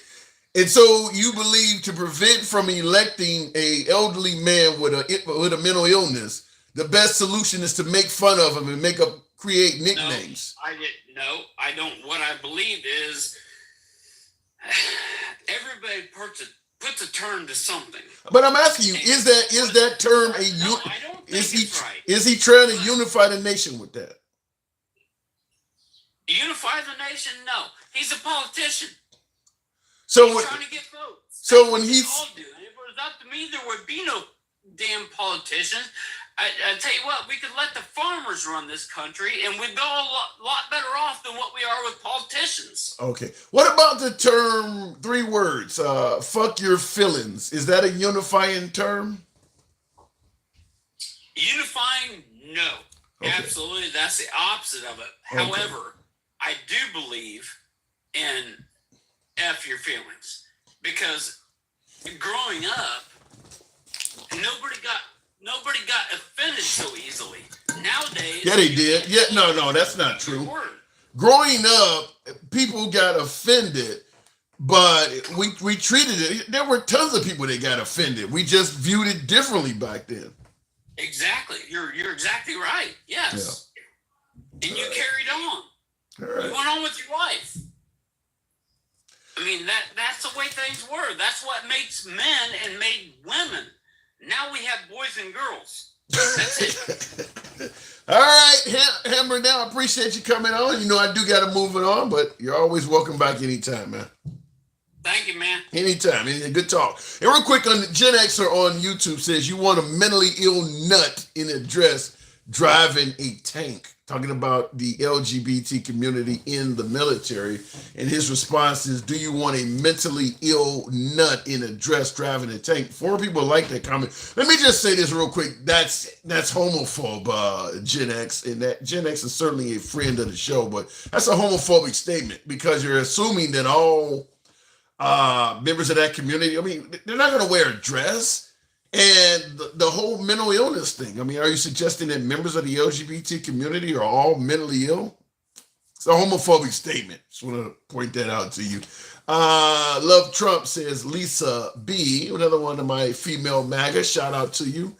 And so you believe to prevent from electing a elderly man with a mental illness, the best solution is to make fun of him and create nicknames. No, I don't. What I believe is everybody puts a term to something. But I'm asking you, is that term a no, I don't think it's right. Is he trying to unify the nation with that? Unify the nation? No. He's a politician. So he's trying to get votes. So when he's all do. If it was up to me, there would be no damn politicians. I tell you what, we could let the farmers run this country, and we'd go a lot better off than what we are with politicians. Okay. What about the term, 3 words, fuck your feelings? Is that a unifying term? Unifying? No. Okay. Absolutely. That's the opposite of it. Okay. However, I do believe in F your feelings. Because growing up, nobody got offended so easily. Nowadays, yeah, they did. Yeah, no, that's not true. Growing up, people got offended, but we treated it. There were tons of people that got offended. We just viewed it differently back then. Exactly. You're exactly right. Yes. Yeah. And you carried on. All right. You went on with your life. I mean, that's the way things were. That's what makes men and made women. Now we have boys and girls. That's it. All right, Hammer, now I appreciate you coming on. You know, I do got to move it on, but you're always welcome back anytime, man. Thank you, man. Anytime. Good talk. And real quick, on Gen Xer on YouTube says, you want a mentally ill nut in a dress driving a tank. Talking about the LGBT community in the military. And his response is, do you want a mentally ill nut in a dress driving a tank? 4 people like that comment. Let me just say this real quick. That's homophobe, Gen X. And that Gen X is certainly a friend of the show, but that's a homophobic statement because you're assuming that all members of that community, I mean, they're not going to wear a dress. And the whole mental illness thing. I mean, are you suggesting that members of the LGBT community are all mentally ill? It's a homophobic statement. Just want to point that out to you. Love Trump says, Lisa B, another one of my female MAGA. Shout out to you.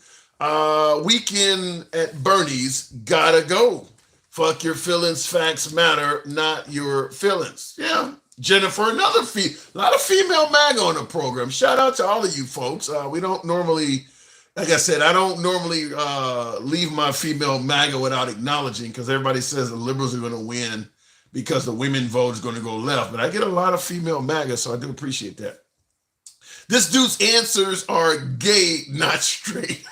Weekend at Bernie's, gotta go. Fuck your feelings, facts matter, not your feelings. Yeah. Jennifer, another a lot of female MAGA on the program. Shout out to all of you folks. We don't normally, like I said, I don't normally leave my female MAGA without acknowledging because everybody says the liberals are going to win because the women vote is going to go left. But I get a lot of female MAGA, so I do appreciate that. This dude's answers are gay, not straight.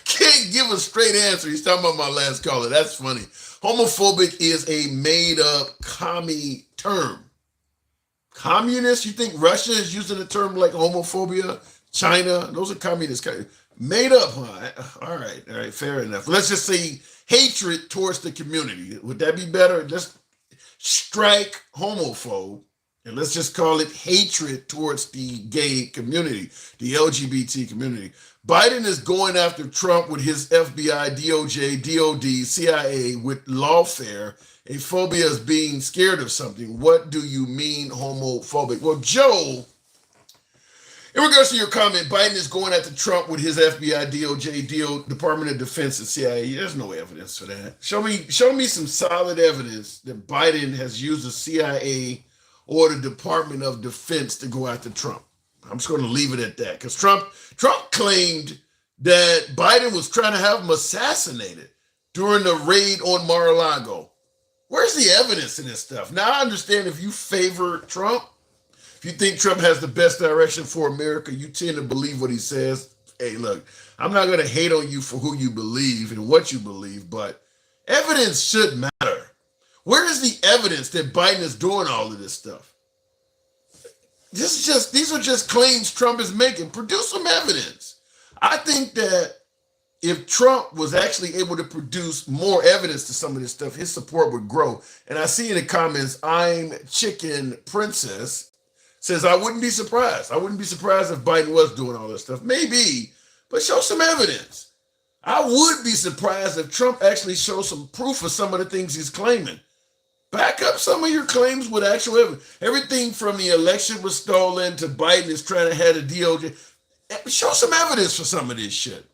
Can't give a straight answer. He's talking about my last caller. That's funny. Homophobic is a made-up commie term. Communist, you think Russia is using a term like homophobia? China, those are communist. Made up, huh? All right, fair enough. Let's just say hatred towards the community. Would that be better? Just strike homophobe, and let's just call it hatred towards the gay community, the LGBT community. Biden is going after Trump with his FBI, DOJ, DOD, CIA with lawfare. A phobia is being scared of something. What do you mean homophobic? Well, Joe, in regards to your comment, Biden is going after Trump with his FBI, DOJ, Department of Defense, and CIA. There's no evidence for that. Show me some solid evidence that Biden has used the CIA or the Department of Defense to go after Trump. I'm just going to leave it at that because Trump claimed that Biden was trying to have him assassinated during the raid on Mar-a-Lago. Where's the evidence in this stuff? Now, I understand if you favor Trump, if you think Trump has the best direction for America, you tend to believe what he says. Hey, look, I'm not going to hate on you for who you believe and what you believe, but evidence should matter. Where is the evidence that Biden is doing all of this stuff? These are just claims Trump is making. Produce some evidence. I think that if Trump was actually able to produce more evidence to some of this stuff, his support would grow. And I see in the comments, I'm Chicken Princess says, I wouldn't be surprised. I wouldn't be surprised if Biden was doing all this stuff. Maybe, but show some evidence. I would be surprised if Trump actually shows some proof of some of the things he's claiming. Back up some of your claims with actual evidence. Everything from the election was stolen to Biden is trying to have a DOJ. Show some evidence for some of this shit.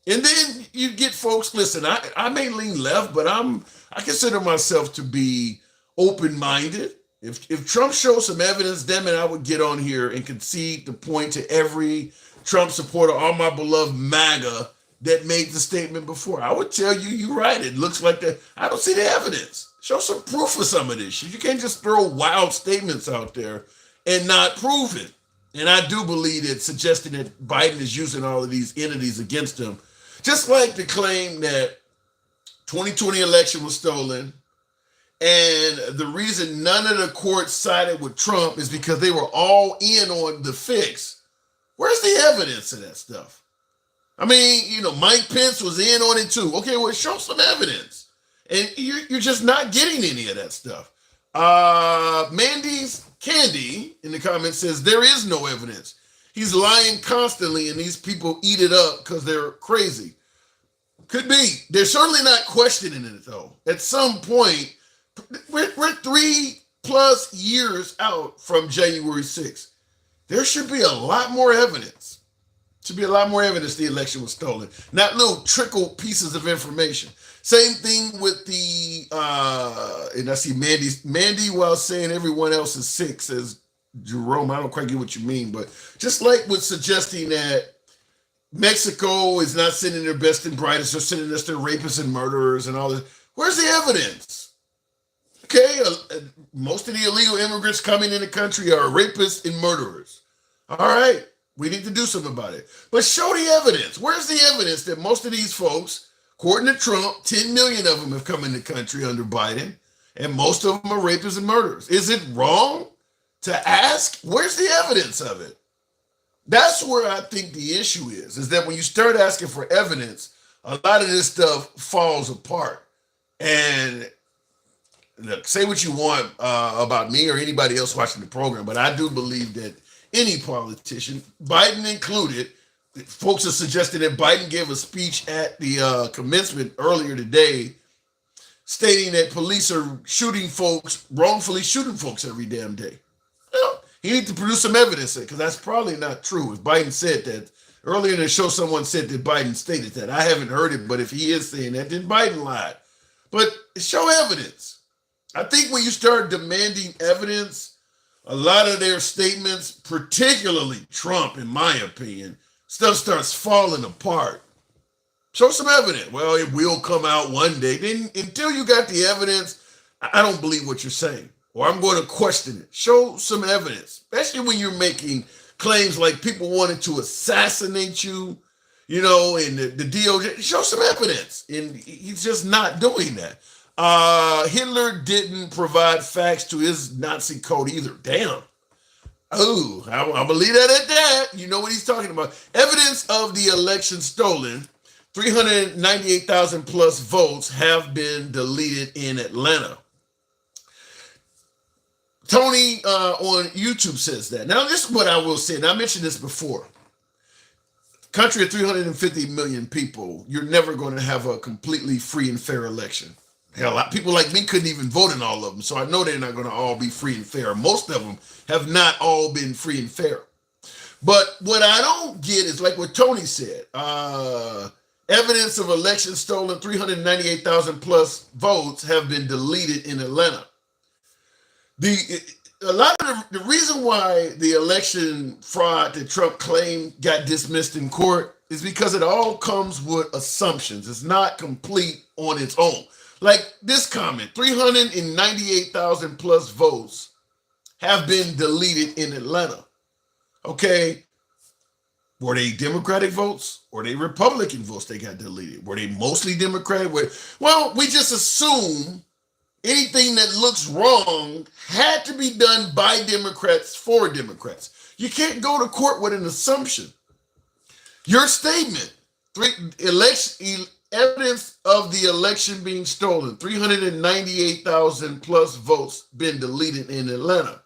And then you get folks, listen, I may lean left, but I consider myself to be open-minded. If Trump shows some evidence, damn it, I would get on here and concede the point to every Trump supporter, all my beloved MAGA, that made the statement before. I would tell you, you're right. It looks like that. I don't see the evidence. Show some proof of some of this shit. You can't just throw wild statements out there and not prove it. And I do believe that suggesting that Biden is using all of these entities against him, just like the claim that 2020 election was stolen, and the reason none of the courts sided with Trump is because they were all in on the fix. Where's the evidence of that stuff? I mean, Mike Pence was in on it too. Okay, well, show some evidence. And you're just not getting any of that stuff. Mandy's Candy in the comments says there is no evidence. He's lying constantly and these people eat it up because they're crazy. Could be. They're certainly not questioning it though. At some point, we're 3+ years out from January 6th. There should be a lot more evidence. Should be a lot more evidence the election was stolen. Not little trickle pieces of information. Same thing with the, and I see Mandy, while saying everyone else is sick, says Jerome, I don't quite get what you mean, but just like with suggesting that Mexico is not sending their best and brightest, they're sending us their rapists and murderers and all this. Where's the evidence? Okay, most of the illegal immigrants coming in the country are rapists and murderers. All right, we need to do something about it. But show the evidence. Where's the evidence that most of these folks, according to Trump, 10 million of them have come in the country under Biden, and most of them are rapists and murderers? Is it wrong to ask? Where's the evidence of it? That's where I think the issue is that when you start asking for evidence, a lot of this stuff falls apart. And look, say what you want about me or anybody else watching the program, but I do believe that any politician, Biden included, folks are suggesting that Biden gave a speech at the commencement earlier today stating that police are shooting folks, wrongfully shooting folks every damn day. Well, he needs to produce some evidence because that's probably not true. If Biden said that, earlier in the show someone said that Biden stated that. I haven't heard it, but if he is saying that, then Biden lied. But show evidence. I think when you start demanding evidence, a lot of their statements, particularly Trump, in my opinion, stuff starts falling apart. Show some evidence. Well, it will come out one day. Then until you got the evidence, I don't believe what you're saying, or I'm going to question it. Show some evidence, especially when you're making claims like people wanted to assassinate you, and the DOJ. Show some evidence. And he's just not doing that. Hitler didn't provide facts to his Nazi code either. Damn. Oh, I believe that at that. You know what he's talking about. Evidence of the election stolen. 398,000 plus votes have been deleted in Atlanta. Tony on YouTube says that. Now, this is what I will say, and I mentioned this before. Country of 350 million people, you're never going to have a completely free and fair election. Hell, people like me couldn't even vote in all of them, so I know they're not going to all be free and fair. Most of them have not all been free and fair. But what I don't get is like what Tony said. Evidence of election stolen, 398,000 plus votes have been deleted in Atlanta. A lot of the reason why the election fraud that Trump claimed got dismissed in court is because it all comes with assumptions. It's not complete on its own. Like this comment, 398,000 plus votes have been deleted in Atlanta. Okay. Were they Democratic votes or they Republican votes they got deleted? Were they mostly Democratic? Well, we just assume anything that looks wrong had to be done by Democrats for Democrats. You can't go to court with an assumption. Your statement, evidence of the election being stolen, 398,000 plus votes been deleted in Atlanta.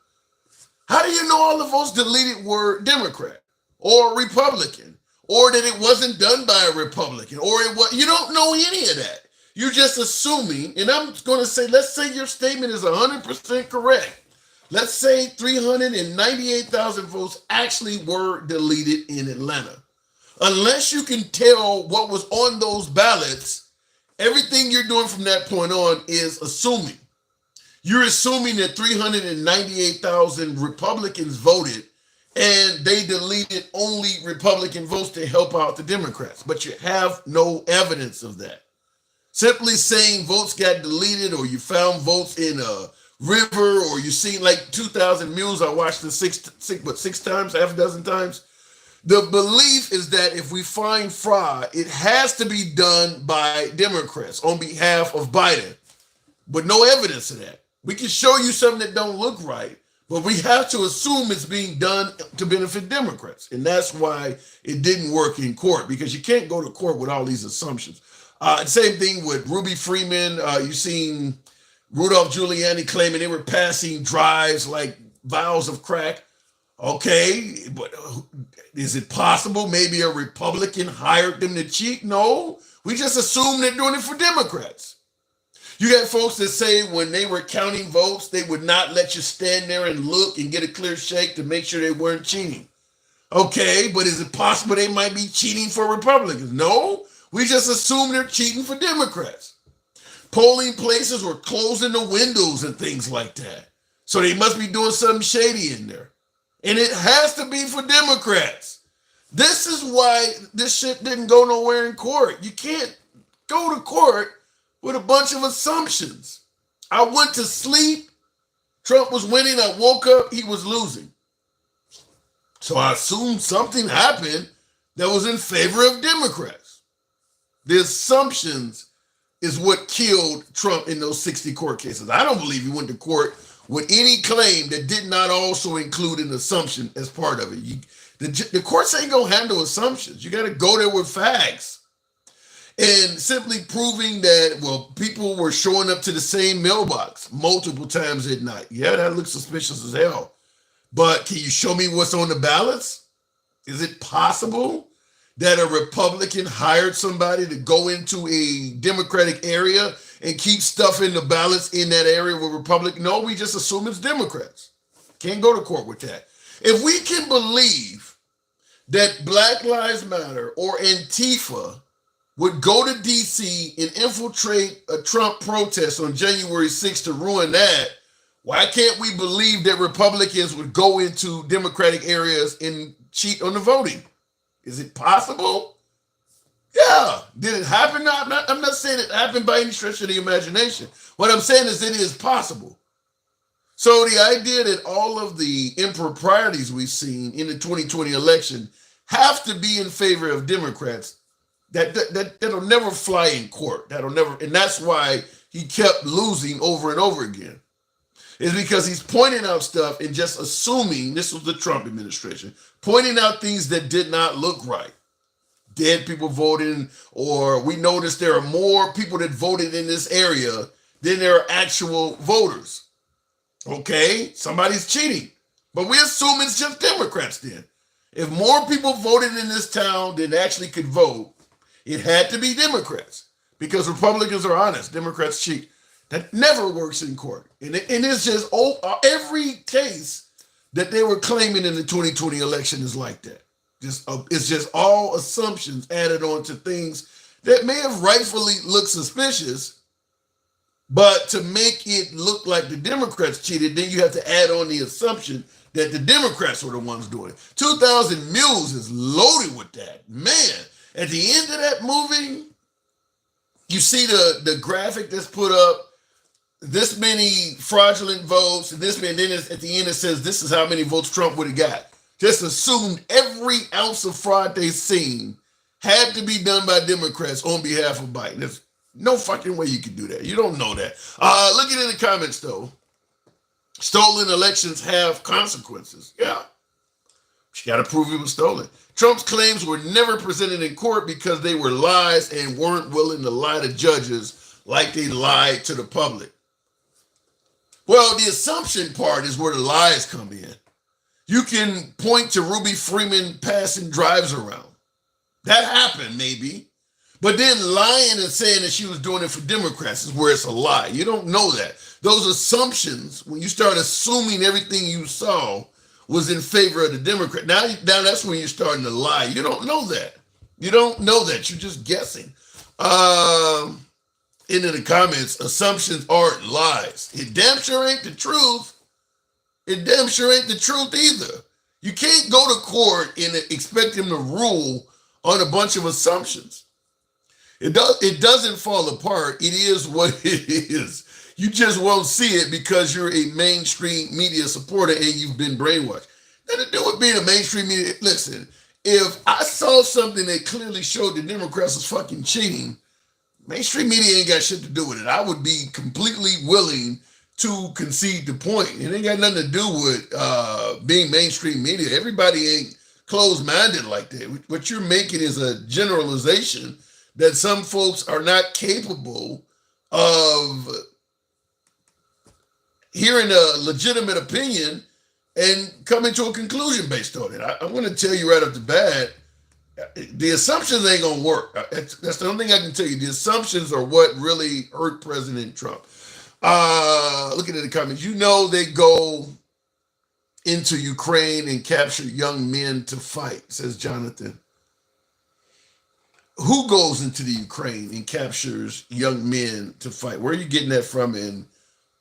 How do you know all the votes deleted were Democrat or Republican, or that it wasn't done by a Republican, or it was? You don't know any of that. You're just assuming, and I'm going to say, let's say your statement is 100% correct. Let's say 398,000 votes actually were deleted in Atlanta. Unless you can tell what was on those ballots, everything you're doing from that point on is assuming. You're assuming that 398,000 Republicans voted and they deleted only Republican votes to help out the Democrats, but you have no evidence of that. Simply saying votes got deleted, or you found votes in a river, or you seen like 2,000 mules. I watched it six times, half a dozen times. The belief is that if we find fraud, it has to be done by Democrats on behalf of Biden, but no evidence of that. We can show you something that don't look right, but we have to assume it's being done to benefit Democrats. And that's why it didn't work in court, because you can't go to court with all these assumptions. Same thing with Ruby Freeman. You've seen Rudolph Giuliani claiming they were passing drives like vials of crack. Okay, but is it possible maybe a Republican hired them to cheat? No, we just assume they're doing it for Democrats. You got folks that say when they were counting votes, they would not let you stand there and look and get a clear shake to make sure they weren't cheating. Okay, but is it possible they might be cheating for Republicans? No, we just assume they're cheating for Democrats. Polling places were closing the windows and things like that. So they must be doing something shady in there. And it has to be for Democrats. This is why this shit didn't go nowhere in court. You can't go to court with a bunch of assumptions. I went to sleep. Trump was winning. I woke up. He was losing. So I assumed something happened that was in favor of Democrats. The assumptions is what killed Trump in those 60 court cases. I don't believe he went to court with any claim that did not also include an assumption as part of it. The courts ain't gonna handle assumptions. You got to go there with facts. And simply proving that, well, people were showing up to the same mailbox multiple times at night. Yeah, that looks suspicious as hell. But can you show me what's on the ballots? Is it possible that a Republican hired somebody to go into a Democratic area and keep stuff in the ballots in that area with Republican? No, we just assume it's Democrats. Can't go to court with that. If we can believe that Black Lives Matter or Antifa would go to DC and infiltrate a Trump protest on January 6th to ruin that, why can't we believe that Republicans would go into Democratic areas and cheat on the voting? Is it possible? Yeah. Did it happen? No, I'm not saying it happened by any stretch of the imagination. What I'm saying is it is possible. So the idea that all of the improprieties we've seen in the 2020 election have to be in favor of Democrats, that'll never fly in court. That'll never, and that's why he kept losing over and over again. Is because he's pointing out stuff and just assuming, this was the Trump administration, pointing out things that did not look right. Dead people voting, or we noticed there are more people that voted in this area than there are actual voters. Okay, somebody's cheating. But we assume it's just Democrats then. If more people voted in this town than actually could vote, it had to be Democrats, because Republicans are honest, Democrats cheat. That never works in court. And it's just every case that they were claiming in the 2020 election is like that. It's just all assumptions added on to things that may have rightfully looked suspicious, but to make it look like the Democrats cheated, then you have to add on the assumption that the Democrats were the ones doing it. 2,000 Mules is loaded with that. Man, at the end of that movie, you see the graphic that's put up, this many fraudulent votes, and this many, then at the end it says this is how many votes Trump would have got. Just assumed every ounce of fraud they've seen had to be done by Democrats on behalf of Biden. There's no fucking way you can do that. You don't know that. Looking in the comments though, stolen elections have consequences. Yeah, you got to prove it was stolen. Trump's claims were never presented in court because they were lies and weren't willing to lie to judges like they lied to the public. Well, the assumption part is where the lies come in. You can point to Ruby Freeman passing drives around. That happened, maybe. But then lying and saying that she was doing it for Democrats is where it's a lie. You don't know that. Those assumptions, when you start assuming everything you saw was in favor of the Democrat, now that's when you're starting to lie. You don't know that. You don't know that. You're just guessing. Into the comments, assumptions aren't lies. It damn sure ain't the truth. It damn sure ain't the truth either. You can't go to court and expect him to rule on a bunch of assumptions. It doesn't fall apart. It is what it is. You just won't see it because you're a mainstream media supporter and you've been brainwashed. Nothing to do with being a mainstream media. Listen, if I saw something that clearly showed the Democrats was fucking cheating, mainstream media ain't got shit to do with it. I would be completely willing to concede the point. It ain't got nothing to do with being mainstream media. Everybody ain't closed-minded like that. What you're making is a generalization that some folks are not capable of hearing a legitimate opinion and coming to a conclusion based on it. I'm going to tell you right off the bat, the assumptions ain't going to work. That's the only thing I can tell you. The assumptions are what really hurt President Trump. Looking at the comments, they go into Ukraine and capture young men to fight, says Jonathan. Who goes into the Ukraine and captures young men to fight? Where are you getting that from, and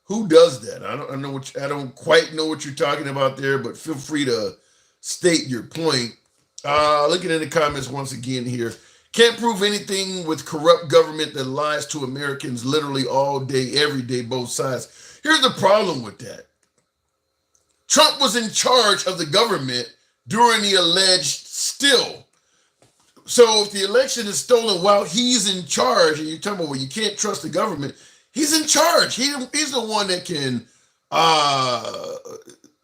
who does that? I don't quite know what you're talking about there, but feel free to state your point. Looking at the comments once again here. Can't prove anything with corrupt government that lies to Americans literally all day, every day, both sides. Here's the problem with that. Trump was in charge of the government during the alleged steal. So if the election is stolen while he's in charge, and you're talking about, well, you can't trust the government, he's in charge. He's the one that can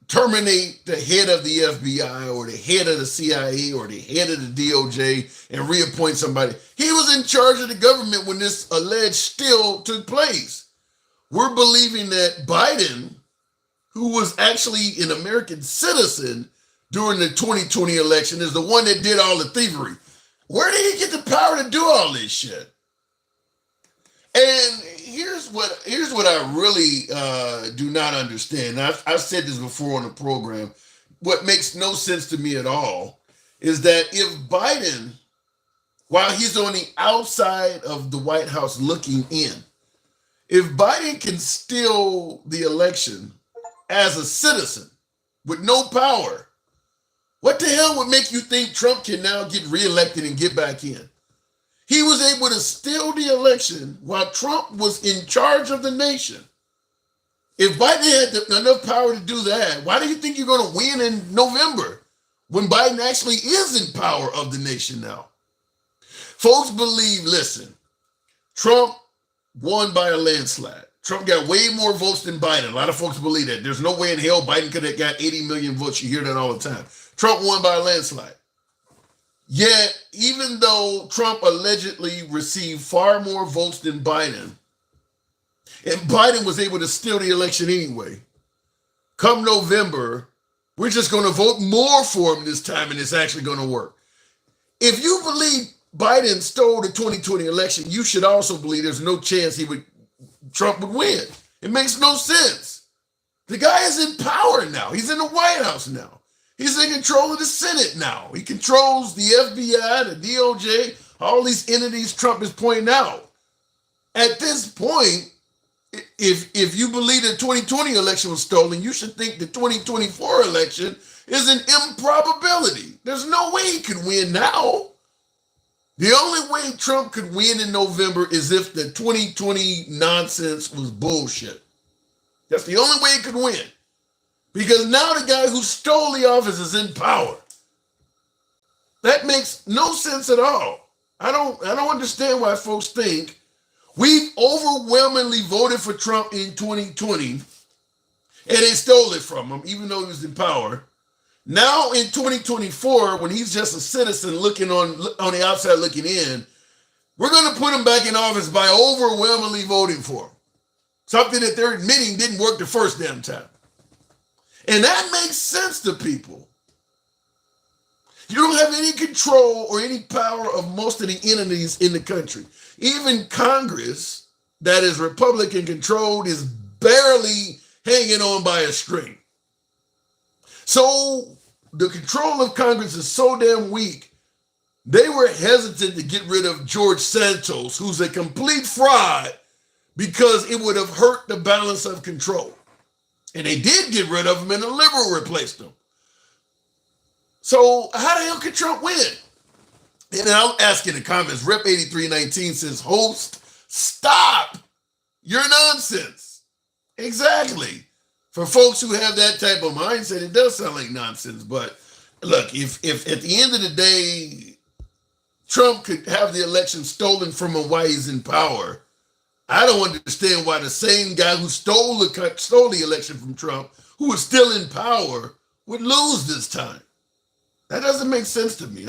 terminate the head of the FBI or the head of the CIA or the head of the DOJ and reappoint somebody. He was in charge of the government when this alleged steal took place. We're believing that Biden, who was actually an American citizen during the 2020 election, is the one that did all the thievery. Where did he get the power to do all this shit? And here's what I really do not understand. I've said this before on the program. What makes no sense to me at all is that if Biden, while he's on the outside of the White House looking in, if Biden can steal the election as a citizen with no power, what the hell would make you think Trump can now get reelected and get back in? He was able to steal the election while Trump was in charge of the nation. If Biden had enough power to do that, why do you think you're going to win in November when Biden actually is in power of the nation now? Folks believe, listen, Trump won by a landslide. Trump got way more votes than Biden. A lot of folks believe that. There's no way in hell Biden could have got 80 million votes. You hear that all the time. Trump won by a landslide. Yet, even though Trump allegedly received far more votes than Biden, and Biden was able to steal the election anyway, come November, we're just going to vote more for him this time, and it's actually going to work. If you believe Biden stole the 2020 election, you should also believe there's no chance Trump would win. It makes no sense. The guy is in power now. He's in the White House now. He's in control of the Senate now. He controls the FBI, the DOJ, all these entities Trump is pointing out. At this point, if you believe the 2020 election was stolen, you should think the 2024 election is an improbability. There's no way he could win now. The only way Trump could win in November is if the 2020 nonsense was bullshit. That's the only way he could win. Because now the guy who stole the office is in power. That makes no sense at all. I don't understand why folks think we've overwhelmingly voted for Trump in 2020 and they stole it from him, even though he was in power. Now in 2024, when he's just a citizen looking on the outside looking in, we're going to put him back in office by overwhelmingly voting for him. Something that they're admitting didn't work the first damn time. And that makes sense to people. You don't have any control or any power of most of the entities in the country. Even Congress, that is Republican controlled, is barely hanging on by a string. So the control of Congress is so damn weak, they were hesitant to get rid of George Santos, who's a complete fraud, because it would have hurt the balance of control. And they did get rid of him, and a liberal replaced him. So how the hell could Trump win? And I'll ask in the comments, Rep 8319 says, host, stop your nonsense. Exactly. For folks who have that type of mindset, it does sound like nonsense. But look, if at the end of the day, Trump could have the election stolen from him while he's in power, I don't understand why the same guy who stole the election from Trump, who is still in power, would lose this time. That doesn't make sense to me.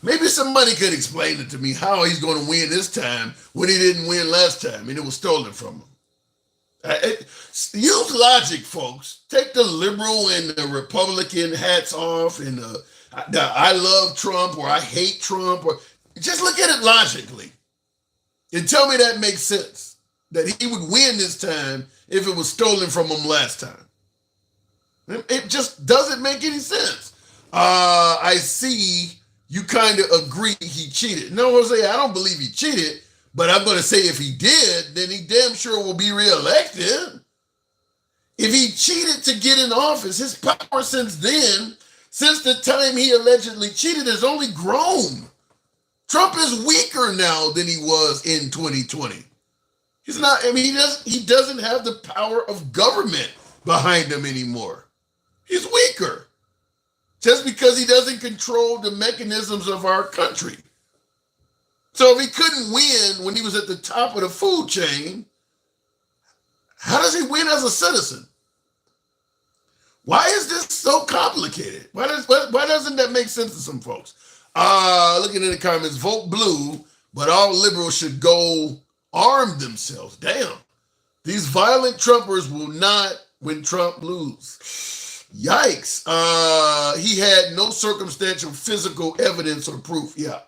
Maybe somebody could explain it to me how he's going to win this time when he didn't win last time and it was stolen from him. Use logic, folks. Take the liberal and the Republican hats off and I love Trump or I hate Trump, or just look at it logically and tell me that makes sense, that he would win this time if it was stolen from him last time. It just doesn't make any sense. I see you kind of agree he cheated. No, Jose, I don't believe he cheated, but I'm going to say if he did, then he damn sure will be reelected. If he cheated to get in office, his power since then, since the time he allegedly cheated, has only grown. Trump is weaker now than he was in 2020. He's not, he doesn't have the power of government behind him anymore. He's weaker. Just because he doesn't control the mechanisms of our country. So if he couldn't win when he was at the top of the food chain, how does he win as a citizen? Why is this so complicated? Why doesn't that make sense to some folks? Looking in the comments, vote blue, but all liberals should go arm themselves. Damn. These violent Trumpers will not win Trump lose. Yikes. He had no circumstantial physical evidence or proof. Yeah,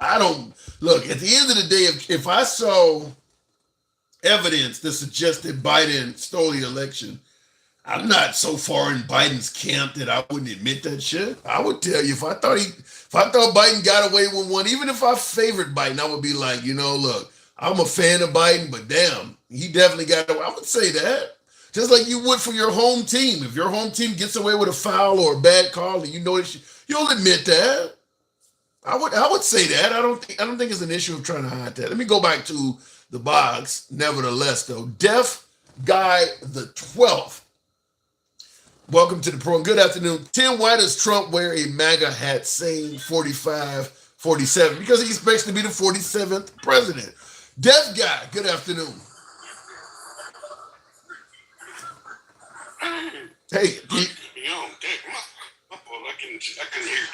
look, at the end of the day, if I saw evidence that suggested Biden stole the election, I'm not so far in Biden's camp that I wouldn't admit that shit. I would tell you, if I thought Biden got away with one, even if I favored Biden, I would be like, look, I'm a fan of Biden, but damn, he definitely got away. I would say that. Just like you would for your home team. If your home team gets away with a foul or a bad call, and you'll admit that. I would say that. I don't think it's an issue of trying to hide that. Let me go back to the box. Nevertheless, though, Deaf Guy the 12th. Welcome to the program. Good afternoon. Tim, why does Trump wear a MAGA hat saying 45, 47? Because he expects to be the 47th president. Deaf Guy, good afternoon. Hey, my fault. I can hear.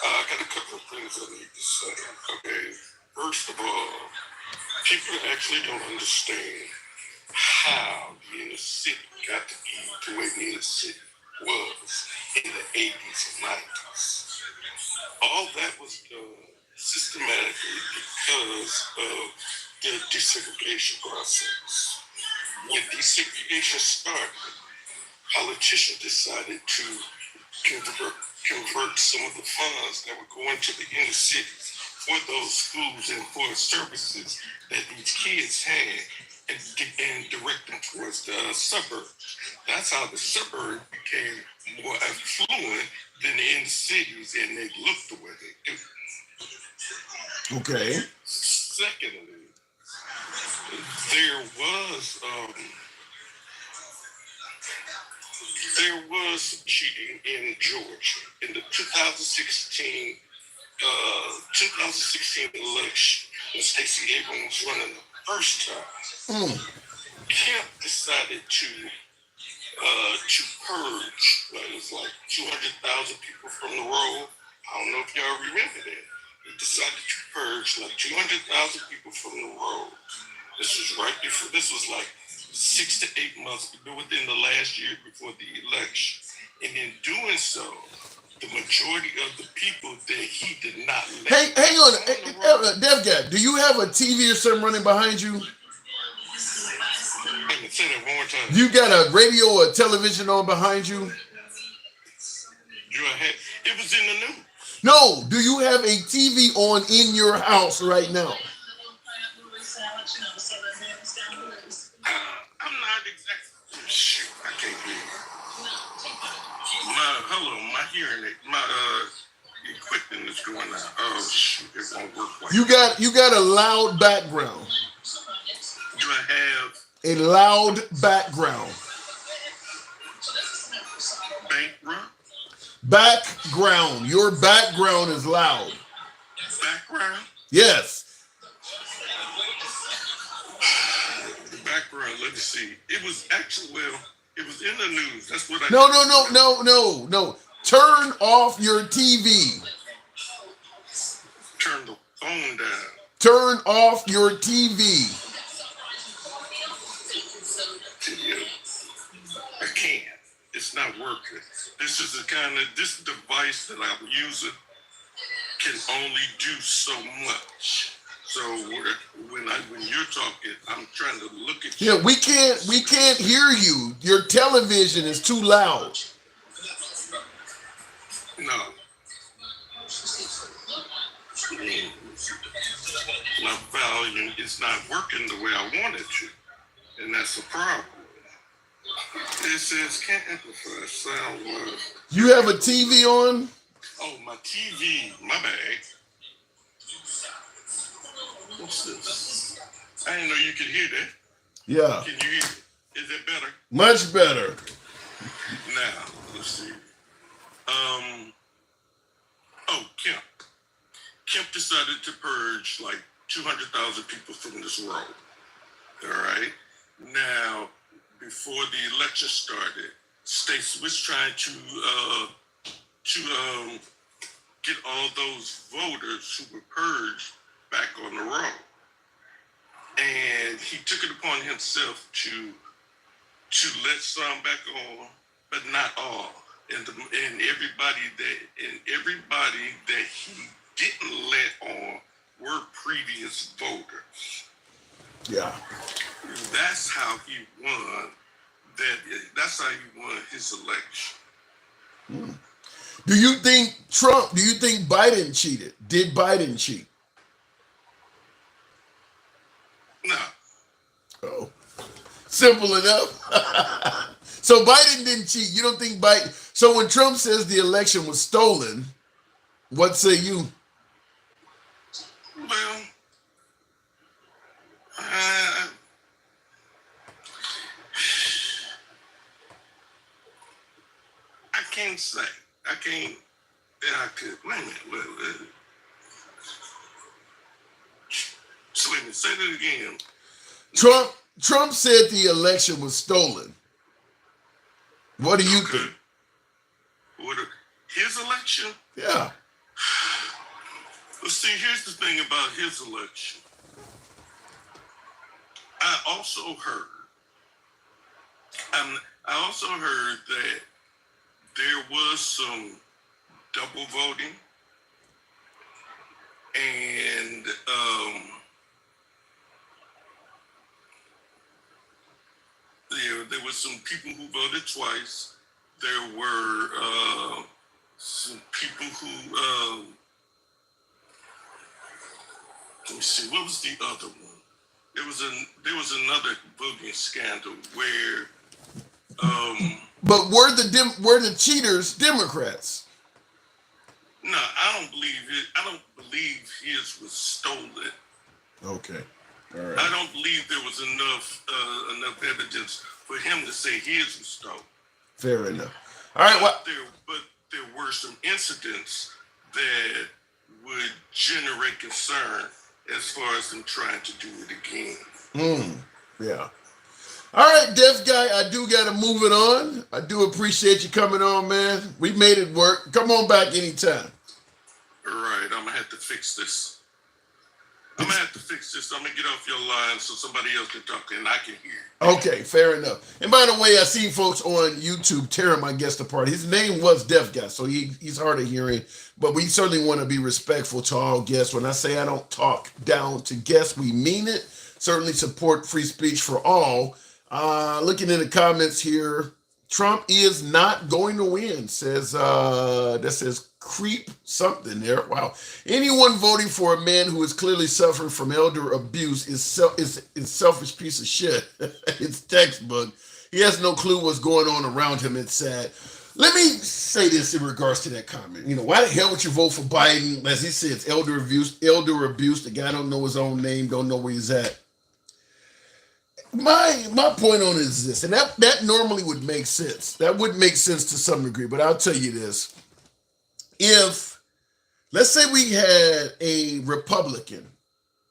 I got a couple of things I need to say. Okay, first of all, people actually don't understand how the inner city got to be the way the inner city was in the 80s and 90s. All that was done systematically because of the desegregation process. When desegregation started, politicians decided to convert some of the funds that were going to the inner cities for those schools and for services that these kids had and direct them towards the suburbs. That's how the suburbs became more affluent than the inner cities, and they looked the way they do. Okay. Secondly, there was cheating in Georgia in the 2016 election when Stacey Abrams was running the first time. Kemp decided to purge. It was like 200,000 people from the roll. I don't know if y'all remember that. He decided to purge like 200,000 people from the roll. This was like 6 to 8 months within the last year before the election. And in doing so, the majority of the people that he did not let. Hey, hang on, Dev Gap, do you have a TV or something running behind you? Say that one more time. You got a radio or a television on behind you? It was in the news. No, do you have a TV on in your house right now? I'm not exactly. Shoot, I can't hear you. My hearing, my equipment is going out. Oh shoot, it won't work. Like You got a loud background. Do I have a loud background? Background. Your background is loud. Background? Yes. The background, let me see. It was actually, well, it was in the news. That's what I No. Turn off your TV. Turn the phone down. Turn off your TV. I can't. It's not working. This is this device that I'm using can only do so much. So when you're talking, I'm trying to look at you. Yeah, we can't hear you. Your television is too loud. No. My volume is not working the way I want it to. And that's a problem. It says can't amplify sound. You have a TV on? Oh, my TV. My bad. What's this? I didn't know you could hear that. Yeah. Can you hear it? Is it better? Much better. Now, let's see. Kemp. Kemp decided to purge like 200,000 people from this world. All right. Now, before the election started, Stacey was trying to get all those voters who were purged back on the road, and he took it upon himself to let some back on, but not all, and everybody that he didn't let on were previous voters. Yeah. That's how he won. That's how he won his election. Do you think Biden cheated? Did Biden cheat? No. Oh. Simple enough. So Biden didn't cheat. You don't think Biden... So when Trump says the election was stolen, what say you? Well, I can't say. I can't. I could. Wait a minute. So let me say that again. Trump said the election was stolen. What do you think? His election? Yeah. Well, see, here's the thing about his election. I also heard that there was some double voting, and there was some people who voted twice. There were some people who let me see, what was the other one? There was another voting scandal where but were the cheaters Democrats? No, I don't believe it. I don't believe his was stolen. Okay. All right. I don't believe there was enough evidence for him to say his was stolen. Fair enough. All right. But there were some incidents that would generate concern as far as them trying to do it again. Yeah. All right, Deaf Guy, I do got to move it on. I do appreciate you coming on, man. We made it work. Come on back anytime. All right, I'm going to have to fix this. I'm gonna have to fix this. I'm gonna get off your line so somebody else can talk and I can hear. Okay, fair enough. And by the way, I seen folks on YouTube tearing my guest apart. His name was Deaf Guy, so he's hard of hearing, but we certainly want to be respectful to all guests. When I say I don't talk down to guests, we mean it. Certainly support free speech for all. Looking in the comments here, Trump is not going to win, says creep something there. Wow. Anyone voting for a man who is clearly suffering from elder abuse is selfish piece of shit. It's textbook. He has no clue what's going on around him. It's sad. Let me say this in regards to that comment. Why the hell would you vote for Biden? As he says, elder abuse. The guy don't know his own name, don't know where he's at. My point on it is this, and that normally would make sense. That would make sense to some degree, but I'll tell you this. If, let's say we had a Republican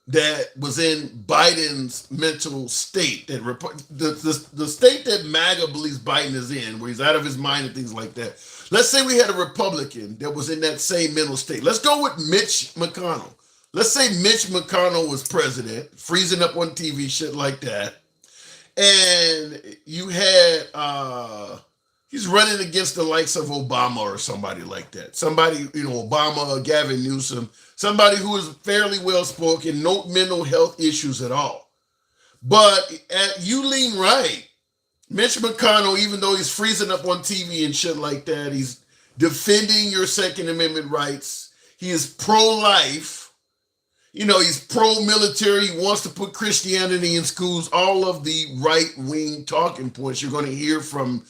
that was in Biden's mental state, that the state that MAGA believes Biden is in, where he's out of his mind and things like that. Let's say we had a Republican that was in that same mental state. Let's go with Mitch McConnell. Let's say Mitch McConnell was president, freezing up on TV, shit like that. And you had, he's running against the likes of Obama or somebody like that. Somebody, Obama, Gavin Newsom, somebody who is fairly well-spoken, no mental health issues at all. But you lean right. Mitch McConnell, even though he's freezing up on TV and shit like that, he's defending your Second Amendment rights. He is pro-life. He's pro-military. He wants to put Christianity in schools. All of the right-wing talking points you're going to hear from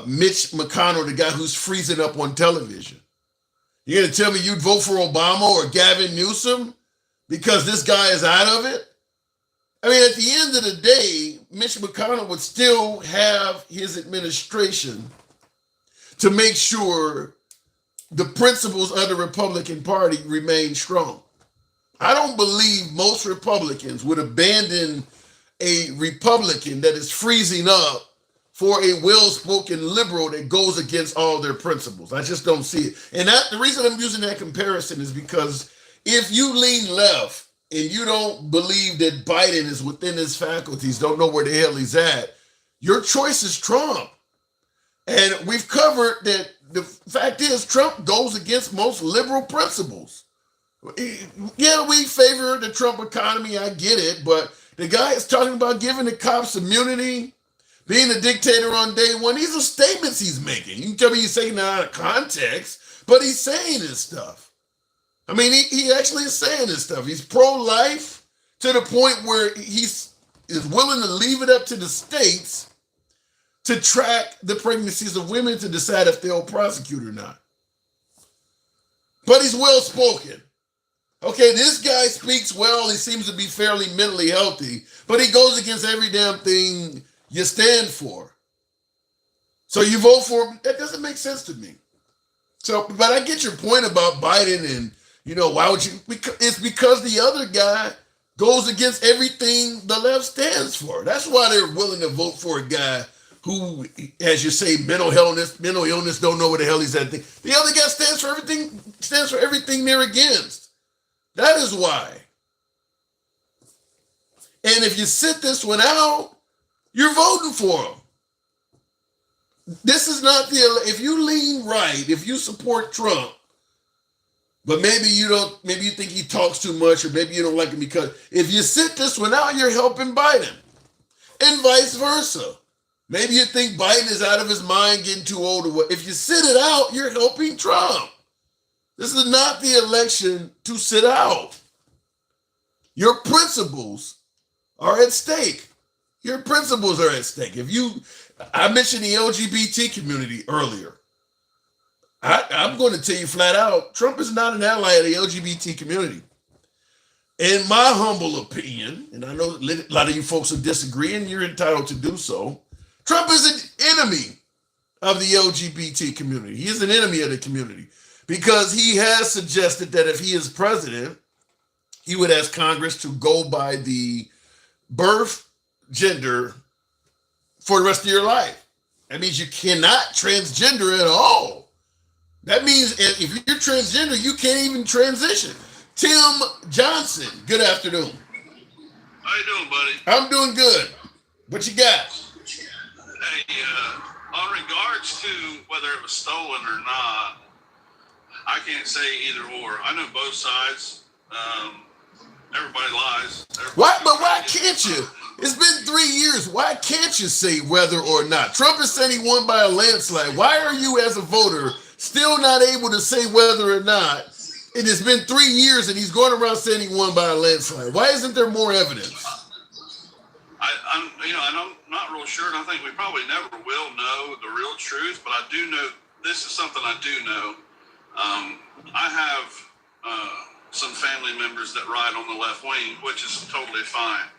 Mitch McConnell, the guy who's freezing up on television. You're going to tell me you'd vote for Obama or Gavin Newsom because this guy is out of it? I mean, at the end of the day, Mitch McConnell would still have his administration to make sure the principles of the Republican Party remain strong. I don't believe most Republicans would abandon a Republican that is freezing up for a well-spoken liberal that goes against all their principles. I just don't see it. And the reason I'm using that comparison is because if you lean left and you don't believe that Biden is within his faculties, don't know where the hell he's at, your choice is Trump. And we've covered that the fact is Trump goes against most liberal principles. Yeah, we favor the Trump economy, I get it, but the guy is talking about giving the cops immunity, being a dictator on day one. These are statements he's making. You can tell me he's taking it out of context, but he's saying this stuff. I mean, he actually is saying this stuff. He's pro-life to the point where he is willing to leave it up to the states to track the pregnancies of women to decide if they'll prosecute or not. But he's well-spoken. Okay, this guy speaks well. He seems to be fairly mentally healthy, but he goes against every damn thing you stand for. So you vote for him? That doesn't make sense to me. So, but I get your point about Biden and, why would you? It's because the other guy goes against everything the left stands for. That's why they're willing to vote for a guy who, as you say, mental illness, don't know what the hell he's at. The other guy stands for everything they're against. That is why. And if you sit this one out, you're voting for him. This is not if you lean right, if you support Trump, but maybe you think he talks too much, or maybe you don't like him because if you sit this one out, you're helping Biden. And vice versa. Maybe you think Biden is out of his mind, getting too old or what. If you sit it out, you're helping Trump. This is not the election to sit out. Your principles are at stake. Your principles are at stake. I mentioned the LGBT community earlier. I'm going to tell you flat out, Trump is not an ally of the LGBT community. In my humble opinion, and I know a lot of you folks will disagree, and you're entitled to do so, Trump is an enemy of the LGBT community. He is an enemy of the community because he has suggested that if he is president, he would ask Congress to go by the birth gender for the rest of your life. That means you cannot transgender at all. That means if you're transgender, you can't even transition. Tim Johnson, good afternoon. How you doing, buddy? I'm doing good. What you got? Hey, on regards to whether it was stolen or not, I can't say either or. I know both sides. Everybody lies. Why can't you? It's been 3 years. Why can't you say whether or not? Trump is saying he won by a landslide. Why are you, as a voter, still not able to say whether or not? It has been 3 years and he's going around saying he won by a landslide. Why isn't there more evidence? I'm not real sure, and I think we probably never will know the real truth, but I do know, this is something I do know. I have some family members that ride on the left wing, which is totally fine.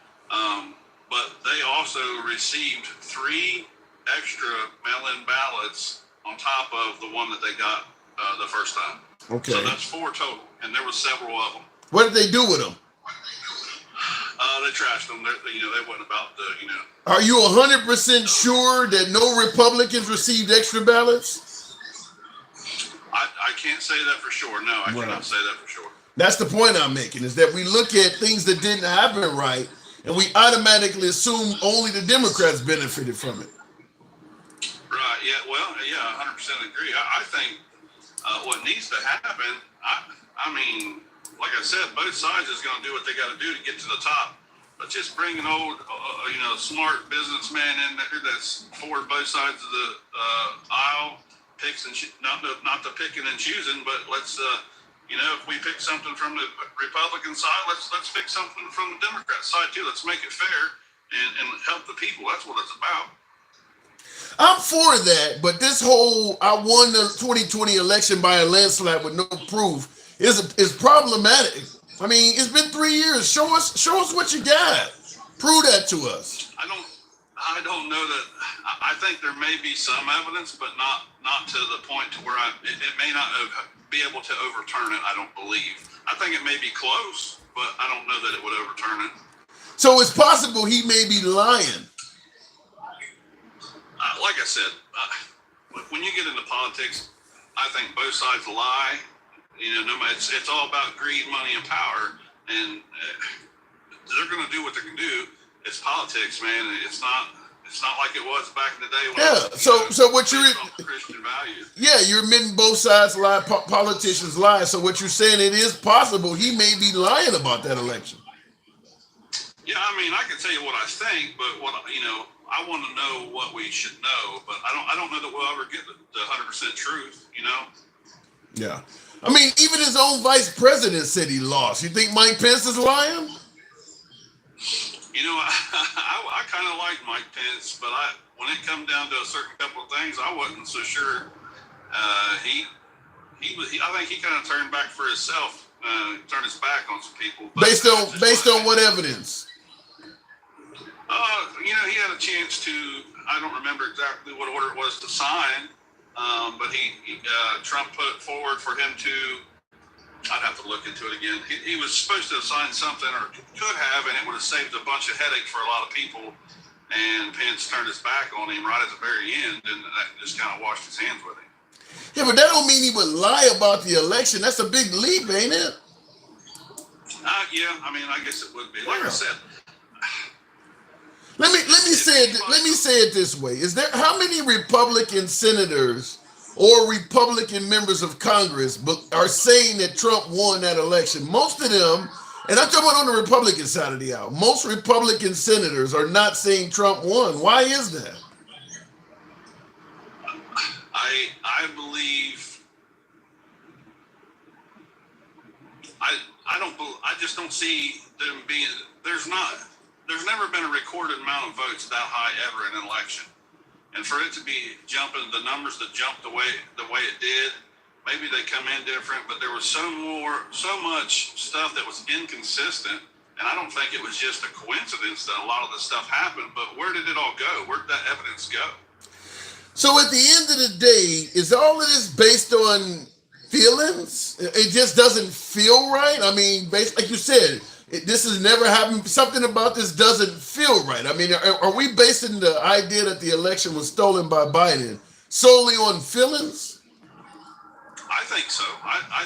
But they also received 3 extra mail-in ballots on top of the one that they got the first time. Okay. So that's 4 total, and there were several of them. What did they do with them? They trashed them. They wasn't about the, Are you 100% sure that no Republicans received extra ballots? I can't say that for sure. No, I cannot say that for sure. That's the point I'm making, is that we look at things that didn't happen right, and we automatically assume only the Democrats benefited from it. Right, yeah, well, yeah, 100% agree. I think what needs to happen, I mean, like I said, both sides is going to do what they got to do to get to the top. But just bring an old, smart businessman in there that's for both sides of the aisle, picks and not the picking and choosing, but let's, if we pick something from the Republican side, let's pick something from the Democrat side too. Let's make it fair and help the people. That's what it's about. I'm for that, but this whole I won the 2020 election by a landslide with no proof is problematic. I mean, it's been 3 years. Show us what you got. Prove that to us. I don't know that. I think there may be some evidence, but not to the point to where it may not be able to overturn it. I don't believe. I think it may be close, but I don't know that it would overturn it. So it's possible he may be lying. Like I said, when you get into politics, I think both sides lie. No matter, it's all about greed, money, and power, and they're going to do what they can do. It's politics, man. It's not like it was back in the day. When So what you're Christian values. Yeah, you're admitting both sides lie, politicians lie. So what you're saying, it is possible he may be lying about that election. Yeah, I mean, I can tell you what I think, but I want to know what we should know, but I don't know that we'll ever get the 100% truth. Yeah. I mean, even his own vice president said he lost. You think Mike Pence is lying? I kind of like Mike Pence, but when it come down to a certain couple of things, I wasn't so sure. I think he kind of turned back for himself, turned his back on some people. Based on what evidence? He had a chance to. I don't remember exactly what order it was to sign. But Trump put forward for him to, I'd have to look into it again. He was supposed to have signed something, or could have, and it would have saved a bunch of headache for a lot of people. And Pence turned his back on him right at the very end, and that just kind of washed his hands with him. Yeah, but that don't mean he would lie about the election. That's a big leap, ain't it? Yeah, I mean, I guess it would be. Like I said. Let me say it this way. How many Republican senators or Republican members of Congress are saying that Trump won that election? Most of them, and I'm talking about on the Republican side of the aisle, most Republican senators are not saying Trump won. Why is that? I believe I just don't see them being. There's never been a recorded amount of votes that high ever in an election. And for it to be jumping, the numbers that jumped the way it did, maybe they come in different, but there was so much stuff that was inconsistent. And I don't think it was just a coincidence that a lot of this stuff happened, but where did it all go? Where did that evidence go? So at the end of the day, is all of this based on feelings? It just doesn't feel right? I mean, like you said, this has never happened. Something about this doesn't feel right. I mean, are we basing the idea that the election was stolen by Biden solely on feelings? I think so. I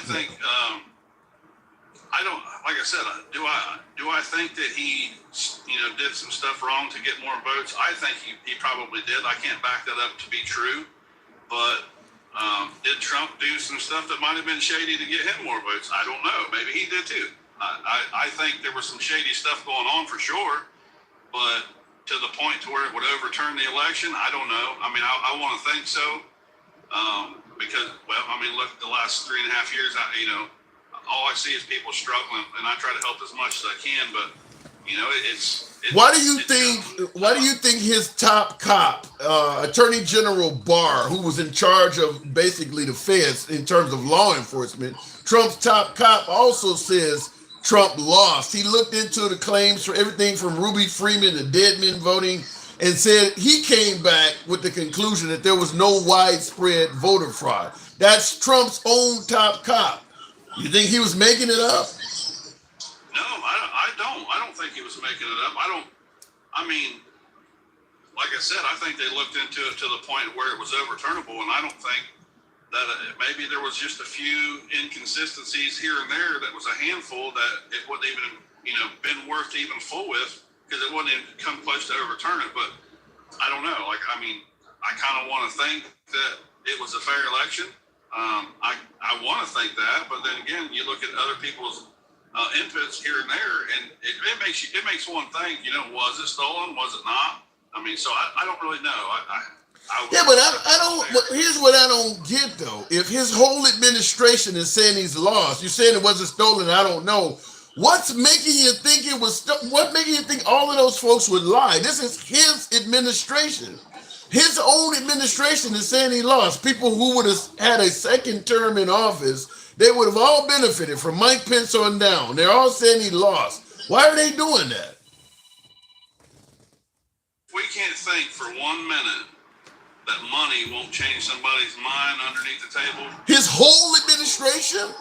I don't, like I said, do I think that he, did some stuff wrong to get more votes? I think he probably did. I can't back that up to be true, but did Trump do some stuff that might have been shady to get him more votes? I don't know. Maybe he did too. I think there was some shady stuff going on for sure, but to the point to where it would overturn the election, I don't know. I mean, I want to think so, because, look, the last 3.5 years, all I see is people struggling, and I try to help as much as I can. But it's why do you think his top cop, Attorney General Barr, who was in charge of basically the feds in terms of law enforcement, Trump's top cop also says Trump lost? He looked into the claims for everything from Ruby Freeman to dead men voting, and said he came back with the conclusion that there was no widespread voter fraud. That's Trump's own top cop. You think he was making it up? No, I don't think he was making it up. Like I said, I think they looked into it to the point where it was overturnable, and I don't think that maybe there was just a few inconsistencies here and there that was a handful that it wouldn't even, been worth to even fool with, because it wouldn't even come close to overturn it. But I don't know. I kind of want to think that it was a fair election. I want to think that, but then again, you look at other people's inputs here and there, and it makes one think, was it stolen? Was it not? So I don't really know. I don't. Here's what I don't get though. If his whole administration is saying he's lost, you're saying it wasn't stolen. I don't know. What's making you think it was? What making you think all of those folks would lie? This is his administration. His own administration is saying he lost. People who would have had a second term in office, they would have all benefited from Mike Pence on down. They're all saying he lost. Why are they doing that? We can't think for 1 minute that money won't change somebody's mind underneath the table. His whole administration?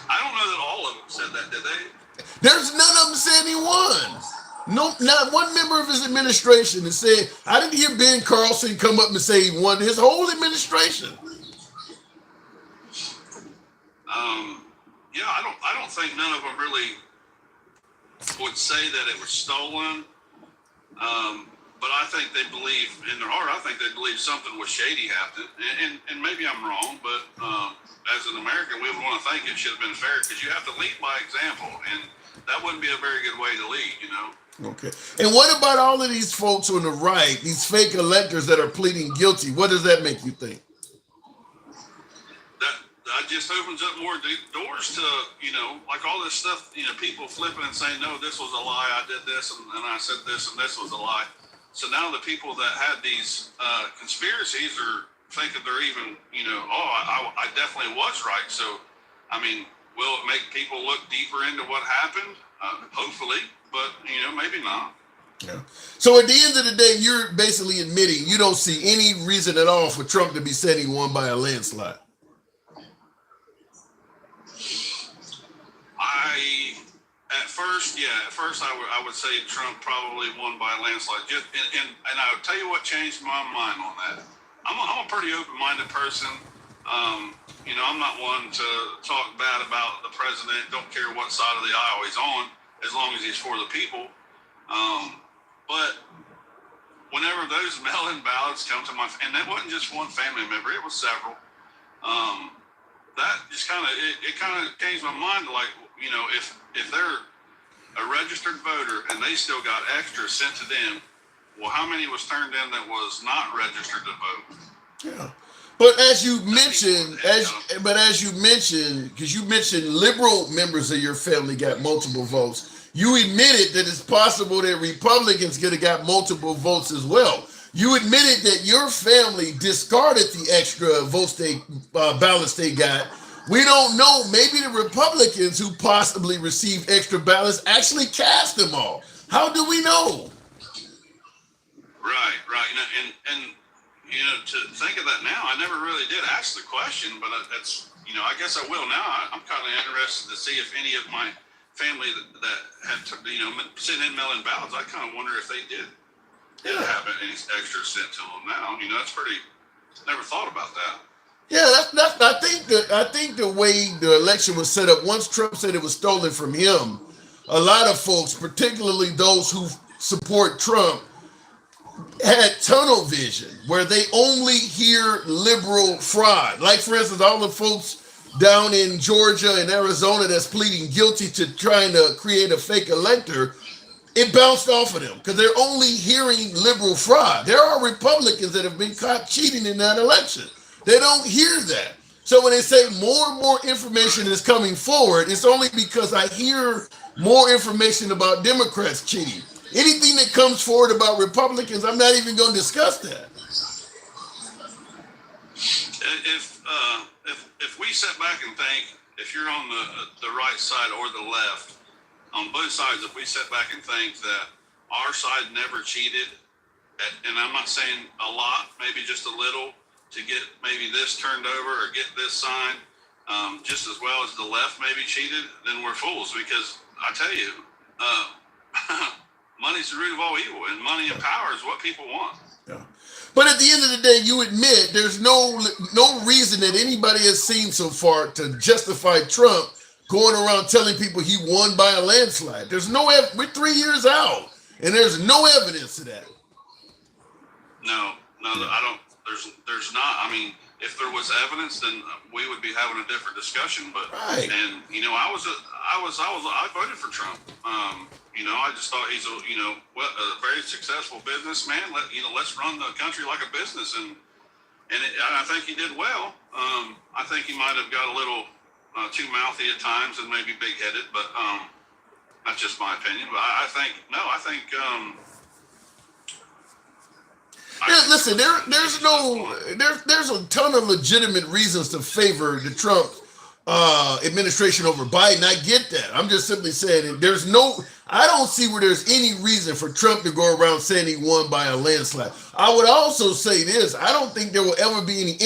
I don't know that all of them said that, did they? There's none of them saying he won. No, not one member of his administration has said. I didn't hear Ben Carlson come up and say he won. His whole administration. I don't think none of them really would say that it was stolen. But I think they believe in their heart. I think they believe something was shady happened. And maybe I'm wrong, but as an American, we would want to think it should have been fair, because you have to lead by example, and that wouldn't be a very good way to lead, Okay. And what about all of these folks on the right, these fake electors that are pleading guilty? What does that make you think? That just opens up more doors to, like all this stuff, people flipping and saying, no, this was a lie. I did this and I said this and this was a lie. So now the people that had these conspiracies are thinking they're even, I definitely was right. So, will it make people look deeper into what happened? Hopefully, but, maybe not. Yeah. So at the end of the day, you're basically admitting you don't see any reason at all for Trump to be saying he won by a landslide. At first I would say Trump probably won by a landslide. And I would tell you what changed my mind on that. I'm a pretty open-minded person. I'm not one to talk bad about the president. Don't care what side of the aisle he's on, as long as he's for the people. But whenever those mail-in ballots come to and that wasn't just one family member, it was several. That just kind of changed my mind to, like, if they're a registered voter and they still got extra sent to them, well, how many was turned in that was not registered to vote? Yeah. But as you mentioned, because you mentioned liberal members of your family got multiple votes, you admitted that it's possible that Republicans could have got multiple votes as well. You admitted that your family discarded the extra ballots they got. We don't know. Maybe the Republicans who possibly received extra ballots actually cast them all. How do we know? Right. And to think of that now, I never really did ask the question, but that's, I guess I will now. I'm kind of interested to see if any of my family that had to, sent in mail-in ballots, I kind of wonder if they did have any extra sent to them now. That's pretty, never thought about that. Yeah, that's. I think the way the election was set up, once Trump said it was stolen from him, a lot of folks, particularly those who support Trump, had tunnel vision where they only hear liberal fraud. Like, for instance, all the folks down in Georgia and Arizona that's pleading guilty to trying to create a fake elector, it bounced off of them because they're only hearing liberal fraud. There are Republicans that have been caught cheating in that election. They don't hear that. So when they say more and more information is coming forward, it's only because I hear more information about Democrats cheating. Anything that comes forward about Republicans, I'm not even going to discuss that. If we sit back and think, if you're on the right side or the left, on both sides, if we sit back and think that our side never cheated, and I'm not saying a lot, maybe just a little, to get maybe this turned over or get this signed, just as well as the left maybe cheated, then we're fools. Because I tell you, money's the root of all evil, and money and power is what people want. Yeah. But at the end of the day, you admit there's no reason that anybody has seen so far to justify Trump going around telling people he won by a landslide. We're 3 years out, and there's no evidence of that. No, I don't. There's not. I mean, if there was evidence, then we would be having a different discussion. But right. And I voted for Trump. I just thought he's a very successful businessman. Let's run the country like a business, and I think he did well. I think he might have got a little too mouthy at times and maybe big-headed, but that's just my opinion. But I think. Listen, there's a ton of legitimate reasons to favor the Trump administration over Biden. I get that. I'm just simply saying that I don't see where there's any reason for Trump to go around saying he won by a landslide. I would also say this: I don't think there will ever be any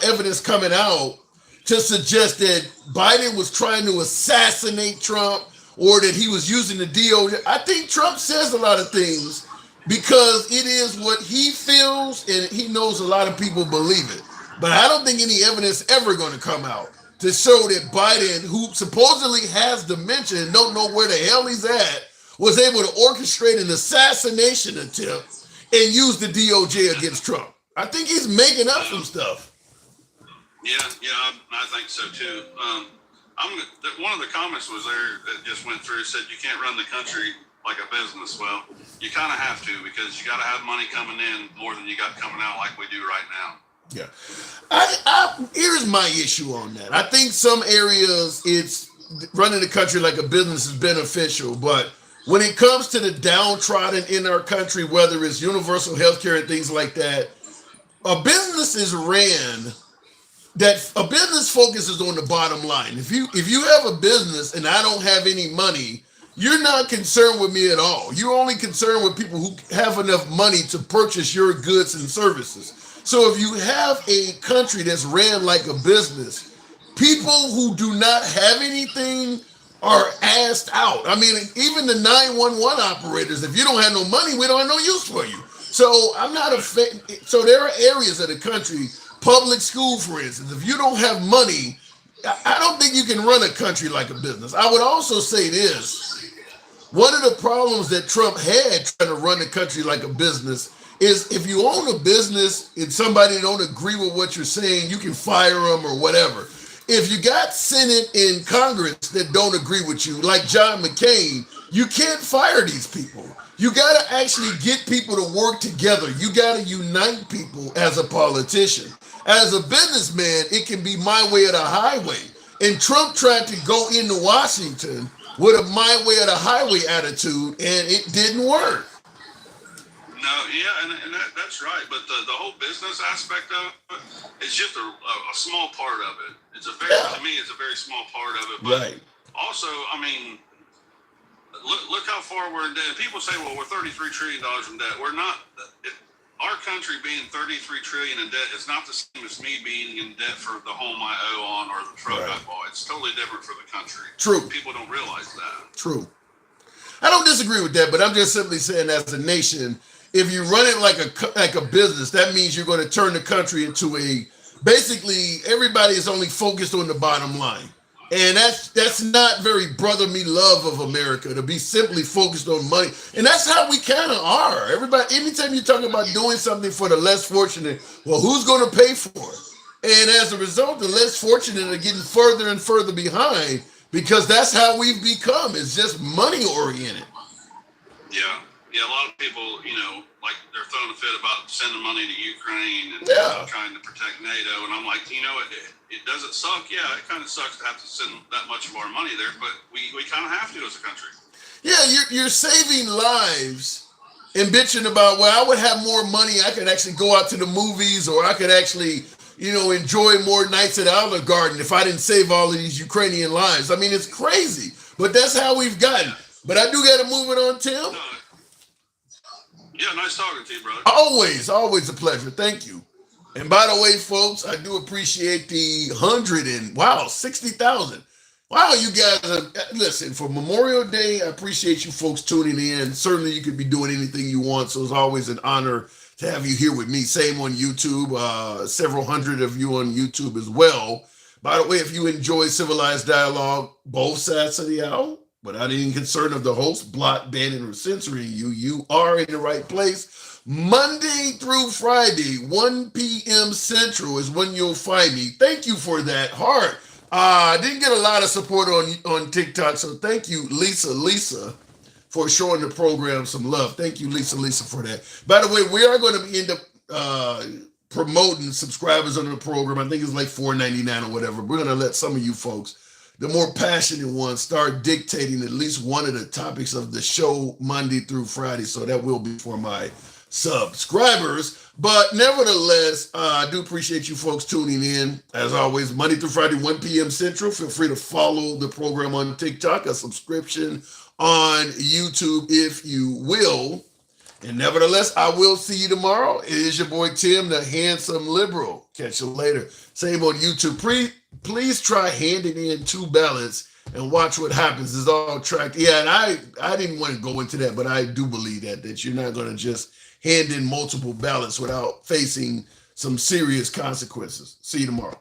evidence coming out to suggest that Biden was trying to assassinate Trump or that he was using the DOJ. I think Trump says a lot of things because it is what he feels, and he knows a lot of people believe it. But I don't think any evidence ever going to come out to show that Biden, who supposedly has dementia and don't know where the hell he's at, was able to orchestrate an assassination attempt and use the DOJ against Trump. I think he's making up some stuff. Yeah, I think so too. One of the comments was there that just went through, said you can't run the country like a business. Well, you kind of have to, because you got to have money coming in more than you got coming out, like we do right now. Yeah. Here's my issue on that. I think some areas it's running the country like a business is beneficial, but when it comes to the downtrodden in our country, whether it's universal health care and things like that, a business is ran that a business focuses on the bottom line. If you have a business and I don't have any money, you're not concerned with me at all. You're only concerned with people who have enough money to purchase your goods and services. So if you have a country that's ran like a business, people who do not have anything are asked out. I mean, even the 911 operators, if you don't have no money, we don't have no use for you. So I'm not so there are areas of the country, public school, for instance, if you don't have money, I don't think you can run a country like a business. I would also say this. One of the problems that Trump had trying to run the country like a business is if you own a business and somebody don't agree with what you're saying, you can fire them or whatever. If you got Senate and Congress that don't agree with you, like John McCain, you can't fire these people. You got to actually get people to work together. You got to unite people as a politician. As a businessman, it can be my way or the highway. And Trump tried to go into Washington with a my way or the highway attitude, and it didn't work. No, yeah, and that's right. But the whole business aspect of it is just a small part of it. To me, it's a very small part of it. But right. Also, I mean, look how far we're in debt. People say, well, we're $33 trillion in debt. We're not. Our country being $33 trillion in debt is not the same as me being in debt for the home I owe on or the truck I bought. It's totally different for the country. True. People don't realize that. True. I don't disagree with that, but I'm just simply saying, as a nation, if you run it like a business, that means you're going to turn the country into a basically everybody is only focused on the bottom line. And that's not very brotherly love of America, to be simply focused on money. And that's how we kind of are. Everybody, anytime you talk about doing something for the less fortunate, well, who's going to pay for it? And as a result, the less fortunate are getting further and further behind, because that's how we've become. It's just money oriented. Yeah. Yeah, a lot of people, like they're throwing a fit about sending money to Ukraine and trying to protect NATO. And I'm like, it doesn't suck. Yeah, it kind of sucks to have to send that much of our money there, but we kind of have to as a country. Yeah, you're saving lives and bitching about, well, I would have more money. I could actually go out to the movies, or I could actually, enjoy more nights at Olive Garden if I didn't save all of these Ukrainian lives. I mean, it's crazy, but that's how we've gotten. But I do got to move it on, Tim. Yeah, nice talking to you, brother. Always a pleasure. Thank you. And by the way, folks, I do appreciate the 60,000. Wow, you guys listen, for Memorial Day, I appreciate you folks tuning in. Certainly you could be doing anything you want, so it's always an honor to have you here with me. Same on YouTube, several hundred of you on YouTube as well. By the way, if you enjoy civilized dialogue, both sides of the aisle, without any concern of the host, block, banning, or censoring you are in the right place. Monday through Friday, 1 p.m. Central is when you'll find me. Thank you for that. Heart. I didn't get a lot of support on TikTok, so thank you, Lisa, for showing the program some love. Thank you, Lisa, for that. By the way, we are going to end up promoting subscribers on the program. I think it's like $4.99 or whatever. We're going to let some of you folks, the more passionate ones, start dictating at least one of the topics of the show Monday through Friday. So that will be for my subscribers. But nevertheless, I do appreciate you folks tuning in. As always, Monday through Friday, 1 p.m. Central. Feel free to follow the program on TikTok, a subscription on YouTube, if you will. And nevertheless, I will see you tomorrow. It is your boy Tim, the handsome liberal. Catch you later. Same on YouTube. Please try handing in 2 ballots and watch what happens. It's all tracked. Yeah, and I didn't want to go into that, but I do believe that you're not going to just hand in multiple ballots without facing some serious consequences. See you tomorrow.